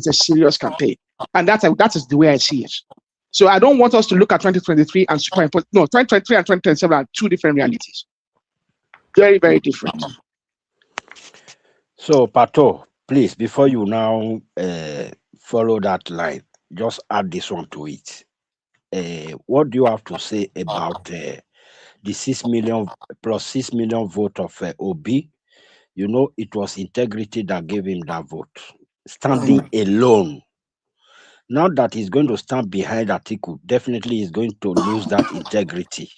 a serious campaign. And that is the way I see it. So I don't want us to look at 2023 and superimpose. No, 2023 and 2027 are two different realities. Very, very different. So, Pato, please, before you now follow that line, just add this one to it. What do you have to say about the 6 million plus 6 million vote of Obi? You know, it was integrity that gave him that vote. Standing alone. Now that he's going to stand behind Atiku, definitely he's going to lose that integrity.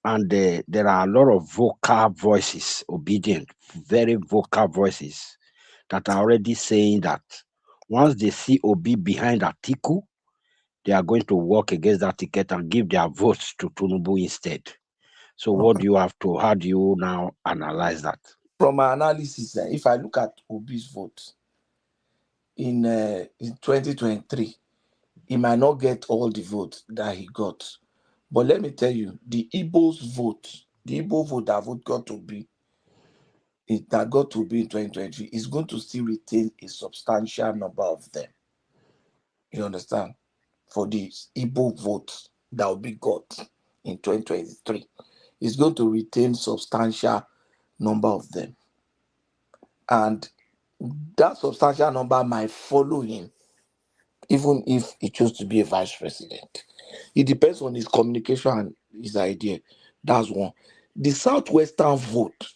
And there are a lot of vocal voices, obedient, very vocal voices that are already saying that once they see Obi behind Atiku, they are going to work against that ticket and give their votes to Tinubu instead. So what do you have to, how do you now analyze that? From my analysis, if I look at Obi's vote in 2023, he might not get all the votes that he got. But let me tell you, the Igbo vote that got to be in 2023 is going to still retain a substantial number of them. You understand? For the Igbo vote that will be got in 2023, is going to retain substantial number of them. And that substantial number might follow him, even if he chose to be a vice president. It depends on his communication and his idea. That's one. The Southwestern vote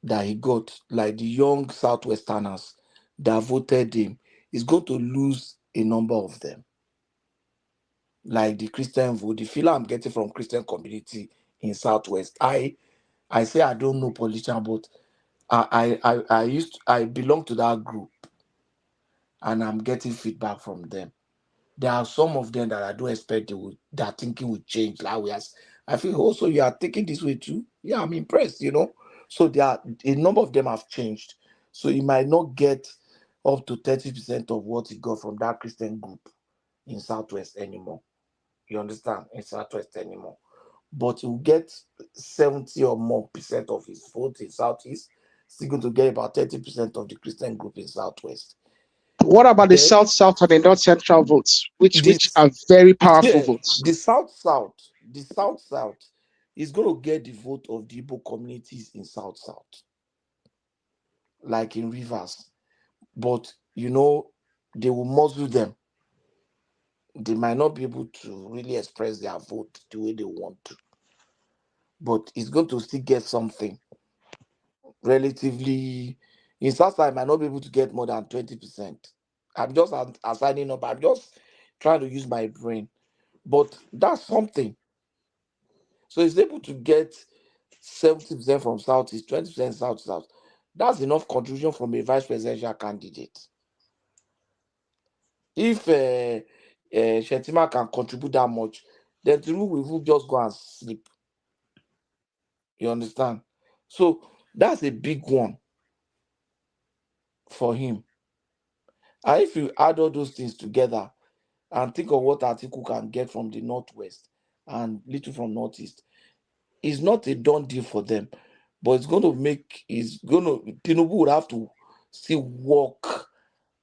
that he got, like the young Southwesterners that voted him, is going to lose a number of them. Like the Christian vote, the feeling I'm getting from Christian community in Southwest. I say I don't know politician, but I belong to that group, and I'm getting feedback from them. There are some of them that I don't expect their thinking will change. Like I feel also you are thinking this way too. Yeah, I'm impressed, you know. So there are a number of them have changed. So he might not get up to 30% of what he got from that Christian group in Southwest anymore. You understand? In Southwest anymore. But he'll get 70 or more percent of his vote in Southeast. Still going to get about 30% of the Christian group in Southwest. What about the South and the North Central votes, which are very powerful votes? The South is going to get the vote of the Igbo communities in South, like in Rivers. But, you know, they will muzzle them. They might not be able to really express their vote the way they want to. But it's going to still get something relatively. In South, I might not be able to get more than 20%. I'm just assigning up. I'm just trying to use my brain. But that's something. So he's able to get 70% from Southeast, 20% South. That's enough contribution from a vice presidential candidate. If Shetima can contribute that much, then Tinubu will just go and sleep. You understand? So that's a big one for him. And if you add all those things together and think of what Atiku can get from the Northwest and little from Northeast, it's not a done deal for them. But Tinubu would have to still work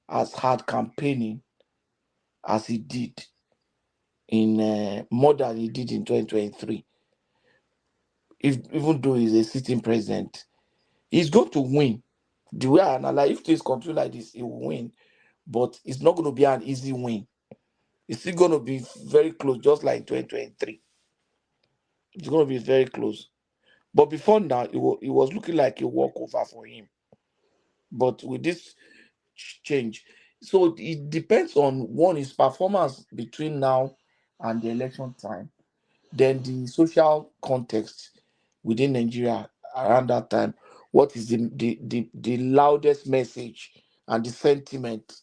as hard campaigning as he did in more than he did in 2023. Even though he's a sitting president, he's going to win. The way I analyze, if things continue like this, he will win. But it's not going to be an easy win. It's still going to be very close, just like 2023. It's going to be very close. But before now, it was looking like a walkover for him. But with this change, so it depends on his performance between now and the election time, then the social context within Nigeria around that time. What is the loudest message and the sentiment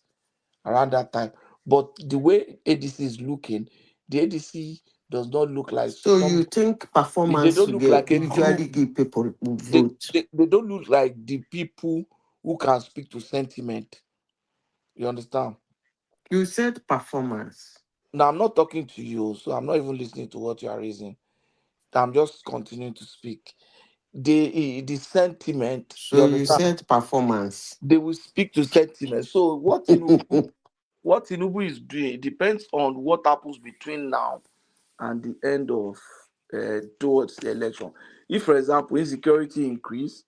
around that time? But the way ADC is looking, the ADC does not look like So you think they performance don't look like a usually group. give people They, vote? they don't look like the people who can speak to sentiment. You understand? You said performance. Now I'm not talking to you, so I'm not even listening to what you are raising. I'm just continuing to speak. The sentiment, you So you understand? said performance. They will speak to sentiment. So what Tinubu is doing, it depends on what happens between now and the end of towards the election. If, for example, insecurity increase,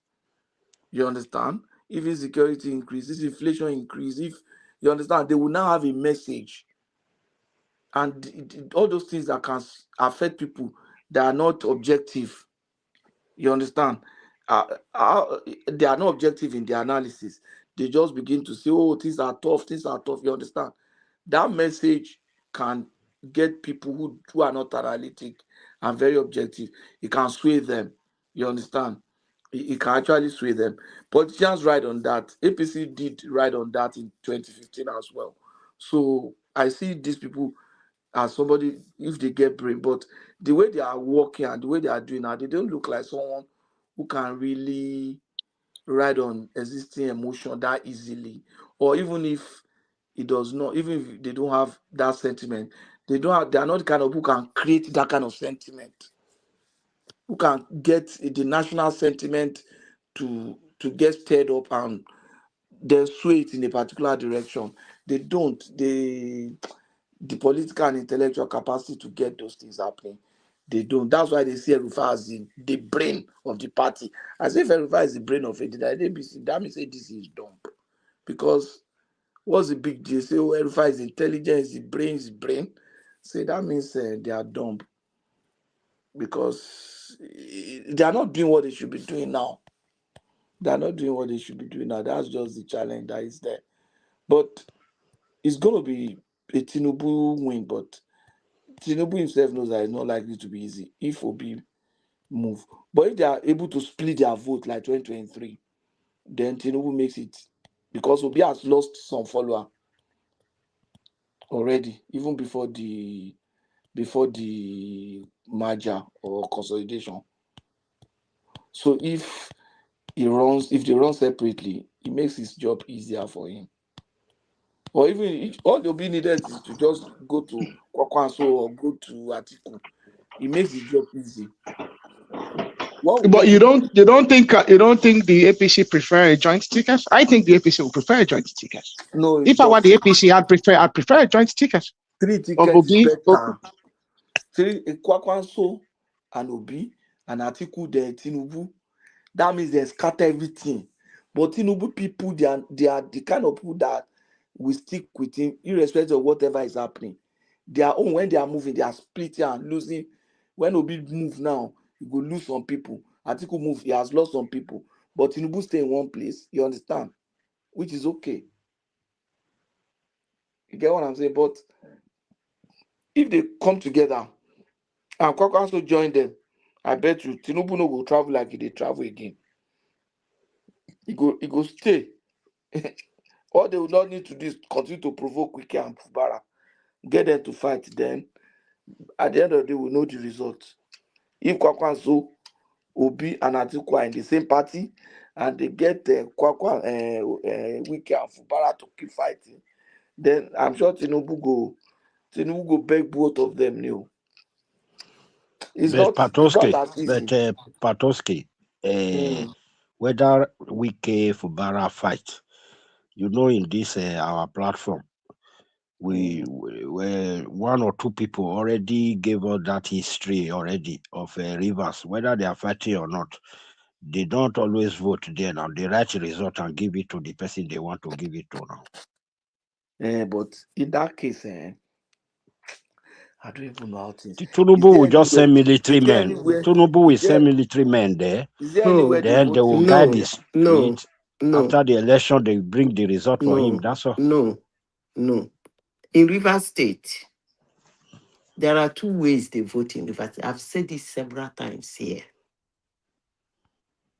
you understand? If insecurity increases, if inflation increase, if you understand, they will now have a message, and all those things that can affect people that are not objective. You understand? They are not objective in their analysis. They just begin to say, "Oh, things are tough. Things are tough." You understand? That message can get people who are not analytic and very objective. It can sway them. You understand? It can actually sway them. Politicians ride on that. APC did ride on that in 2015 as well. So I see these people as somebody, if they get brain, but the way they are working and the way they are doing now, they don't look like someone who can really ride on existing emotion that easily. Or even if it does not, even if they don't have that sentiment, they are not the kind of who can create that kind of sentiment, who can get the national sentiment to get stirred up and then sway it in a particular direction. They don't. The political and intellectual capacity to get those things happening, they don't. That's why they see Erufa as the brain of the party. As if Erufa is the brain of it, that means ADC is dumb. Because what's the big deal? Say, oh, Erufa is intelligent, is the brain. Say, that means they are dumb. Because they are not doing what they should be doing now. They are not doing what they should be doing now. That's just the challenge that is there. But it's going to be a Tinubu win, but Tinubu himself knows that it's not likely to be easy if Obi move. But if they are able to split their vote like 2023, then Tinubu makes it, because Obi has lost some follower already, even before the merger or consolidation. So if they run separately, it makes his job easier for him. Or even all Obi needed is to just go to Kwakwanso or go to Atiku. It makes the job easy. But you don't think the APC prefer a joint ticket? I think the APC would prefer a joint ticket. No, If I were the APC, I'd prefer a joint ticket. 3 tickets is better. 3 Kwakwanso and Obi and Atiku then Tinubu. That means they scatter everything. But Tinubu people, they are the kind of people that will stick with him irrespective of whatever is happening. Their own, when they are moving, they are splitting and losing. When Obi move now, he will lose some people. Atiku move, he has lost some people. But Tinubu stay in one place, you understand? Which is okay. You get what I'm saying? But if they come together and Kwakwanso join them, I bet you Tinubu no go travel like they travel again. He go stay. All they will not need to do is continue to provoke Wike and Fubara, get them to fight. Then, at the end of the day, we know the result. If Kwakwanso, Obi, and Atiku are in the same party, and they get Wike and Fubara to keep fighting, then I'm sure Tinubu go beg both of them new. It's not as easy. Patoski, whether Wike Fubara fight, you know, in this our platform, we one or two people already gave us that history already of Rivers, whether they are fighting or not. They don't always vote there now. They write a result and give it to the person they want to give it to now. But in that case, I don't even know how to. Tinubu will just send military men. Tinubu will send military men there. Then they will guide the street. After the election, they bring the result for him. That's all. No. In Rivers State, there are two ways they vote in Rivers State. I've said this several times here.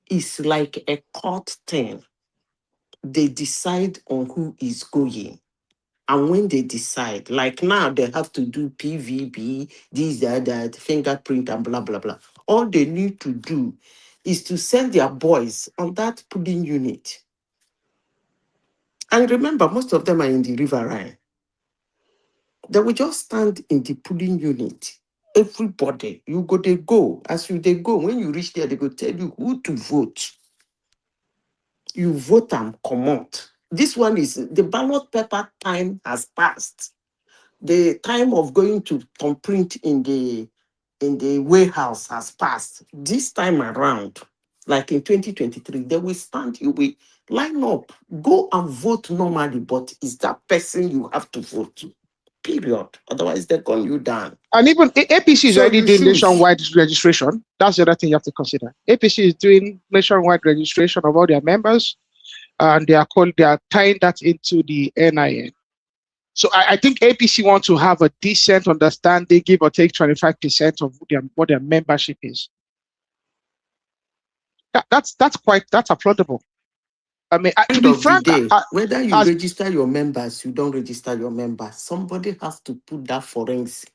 It's like a court thing. They decide on who is going. And when they decide, like now, they have to do PVB, this, that, fingerprint, and blah, blah, blah. All they need to do is to send their boys on that polling unit. And remember, most of them are in the riverine. They will just stand in the polling unit. Everybody, you go, they go. As you they go, when you reach there, they go tell you who to vote. You vote and come out. This one is the ballot paper time has passed. The time of going to print in the warehouse has passed. This time around, like in 2023, they will stand, you will line up, go and vote normally, but it's that person you have to vote to. Period. Otherwise, they gun you down. And even APC is already doing nationwide registration. That's the other thing you have to consider. APC is doing nationwide registration of all their members, and they are tying that into the NIN. So I think APC wants to have a decent understanding, give or take 25% of what their membership is. That's applaudable. I mean, to be frank, whether you register your members, you don't register your members, somebody has to put that forensic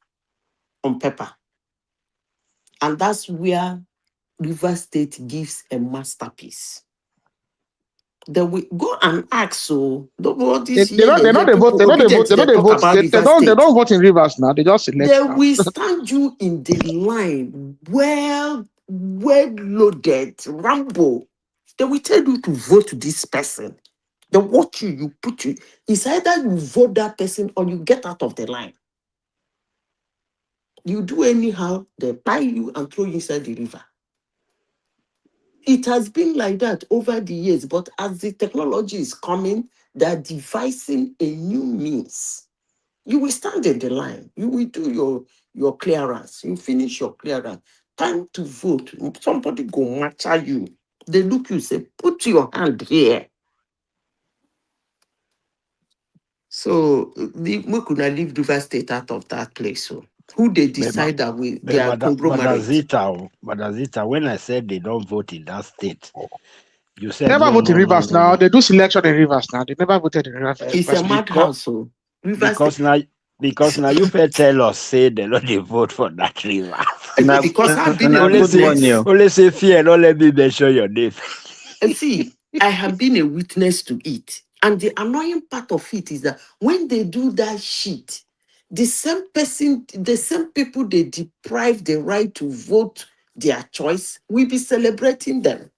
on paper. And that's where Rivers State gives a masterpiece. They will go and ask, so they don't vote in Rivers now. They just select. They will stand you in the line, well loaded, Rambo. They will tell you to vote this person. They watch you put you. It's either you vote that person or you get out of the line. You do anyhow, they tie you and throw you inside the river. It has been like that over the years, but as the technology is coming, they're devising a new means. You will stand in the line. You will do your clearance. You finish your clearance. Time to vote. Somebody go match you. They look you, say, put your hand here. So we could not leave Rivers State out of that place. So who they decide that they are conglomerate. Madazita, when I said they don't vote in that state, you said never vote in Rivers now. They do selection in Rivers now. They never voted in Rivers. It's a madhouse. So because now you better tell us, say they don't vote for that river. Because I've been only say fear, don't let me mention your name. See, I have been a witness to it. And the annoying part of it is that when they do that shit, the same people they deprive the right to vote their choice, will be celebrating them.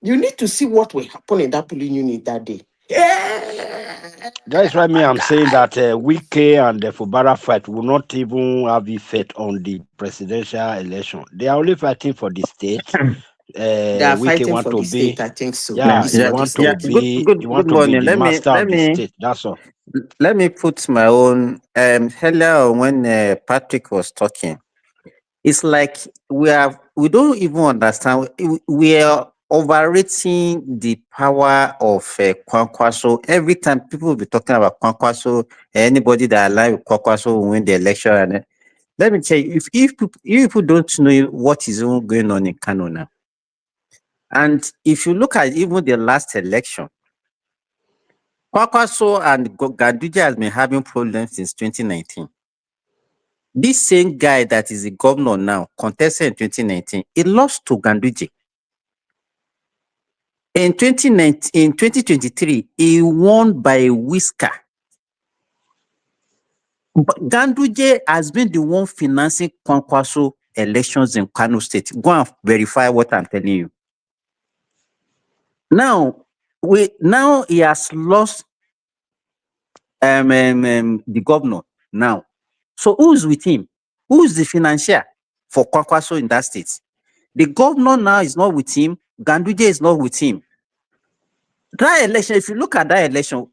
You need to see what will happen in that polling unit that day. That's why I'm saying that Wike and the Fubara fight will not even have effect on the presidential election. They are only fighting for the state. They are fighting for the state, I think so. Yeah, you want to be the master of the state. That's all. Let me put my own earlier when Patrick was talking. It's like we don't even understand. We are overrating the power of Kwankwaso. Every time people will be talking about Kwankwaso, anybody that aligns with Kwankwaso will win the election. And let me tell you, if people don't know what is going on in Kano now, and if you look at even the last election, Kwakwaso and Ganduje has been having problems since 2019. This same guy that is the governor now, contested in 2019, he lost to Ganduje. In 2023, he won by a whisker. But Ganduje has been the one financing Kwankwaso elections in Kano State. Go and verify what I'm telling you. Now he has lost the governor now. So who's with him? Who's the financier for Kwankwaso in that state? The governor now is not with him. Ganduje is not with him. That election, if you look at that election,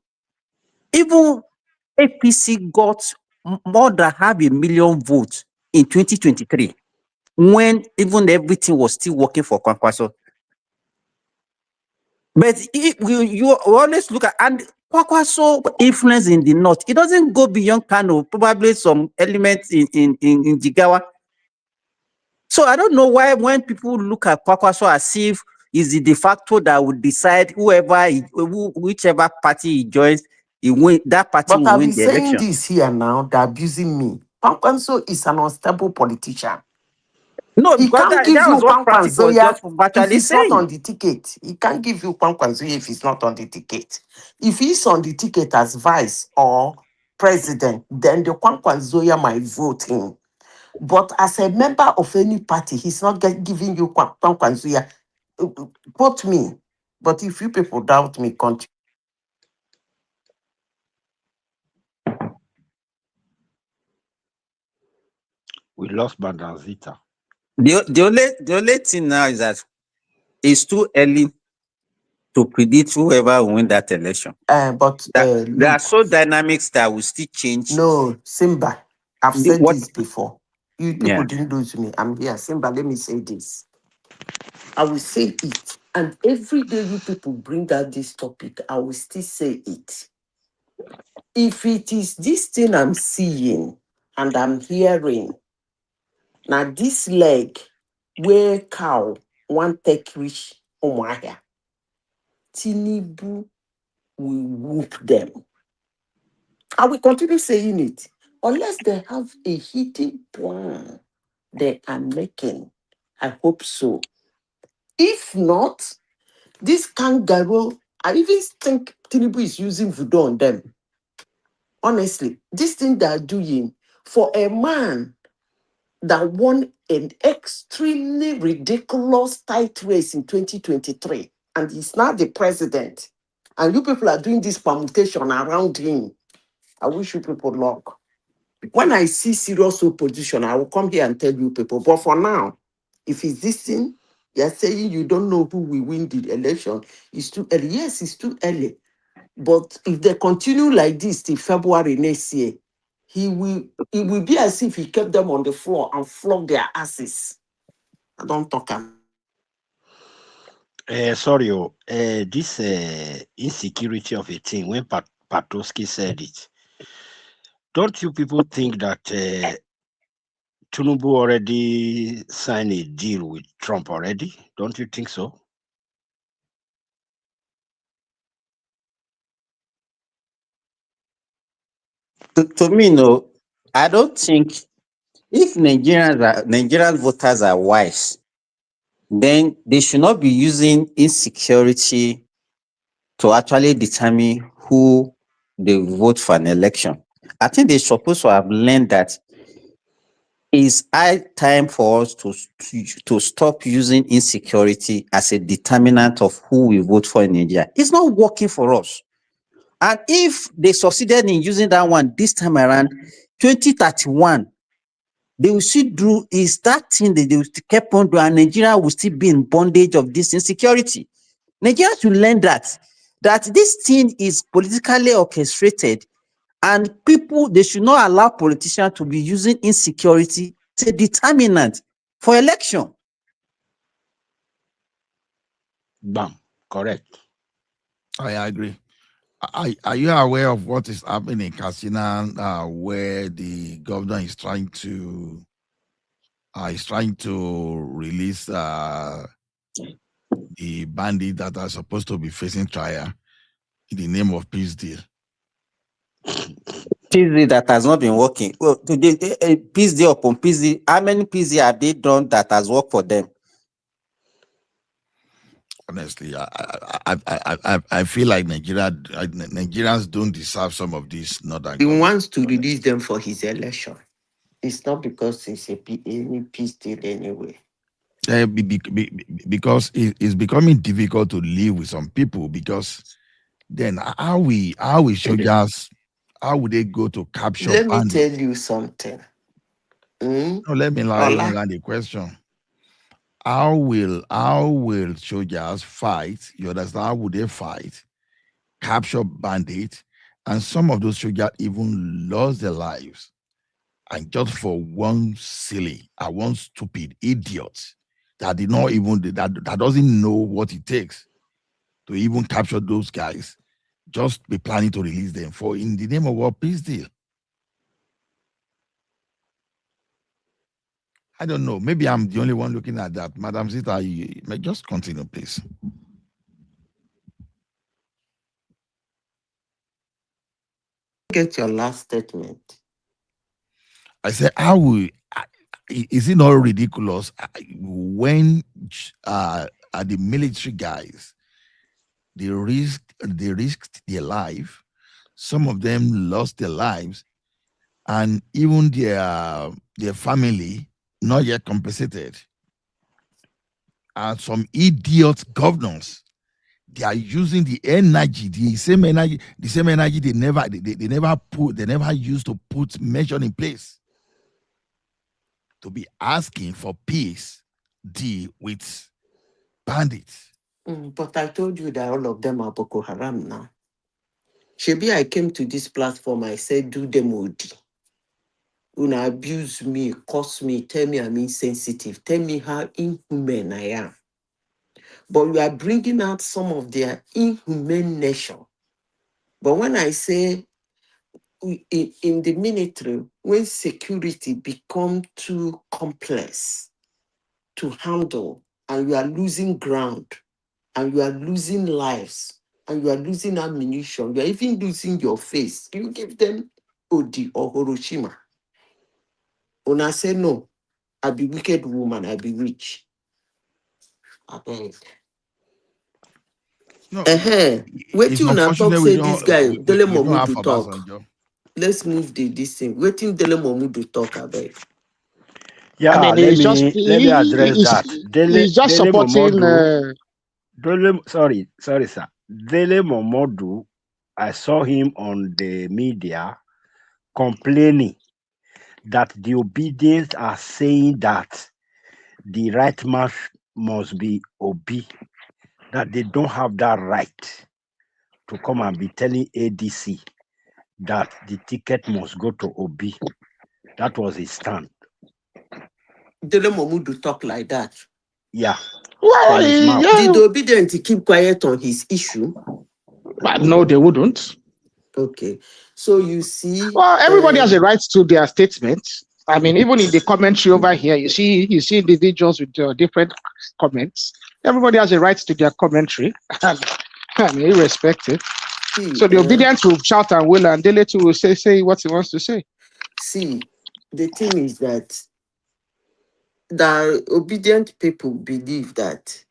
even APC got more than 500,000 votes in 2023, when even everything was still working for Kwankwaso. But you always look at, and Kwakwaso influence in the north, it doesn't go beyond Kano, probably some elements in Jigawa. So I don't know why when people look at Kwakwaso as if is the de facto that would decide whichever party he joins, that party But will I've win been the saying election. this here now, they're abusing me. Kwankwanso is an unstable politician. No, He because can't that give you was what Pratik was Kwankwansoya just if virtually he's not on saying. the ticket. He can't give you Kwankwansoya if he's not on the ticket. If he's on the ticket as vice or president, then the Kwankwansoya might vote him. But as a member of any party, he's not giving you Kwankwansoya. Quote me. But if you people doubt me, continue. We lost Bandanzita. The only thing now is that it's too early to predict whoever will win that election. There are so dynamics that will still change. No, Simba, I've said this before. You people Yeah. didn't do it to me. I'm here. Simba, let me say this. I will say it. And every day you people bring out this topic, I will still say it. If it is this thing I'm seeing and I'm hearing, now this leg where cow one take reach Omaya, Tinibu will whoop them. I will continue saying it. Unless they have a hidden plan they are making. I hope so. If not, this kangaroo, I even think Tinubu is using voodoo on them. Honestly, this thing they are doing for a man that won an extremely ridiculous tight race in 2023, and he's now the president. And you people are doing this permutation around him. I wish you people luck. When I see serious opposition, I will come here and tell you people. But for now, if it's this thing, you're saying you don't know who will win the election, it's too early. Yes, it's too early. But if they continue like this till February next year, it will be as if he kept them on the floor and flogged their asses. I don't talk. Sorry, this insecurity of a thing, when Patoski said it, don't you people think that Tinubu already signed a deal with Trump already? Don't you think so? To me, no, I don't think if Nigerian voters are wise, then they should not be using insecurity to actually determine who they vote for an election. I think they're supposed to have learned that it's high time for us to stop using insecurity as a determinant of who we vote for in Nigeria. It's not working for us. And if they succeeded in using that one this time around, 2031, they will still do is that thing that they will keep on doing, and Nigeria will still be in bondage of this insecurity. Nigeria should learn that this thing is politically orchestrated, and people, they should not allow politicians to be using insecurity as a determinant for election. Bam, correct. I agree. Are you aware of what is happening in Katsina, where the governor is trying to release the bandits that are supposed to be facing trial? in the name of peace deal. Peace deal that has not been working. Well, today, peace deal upon peace deal. How many peace deal have they done that has worked for them? Honestly, I feel like Nigerians don't deserve some of these northern He government. wants to release them for his election. It's not because it's any peace deal anyway. Because it's becoming difficult to live with some people, because then how we soldiers, how would they go to capture Let me bandits? tell you something. No, let me Ola, land the question. How will soldiers fight? You understand? How would they fight? Capture bandits, and some of those soldiers even lost their lives, and just for one silly and one stupid idiot that did not even that doesn't know what it takes to even capture those guys, just be planning to release them for in the name of what peace deal? I don't know. Maybe I'm the only one looking at that. Madam Zita, you may just continue, please. get your last statement. I said, how will is it not ridiculous when the military guys they risked their life, some of them lost their lives, and even their family not yet compensated, and some idiot governors, they are using the same energy they never used to put measure in place to be asking for peace deal with bandits. But I told you that all of them are Boko Haram now. Shebi, I came to this platform, I said, do them OD. Una abuse me, curse me, tell me I'm insensitive, tell me how inhuman I am. But you are bringing out some of their inhumane nature. But when I say in the military, when security become too complex to handle, and you are losing ground, and you are losing lives, and you are losing ammunition, you are even losing your face, you give them Odi or Hiroshima. Una say no, I be wicked woman, I be rich. I beg. No, Wait it's till una talk unfortunate we say this don't guy Dele we don't have Momodu talk. Obasanjo. Let's move this thing. Wait till Dele Momodu talk, I beg. Yeah, I mean, let me address that. he's just Dele supporting. Momodu, sorry, sir. Dele Momodu, I saw him on the media complaining that the obedience are saying that the right man must be Obi, that they don't have that right to come and be telling ADC that the ticket must go to Obi. That was his stand. Dele Momodu talk like that. Yeah. Well, From his mouth. Did the obedient keep quiet on his issue? But no, they wouldn't. Okay. So you see. Well, everybody has a right to their statement. I mean, even in the commentary over here, you see individuals with different comments. Everybody has a right to their commentary, and I mean, irrespective. So the obedient will shout and will, and Dele too will say what he wants to say. See, the thing is that the obedient people believe that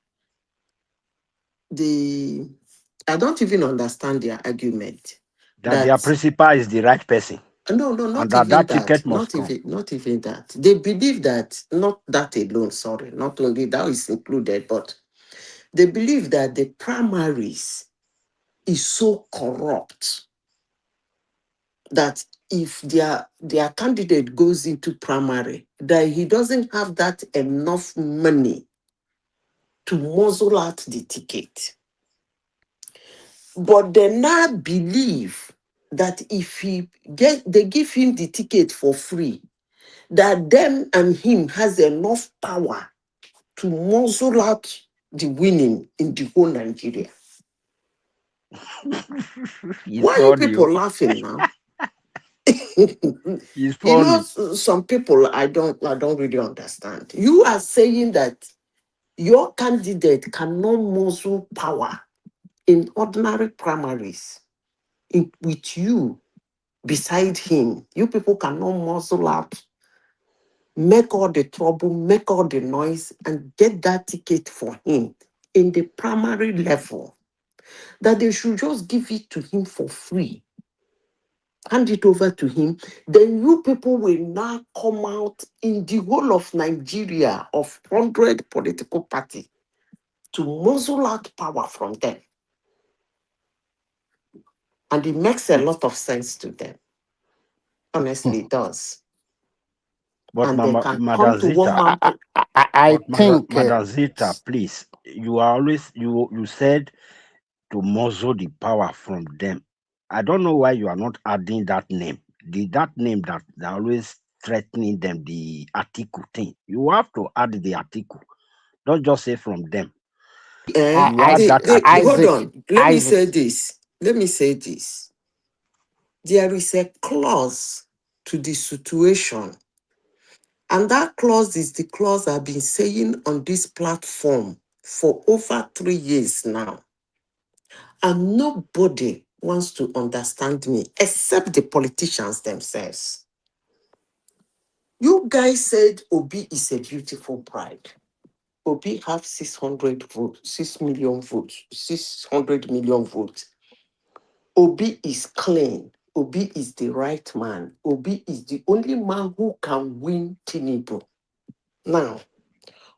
I don't even understand their argument. That their principal is the right person. No, not and even that that. ticket must Not even that. They believe that, not that alone, sorry, not only that is included, but they believe that the primaries is so corrupt that if their candidate goes into primary, that he doesn't have that enough money to muzzle out the ticket. But they now believe that if they give him the ticket for free, that them and him has enough power to muzzle out the winning in the whole Nigeria. Why are you people laughing now? You know, some people I don't really understand. You are saying that your candidate cannot muzzle power in ordinary primaries, with you beside him, you people cannot muzzle out, make all the trouble, make all the noise, and get that ticket for him in the primary level, that they should just give it to him for free, hand it over to him. Then you people will now come out in the whole of Nigeria of 100 political parties to muzzle out power from them. And it makes a lot of sense to them. Honestly, it does. But And they Mama, can come to one Madazita, man. I think Madazita, please, you are always you said to muzzle the power from them. I don't know why you are not adding that name. That name that they're always threatening them, the article thing. You have to add the article. Don't just say from them. You add that Hold article. on. Let me say this. There is a clause to the situation. And that clause is the clause I've been saying on this platform for over 3 years now. And nobody wants to understand me except the politicians themselves. You guys said Obi is a beautiful bride. Obi have 600 votes, 6 million votes, 600 million votes. Obi is clean. Obi is the right man. Obi is the only man who can win Tinubu. Now,